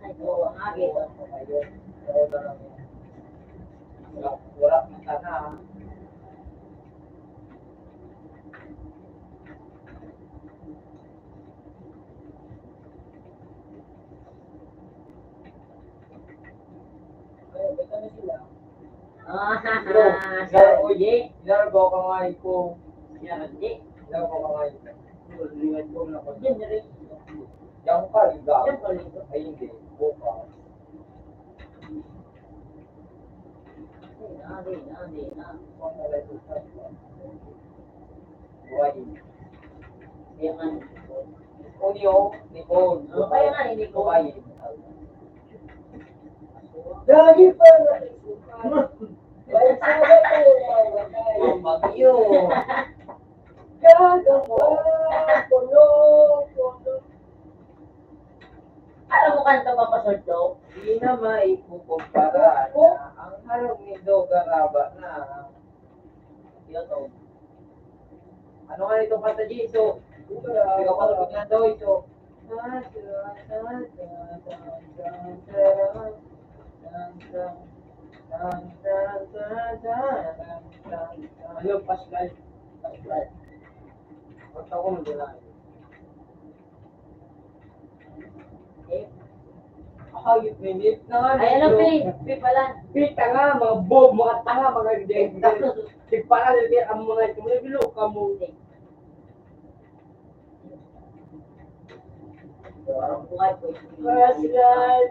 Ay, ito ang agit. Ayun. Oo na lang. Wala kita na. Ay, basta na sila. Sir Oye. Ilargo ka nga ko. Sir Oye. Ilargo ka nga ko. Liwat ko na ko. Diyan na rin. Yang ka, liga. Diyan pa rin. Ay, hindi. Buka. Buhay. Kaya nga. Unyo, Nicole. Kaya nga, hindi ko. Buhay. Dami pa na. Ang bagyo. Gagawa. Pulo. Alam mo kanta pa pa short daw? Di na maikukumpara na ang harap ni Dogaraba na. Yun daw. Ano nga itong kanta, Jiso? Ikaw ka lang biglang daw ito. Ano, Pascal? Pascal. Basta ko magdala. Eh, Hayop minute na nga. ay, ano, P pala. Pita nga, mga bob, mga tanga, mga deg. Tigpara nila ang mga kumulabilo ka mo. Parang buhay ko. Pascal.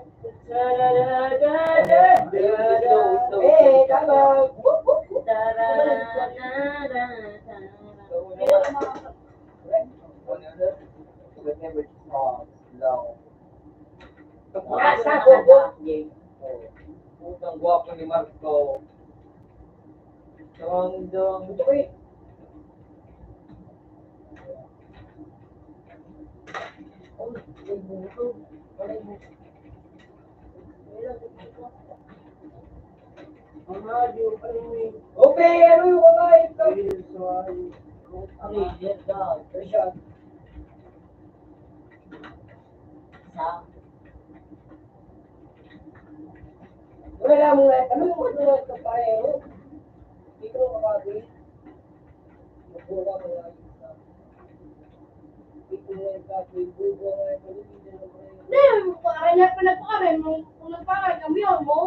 Eh, tama. Putang gwapo ni Marco. Dong. Ito eh. Okay, ano yung kumain ka? Ano yun? Yes, God. Sa Wala mo nga, ano yung mga ka pareho? Hindi ko makakabili. Wala mo nga isa. Hindi ko nga ikakabili. Bugo nga ito. Hindi, hanap pa na po kami. Kung nagpakain kami, mo.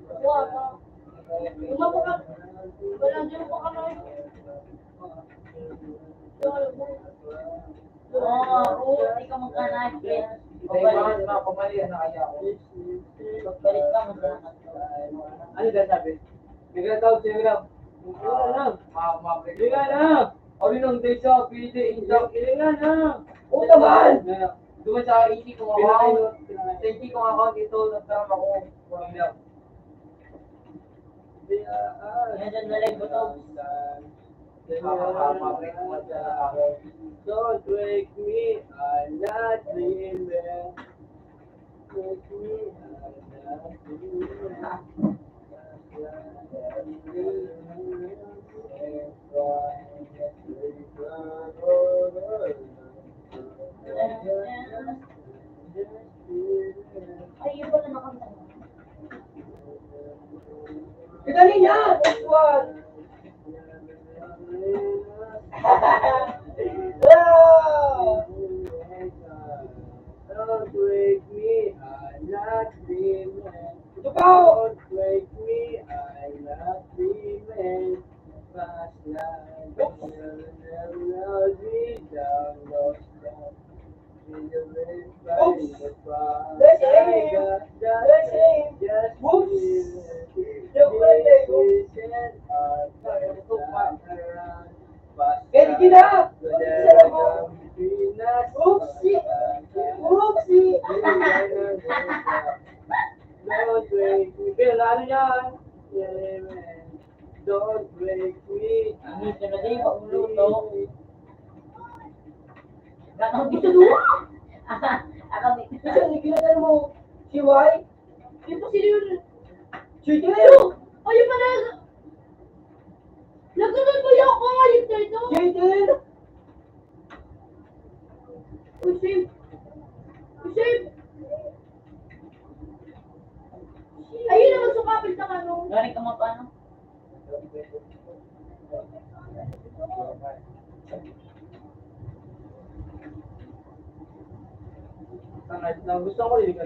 Wala pa. Umapaka. Wala dyan po kami. Oo, hindi ka magkanahin. Kailangan na pamali na kaya ako. Pagbalik ka, magkanahin. Ano ba sabi? Bigla tawag siya lang. Bigla lang. Bigla lang. Ano nang day sa pili? Bigla lang. Oo naman. Doon sa hindi ko ako. Sa hindi ko ako dito. Nagtarap ako. Bigla. Yan dyan nalig mo to. Don't wake me, I'm not dreaming. Wake me, I'm not dreaming. Ay, yun pala nakanta. Dali niya! Next one! Don't wake me, I'm not dreaming. Don't wake me, I'm not dreaming. Past night, never be down, lost down. In the wind, fighting the fire. Just don't break me. Ini ka na din, pauluto. Gatang Ito doon. Ako dito. Kasi hindi kinatan mo. Si Y? Ito sila yun. Si J? Ayun pa na. Nagkaroon ko yung kangayip na ito. Si J? Uy, Sim. Uy, Sim. Ayun naman sukapit ng ano. Galing ka mo paano? Gusto ko rin ikaw.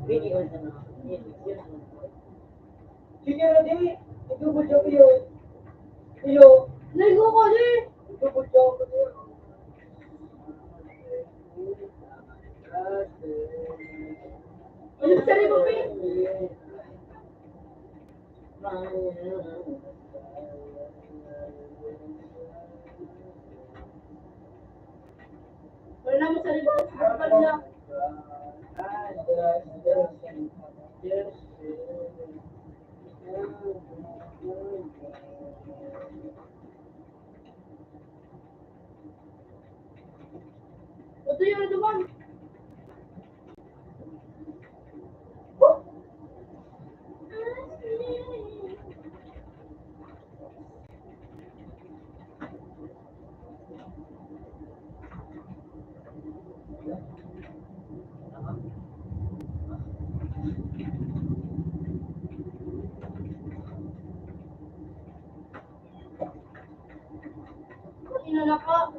Really old na. Si J na din. Ito po siya kayo. Iyo. Naligo ko din. Ito po siya kayo. Ano sa rin mo, Pin? Wala naman sa rin mo. Wala na. Ito yung ano ba?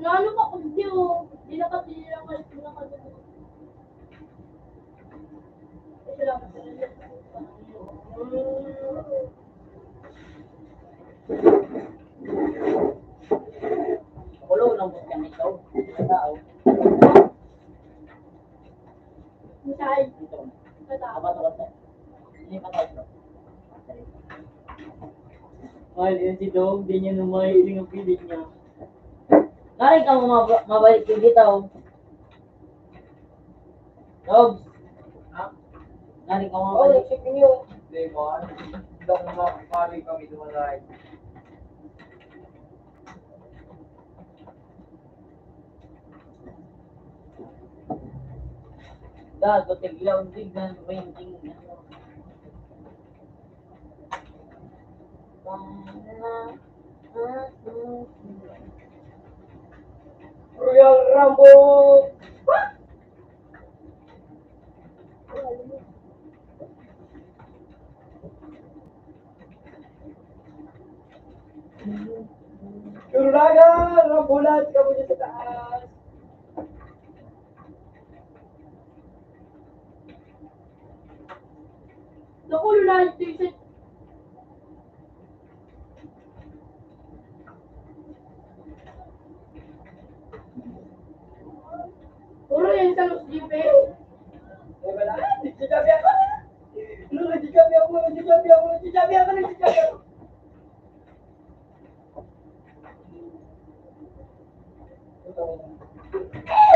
Naano ka kung di o. Di nakatira ka. Di nakatira. Salamat sa rin. Kulong ng buka nito. Tao. Misay. Dito. Tata. Apa to kasi? Ini pa tayo. Mahal yun si Dong, di niya numahiling ang pilit niya. Narin ka mabalik yung dito. Dogs. Ha? Narin ka Oo, mabalik. nagsipin niyo. Hindi man. Hindi ako makakali kami dumalay. Dad, ba't naglaw ang tignan? Painting. Royal Rumble! Kurulaga! Rambulan! Kamu dyan sa taas! Naku, lulayot yung isa. Puro yan sa Los Jipe. Eh, wala. Nagsisabi ako! Nagsisabi ako! Nagsisabi ako! Nagsisabi ako! Nagsisabi ako!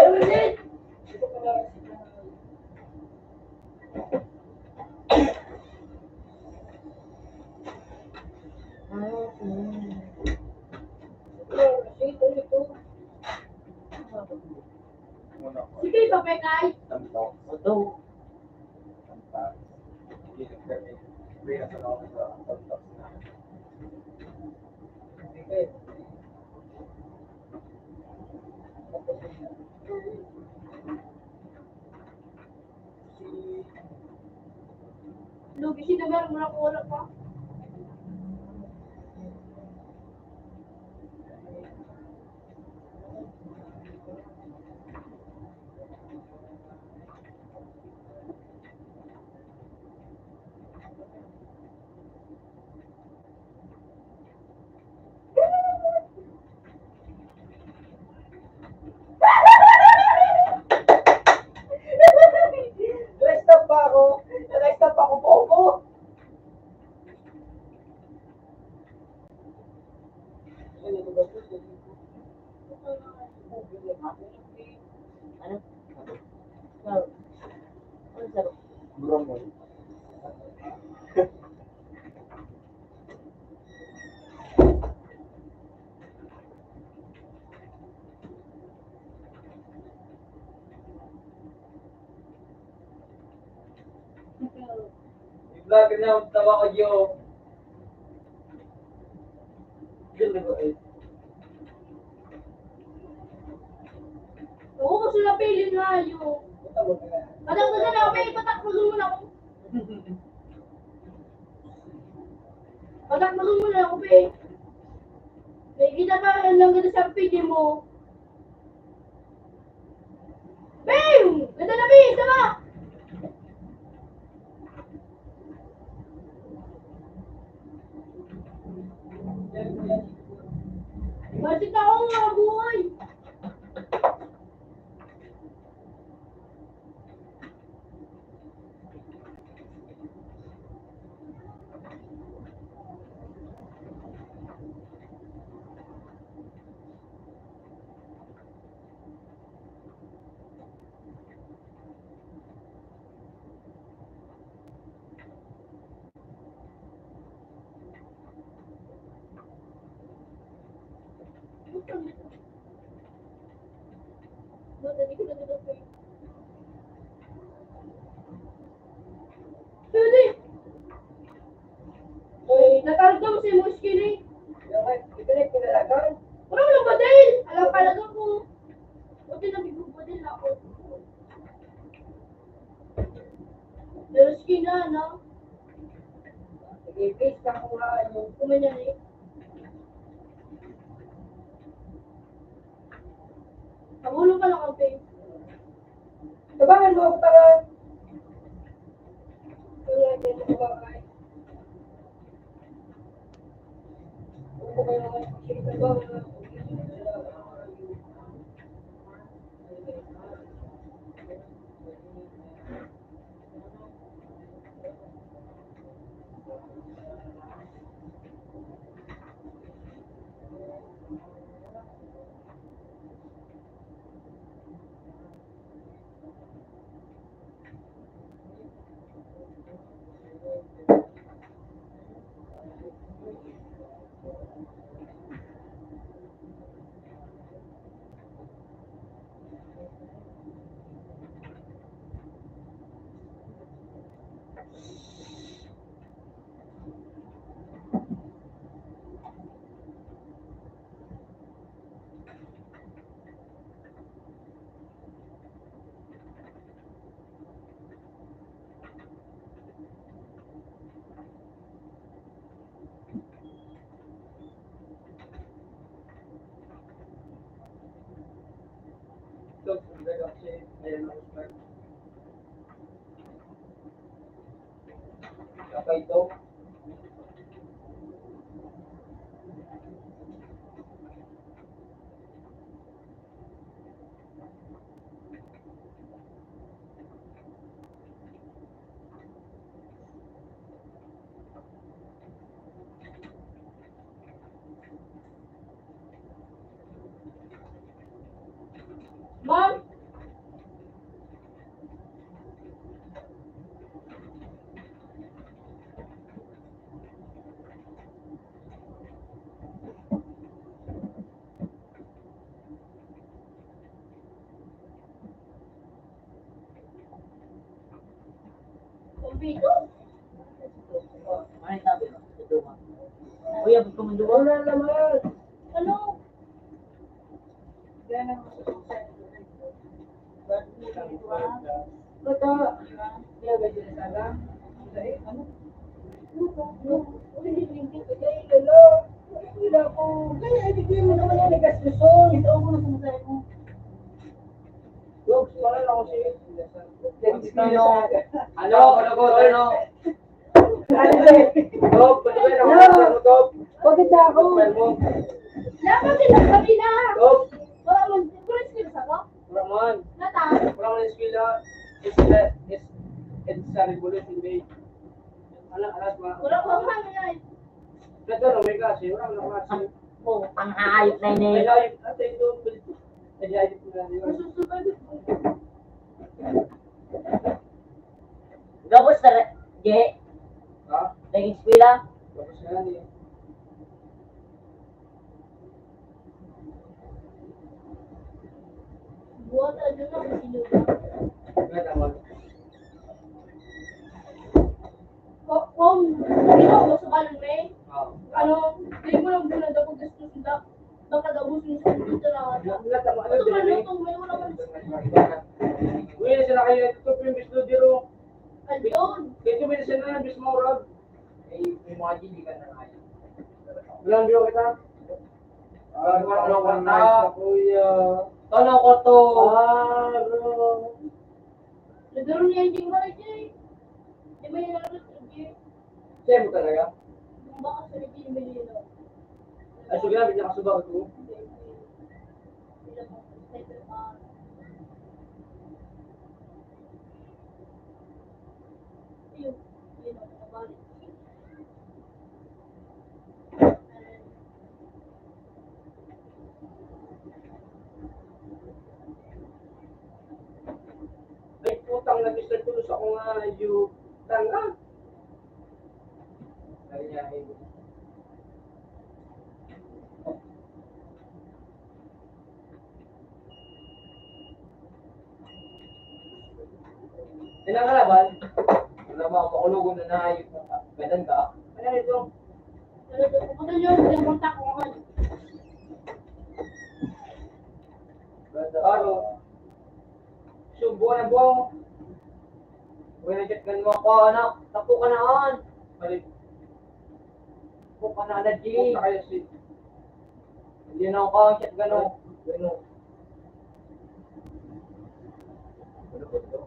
Ulit! Sige, papekay. Oto. Lugi si Namer, mula ko wala pa. Nag-stop pa ako! Nag-stop ako! Bobo! Ano? Saro. Ano saro? Bromol. Bakit na tawa ko, Gio? Gio, eh. Oo, kasi napili nga yun. Kadang-kadang na ako, patakbo muna ako. Patakbo muna ako, pe. May kita pa lang kita sa pili mo. Bam! Ganda na, pe! Sama! Basit ako nga, buhay! Pwede! Natarga mo si Mushkin eh. Ito na yung pinalagan. Wala mo lang badil! Alam talaga ko. Buti na bigong badil ako. Mushkin na, no? Sige, please, kakuhaan yung Kumanyan eh. Nagulong ka lang ang pay. tabangan mo ako taran. Wala din ako bakay. Kung kayo naman sige ba? Ito, kasi, ayan ako start. Kapag ito, Ma'am! Kumpito? Ano sabi mo? Ito mo. Kuya, ba't kumunduwa? Wala naman. Ano? Yan ang Bata. Kaya ba dyan sana? Ano? Wala ko. Kaya ibigay mo naman yan. Nagkasusun. Ito ako na sumusay mo. Logs, wala lang ako siya. Ano? Ano? Top, pwede ako. Top. Bakit na ako? Dapat sila kami na! Top. Wala mo, wala skills ako? Raman. Nata? Wala mo skill na. It's a revolution day. Alas ma. Wala ko ang hangin yan. Ito, no, may kasi. Wala mo na kasi. Oh, ang hayop na yun May eh. ayip natin doon. May ayip na rin. Masusunod. Gabos na rin. Je, Ha? naging eskwela. Tapos na yan eh. Buhat na dyan ako sinuga. Nga naman. Kung ginawa sa kanan may, Ah. ano, hindi mo lang bunad ako gusto sila. Baka daw gusto nyo sa dito lang. Lahat ang ano Ito man din. ito, may wala man. Uy, nasa na kayo ito po yung bislo diro. Ayun. Ito may nasa na bis mo rod. May mga gili ka na nga yun. Bilang biyo kita. Ano ko na? kuya. Tono ko to. Bro. Nagaro niya yung mga Jay. Di ba yung nakalot yung Jay? Siya mo talaga? Yung baka sa Jay yung Melino. Ay, sige na, bigyan ka subaw ko. Ayun. Ayun ako nabalik. Ay, putang nag-start ko sa akong yung tanga. Sabi niya, eh, Ilang kalaban? alam mo, makulugon na naayos ka. Ganun ka? Ano ito? Pupunta nyo, yung kontak ko ako. Aro. Subo na buong. Uy, na-chatgan mo ako, anak. Tapo ka na on. Balik. Tapo ka na, anak, G. Puta kayo si. Hindi na ako ang chat gano'n. Gano'n. Ano po ito?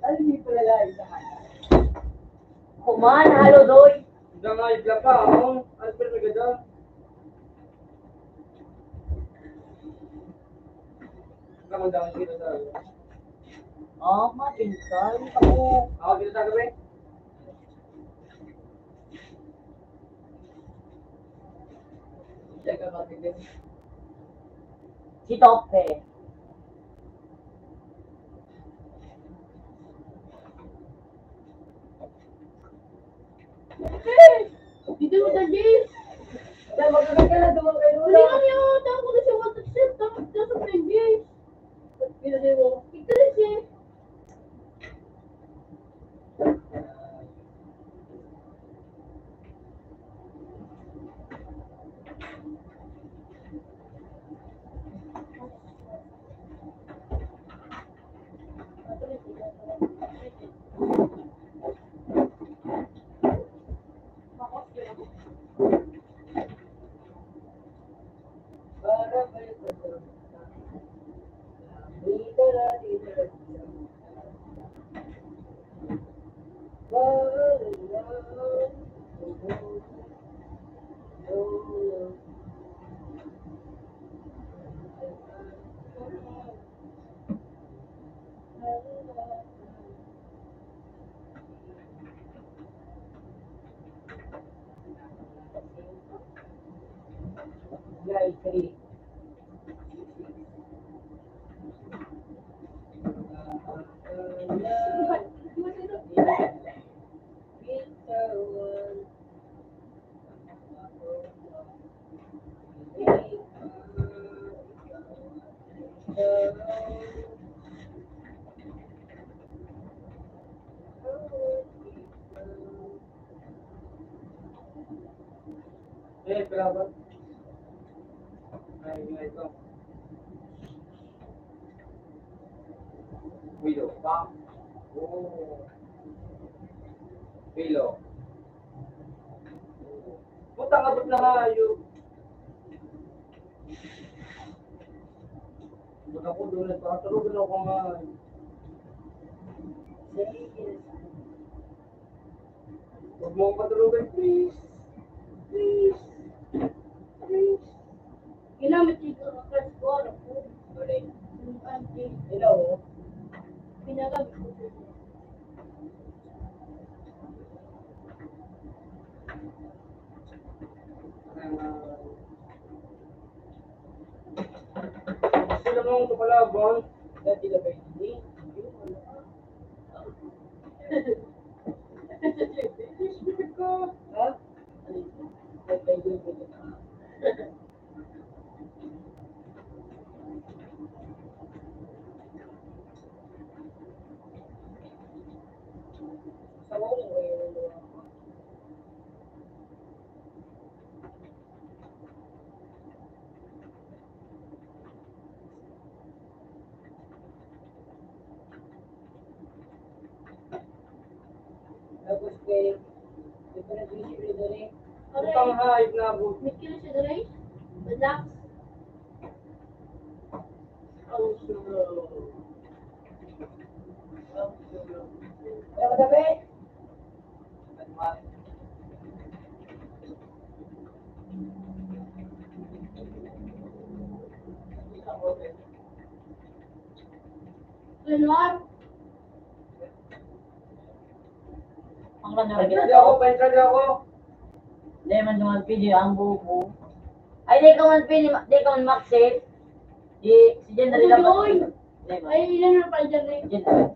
Ay, hindi pala lahat sa kanya. Kuman, halo doy. Diyan nga, igla pa, oh. Alper, may ganda. Kamandang dito sa akin. Ah, mapinsan ako. Ako dito sa gabi. Check ka matigil. Si Tope. Dito mo sa Jay. Dahil magkagad ka na, dumaan kayo Hindi kami ako, tawag ko na siya WhatsApp, tapos sa Jay. Pinagay mo. Ito na siya. Para kayo sa sarap. Dito na, dito na. Guys, three. Eh, kalaban. Ay, nga ito. Willow. Pa. Oh. Willow. Puta ka ba't na kayo? Ba't ako doon nagpakatalugan ako nga. Huwag mo akong patulugan, please. Please. Please. Ginamit dito ng first score. Sorry. Yung Jay. Hello. Pinagamit ko siya. mong tukalabon. Dati na ba hindi? Ha? Sa mo yung Tapos kay, ito na sinisipin doon eh. Okay. Utang hayop na po. May kilo siya doon eh. Relax. Kaya katabi. Lenoir. ang kanya Paintrad ako, paintrad ako. Hindi man naman pili ang buko. Ay, di ka man pili, di ka man maxit. Di, si Jen na rin Ano dapat. yun? Di ba? Ay, ilan na pala dyan eh. Jen na rin.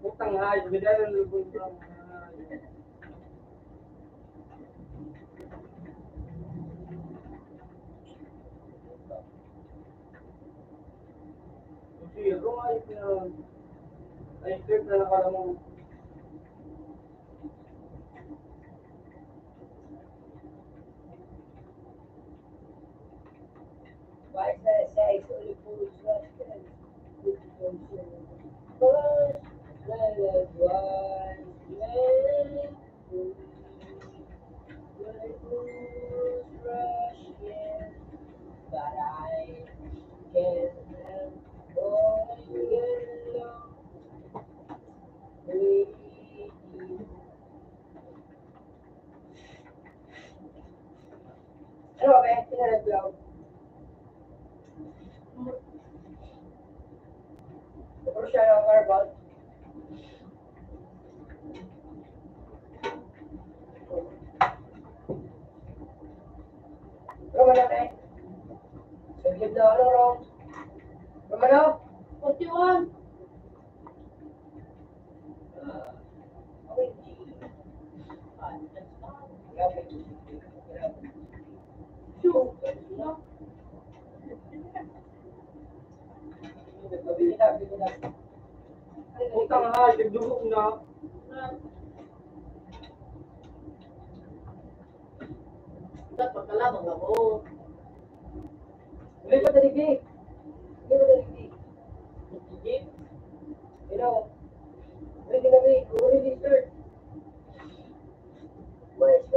Utang hayop, bigyan ng lubong lang. Zero hayop na. Ay, trip na nakalamang. Why is that say fully food rush? Ano ba? Tinanaglaw. Pero siya ng carbon. Romano eh. Saglit na ano, Rom? Romano? 41. Shoot. No? Utang ha, nagdugok na. Dapat kalamang ako. Ulit pa taligig. Ulit pa taligig. Sige. You know, ready na week, already start. Where's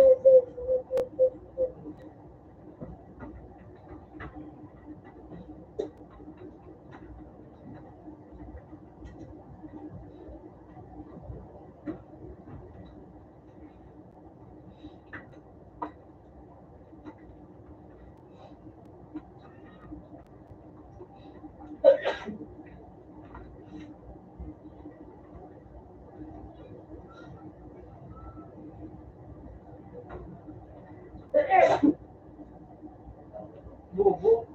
Bobo.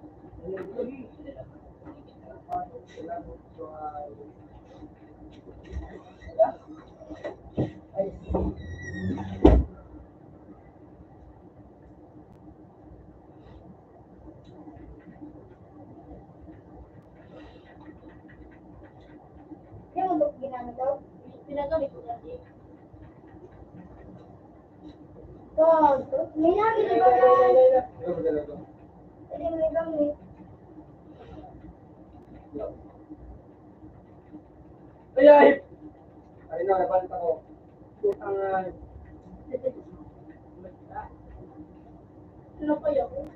I see. Yung look ginamit daw. Pinagamit ko kasi. May nakita ba yan? Hindi may gamit. Ay, ay! Ay na, nabalit ako. Utang Ano pa yun?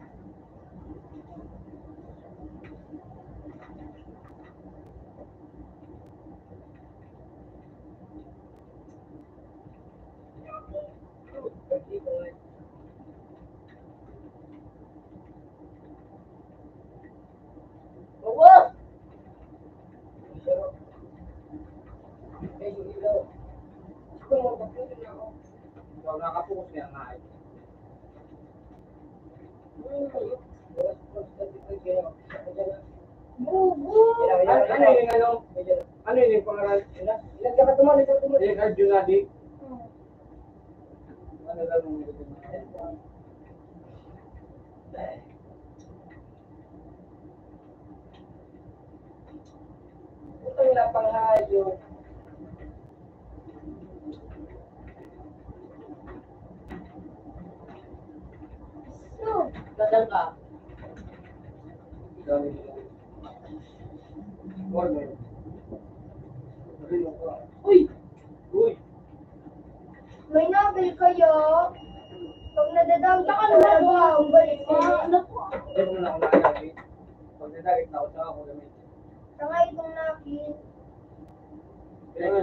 Bawa! Kung post niya nga. Bubu! Ano yung pangalan? Ilan ka tumal? Ilan Junadi? Ano lang yung ito yung napanghayo. So, Gadang ka. Uy! Uy! may nabil kayo? Pag nadadamta ka na ba? Ang galing mo. Ano po? Ito na ako nalagay. Pag nadalit na ako, saka ako gamit. Saka itong nakin.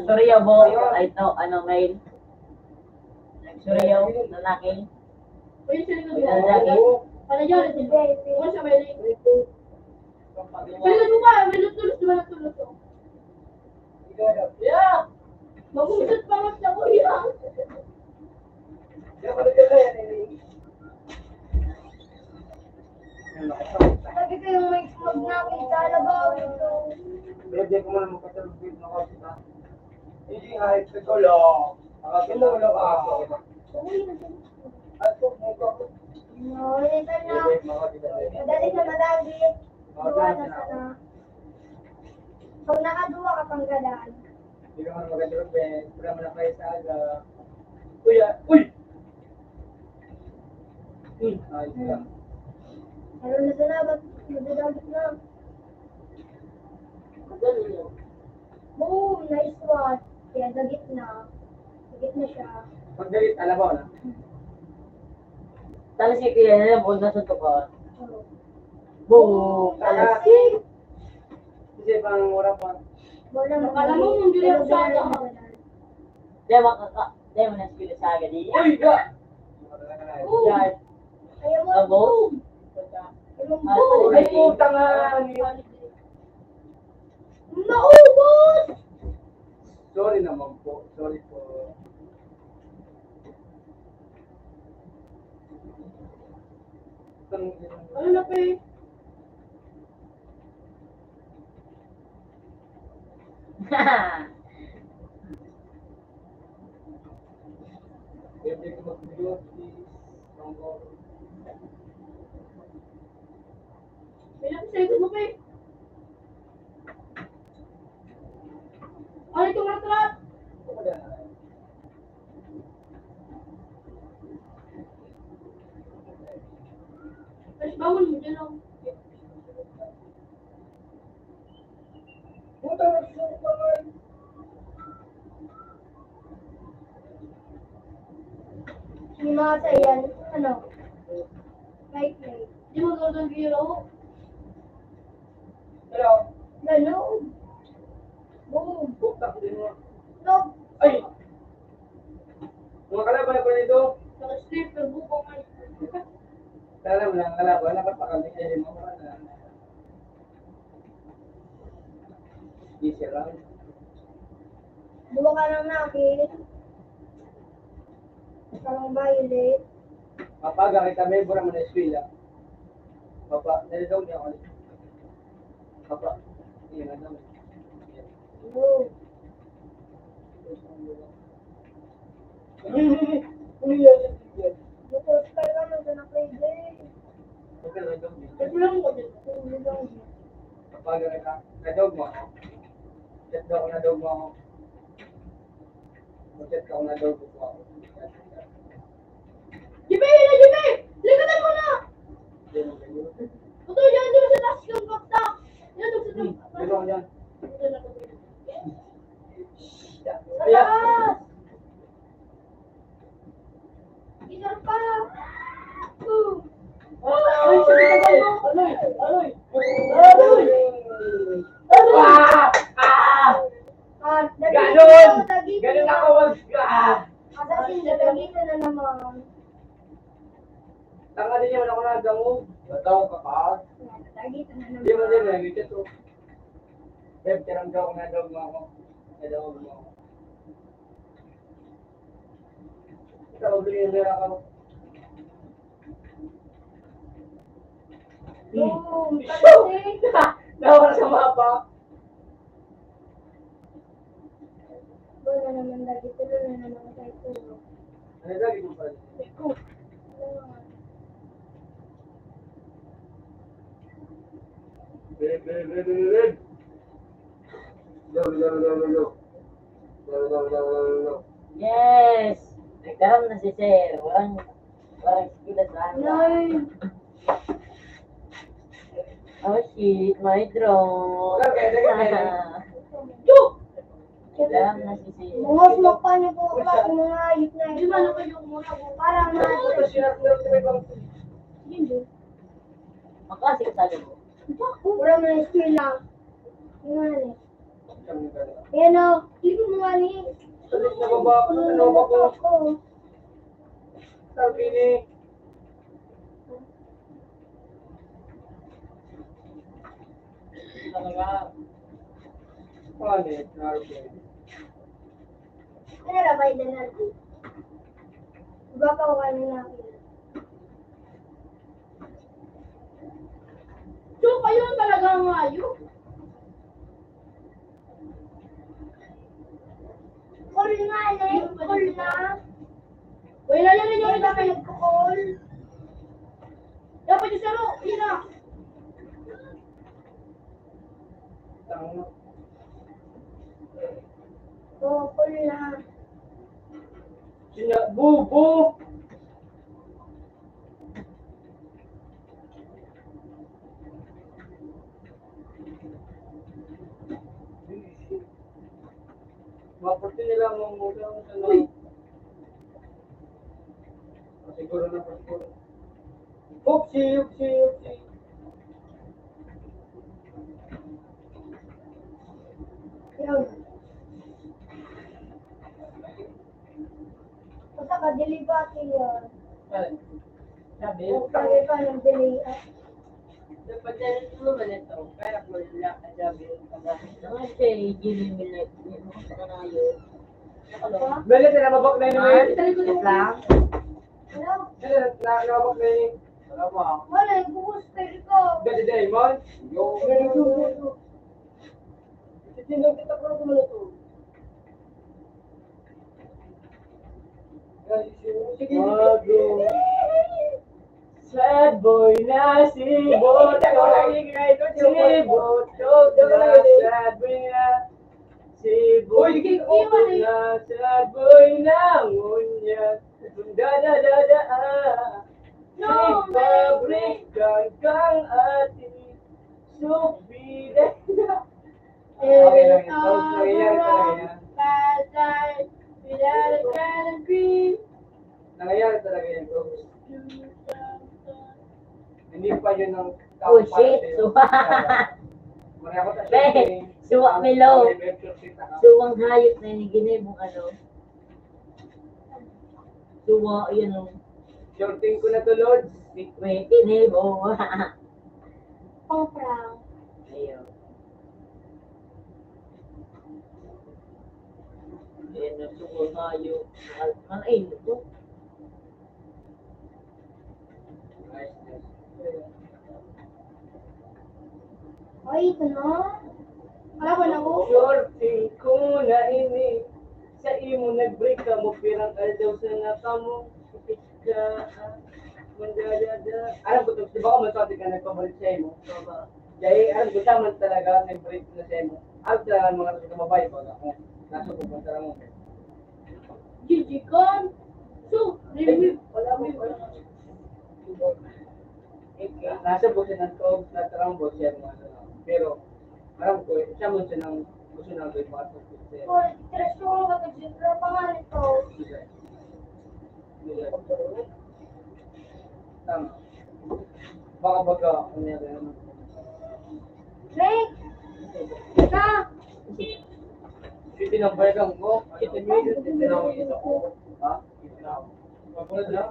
Sorry bo. Ay no, ano mail? Sorry yo, lalaki. Uy, sino ko Lalaki. Ano yun? Ano siya may link? May mo ba? May lutulot ba natulot ko? Yeah. Mabumusot pa nga siya, kuya. Sabi ko yung may magnakin sa alabaw ito. Pwede ko muna magkatulog dito na kasi ta. Hindi nga, ito ko lang. Nakakilala ka ako. At kung may ko. No, ito na. Madali sa madali. Duwa na sana. Pag nakaduwa ka pang gadaan. Hindi ka muna magkatulog, Ben. Wala mo na kayo sa aga. Kuya! Uy! Ayos lang. Ano na sana, ba't madadamit na? Boom! Nice one. Kaya dagit na. Dagit na siya. Pagdalit, alam mo na. Tapos si Kuya na bol na suntok ko. Oh. Boom. Kasi, Kasi pang mura pa. wala Akala mo, hindi lang siya. Di mo na sila sa agad di. Uy! Ga! Yan. Ayaw mo. Abo. Ayaw mo. Ay, puta nga! Naubos! Sorry naman po. Sorry po. Ano na pa eh? Pwede ko mag-video, please. Ilang seconds mo pa eh? Ano itong ratrat? Tapos bawal mo dyan lang. Puta, nagsusunod pa nga. Himasa yan. Ano? Right leg. Di mo gawin giro. Hello? Ganon. Boom. Puta, din mo. Stop. Ay! Mga kalaban ako nito. Naka-strip, pero buko nga. Kala mo lang, kalaban. Dapat pakalitin mo. Easy lang. Duwa ka lang nakin. Parang violet. Papa, gamit kami, bura mo na eskwela. Papa, nalidaw niya ako. Papa, hindi na naman. Boom. Bukod ka lang nung na-play day. Ito lang ko dyan. Papa, gamit ka. Nadog mo ako. Chat daw ko nadog mo ako. Chat ka ko nadog mo ako. Jipe! Jipe! Likutan mo na! Ito yan, doon sa taas yung kapta. Yan, doon sa taas. Dito ko yan. Sa taas! Isa pa! Boom! Ay, sabi ka ba? Aloy! Aloy! Aloy! Ah! Ah, Ganon! dagito Ganon na. ako mag-ah! Adasin na dagito na naman. Tanga din naman ako nagdango. Nagdango ka pa? Dagito na Hindi mo din, naman. nagigit to. Beb, tirang daw ko nadog mo ako. Nadog mo ako. Ikaw, bili-bili ako. Boom! Shoot! Kasi, Nawala sa mapa. wala naman lagi. Tuloy na naman tayo ko. Ano lagi mo pa? Eko. Bili. Go. Yes! Nagkaroon na si Sir. Walang skills lang. Nay! Oh shit, my drone. Shoot! Nagkaroon na si Sir. Mga sumapa niyo po ako mga ayot na ito. Di ba naman yung muna po? Parang na. Ito sinarap sa may bang. Hindi. Maklase ka sa mo. Wala mo na school lang. Yung ano eh. Ayan o. Hindi mo nga ni. Ano ba ko? Ako. Sabi ni. Talaga. Paano eh? Naruto. Ano na ba yung natin? Iba pa ko kanina. So, kayo talaga ang ayo? Call nga, eh. Call na. Wala yan rin yung kami nagko-call. Dapat yung saro. Yun na. Tama. Oo, call na. Bubo! Maporti nila ang mula sa Uy! Siguro na siguro. Upsi. Yun. Basta ka, delivery yun. Sabi, Sabi pa ng delay. dapat na rin mo ba nito? Kaya ko lang ka sabi. Naman siya, Jimmy Millet. Yung mga sakanayo. Nakalo. Bele, tinababak na yun. Wait lang. Hello? Nababak na yun. Wala ba? Wala, yung buhos pwede ko. Bele, Damon. Yo. Tinong kita ko na ito. Sige. Sad boy na si Boto. Si Boto na sad boy na. Si Boto na sad boy na ngunya. Da. No, Pabrikan kang ati. Subide. Okay lang ito. Nangyayari talaga yan. Pasay, without a kind of grief. Nangyayari talaga yan, bro. Hindi pa yun ang Oh shit, suwa. Mari ako ta Be, suwa melo. Suwang hayop na yung ginibong ano. Suwa, yun o. Shorting ko na to, Lord. Wait, ginibong. Pang prank. Ayun. Ayan na, suwang hayop. Ay, ito. Ay, ito na. Kalaban ako. Shorting ko na ini. Sa imo nag-break ka mo, pirang aldaw sa nata mo. Kapit ka. Mandadada. Alam ko to, di ba ako masati ka nagpabalik sa imo? Dahil alam ko taman talaga, nag-break na sa imo. Alam talaga mga kamabay ko. Nasa pupunta lang mo. Jijikan. So, review. Wala. Nasa busi ng to, natarang busi yan. Pero, alam ko, siya mo siya ng gusto ng gawin pa sa busi. Or, tres ko nga ito. Pero pangalan ko. Tama. Baka baga, ano yan naman. Rick! Na! Iti ng baygang ko, iti minutes, iti ng isa ko. Ha? Iti na. Mapunod lang.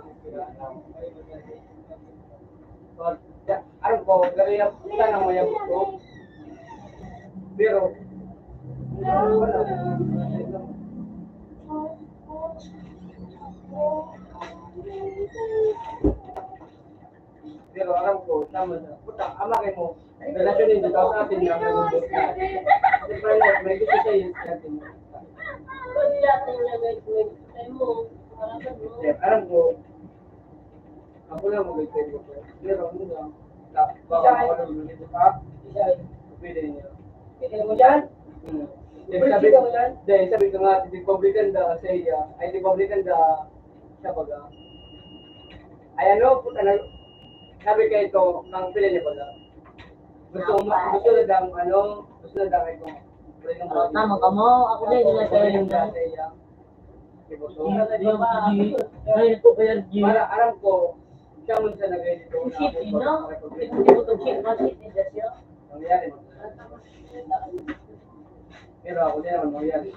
Alam ko, gawin na puta ng mayabot ko. Pero, wala. Pero alam ko, tama na. Puta, amakin mo. Relasyon din dito sa atin nga may gusto ka. Kasi pa rin, may gusto sa'yo sa atin. Pwede natin ilagay ko yung sa'yo mo. Para ba, no? Alam ko, ako lang mag-pwede ko. Pero ano na, baka ako lang dito pa. Pwede niya. Pwede mo dyan? Sabi ko nga, sabi ko nga, Republican da sa iya, ay Republican da sa baga. Ay ano, puta na, sabi kayo ito, ng pila niya pala. Gusto na dang, gusto na dang ito. Tama ka mo. Ako din yung nasa yung da sa iya. Ay, ito kaya Para alam ko, siya mo siya nagay dito. shit, no? Hindi mo itong shit, shit, hindi siya. Nangyari. Pero ako din naman nangyari.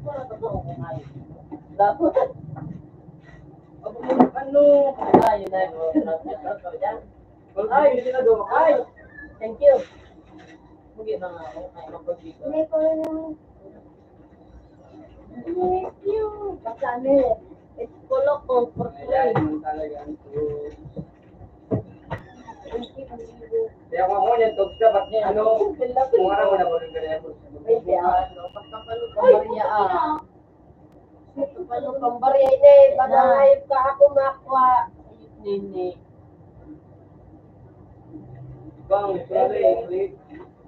Para totoo kung ay. Dapat. Ano? Ay, yun na yung Ay, hindi na doon. Ay, thank you. Hindi na nga ako. Ay, mapag-dito. Hindi ko na. Thank you. Kasama. It's full of comfort. Ayan, yun talaga. Kaya kung ako niyan, talks dapat niya, kung araw mo na ko rin kaya ako. Ay, ano, pagkapalo ka Maria Pagkapalo ka Maria, ini, panangayip ka ako makwa. Ayun, nini. Bang, sorry.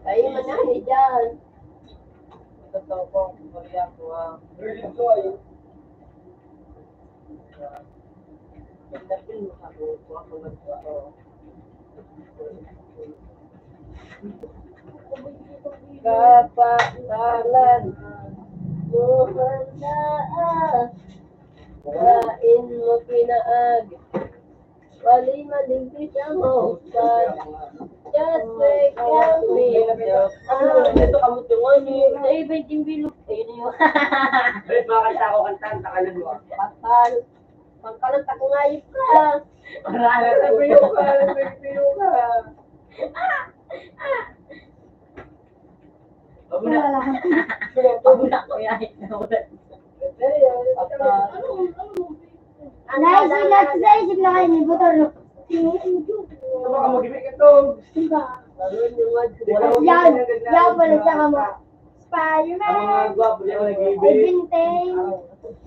Ay, manani dyan. Totoo ko, Maria ko Pagkapil mo ako nagwa. Kapakalan Muhandaan Kain mo kinaag Wali maligpit ang hukad Just wake up me Ito kamutungan eh Ay, 20 bilog Ayun na yun Wait, makakita ako kantaan, takalan mo. Patal Pagkalata ko ngayip ka Marala sa piyo ka, nagpiyo ka. Wala. Pag na ko yan Naisip na isip na kayo ni Butor. Ano ka mag-ibig ito? Yan pala sa kamo. Ang Spider-Man. mga gwapo niya Ay, nag-ibig. Binteng.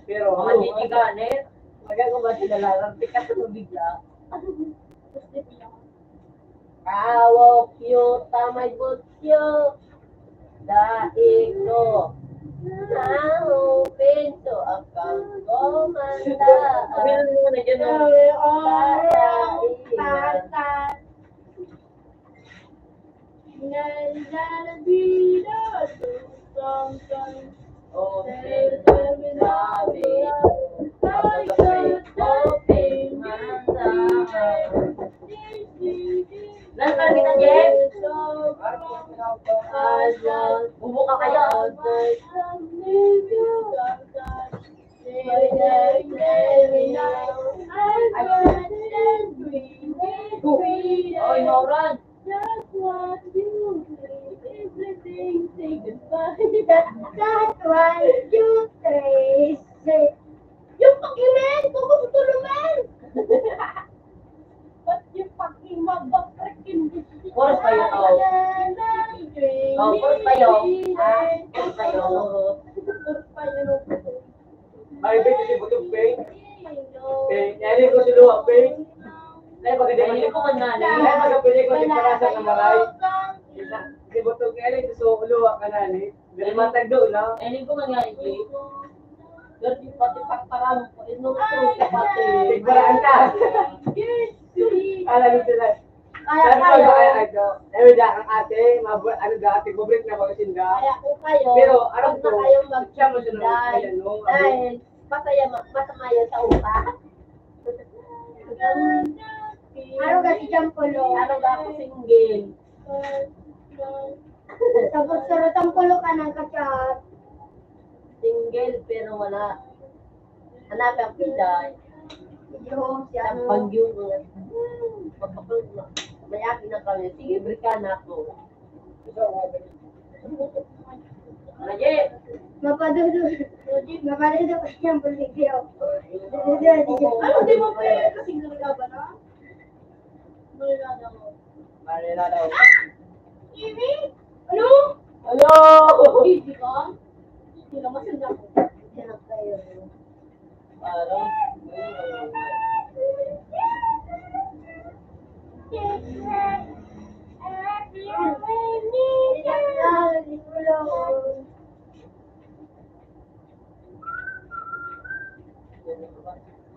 Pero, Mga titiganin Magagawa sila lang Pikat sa bigla Awok yo Tamay butyo Daig ko Ako pinto Akang komanda Sabihin mo na dyan Oh, Nasaan kita, Jem? Bubo ka kayo. Oy, Mauran. That's what you say. Yung pakimen! Kukutulumen! Ba't yung pakimabakrekin? Oras kayo, tao. Oras kayo. Oras kayo. ay, ba't si Butog Pay? Nyari ko si Luwak Pay. Ay, pagkita Hindi ko man Ay, nalay. magkapili ko si Parasa ng Maray. Si Butog Pay, so Luwak ka na ni. Dili matag doon na. Hindi ko man nga i-play. Pero di pati pagparam ko. Ino ko pati. Tigbaraan ka. Alam nito na. Kaya Pero pag kayo, ay ito, eh da ang ate, ano da ate ko break na magasinda. Kaya ko kayo. Pero alam Huwag ko, na kayong siya mo siya magsinday. ayan no. Dahil masama yan sa utak. ano kasi siyang pulo? Ano ba ako single? Tapos sarotang pulo ka ng kachat. Single pero wala. Hanap ang pilay. Yung si Ang ano. bagyo mo. Pagkapag mayaki na kami. Sige, brika na ako. Ano, Jep? Mapadudu. Nabalik na pa siyang buligyo. Ano, di mo pa yun kasi nalalaban na? Nalalaban mo. Marina daw. Kimi? Ano? Hello! Easy ka? Hindi naman sila ko. Yan kayo. Parang,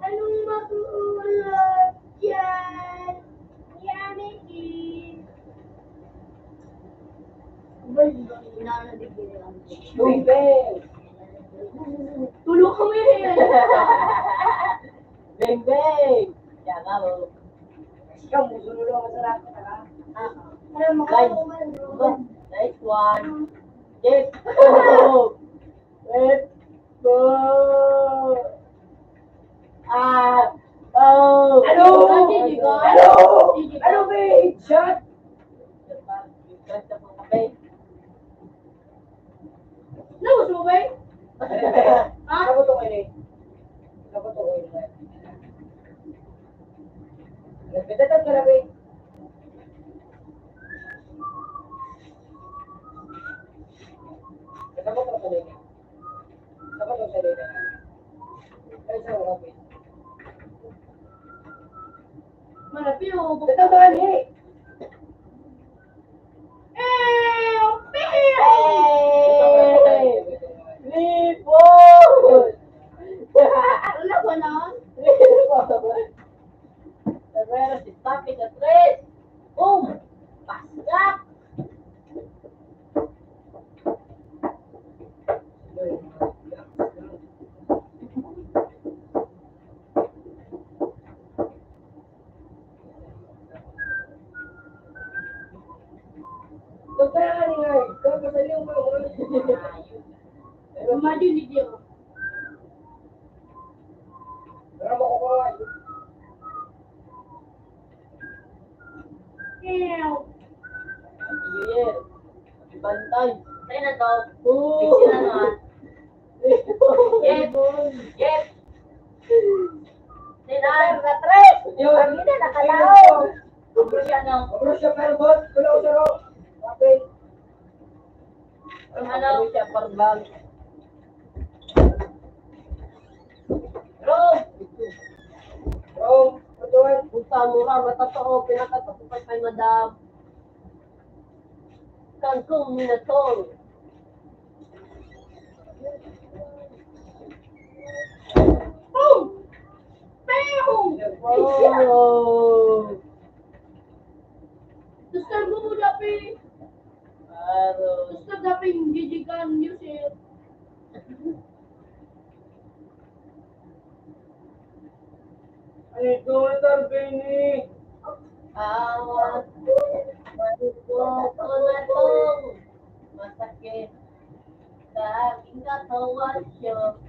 Anong matulog yan? Yanikin. Beng! Tulog kami. Beng, beng! Yan nga, bro. Ikaw, musulo ako sa lahat ka. Nice one. Yes. Go. Let's go. Oh. Ano? Gigi ka? Ano? Gigi ka? Ano ba yung shot? Nabos mo ba eh? Ha? Ako to kayo eh. Ako to kayo eh. Nagpitatat ka na ba eh. Ako to kayo eh. Ako to kayo eh. Ay, sa mga eh. Malapi o. Ito ba eh? Hey! Lipo! Wala ba na? Pero si Papi na tres. Boom! Pasok! Magkakaroon nga eh. Kapasali yung mga mga. Maju ni dia. Pero makukuha. Year. Bantay. Tayo na to. Oh! Fix na naman. Yes! Yes! Tayo na. Yun! Kami na nakalaw. Kubro siya ng... Kubro siya pero bot. Kulaw sa ro. Okay. Ano siya parbang. Rob! Wrong. Patuan. Punta mura, matotoo, pinakatapupan kay madam. Kangkong minatol. Boom! Boom! Oh! Disturb mo dapat. Aro. Disturb dapat yung gigikan news eh. Ano ito? Tarbini. Awas. Malupo ko na tong masakit sa aking katawan siyo.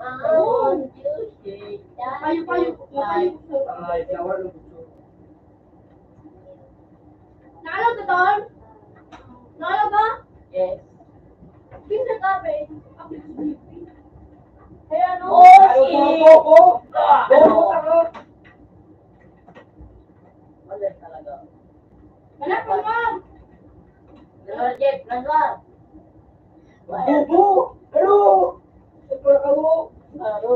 Mahon juicy. Payo. Ay, flower ng gusto. Nakalaw ka doon? Nakalaw ka? Yes. Pinsa ka ba eh? Ako yung sleeping. Kaya ano? Oh, Ano po? Bobo ako. Wala talaga. Anak ko ma'am! Lanwar, Jeff. Lanwar. Bobo! Ano? Ito ka mo. Aro.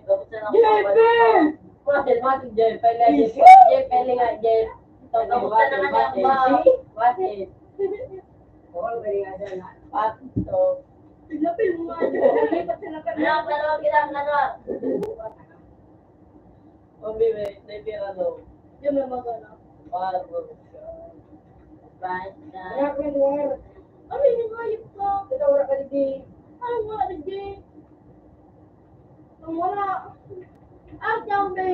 Ikaw ko sa Jepen! Masih Jeff. Pwede Easy. Jeff. Pwede nga Jeff. Kamusta naman yung ba? Wasit. Oo, may nga dyan. Pato. Pinapil mo nga dyan. Nalipat sila ka na. Lanwar kita. Lanwar. Umiwi. Naibira no. Yung may magana. Paro. Basta. Anak ko yung Ano yung hayop ka? ito wala ka dito. Ano nga hindi? Ang wala. Jambe.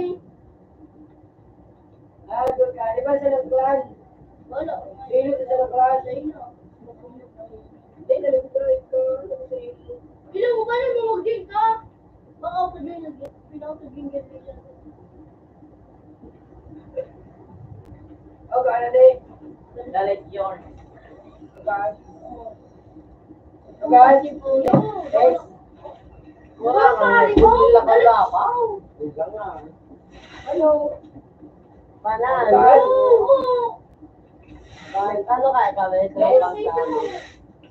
Doon ka. Di ba sa nagkuhan? Wala. Dito sa nagkuhan. Ayun na. Hindi, nalagkuhan ko. Ilan mo ba na mag-gig ka? Baka ako dyan nag-gig. Pinaka-gig ka dyan. O, gaano din? Dalit yun. Gaano? Gaano? Yes. Wala ka, lakaw-lakaw. Wala nga. Ano? Panan. Oo. Ano ka, kami? Try lang sa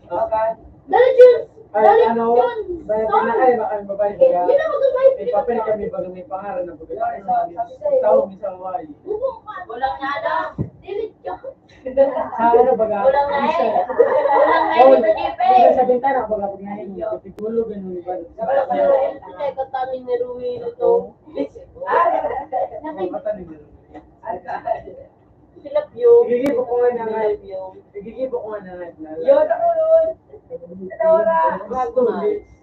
Okay. Dali, Jun. Ay, Dali, ano? Jun. Bayan na kayo, baka mabalik ka. Hindi na mag-drive. May papel kami bago may pangalan ng pagkakas. Tawag sa Hawaii. Walang nada. Delete ka. Sa ano baga? Walang nae. Walang nae sa jepe. Sa bintana baga pag ngayon niyo. Tigulo ganun ba? Hindi ka tamin ni Ruel ito. Silap yung. Gigibo ko nga na nga. Gigibo ko nga na nga. Yun ako nun.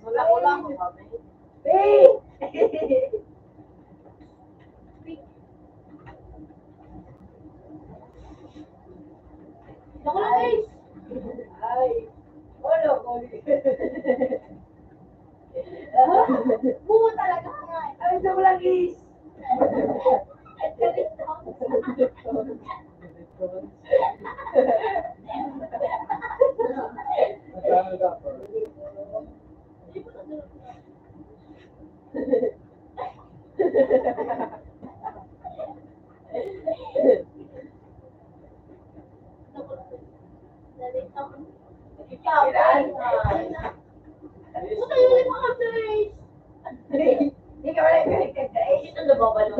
Wala ko lang kami. Ako lang, guys. Buo talaga nga. Ay, ito mo lang, guys. Ikaw, Puta, yun yung mga guys. Ito na babalo.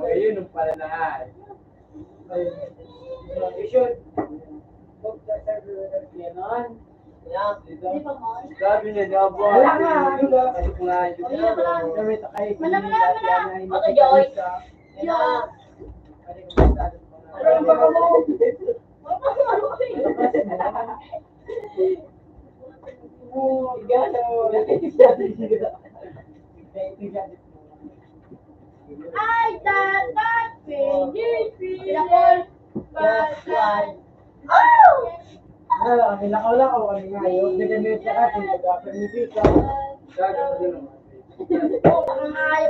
Ayun ang pala na. Vision. Yeah. Hindi pa mo. Sabi niya, Jabo. Wala nga. Kasi kung nga yun. Wala ka lang. Gamit ako kayo. Wala. Ano, Joy? Yeah. Ano ba ka mo? I got that finish feeling. But oh! Lakaw-lakaw kami ngayon. Nagamit ka kasi nag-permit ka. Ayop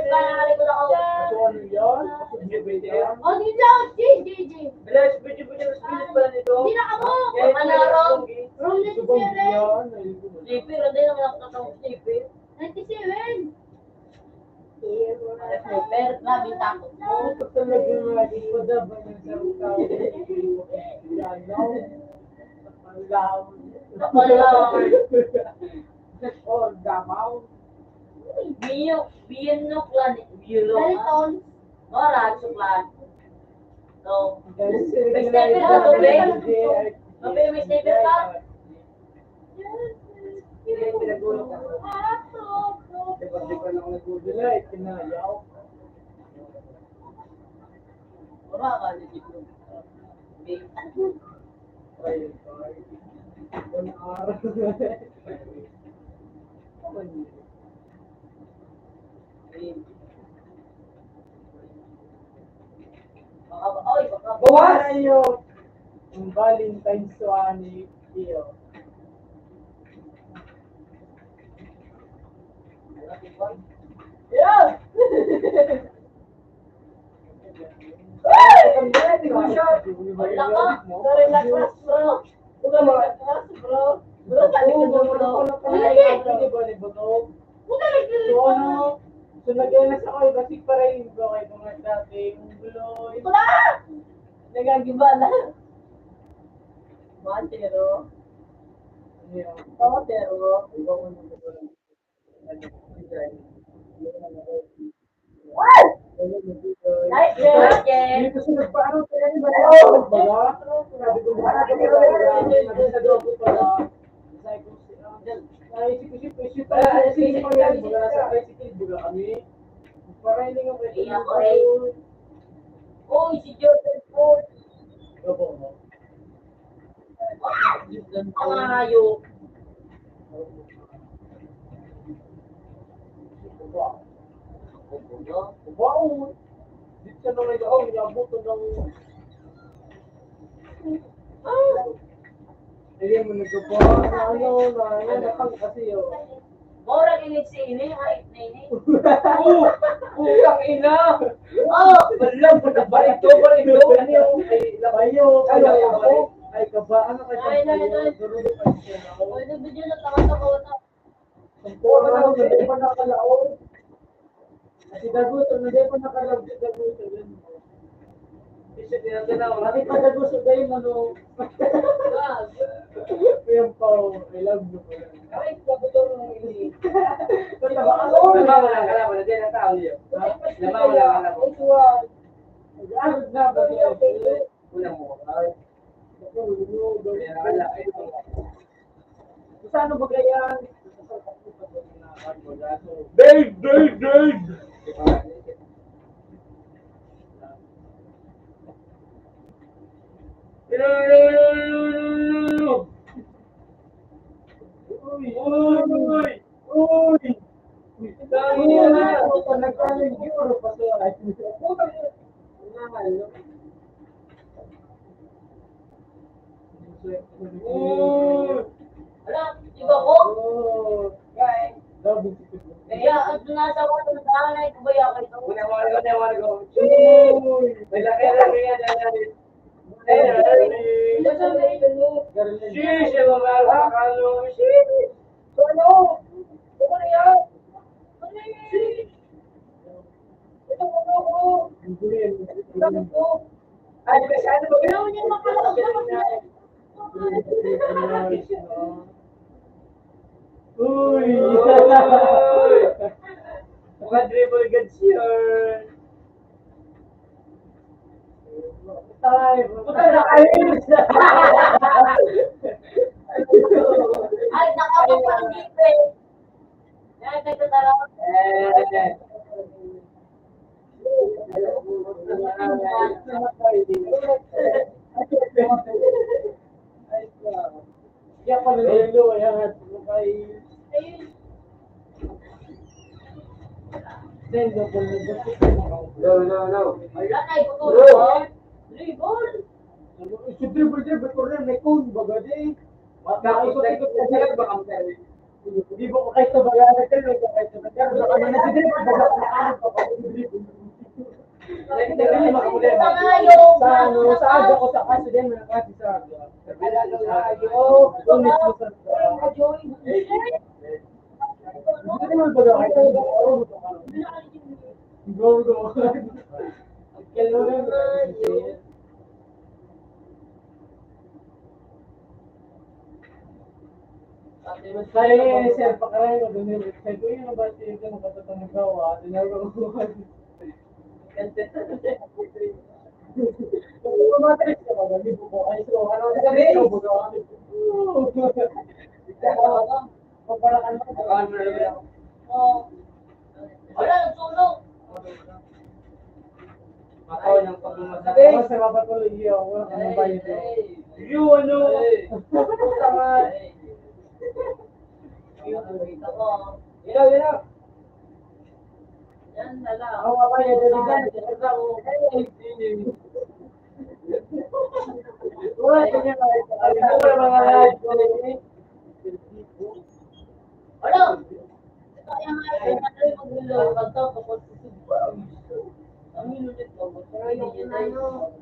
ka, nakalikod ako. So ano yun? Oh, di lang. JJ. Bilas, video pala nito. Hindi na ako. Room Subong 97. yun. Sleeper, hindi naman ako tatawag sleeper. 97. Sleeper, grabe takot mo. Talaga mga ipadabang ng sarutaw. Napalaw. Oh, damaw. Biyan plan. Daliton. Ora, suklan. So, May sniper ka, Tobe? Tobe, may sniper ka? Ora ka, dito. Oy, baka Bawas! Ang Valentine's Swani. Iyo. Yeah! Relax, bro. Relax, bro. Bro, palikod mo, bro. Huwag ka nag- So ano? So nag-enas ako, kasi para yung bro kayo mga dating buloy. Wala! Nagagibala. Matero. Matero. What? Nice, Jen. Dito sa nagpaano sila ni Bato. Baga? Sabi ko, baka nag-isagaw ko pala. Sabi ko, isip ko yan. Baga nasa bicycle, baga kami. Para hindi nga pwede. Iyak ko rin. Uy, si Jordan Ford. Opo, no? Ang hayop. Wow! Dito siya nang nag-aw, niyabuto ng... Hindi mo nagkapo, nakang kasi yun. Mora kinig si ini, hait na ini. Putang ina! Oh! Balang, balik to. Ano yung labayo? Ano ako? Ay, kabaan na kayo. Ay, ay, ay. Durog pa siya. Pwede video na tama-tama na. Puro na ako, hindi pa nakalaon. Si Daguso, hindi pa nakalaon si Daguso. Kasi tinatanaw, natin pa Daguso kayo, ano. Yung pao, I love you. Ay, pagkutong ng ini. Lama wala ka lang, hindi na tao niyo. Lama wala ka lang. Agad na ba niya? Una mo. Ay. Saan ba kaya? Dave! Dave! Dave! Uy! Uy! Uy! Dami niya na! Nagkaling euro pa siya. Putang ina. Wala, iba ko? Guys, double Kaya, at nasa ko ng tanay ko ba yan kayo? Una go. May laki na kaya dyan. Sheesh, yung mga kakalo. Sheesh! Ano? Ano na yan? Ito ko. Ito ko. Ay, kasi ano ba? Ayaw niya makalakot na Uy! Mga dribble goods yun. Puta na kayo! Ay, nakapag pa ng dito eh. Yan, nagtataraw. Kaya pala nilo, ayan, kay... No. Lanay, putol. Dribble. Si dribble ko rin, may cone baga di. Nakaikot-ikot na sila, baka masari. Hindi ba ko kayo sa baga, nagkala ko kayo sa baga. Baka na nag-dribble, baga nakakarap pa ako dribble. Sa aga ko sa kasi din, nakasi sa aga. Unis mo sa aga. Hindi naman baga kayo. Go. Saya share pa kayo doon yung website ko yun ba siya yung nakatatang gawa tinawag ko matrix ka ba hindi po ay so ano sabi pagparakan mo Wala, nagsunog. Makaw ng pagmamasabi. Sa mapatuloy yun, wala ka nang bayo doon. Yun, ano? Tama. Ilaw. Yan na lang. Ako nga kayo, daligan. Wala ka niya kayo. Alam mo na mga live. Ano? Kaya nga ay patuloy maglulong pagtaw kapag susubang. Ang inulit ko, pero hindi na yun.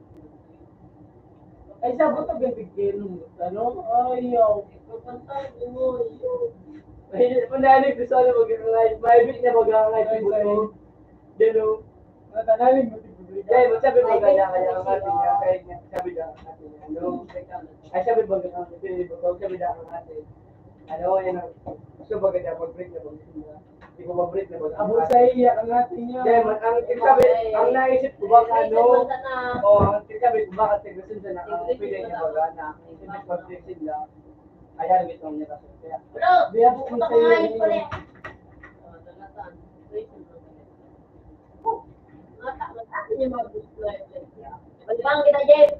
Ay, sabot ang gabigin mo. Ano? Ayaw. Pagpantay mo, yun. Panalig ko sana mag-live. Maibig na mag-live. Yan o. Panalig mo. Kaya mo sabi mo kaya ang ating niya. Kaya niya sabi na ang ating niya. Ano? Ay sabi mo ang ating niya. Sabi na ang ating. Ano? Yan o. Gusto ba ganda mag-break na mag-break na. Hindi ko mag-break na mag-break. Abo sa iya ang ating niya. Kaya ang sabi, ang naisip ko ba ano? O ang sabi ko bakit tigresin sa nakapilay niya mag-anak. Hindi mag-break sila. Ayan, gito niya kasi. Ano? Biya po Ito kumain pa rin. Mata niya mag-display. Pagpang kita, Jeff.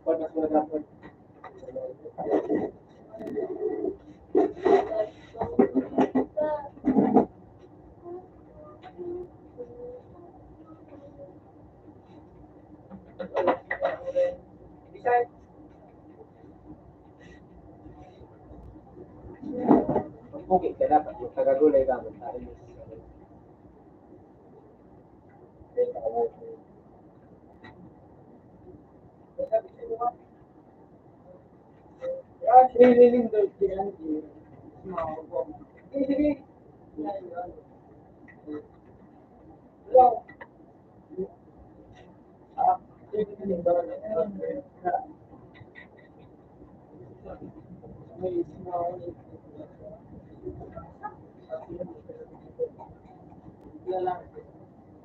Panas mo na dapat. Nagagulay ka ba tayo?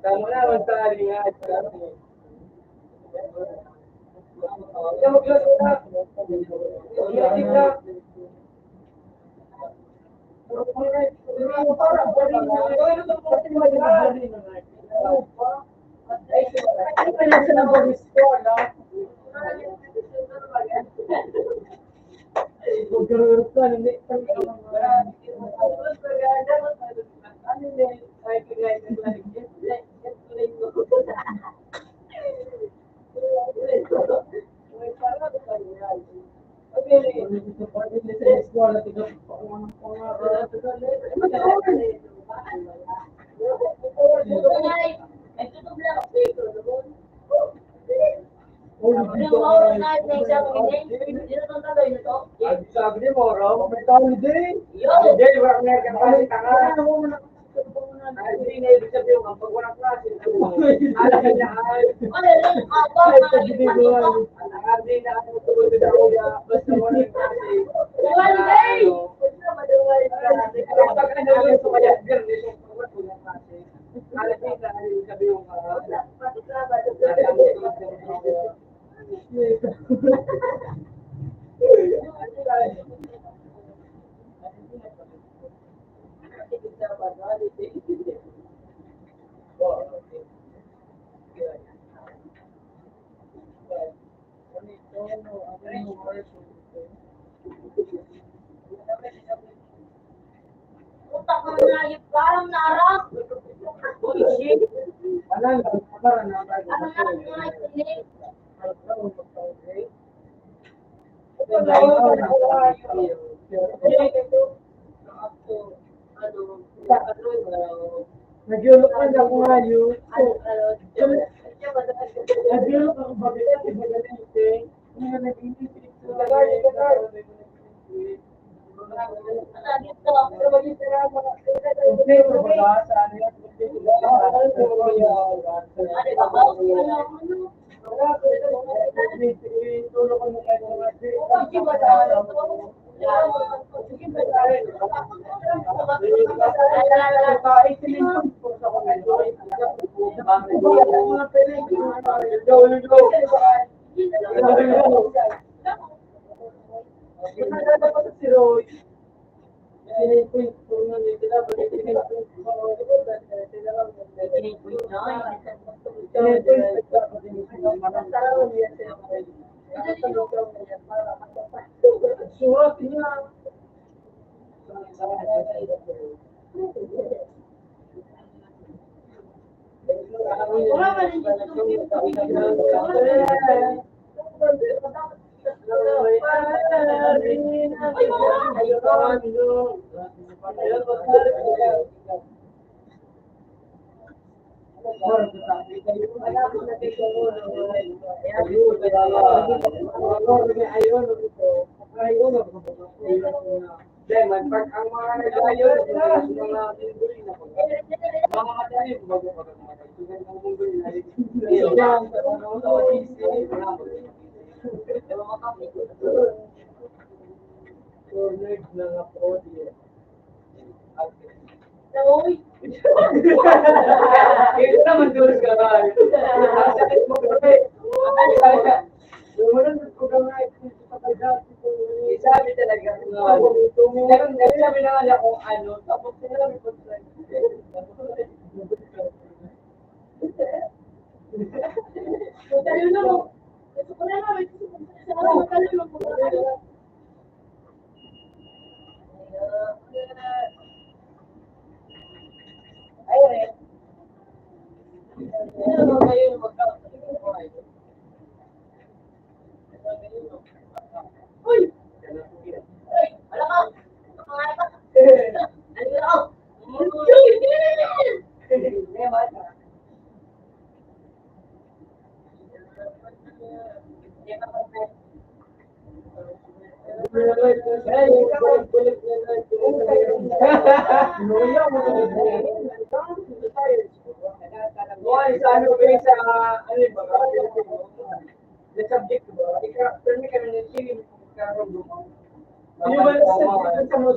Tama na, magtali nga. Sabi ni Moro, may tao din. Hindi, wala kang nagkakali tanga. Hindi na ibig sabihin ang pag walang klase. Alam niya ay. Hindi na ako tugod na ako niya. Basta walang klase. Pag ano yung sumayas, girl, yung pag walang klase. Alam niya na ibig sabihin Utak mo na yung parang narang. Ano na yung Nagyulok ka na kung ano. Nagyulok ako ba? Hindi na nag-inisip. Surat niya. Lemon Park ang mga nagayo, mga pindurin na po. Mga matalim, bago pa ng mga kaibigan ng mundo nila. Yan, mga kapit. Cornered na nga po. Uy! Ito naman dulos ka ba? Ang sakit mo kasi. Lumunod ko ka nga sa pagkakasya. Sabi talaga. Nagsabi na nga kung ano. Tapos sinabi ko sa Tayo na mo. Ito ko na namin. Sa mga magkano mo po. Uy! Uy! Wala ka! Ano ka? Why sa ano ba sa ano ba? The subject ba? Pero may kami ng chili karon do. Ano ba sa mo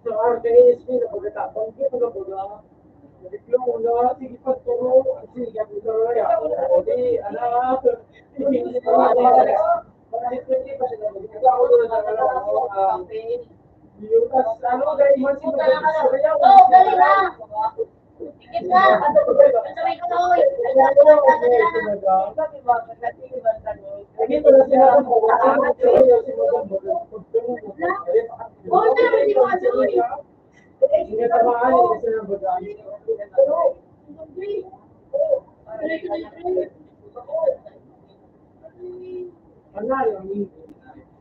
so arte is feel ko ta. Kung di ko ba diploma na sige pa turo sige ya ko ya. Di ana ano dahil man si Oh, dali na. Ikit na. Sabay ko na, oy. Oh, ito naman si mga Joy.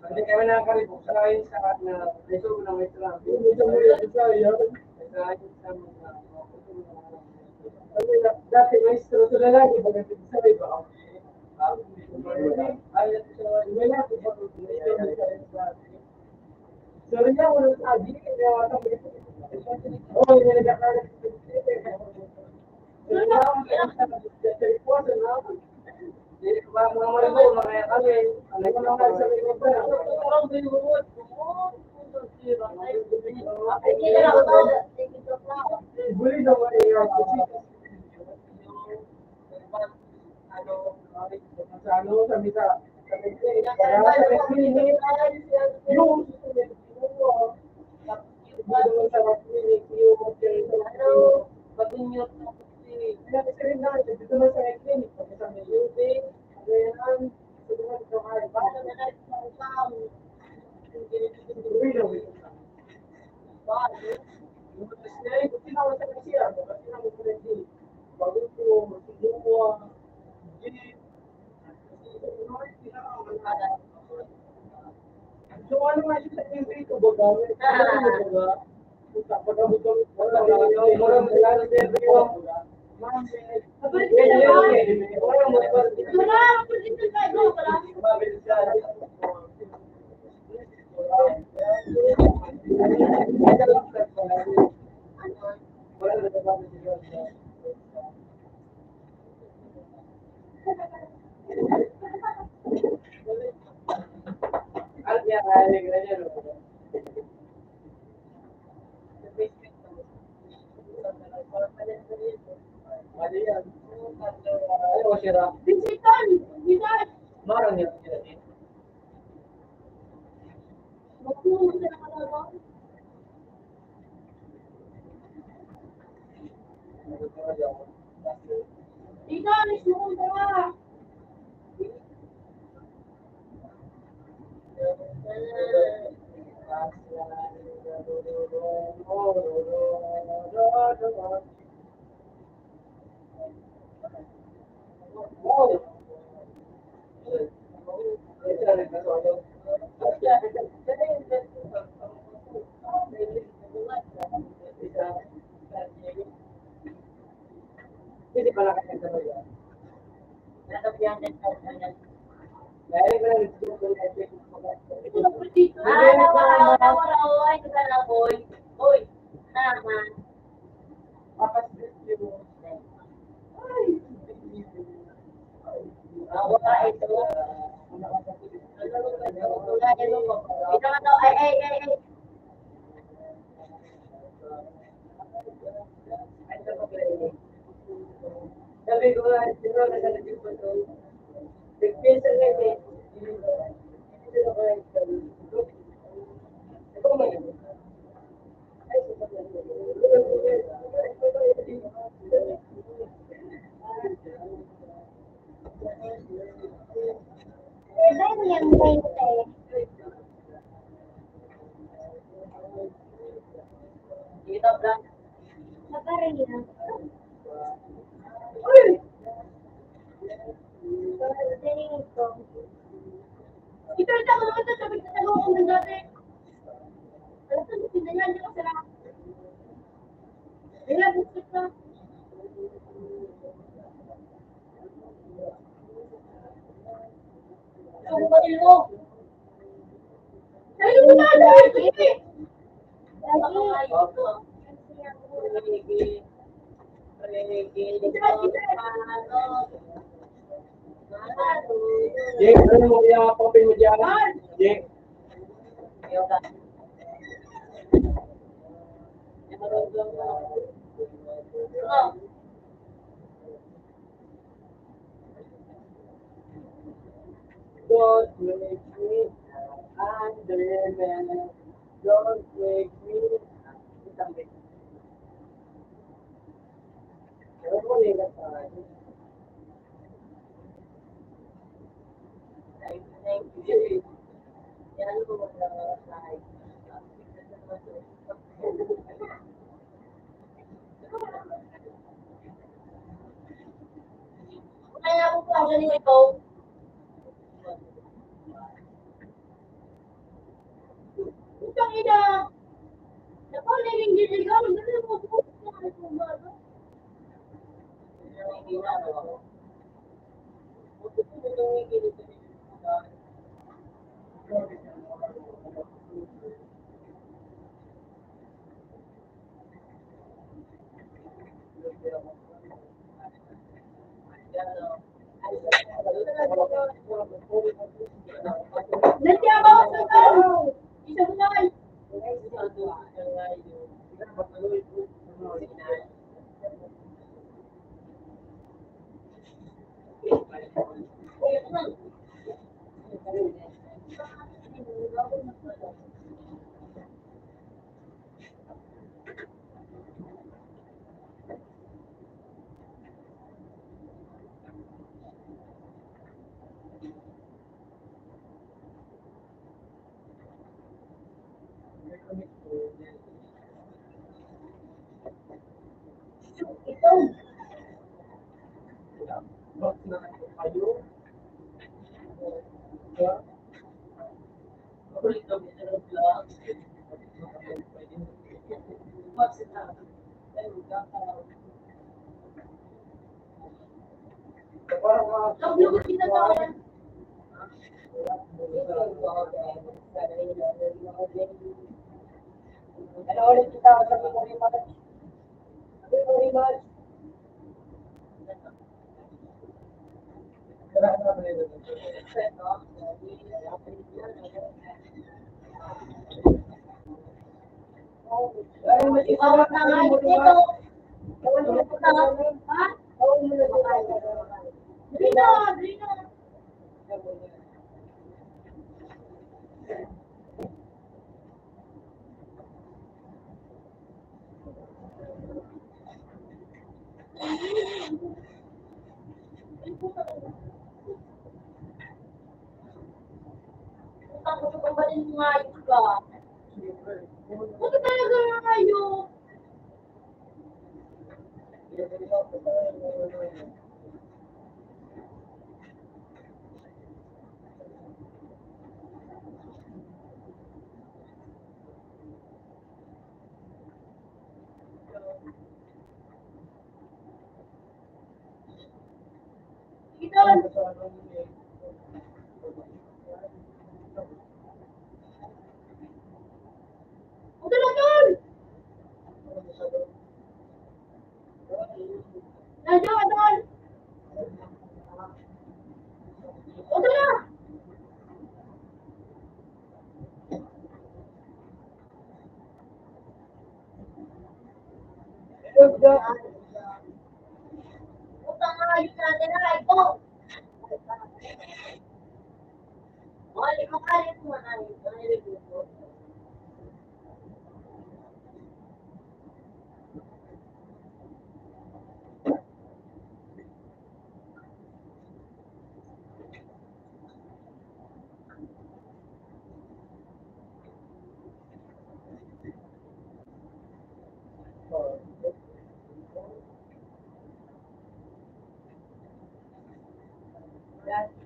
Hindi kami nakakaribok sa kain sa na reso ng Islam. Hindi sa mga Israel. Dati maestro sa lalaki, pagdating sa iba. So, rin niya, walang sabi, kaya wala oh, hindi nagkakaroon. So, ano nga siya sa TV ko, baga? Bisitan! Bisan! Marang niya. Magpumunta na kalabang. Tita, alis mo kong tara. Hindi pala kasi sa mga. Ito na po dito. Nawara, ito ka na, boy. Boy, naman. Nawara ito. Ito na daw, ay. Sabi ko nga, sino na sa naging ko ito? Nagpisa nga eh. Sino ko nga ito? Ito mo yun. Ay, Seven yung 20. Dito, Blanc. Magarina. Dito. Ito ako naman ito. Sabi ko sa loob ng dati. Alam ko, pinayan niyo ko sila. Kaya, bukit na. Ang baril mo. Sabi ko na, sige. Jake, ano mo kaya popin mo dyan? Jake. Don't make me underman. Don't make me. Ano mo nila tayo? Kaya ako pa galing ito. Utang ina. Naku, naging ka. Dali mo po. Nanti ako sa tao. Isa mo na. Ito. Log kita tahu. Ano ulit kita sa Pilipinas? Pilipinas. Bawat na nga dito. Ha? Dino, Dino. Ako sa pambalin mo nga yung ka. Bakit talaga nga kayo? Dito. Udah nonton. Lanjut, nonton. Udah lah. Utang nga yung natin na ito. Makalit mo na ito.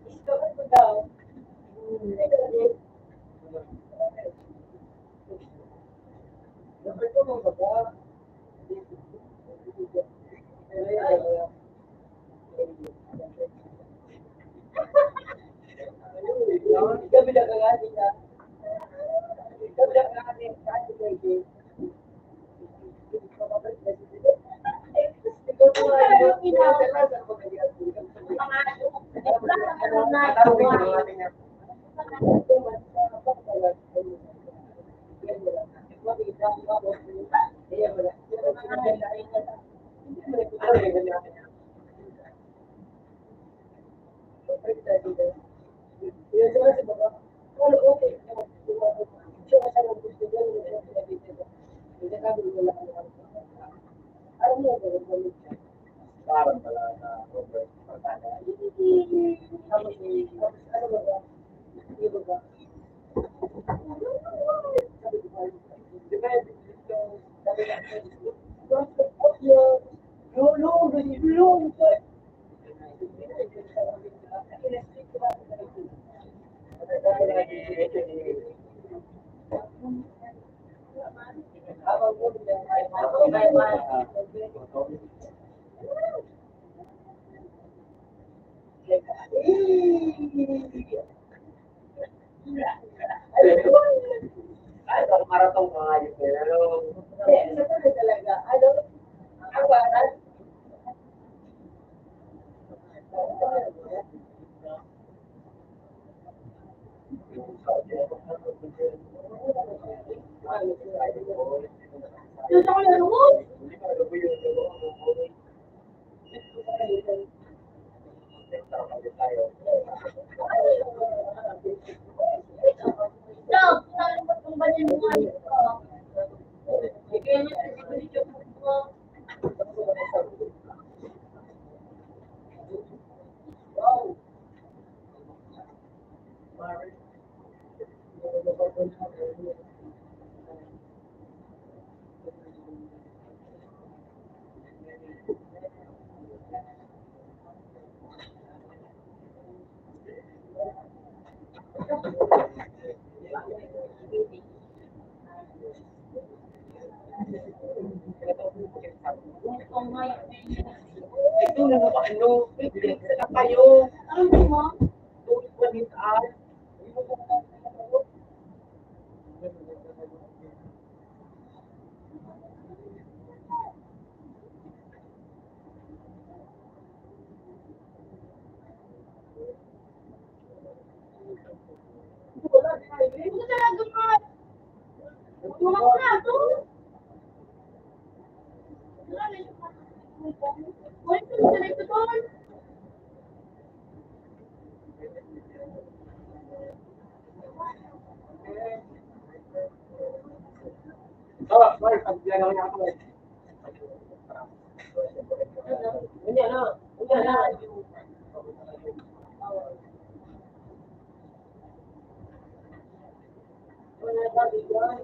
Discover ko daw. yung ilaw. Parang pala na Robert Pagkada. Ay, parang maratong mga yun. Pero, talaga. Ano? Ang waran? Dito ko lang mo. Dog, saan mo itong banyan mo ayos ko? Kaya niya sa video ko. ito na naman ano, click na kayo. Ano mo? Tuwid pa din taas. Ito talaga nga. Tulak na ito. Wala ito sa ito doon. Oh, sorry, pag ginagawa niya ako. Hindi na. Hindi na. Wala ba bigyan?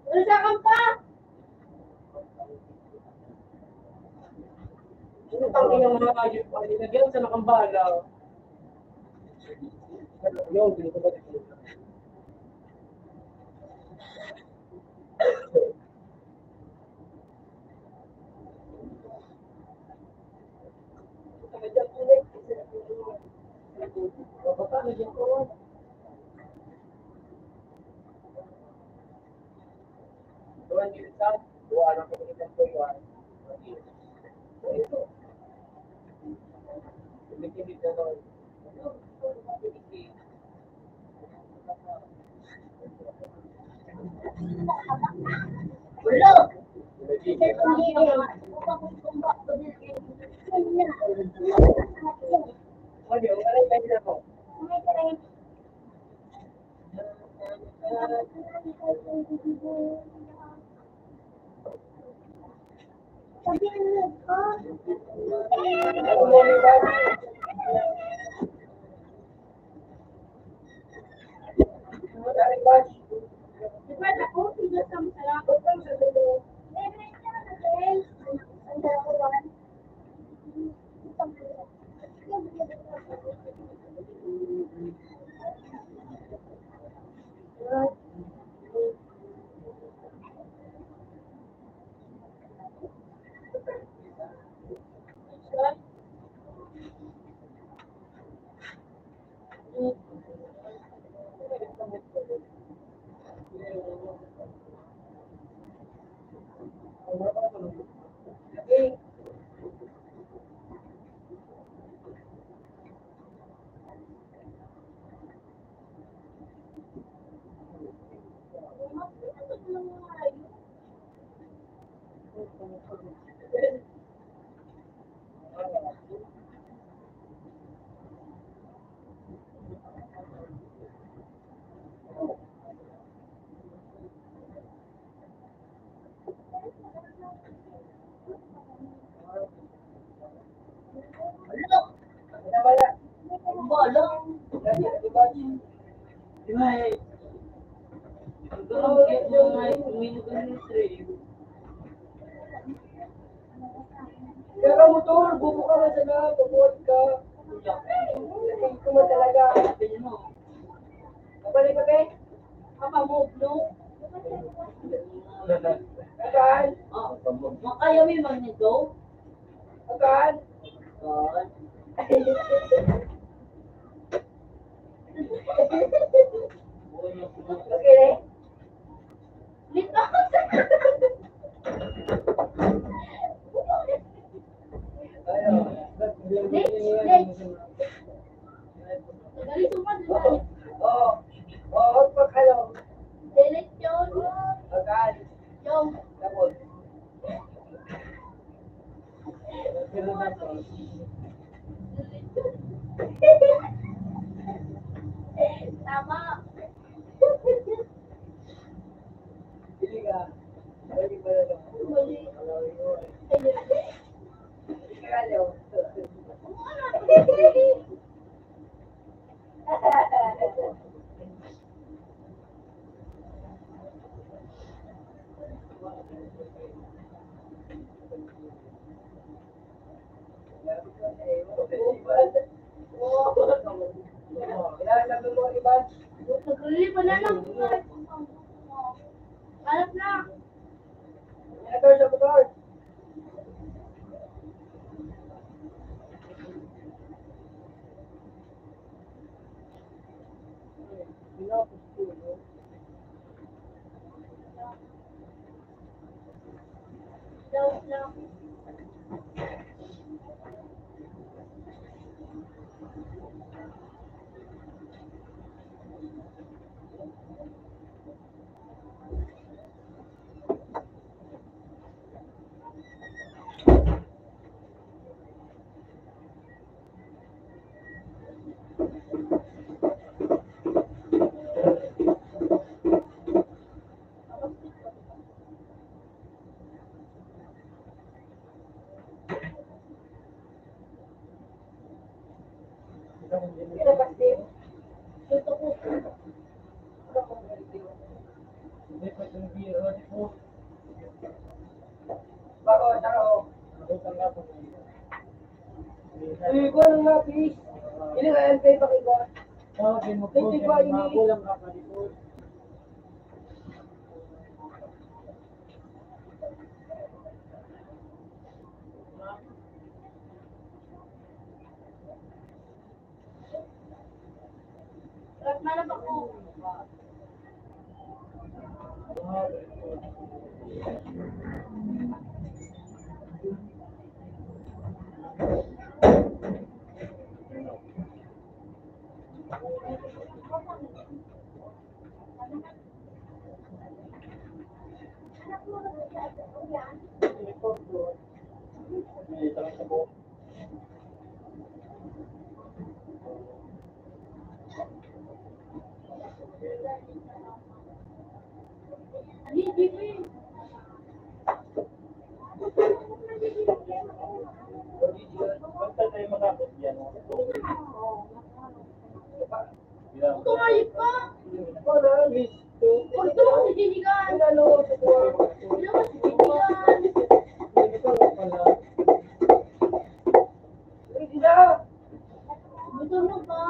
Wala sa akin pa. Ano pang ilang mga ayun pa? Nilagyan sa nakambala. Yun, dito ba dito? Tuan dito sa dua anak ko dito sa tuan. Ito. Dikit na doon. Wala. Ano, ano tayo na ko? Ano mo ni ba? Ano ba? Diba ako? Sige sa masarap. Bala. Di ba? Kaya motor, bubuka ka sana, bubuhat ka. Tingin ko mo talaga. Kapalik ka, be? Makamove, no? Akan? Makaya mo yung magneto? Akan? God. Okay. Lito. Galing sumad. Oo. Oo, pagkalo. Delete yun. Akan? Yung. Tapos. Tama. Pili ka. Pili ba na lang? Mali. Kalo. Nagrili pa na lang. Alam na. Daw lang. Gusto ko. Ikaw lang nga, please. Ini nga yan, pay pakikot. Hindi ba ini? Rat manap ako. Hindi ko yun. Tumayip ka. Huwag ito mo si Jinigan. Ito mo si Jinigan. Matulog ka.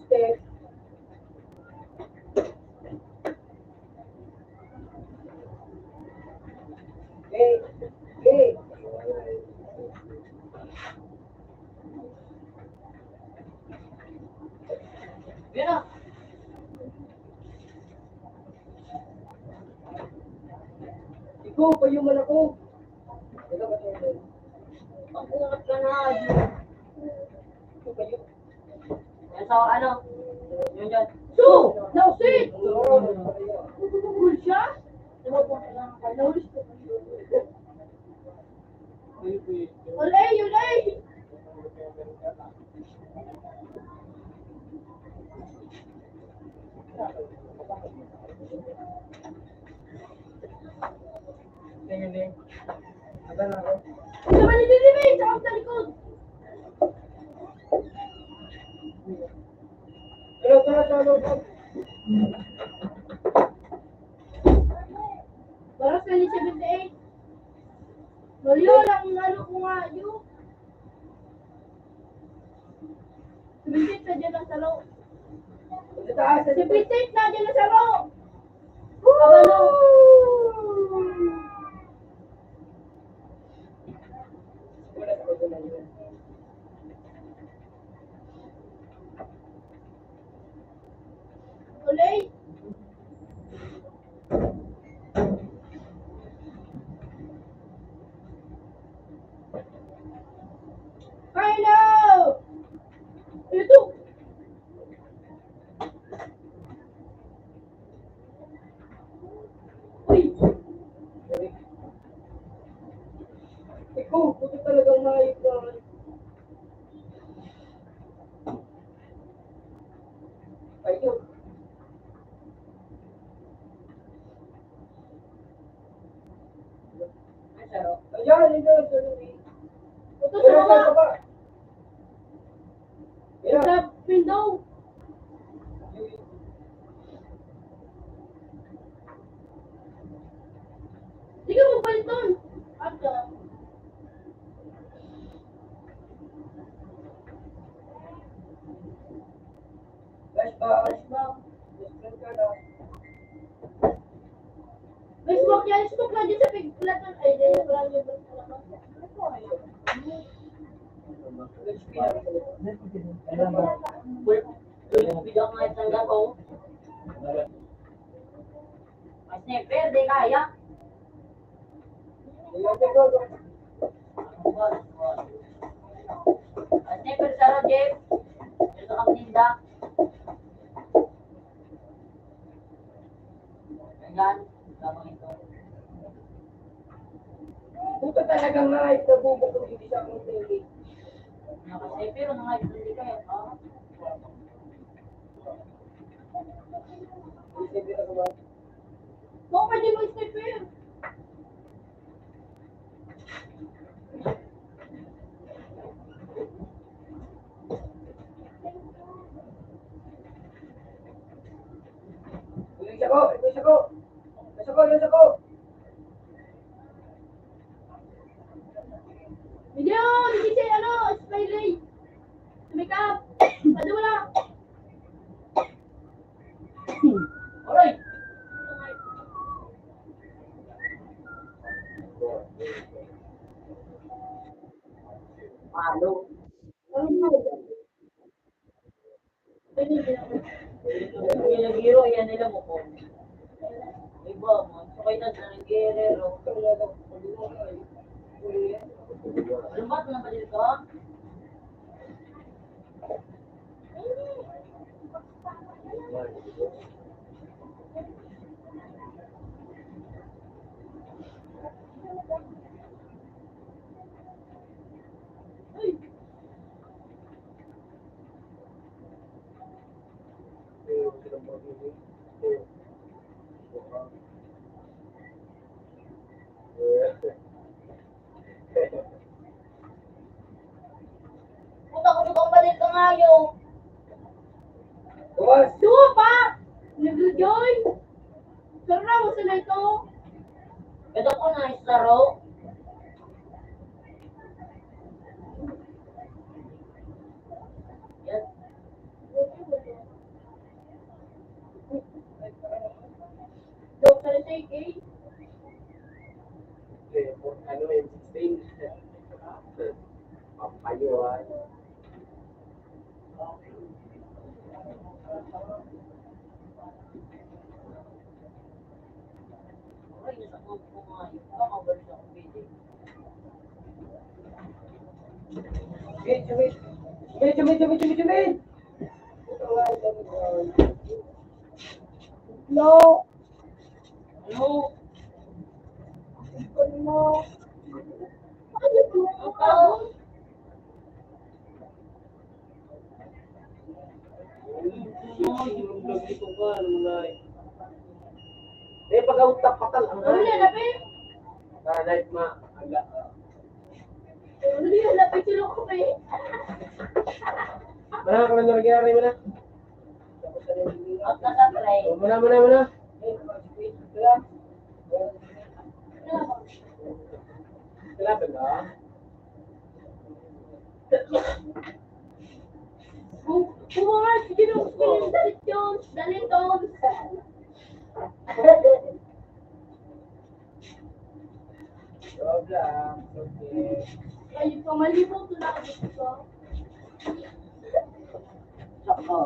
Step. Hey, hey. Pero, Ikaw, payuman ako. Ito ba tayo? Sa ano? Yun dyan. So, now sit! Cool siya? Ulay, ulay! Tingin din. Aga na ako. Ito ba ni Bibi? Tsaka sa likod. Hello, tara. Para 2078. Lolo lang yung ano ko nga yun. 78 na dyan ang salo. Taas, 78 na dyan ang salo. Kabalo. Ulay. Hello! Ito! Uy! ikaw, puto talagang mahayop ka. Ayun. Ayan, ito. Ito sa baba! Ayan. Sa window! Sige mo balik doon! Ata. Flashback. May smoke yan! Smoke na dyan sa pigplat ng... Ay, dyan yung brand yung Bigyan nga isang gato. Mas sniper, di kaya. Mas sniper sa Jeff. Ito kang ninda. Ganyan. Lamang ito. Puto talagang mahayop na bubo kung hindi siya kung tili. Nakasniper, ano nga ito hindi kaya. Smoke pa dyan mo sniper! Isa ko. Hindi yun! Hindi siya ano! Smiley! Sumikap! Pwede mo lang! Alright. Palo. Ginagiro, yan nila mo po. Iba mo. So kayo na ng gerero. Ano ba? Ito na ba dito ka? Puta ko sa balik ka nga yun. Bukas. Duwa pa! Nag-join! Pero na mo sila ito! Ito ko na islaro. Yes. Joke sa take eh! Ano yung 16? Papayuan. Ay, nasa ko nga yun. Baka ba siya kung pwede. Sumit. No. Ano? No. Eh, pag-autak patal ang Ano yan, lapi? Night ma. Aga. Ano yan, lapi sila ko eh. Mana ka lang nagyari mo na. At nakatry. Muna. Kailangan ba? Bumangan, sige nung dalit yun. Dalit yun. Job lang. Okay. Ay, pamalibot na ako dito. Saka.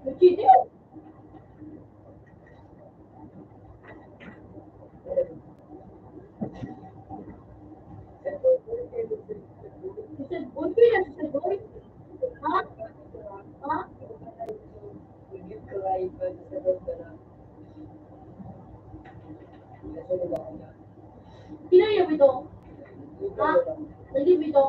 Nagkiti. Okay na sa boy. Ha? Ha? Kinaya ito? Ha? Nagib ito?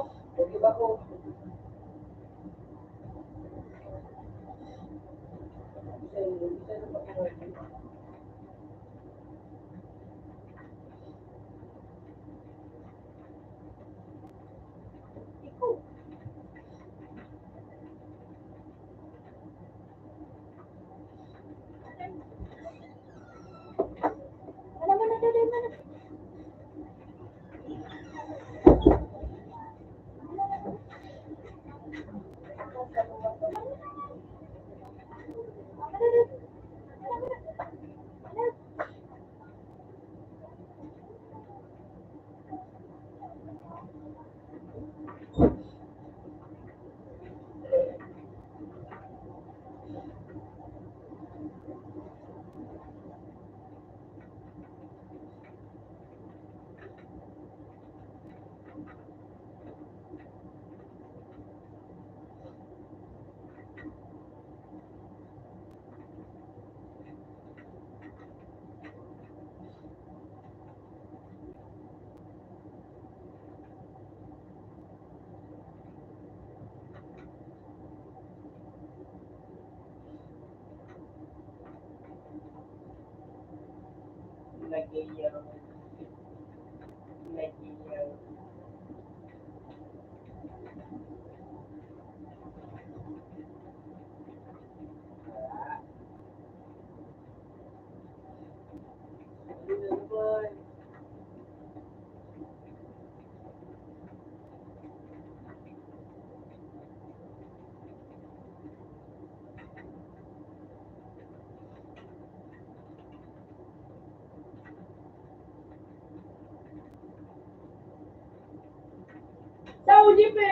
Saudi pe.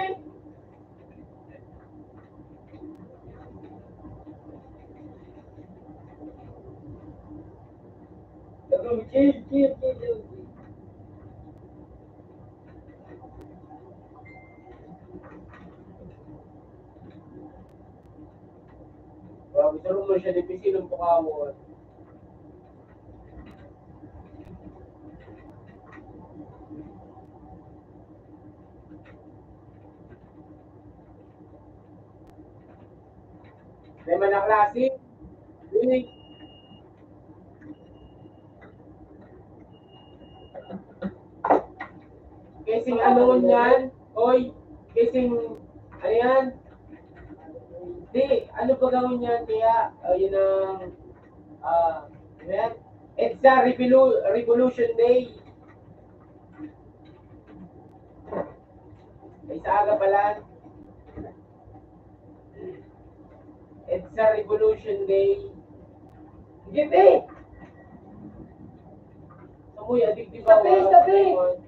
Chill. Grabe, sa room mo siya, di pisilong pakawon. May mga klase. Uy. Kasing ano yan? Oy, kasing, ano yan? Di, ano ba gawin yan? Kaya, yun ang, ano yan? It's a Revolution Day. May sa aga pala. It's a Revolution Day. Sige, te! Samoy, adik di ba? Tabi!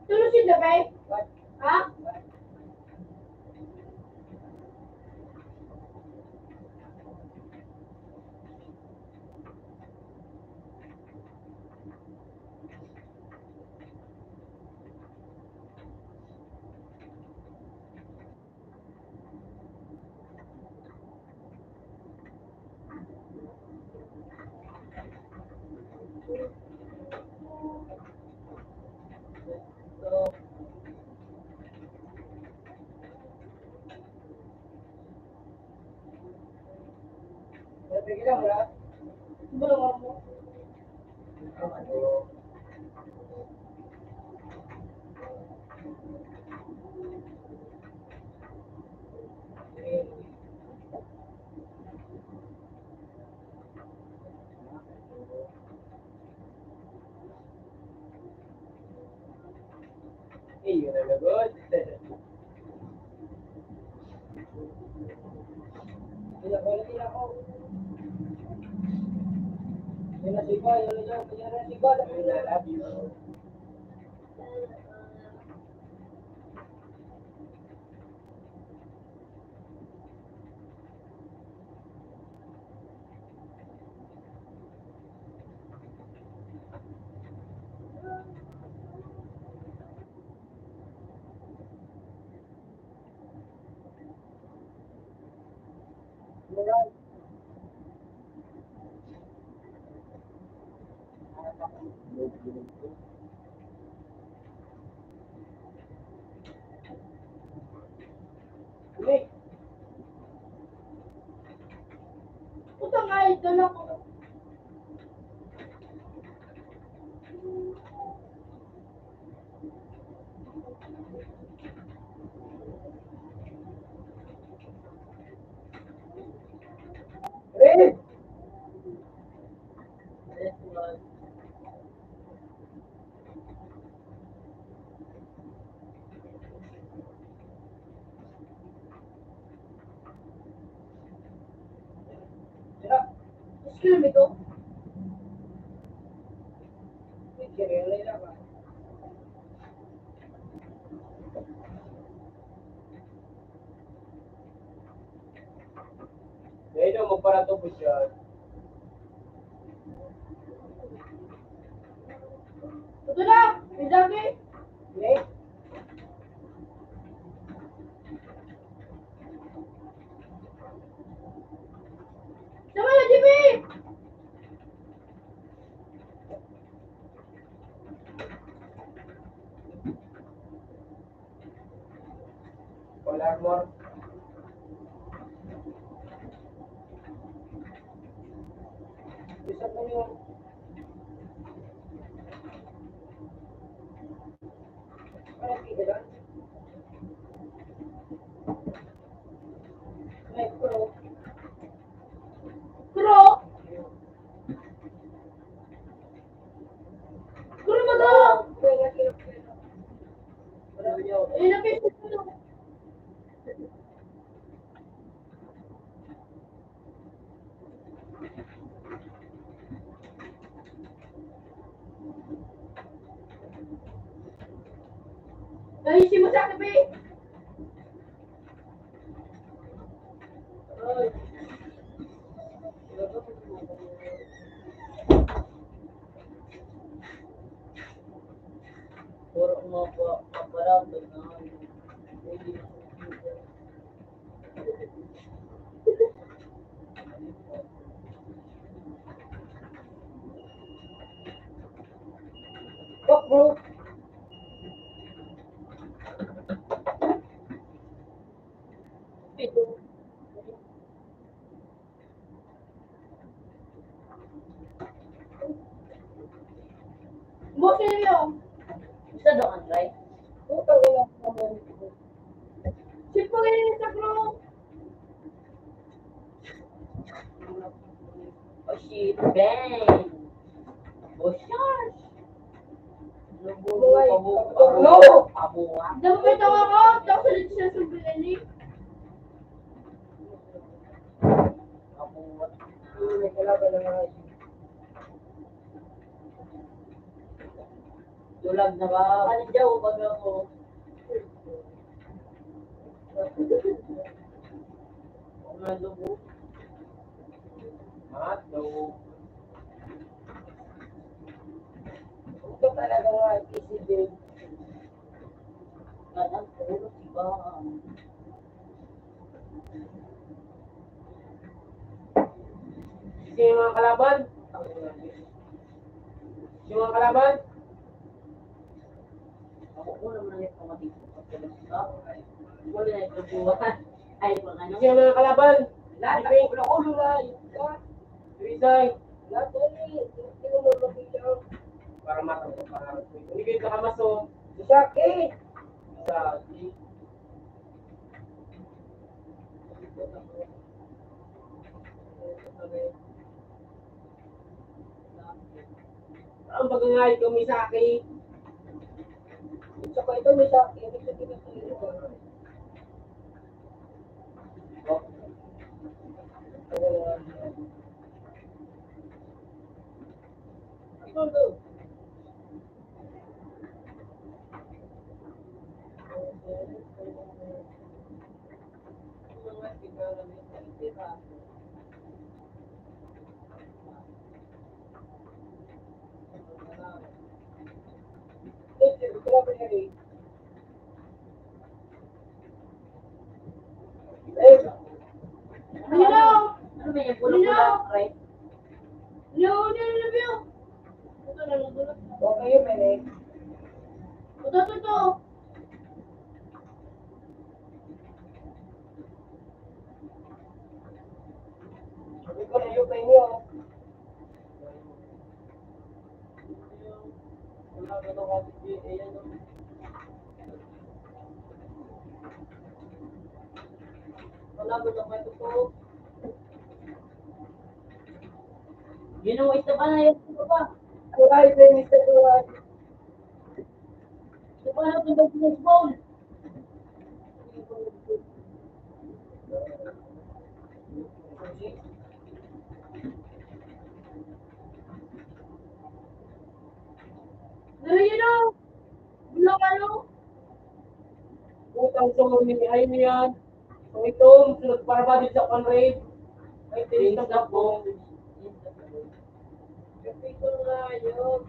Tulog si Dabe? Ha? Bawa mo. Eh, yun ang lagot. Tila ko. Yun na sigo, yun na sigo. I love you. Ulit. Puta nga, idol ako. Red! Excuse me to. Dahil mo para to po siya. Ito na! May dami! Okay? Sama na, Jimmy! Color more. Bisa mo yung ano kita doon? May pro. Kuro! Kuro mo to! Eh, na-Facebook mo to. Nahisin mo sa akin, be! Puro mga aparato na Fuck bro. Gusto daw ang try? Putang ina naman. Sip pa rin sa bro. Oh shit, bang! Oh shush! No! Pabuwa. Dapat may tawa ko. Tapos ulit siya sa bilili. Pabuwa. May kalaban na nga. Tulag na ba? Ano dyan o pag ako? Lubo. Mato. Ito talaga nga, PCB. Ganang puro si ba? Sino yung mga kalaban? Sino mga kalaban? Ako ko naman ang pamatik ko. Wala na ito buwan. Ay, pang ano? Sino yung mga kalaban? Lahat ng ulo na. Tuisay. Lahat sino mo makita? Para matapos pangarap ko. Hindi kayo nakamaso. Saki! Saki. Ang bagangay ko, Misaki. Saka ito, Misaki. Ibig sabihin ko ito. Ito, ito. Hello. Ano ba yung pula-pula? Right? Hello. Hello. Ito na lang. Okay yun, Mene. Ito. Sabi ko na yun, Mene. Wala ka na kasi, ayan o. Wala ka na kayo po. Yun ang isa pa na yun. Ito pa. Wala yung Mene sa tuwan. Ito pa na ito sa baseball. Hello. Hello. Hello. Utang sa mga ay niyan. So ito, sunod para ba din sa Conrad? Ay, tinitang na po. Kasi ito nga yun.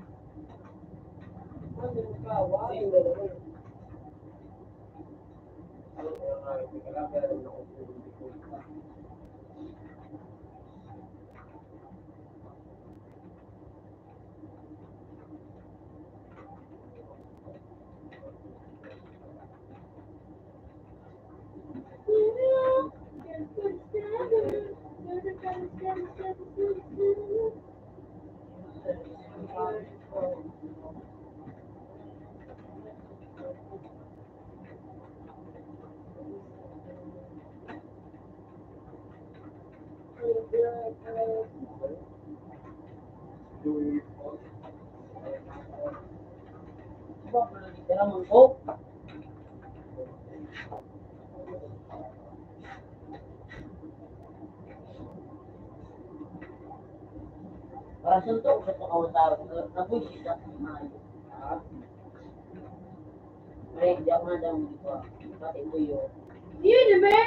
Ano yung kawa? Sino na naman? Ano nga, hindi ka lang, pero ako hindi ko ito. Kaya mo ko. Para suntok sa pangawataw. Nabuisit na kumain. Ay, hindi ako na daw dito. Pati ko yun. Yun, ba?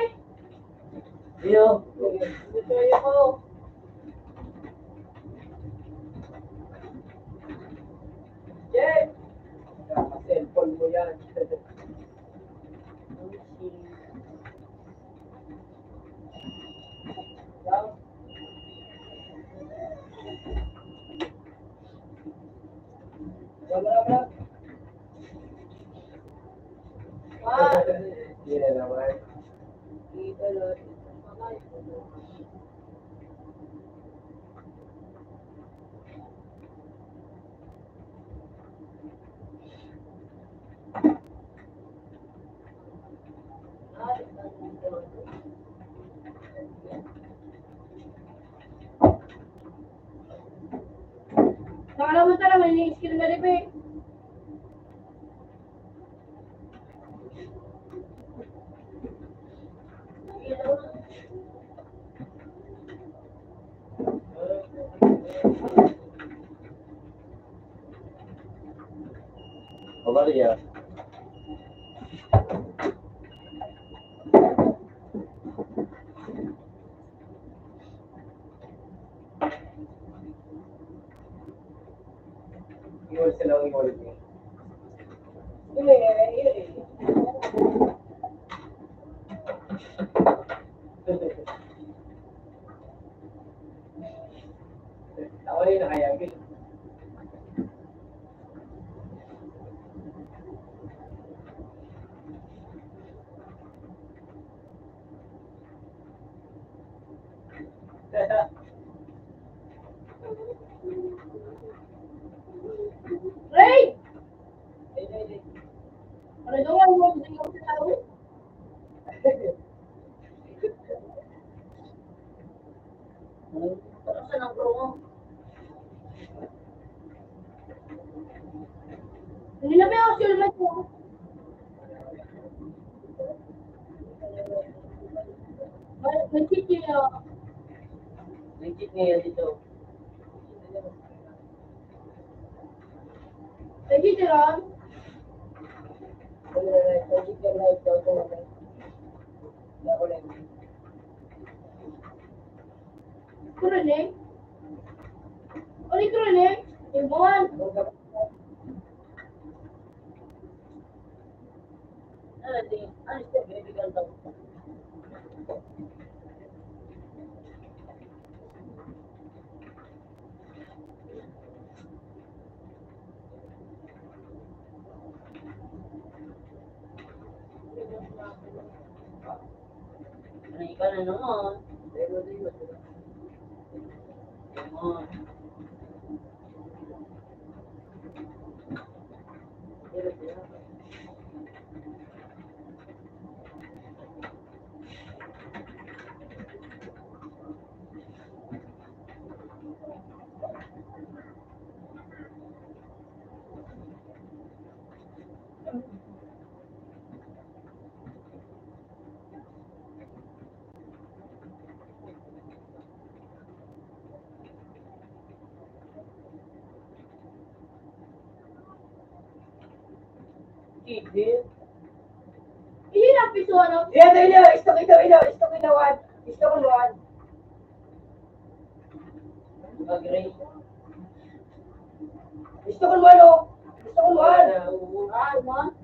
Yo. Ito yun ko. Jeff! Cellphone mo yan. Lang. Wala. Hindi na naman. Kita lang. Maria. Iwal sila ang iwal niya. Tawa rin na kaya. Ray! Ano daw ang mga gusto niyo sa tao? Saan ang bro mo? Hindi na may actual match mo. Nag-cheat niya. Legit niya dito. Nag-cheat niya ron. Legit ka na ito. Kurunin? Ulit kurunin? Ibuan. Ano siya, bibigyan daw. Ano ikaw na naman? Naman. Hindi na piso ano? Yan, ilo! Istok ito, ilo! Istok ito, Juan! Istok ko, Juan! Agree. Istok ko, Juan, oh! Istok ko, Juan! Ah, man.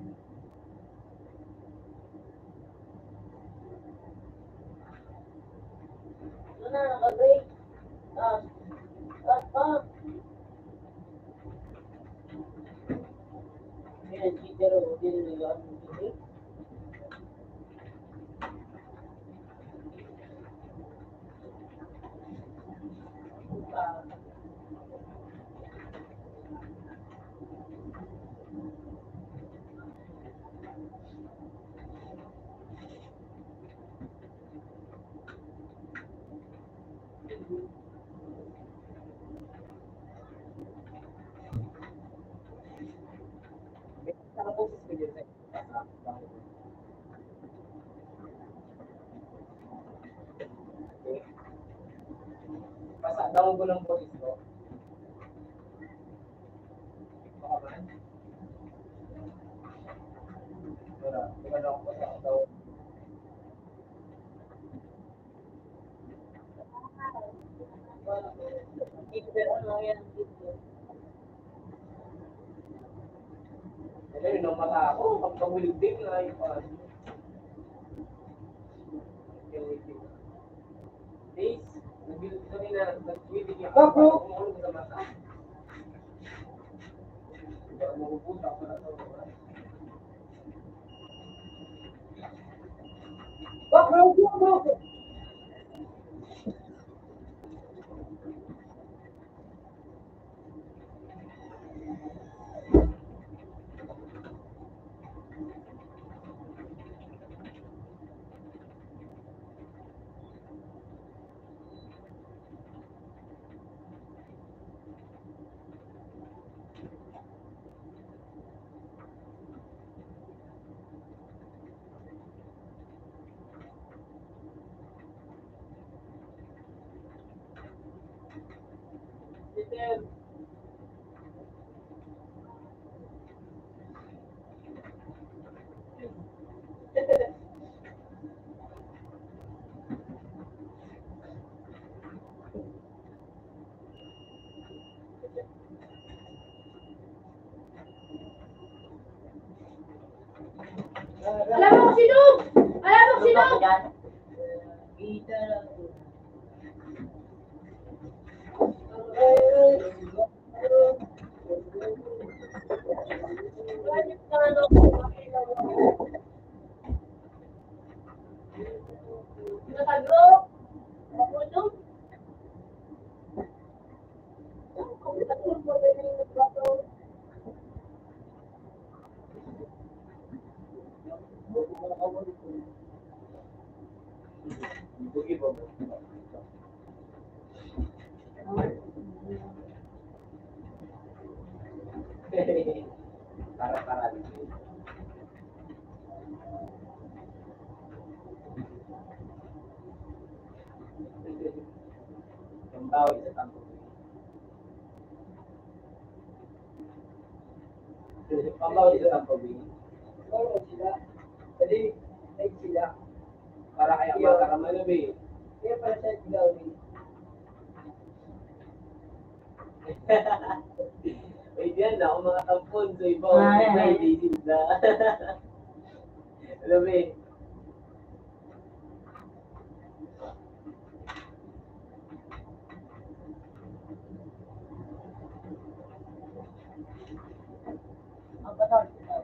Ano na, naka-break. Yan, cheater o. Hindi nila ang cheater. Nakaposes ko dyan sa Basta, daw ko ng boses ko. Baka man. Wala, di ba daw ako basta daw. Cheater, ano yan? Cheater. Kaya yun ang mata ako, pagkabulig din na yung pa. Days, nagbilig kami na nag-tweeting yung ako, kumulog sa mata. Hindi ako magupunta ako na ito. Bak, bro! Cheater. Alam mo kung sino? Alam mo kung sino? Kita lang. Natagro? Makulong? Bugi ba? Para. Yung tao isa tampo. Pambaw isa tampo. Oo sila. Jadi, ay sila. Para kaya makakaman na ba eh. Kaya para sa gawin. Ay diyan na, ako mga tampon sa iba. May dating na. Alam mo eh. Ang patawag sila.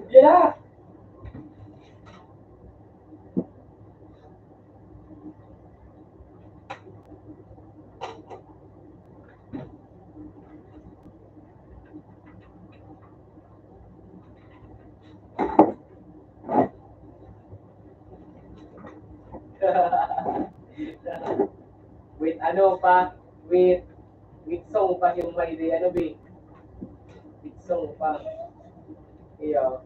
Yan na! With ano pa, with song pa yung may day, ano ba? With song pa. Iyo.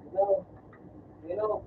No. You know.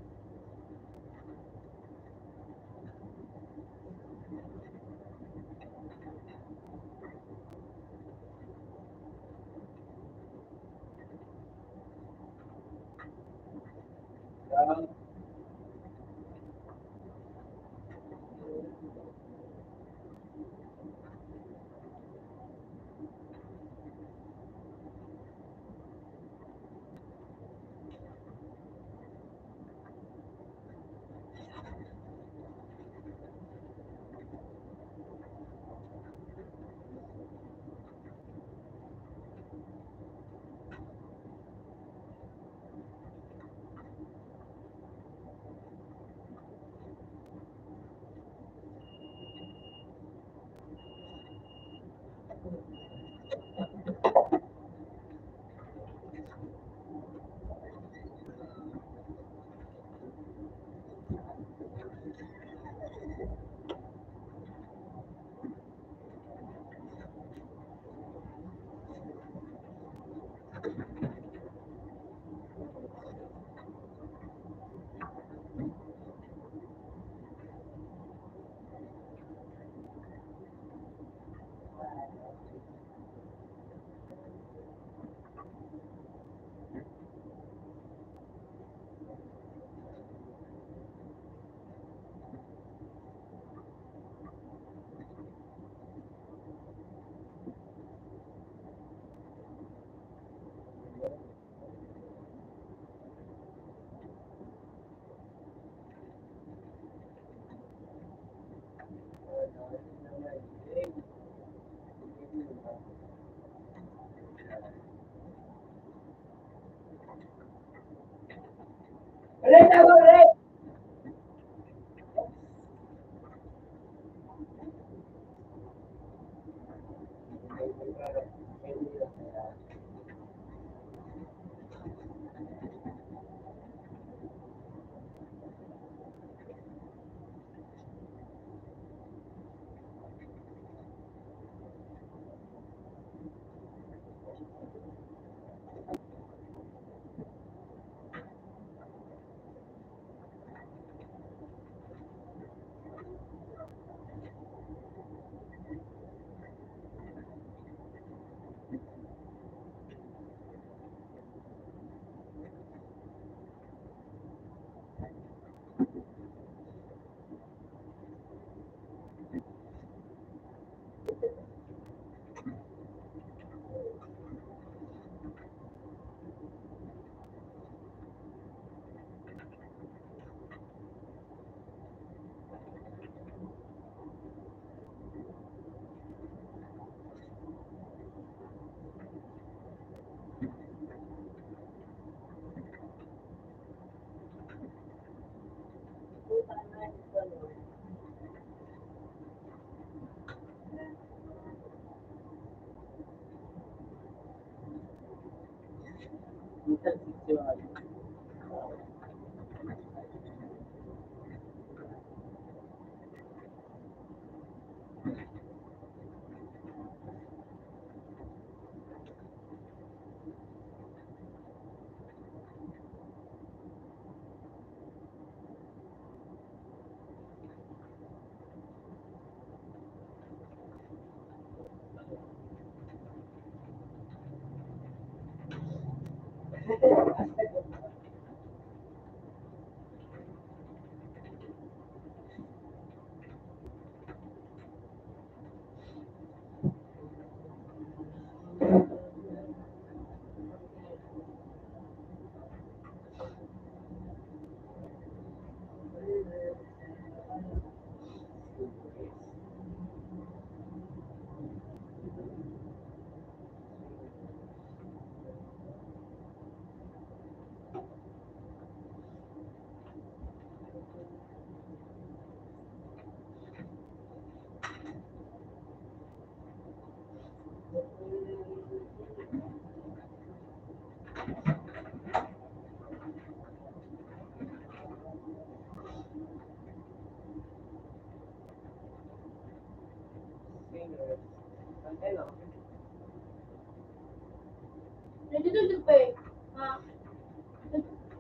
Nandito pa eh. Ha?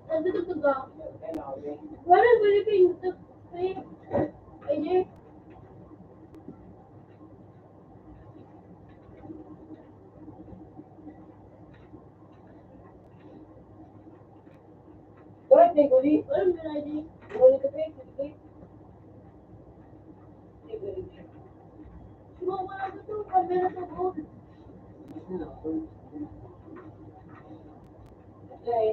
Nandito ka. Wala pwede kayo. Ay, Jay. Correct, Nico, di? Wala mo na, Jay. Wala ka, Nico, di? Sumo ko lang ito. Kamera sa buhok. Okay.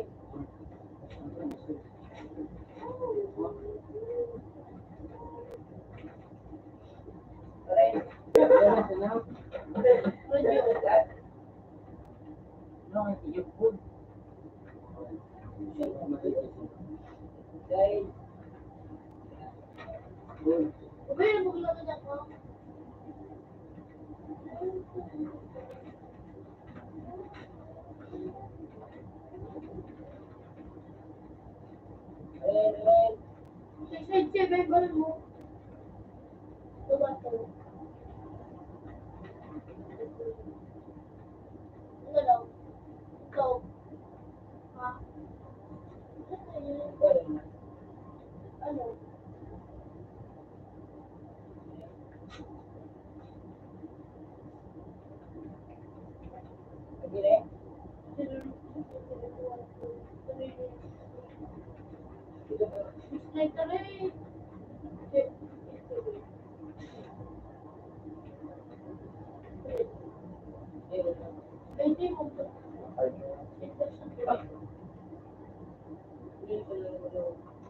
Okay, nabugla ka dyan ko. Side siya, babe, balik mo. Tumas ka. Ano daw? Ikaw. Ha? Ano? Like ka rin. Pwede mo ba?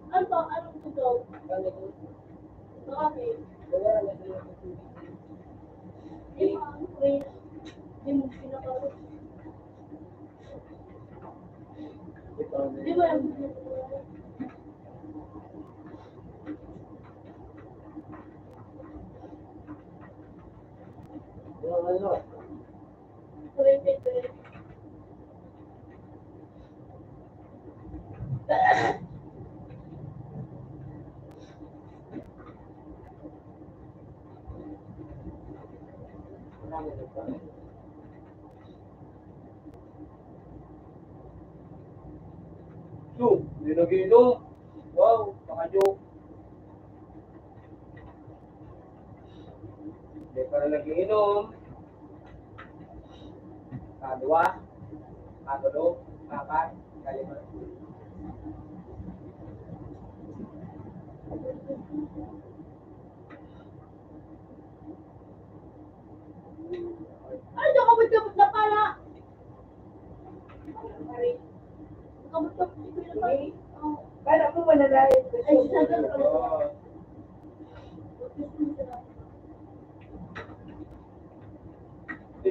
Ano ba? Anong tugaw? Bakit? Di ba ang praise? Di mo pinakaroon. Di ba yung pinakaroon? Pwede. So, hindi nag-inom. Wow, naka-joke. Hindi pa rin nag-inom. Kadua, katulo, kapat, kalima. Ano ka kabot-kabot na pala? Kabot-kabot na pala. Para mo manalayan ko. Ay, sagal ka.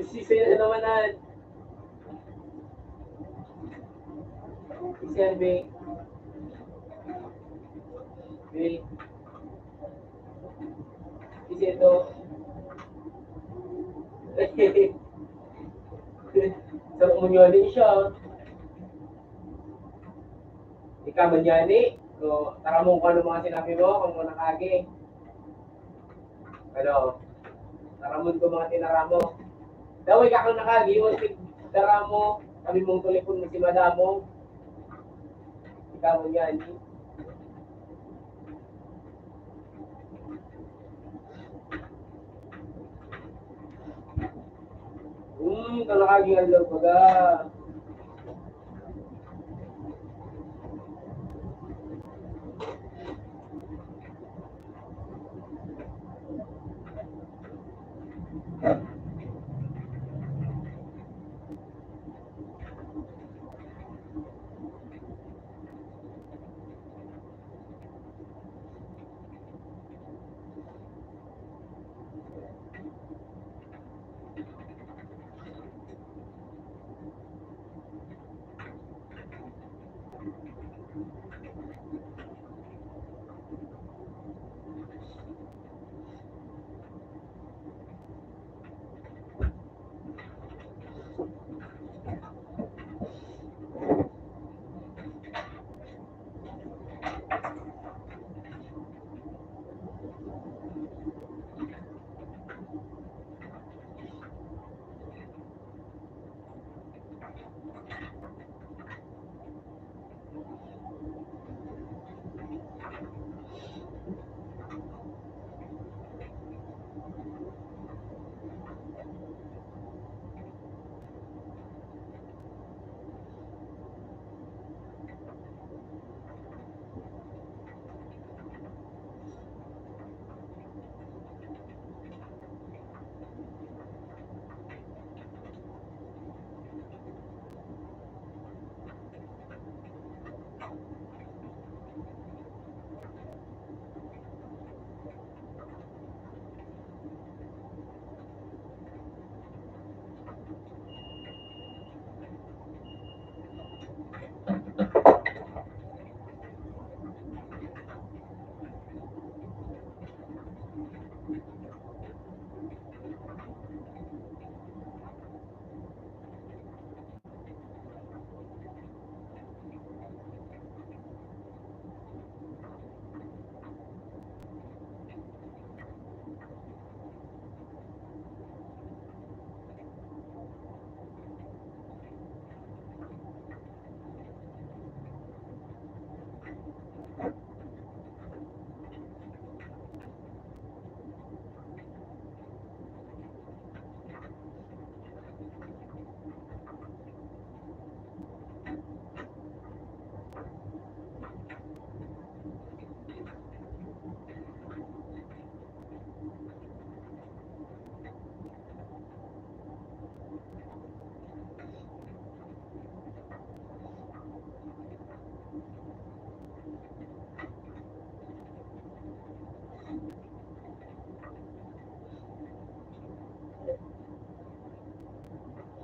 Sisay na naman na. Isiyan, Be. Be. Isiyan to. Sarap mo nyo din siya. Ikaw man yan eh. So, taramong ko ano mga sinabi mo, kung mo nakagi. Ano? Taramon ko mga tinaramo. Daway ka kang nakagi, yung taramo, sabi mong tulipon mo si madamo. Ikaw man yan eh. Kalakagi nga lang baga.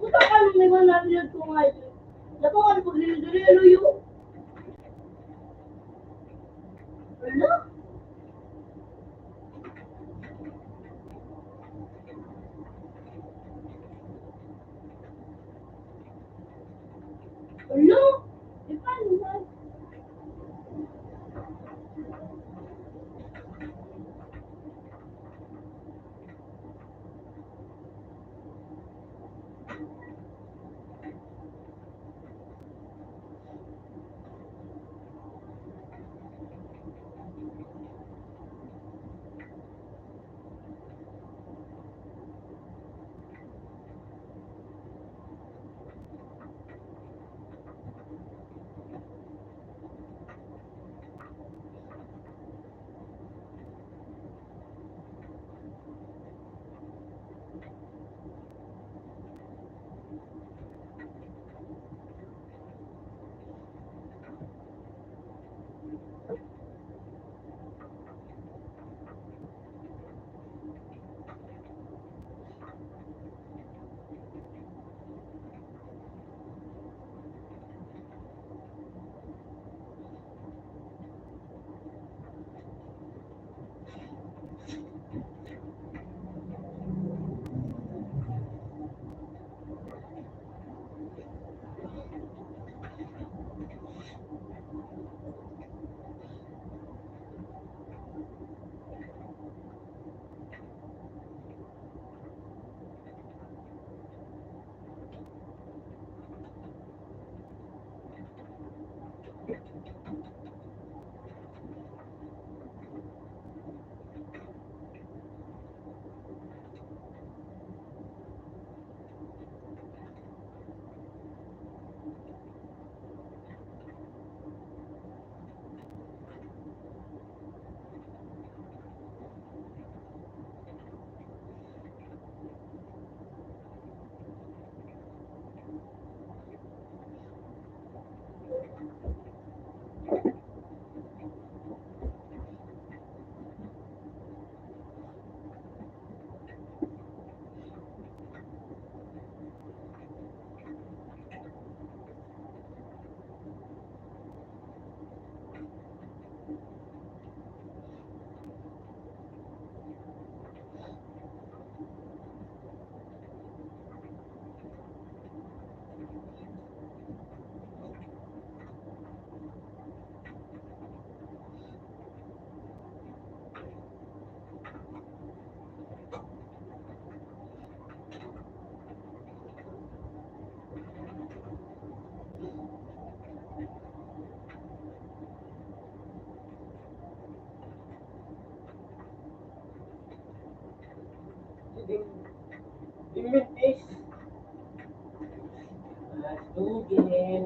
Puta ka nung may mga natin ko nga ito. Dapat nga pag nilidali, ano yun? Ano? Ano? Eh, paano ba? Limit is Tugin.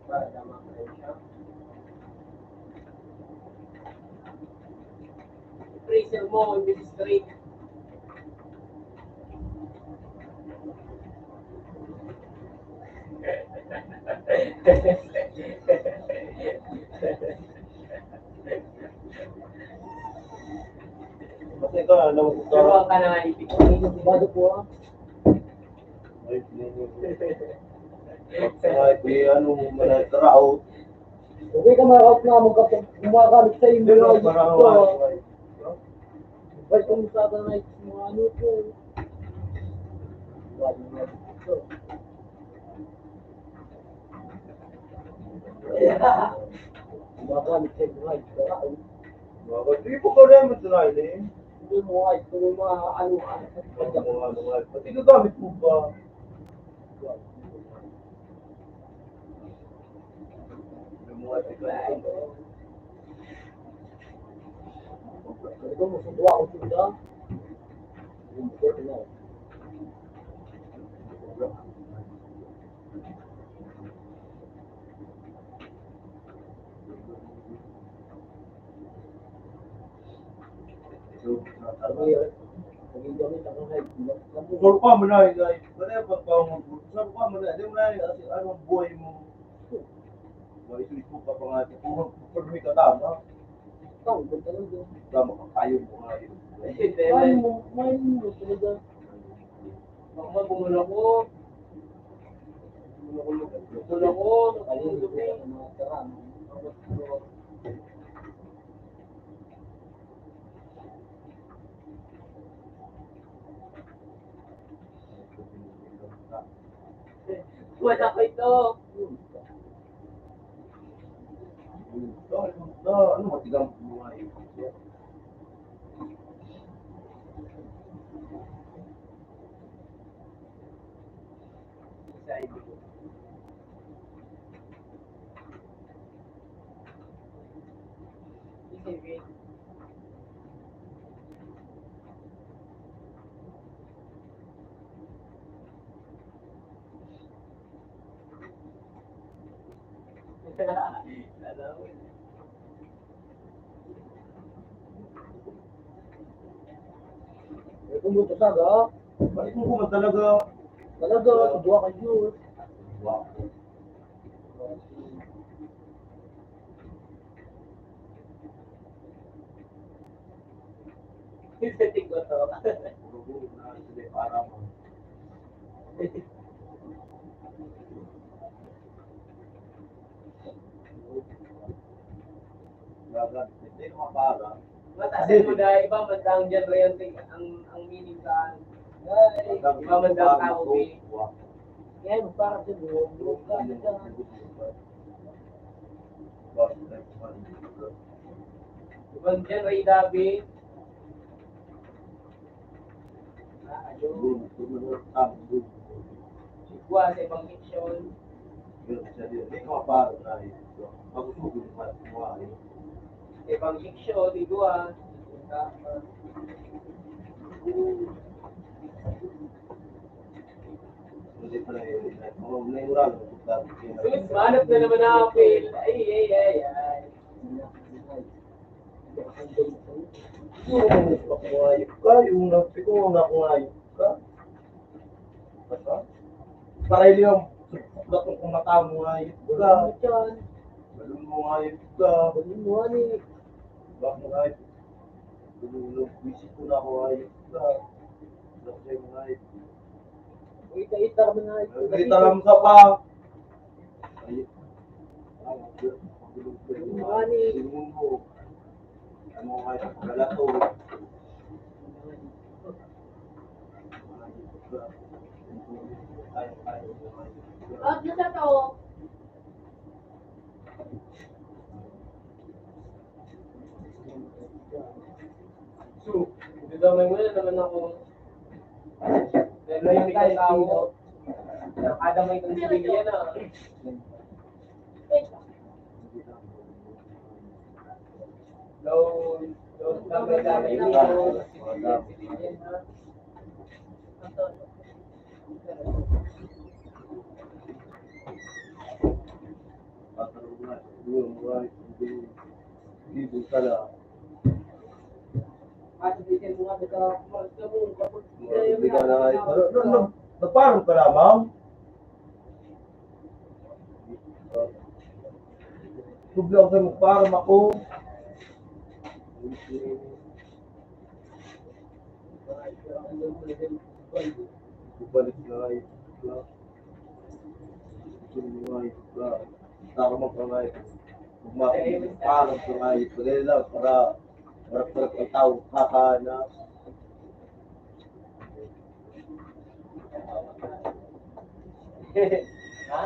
Para tama kayo siya. Freezer mo, hindi straight. Kasi ikaw, alam mo Pero ang kanang ipit ko, bago po ah. ay, kahit ano mo manataraw. Okay ka ma-out na mo kapag gumagamit sa inyo. Pero parang Ba't kung sa akin na mga ano po? Bago na ito. Gumagamit sa inyo nga ito. Hindi po ka rin mataraw eh. Hindi mo nga ito mga ano. Pati gagamit mo ba? Ito mo, subuha ko sila. Hindi ko na. Kung pa mo na guys, kaya pag pa mo, sabi pa mo na, di mo na kasi anong buhay mo. Isulit mo pa pa nga, kung may katama, tama ka kayo mo nga yun. Main mo talaga. Baka bumula ko. Bumula ko. Nakalimutan ko mga karami. Wala ko ito. Ano matigang buhay? Pumunta saga. Bakit mo kuma talaga? Talaga, tubuha ka Diyos. Wow. Setting ko to. Puro na sila para mo. Lagat, hindi naman para. Matasin mo dahil iba mandang dyan rin ang meaning saan. Ay, iba mandang tao eh. Yan, parang sa buong ka. Ibang dyan rin David. Sigwa sa ibang fiction. Ibang fiction, igwa. Sulit, manap na naman ang apel. Ay. Yung nagpiko na kungayip ka. Parang yung datong kumata mo ngayip ka. Balon mo ngayip ka. Bak mo ngayip. Tululog, visit ko na ako ngayip ka. Lakay mo ngayip. Ita mo na. Kita lang ka pa. Ayip. Sinungan mo. Ano ngayip? Galato. At na sa tao. So, damay mo na naman ako. Dahil may may tao. Nakadamay kong sibilyan na. Damay mo. Sibilyan na. Hindi pala. At bitin mo nga sa mga mo. Kapag Hindi ka na ngayip. Nagparang ka na, ma'am? Tuglaw kayo magparang ako. Balik na ngayip ka. Gusto mo ngayip ka. Taka magpangayip. Parang pangayip ka. Dahil lang para ang tao kakahanap. Ha?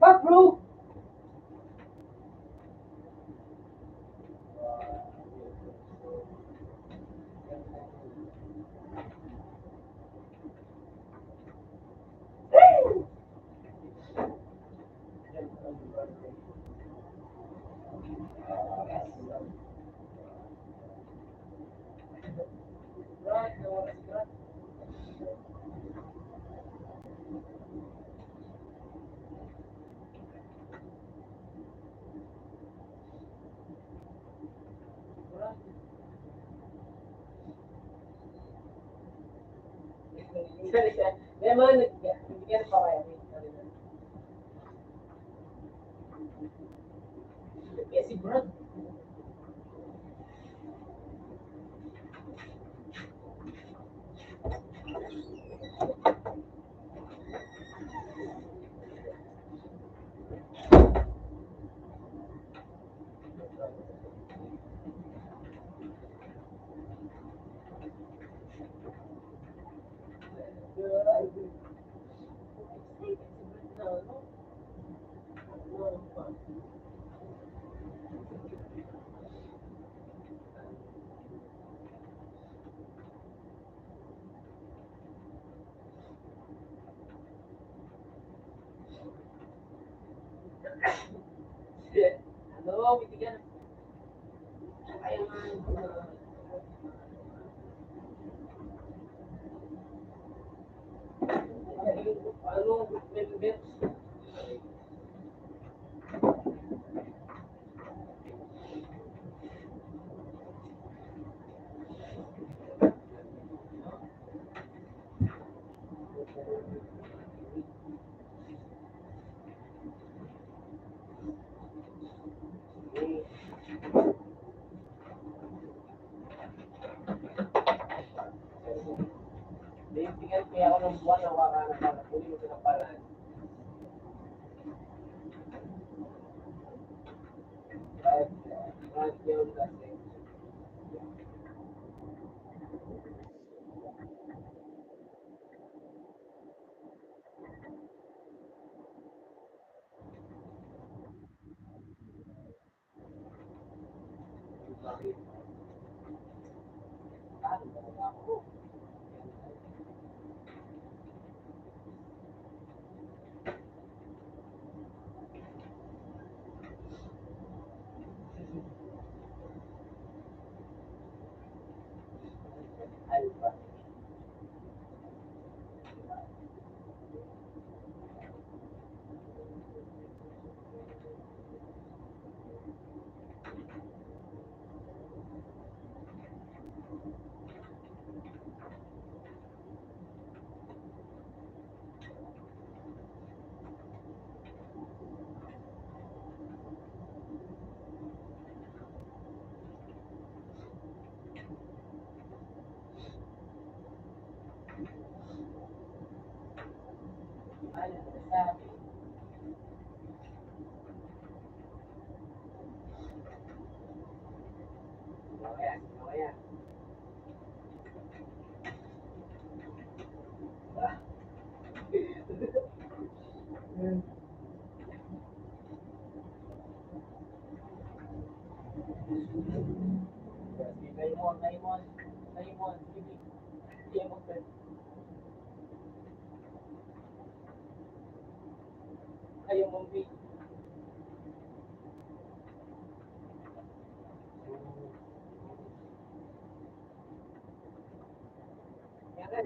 Fuck, bro! Kaya mga nagbigyan pa kayo. Kaya si Brad. Ano, bitigan. Kaya nga. Ano, bet. Bitigan kaya ako ng buwan na wakanan para kunin mo sa palan. Kahit yun kasi. Bakit? Ano talaga ako? Alba. Ano sabi? Kaya. Naimon. Hindi mo ayaw mong big. Kaya nga,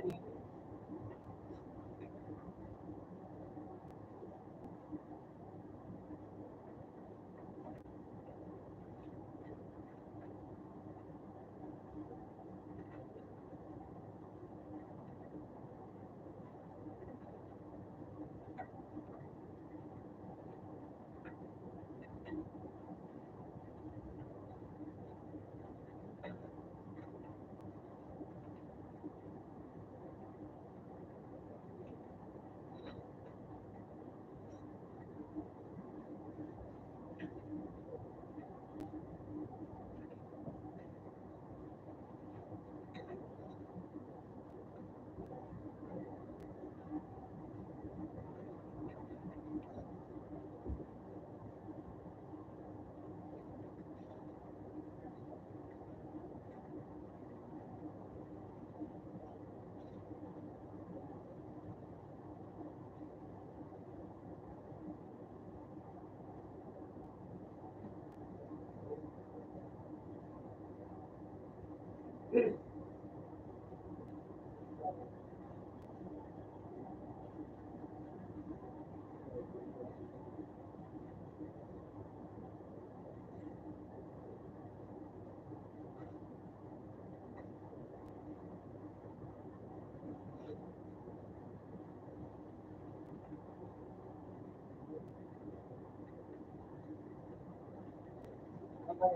My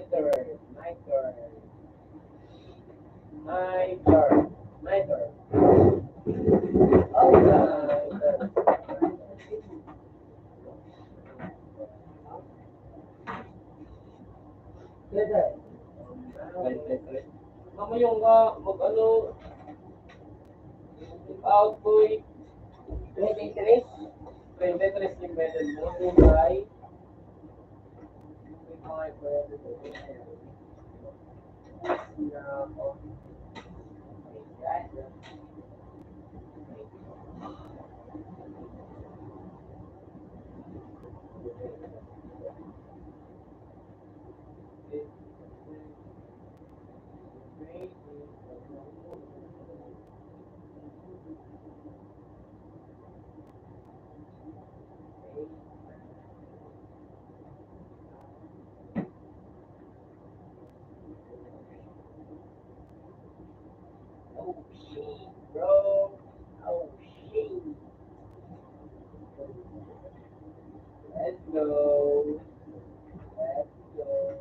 turn. My turn. My turn. My turn. Oh, my turn. Mamayong ka, mag-ano, out boy, 23. 23 yung medal mo, Dubai. May mga pwede ko. Oh shit, bro. Oh shit. Let's go. Let's go.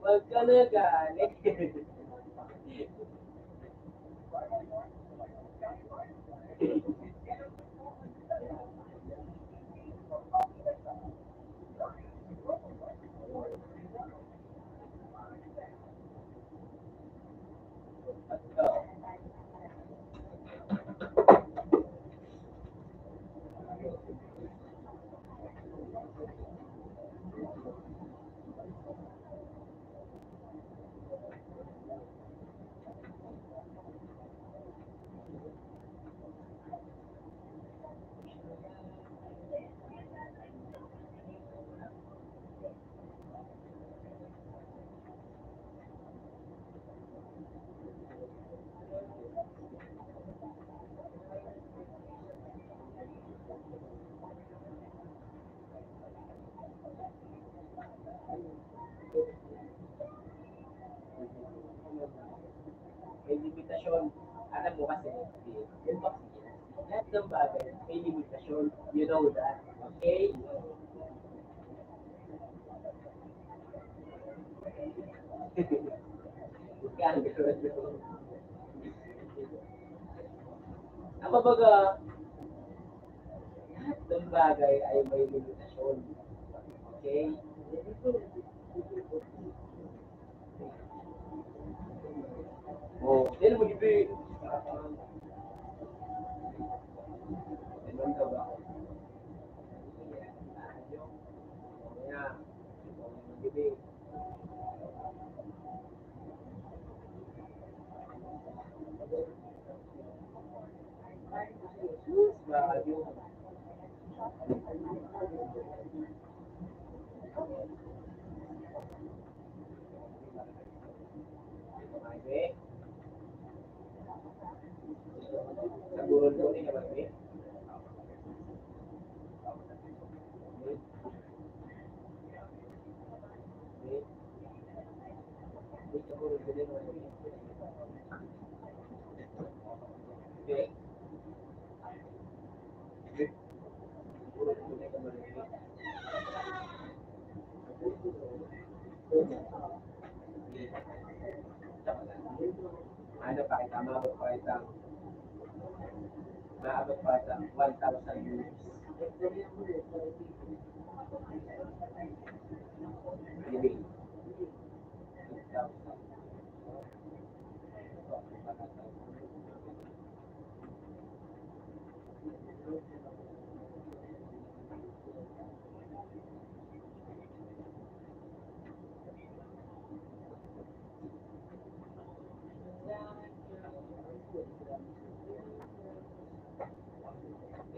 Wag ka na galit. May limitasyon. Alam mo kasi, yun ba? Lahat ng bagay, may limitasyon. You know that. Okay? Yan. Ang babaga, lahat ng bagay ay may limitasyon. Okay? Oh, yan mo ibig. Ganun ka ba? Yan. Ibig. Bago. Okay. Sa burol ko ni Kabagbe. Okay. Ano pa kita, maabot pa kita 1,000 years. Maybe. 6,000.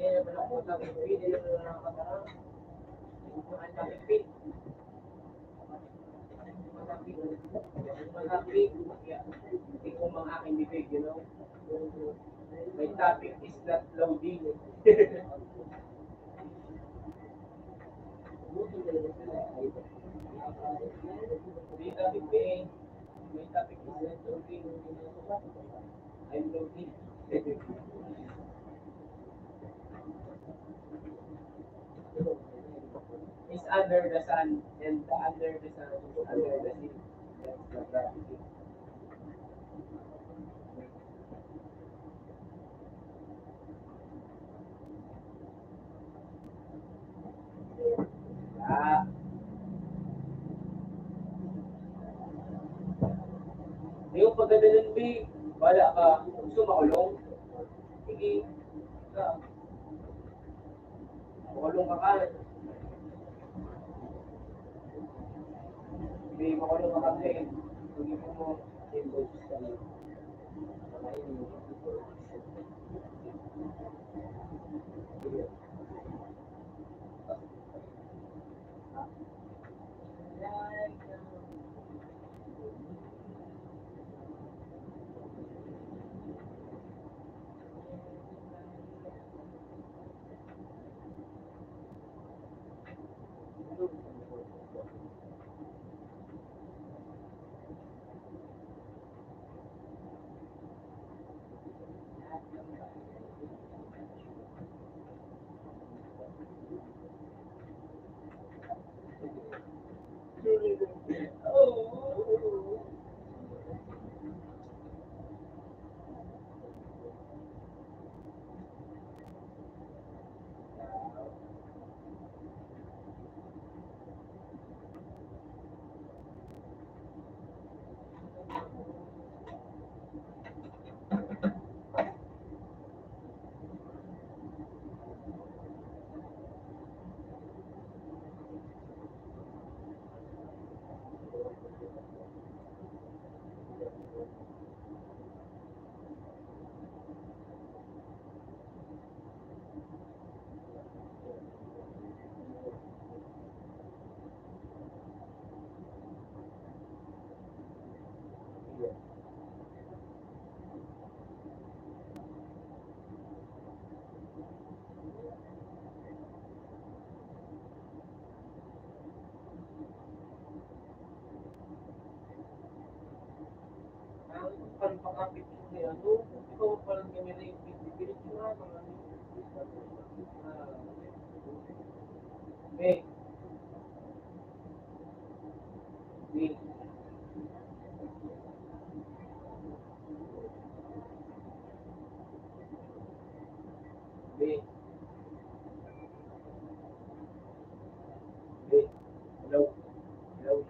Eh, wala ko sa pili na nakakataran. Ang tapit. Magapit. Hindi ko mga aking bibig, you know. My topic is not loading. May topic eh. My topic is not loading. I'm loading. Is under the sun and the under the sun is under the sea. That's the gravity. Ah, yung pagkadalan B, wala ka, gusto makulong. Sige, ka. Makulong ka ka. Hindi, makulong ka kasi. Hindi mo involved ka lang. Pagpapakapit ko na ano, ikaw parang kami na yung pipilit ko na, mga eh, eh, eh, eh, hello, hello,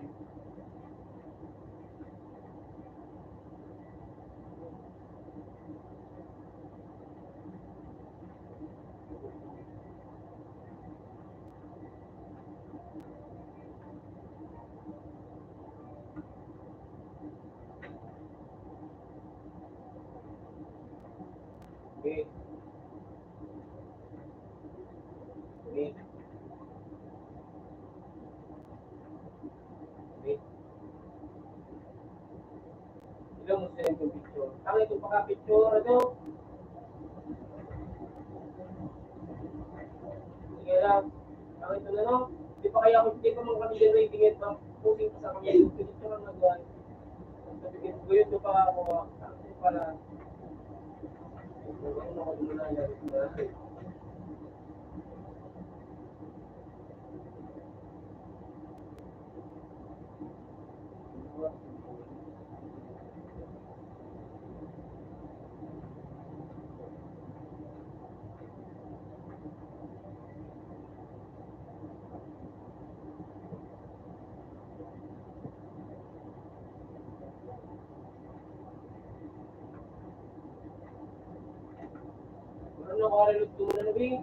eh, eh, eh, ilang mo send yung picture. Ang ito pagka-picture, ano, sige lang, ang ito na, no, di pa kaya ako, hindi pa mga kami generating it, pusing pa sa kami, yung picture ang nagawa. Sabi ko, yun pa ako, para, ano ko muna yan, ano ko rin ito na nabi?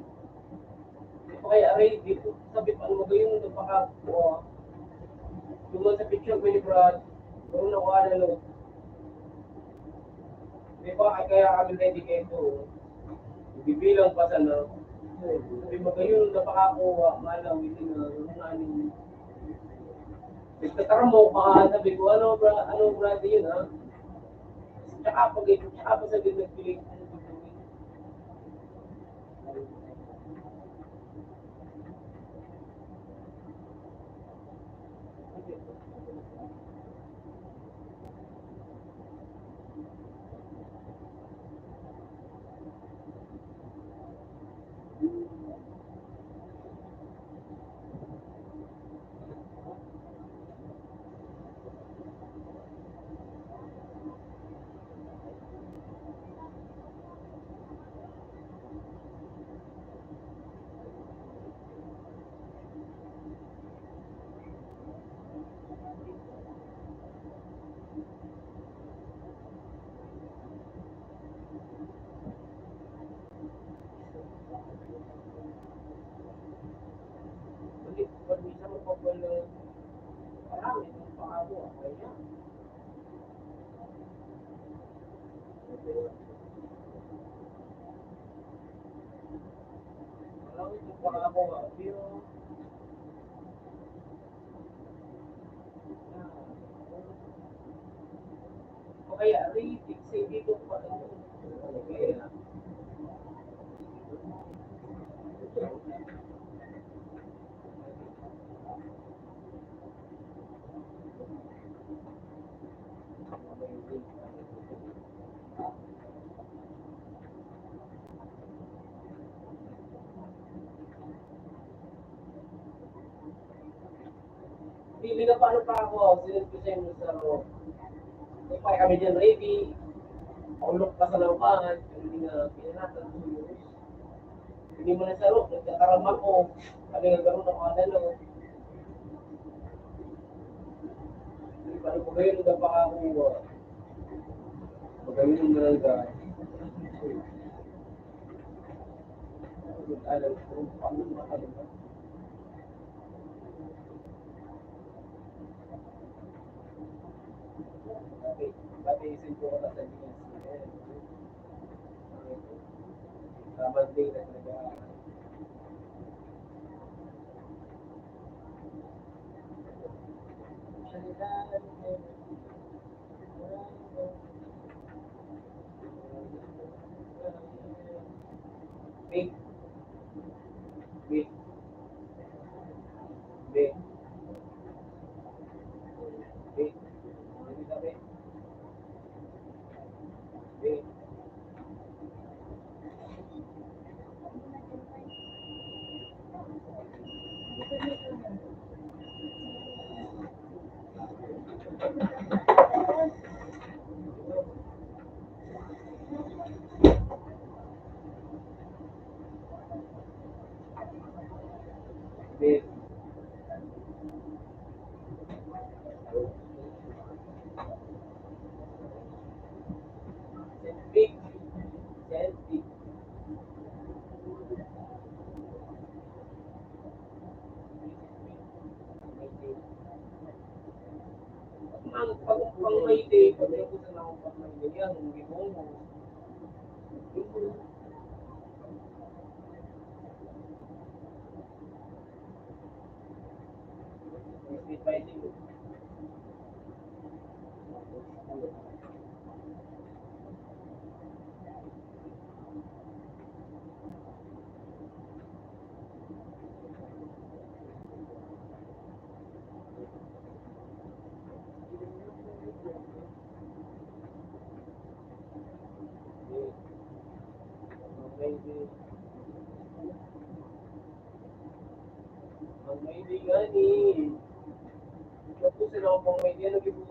Di pa kaya aray, dito sabi pa ano ba yun, ito pa ka, tumal sa picture ko ni Brad, gano'n ako ano, di ba kaya kami ready kayo ito, bibilang pa sa na, sabi ba yun, napakakuha, malaw, hindi na, ano, nagtatara mo pa, sabi ko, ano Brad yun ha? Tsaka pa sabi nagpiling, pag isa mo pa po na, parang, ito pa ako, kaya, parang ito pa ako, pero, o kaya, rating, say dito pa, kaya, pili na paano pa ako, sinend ko sa inyo sa room. Hindi pa kami dyan ready, ulok pa sa laupangan, hindi na pinanatan, hindi mo na sa room, nagkakaram ako, kami nagkaroon ng mga dalaw. Hindi pa rin po kayo, nagka pa ako, magayon na lang dahil. Alam ko, paano makalimutan? Dati isin ko ka sa inyo. Tamang din na nag-aaral. Siya nila, Mayday, pag nabusan na akong pang Mayday yan, hindi mo mo. Street fighting. Pang Mayday nga eh. Nabusan ako pang Mayday, lagi mo.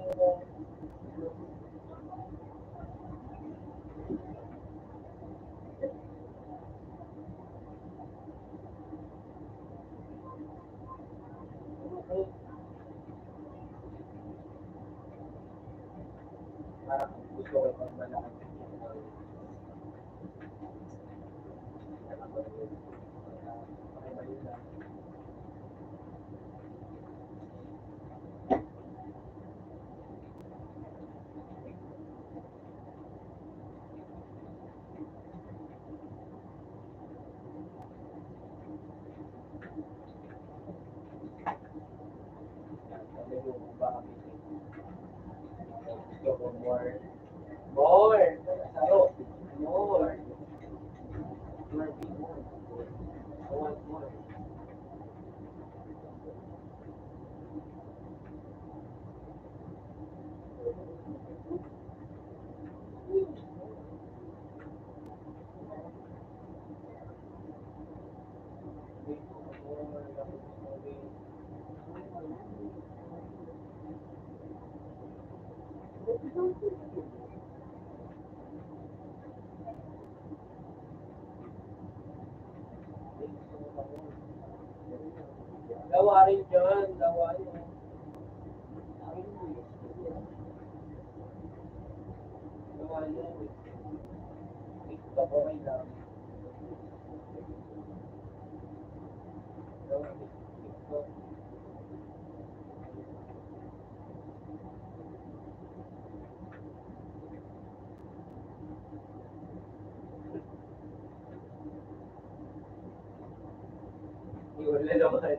Parang gusto ko pang malaki. More. More. Saro. More. More. I want more. Gawa rin dyan. Gawa rin. Gawa rin. TikTok okay lang. Gawa rin. TikTok. Iwan na naman.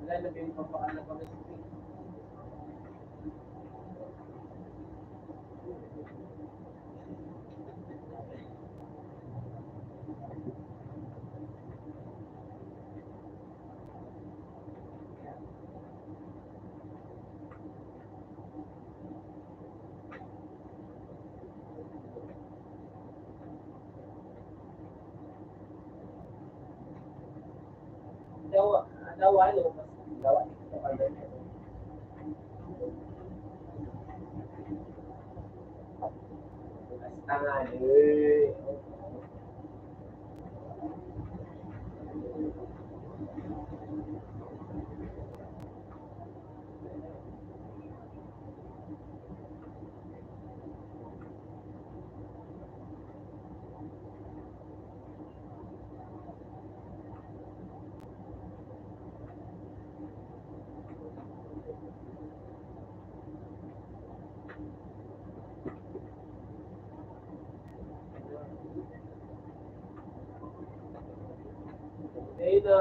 Wala na pinapapaalam kami sa street. Gawa rin. Gawa rin. Basta nga eh. Ayun na.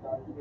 Ano?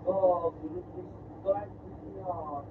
Oh, Bluetooth guard niya.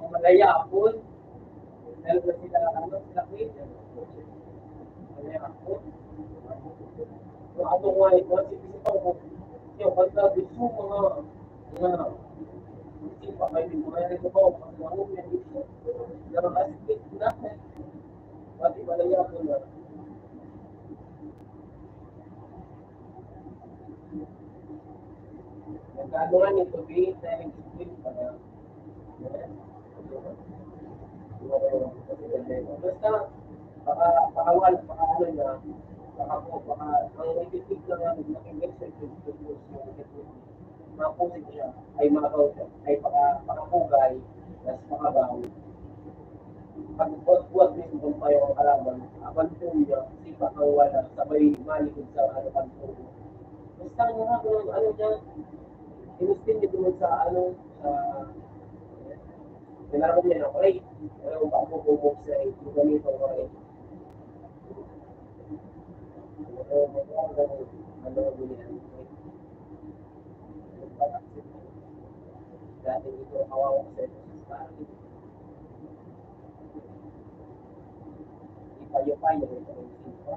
Malaya po, dahil na sila, sila Queen, malaya po. Atong nga ito, sipisipaw ko, yung pagka gusto mga sipa, may mga rin ko ba, mga mga yan dito. Pero aspect na, pati malaya po na. Nagkano nito, B, na yung split para, basta, baka ano na, ang ipitig lang ang nakingit sa mapusin siya, ay pakapugay, mas makabaw. Pag buwag din kung pa yung kalaban, abanto niya, sipa ang wala, sabay malikod sa kanto. Basta nga, ano niya, inistin niya doon sa kailangan niya na correct. Pero kung ako bumog sa ito, ganito ko rin. Dati ito kawawa sa ito sa pari. Ipayo-payo ito ang sipa.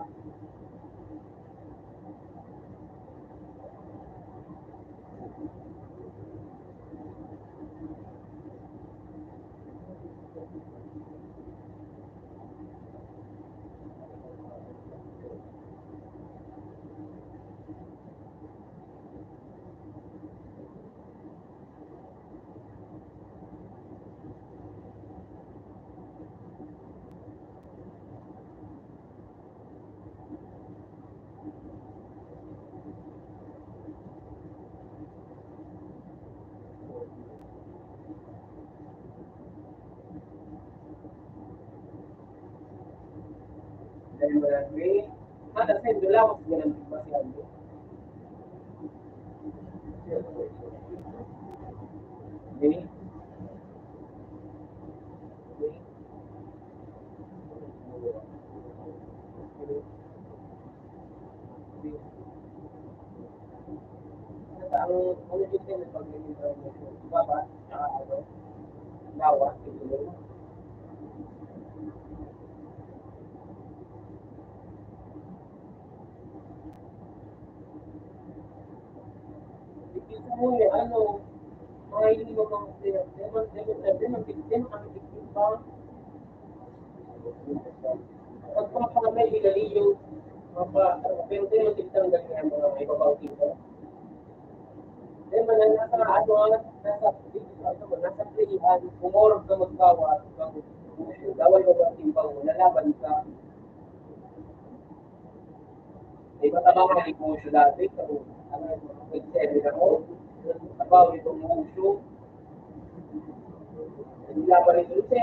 Dahil malagay, kasi dula ko sa ganang pagpasyan mo. Okay? Ang ano din din pag baba, lawa, siguro. Ikita mo yung mga hindi mo mga player, demon, kami bigyan pa. Pagpapakamay, ilaliyo, pero din mo tigtang ganyan mga ibabaw dito. Then nasa playan, umorog ka magkawa, dawal mo ba timbang mo, lalaban ka. Di ba tabang na ko siya dati, nag-7 ako, tabaw itong musyo, hindi laban ito yung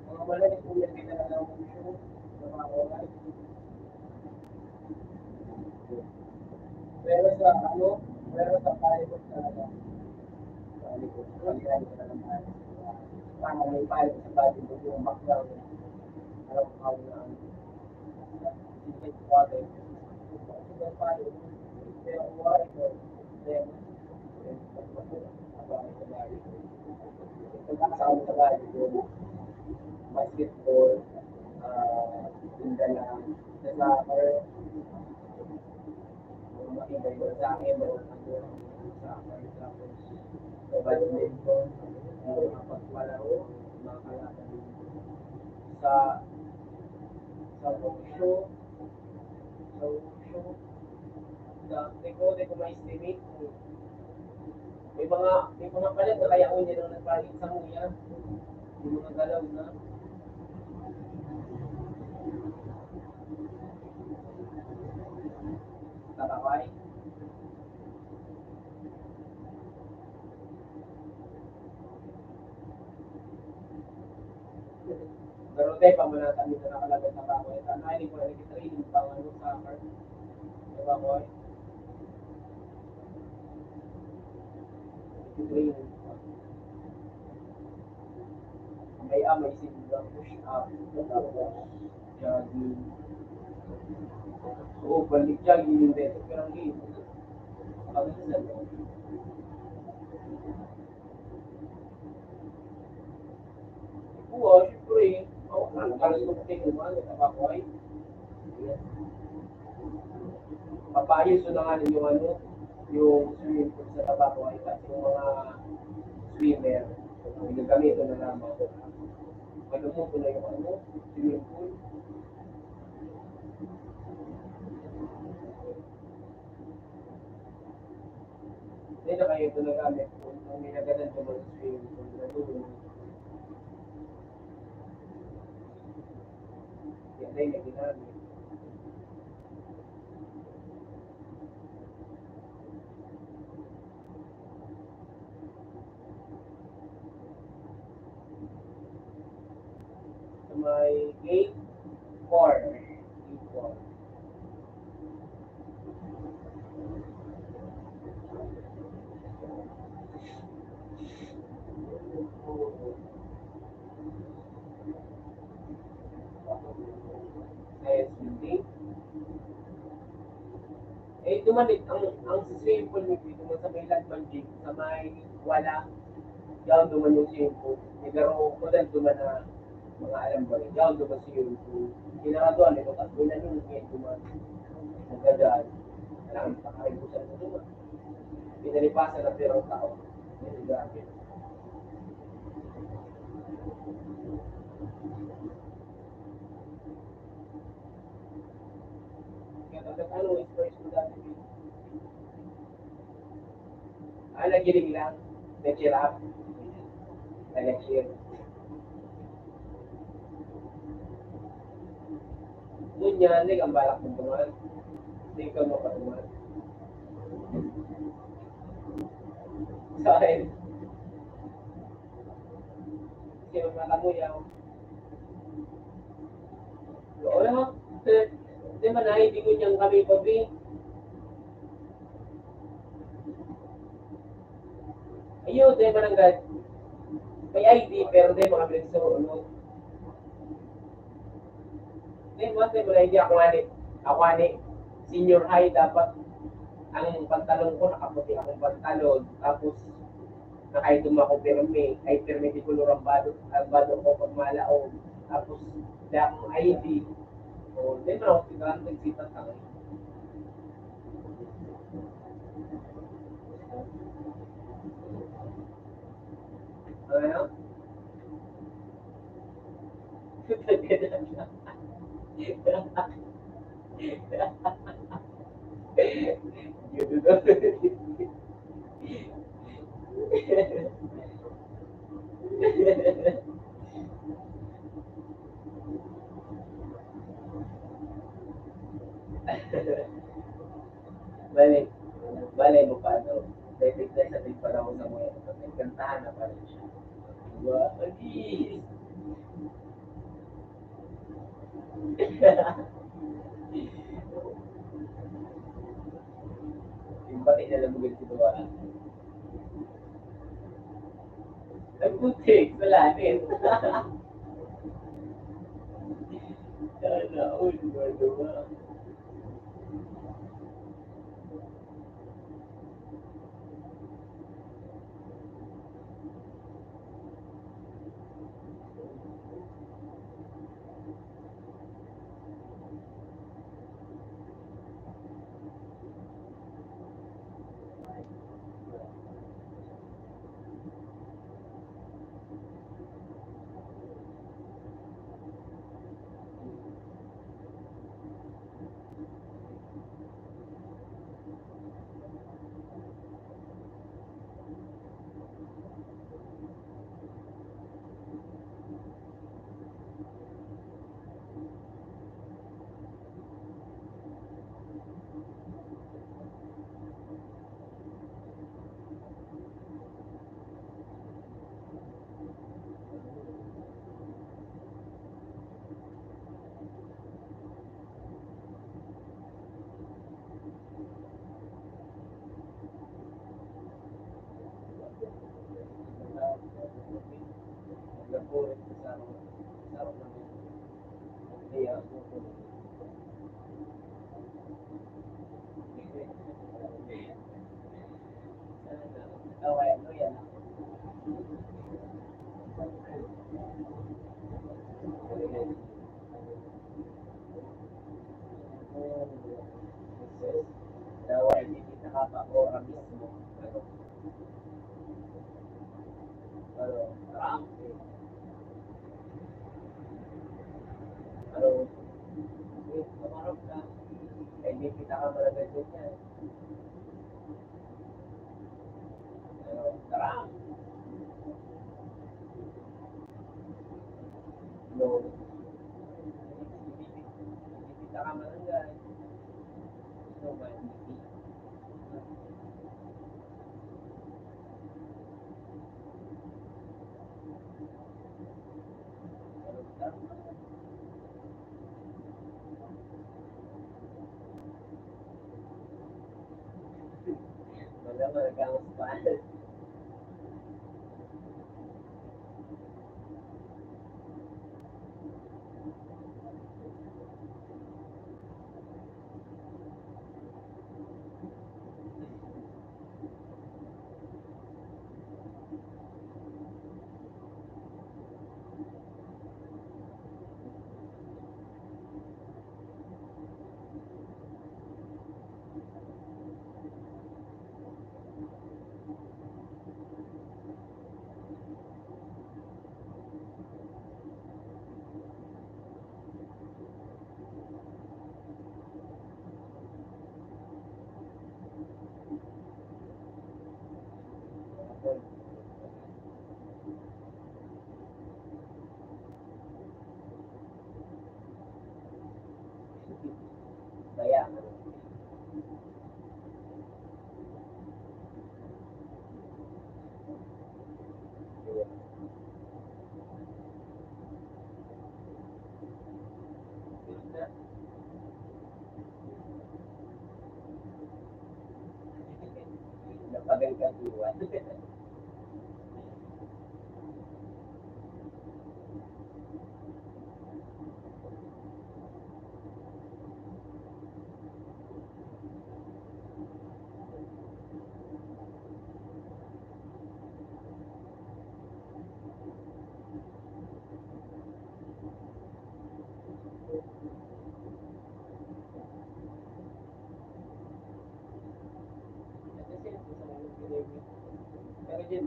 mga malaking ulit din na lang musyo, mga oras. Pero sa pilot talaga, sa likod, pag-iari ka lang tayo. Parang may pilot sa body mo yung background, alam mo na hindi ko water. Yung pilot, pero water, then, pagkakasama sa body ko, basketball, tindalang, soccer, makikita ko sa akin, sa badminton, pagpalaro, mga kalaban sa sa show, Hindi ko ma-estimate. May mga palit na kaya ko niya nang nagpalit sa muya. Yung mga galaw na. Tatakay. Pero tayo, pamanatan nito nakalagay sa baboy. Tanay, hindi ko na nag-training pa ano sa car. Sa baboy. Training pa. May sinulang push up. Tapos, jogging. Oo, balik jogging yung dito. Pero ang game. Pag-isal. Oo, syempre. Ang kalusok ko man, sa baboy. Papayos na nga yung ano, yung swimming pool sa tabako ay kasi yung mga swimmer, ginagamit na naman. Ano mo na yung ano, swimming pool. Hindi na kayo ito nagamit kung may nagadan ko mga swimming pool na doon. Yan na yung ginamit. May gate 4. Gate 4. Yes, building. Eh, tumalik ang swimming pool ni Pito sa may Lagmanjig, sa may wala. Diyan duman yung swimming pool. Pero ko dahil duman na mga alam ba rin. Diyan duman swimming pool. Kinakatuan, ito at doon na yung ngayon duman. Nagdadaan. Alam, pakaribusan na duman. Pinalipasan na pirang tao. Yan yung gamit. Kaya tapos ano, express mo dati. Nagiling lang. Na-cheer up. Na-cheer. Doon yan, hindi kang balak mong tumal. Hindi ka mapatumal. Sa akin. Kasi mamala mo yan. Oo, hindi man na, hindi ko niyang kami pabi. Ayun, hindi man ang gad. May ID, pero hindi makabilis sa ulo. Hindi mo, hindi mo na hindi ako ani, senior high dapat. Ang pantalon ko, nakaputi akong pantalon. Tapos, nakaidum ako pirme. Ay pirme di ko ang bado ko pag malaog. Tapos, hindi akong ID. So, hindi mo na ako sigahan nagsipat ka. Ano? Bale, bale mo pa ano, dapat sa tig pa ako sa mga nagkantahan na pa rin siya. Diba? Agis! Yung pati na lang mo si Dua. Ay putik, salamin. Sana all, Dua. Okay, ano yan? Daw ay hindi nakaka-ora mismo. Ano? Ano? Kamarap ka. Ay, hindi kita ka malagay din yan. Ano? Tara! No. Hindi kita ka malagay. No, man. Wala magagamit pa. Kaya, napagagatuan. Pero dyan,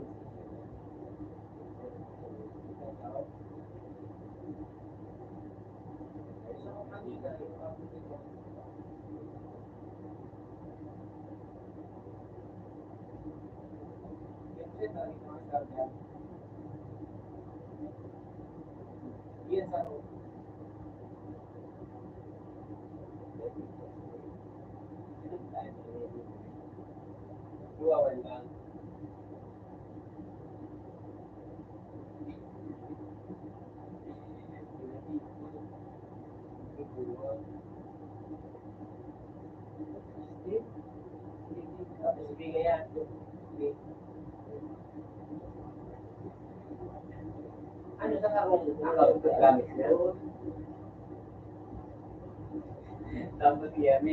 yan sa loob. Iwawan lang. Tapos ibigay yan. Ano sa karong account gamit niya? Tapos yan,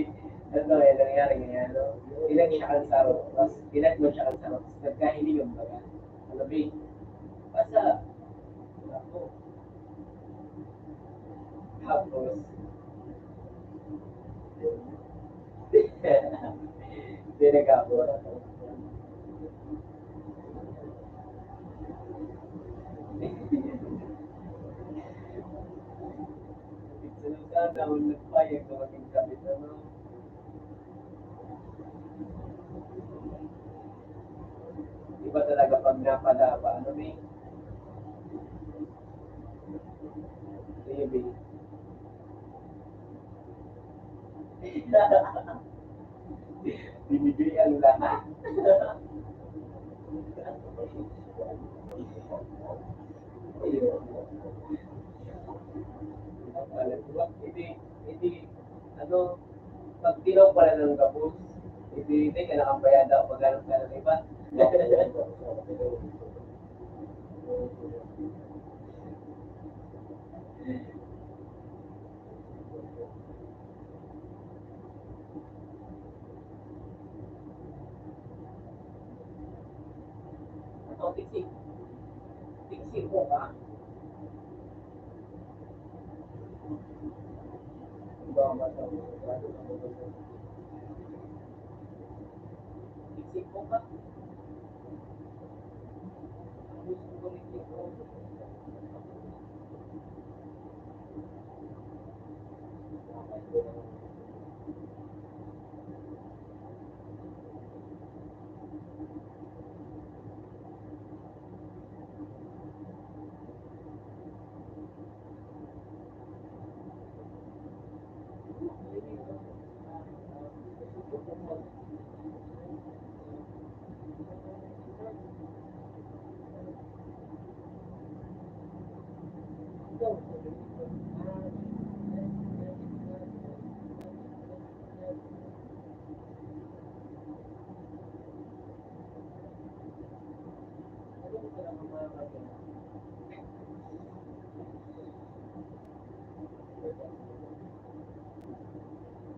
ano yung nangyari ngayon, no? Ilag siya kansaro, tapos ilag mo siya kansaro, tapos nagkahili yung baga. Ano ba basta, ako, tapos, binagabot. Sunod na nagpayag na maging kapit, ano? Iba talaga pag napadapa, ano ba Baby. Binigay ang lahat. Hindi, ano, pag tinaw pala ng gabos, hindi ka nakabayad daw, maghanap ka ng iba. O, tiksik. Tiksik ko ka. Tiksik ko ka. Gusto ko tiksik ko.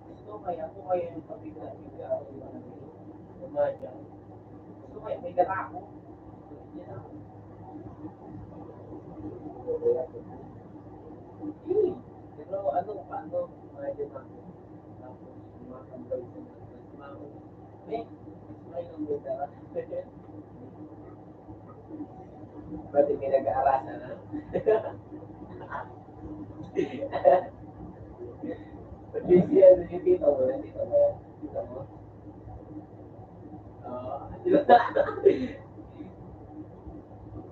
Gusto kaya yung pabigla-bigla. Umadya. Gusto kaya may dara ako. Pero ano, paano? Umadya na ako. Tapos, kumakambay sa mga may lang may dara. Pati may nag-aarasan na. Busy ano yung tito mo? Tito mo? Tito mo?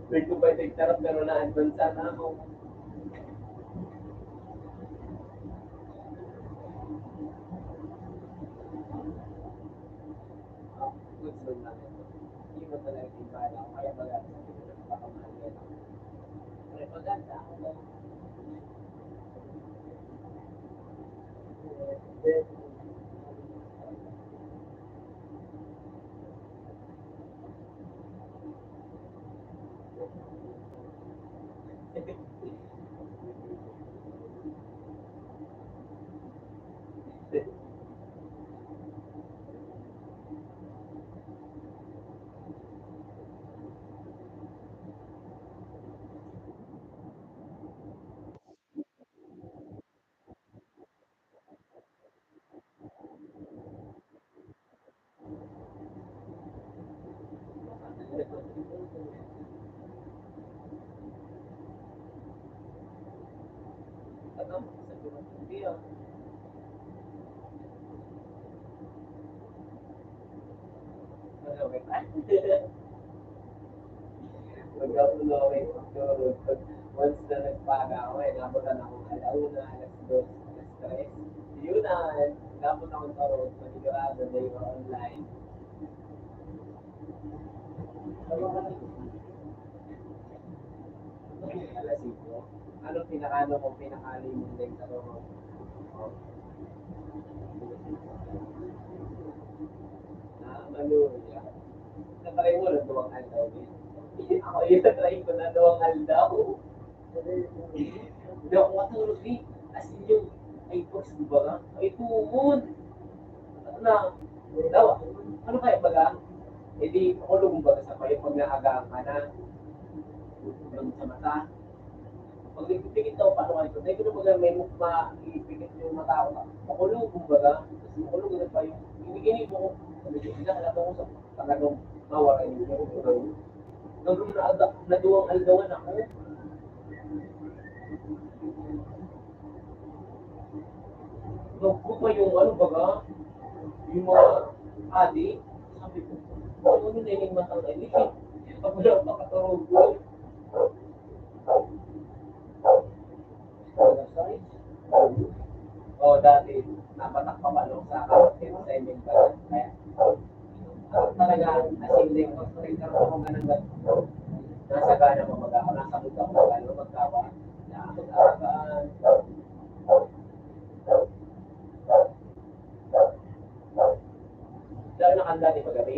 Nagpapay-tarap pero na-advance na ako. Goods lang lang ito. Hindi mo talaga timbala ako. Kaya maganda. Pakamahal yan. Pero maganda ako ba? Ano? Sabi mo, hindi ah. Mag-upload once na nagpaga ako, nabutan ako alauna, alas 2, alas 3. Yun na, nabot akong tarot, manigurado na yung online. Alas 5. Ano pinakano mo, pinakali mo na yung tarot? Maluya. Natry mo na duwang aldaw din. Ako yung natry ko na duwang aldaw. Hindi ako matulog eh. As in yung iPods, di ba ka? Ay, tumon. Na, daw, ano kaya baga? E di, ako baga sa kayo pag naagaan ka na. Doon sa mata. Pag nagpipikit daw, paano ka ito? Dahil ko na baga may mukma, ipikit yung mata ko. Makulong, kumbaga. Tapos makulong na pa yung, hinigini mo ko. Sabi ko, alam ko sa talagang mawala yung naging naduwang aldawan ako. Nagpo pa yung ano baga, yung mga adi, sabi ko, ano nila yung matang ini? Ako lang pakatarog ko. Dati, napatak pa palong sa kapatid sa inyong balat. Kaya, talaga, nasilling ko, nagkaroon ako ganang nasa gana mo mag-ako, nasa muda ko mag-ano, magkawa. Nakakot-aragaan. Dahil nakanda ni pagabi.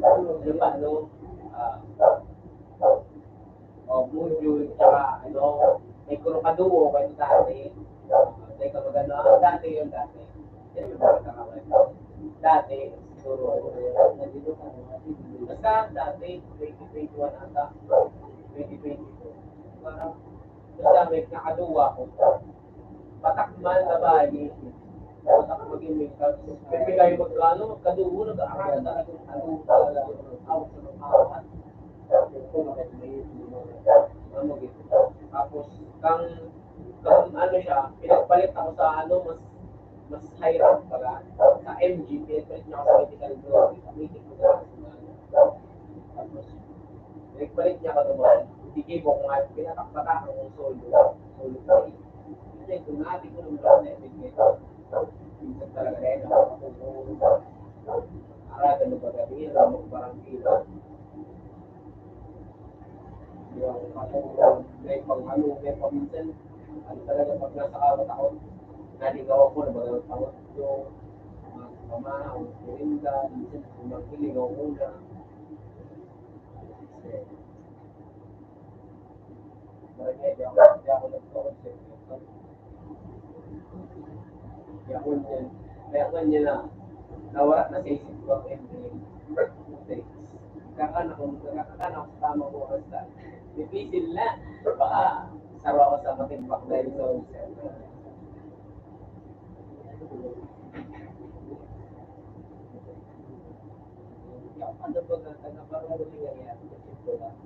Ano ba, ano? Module, tsaka, ano, may kurukaduo, kayo dati. Teka, magano, dati yun dati. Yan yung mga kakawin. Dati, Basta dati, 2021 ata, 2022. Parang, basta may nakaduwa ko. Patakmal na bahay. Patak maging may pero may kayo magkano, magkadugo, nag-aaral talaga. Ano talaga, out sa mga kawan. Tapos, kang ano siya, pinagpalit ako sa ano, mas high rank pala. Sa MG, pinagpalit niya ako sa medical glory. Sa meeting ko sa tapos, pinagpalit niya ako naman. Hindi ko kung nga, pinatakpatak ng solo. Solo play. Kasi kung natin ko naman ako na-edit minsan talaga rin ako arada na bagay, alam mo parang kilo. Yung may pang-ano, may paminsan, ano talaga pag nasa kawat ako, naligaw ako na bagay tawag yung mga pamahaw, kurinda, minsan kumang kiligaw ko na. Barangay, di ako nagko-concept. Kaya ko niya na nawala na sa isip ko ang ending. Kakana ko sa tamang oras na. Difícil na. Baka sarwa ko sa matimbak dahil sa onset. Yung ano ba na taga-parang ko siya yan? Ito lang.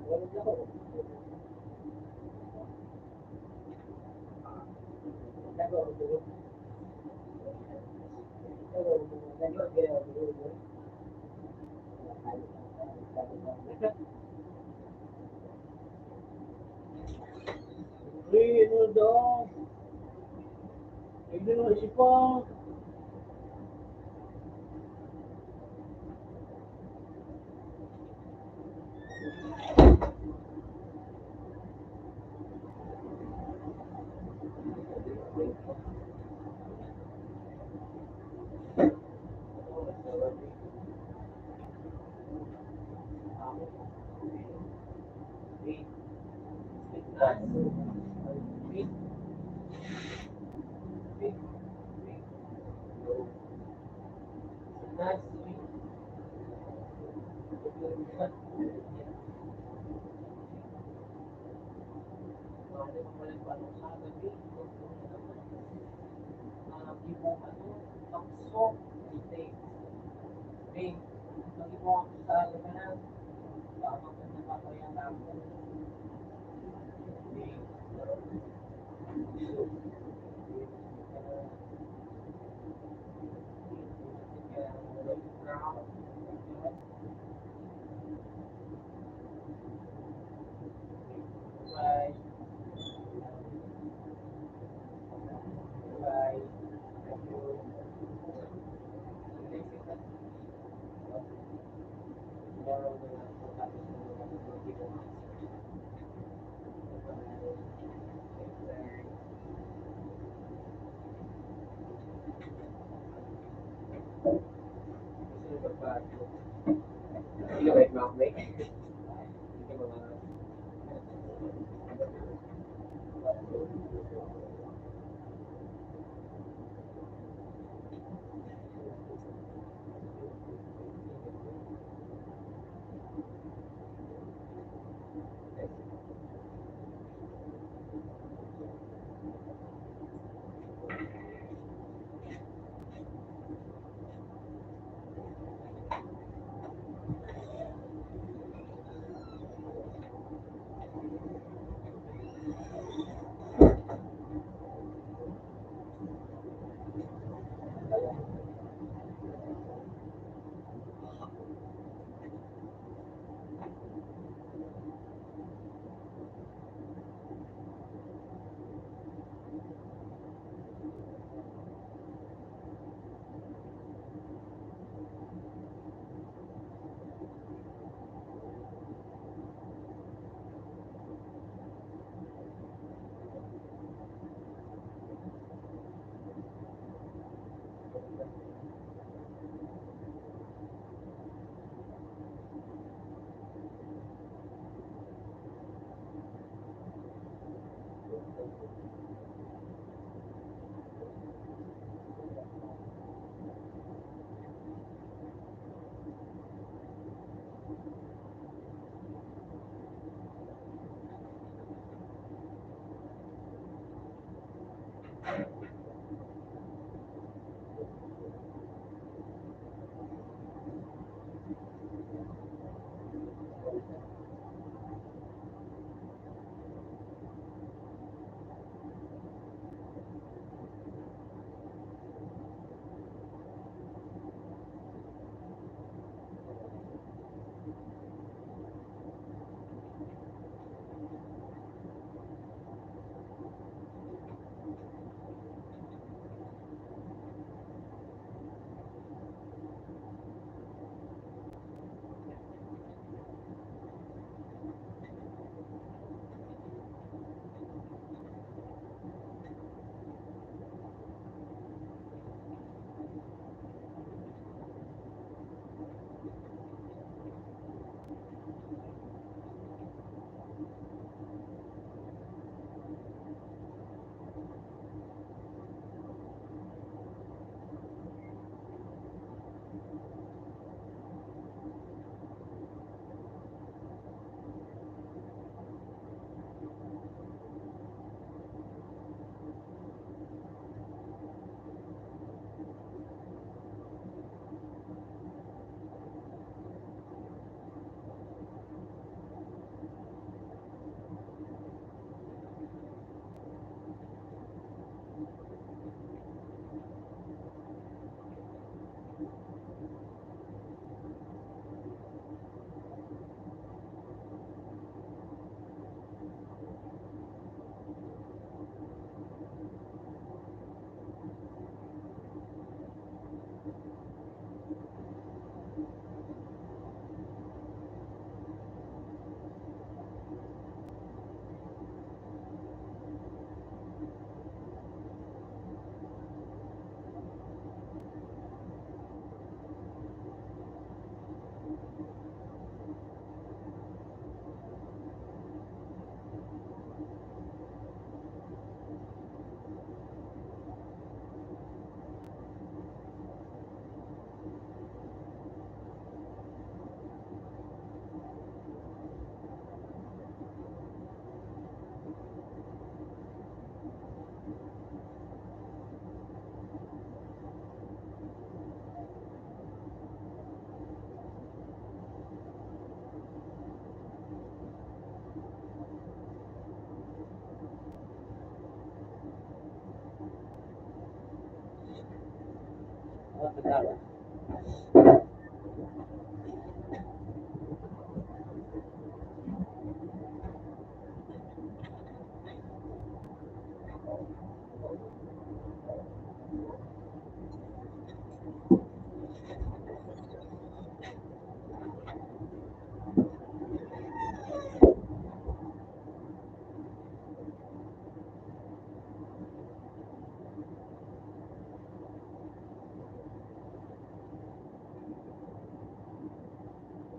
Wala na ako. Uy, ano daw? Hindi na si pa. Hindi ka ba make?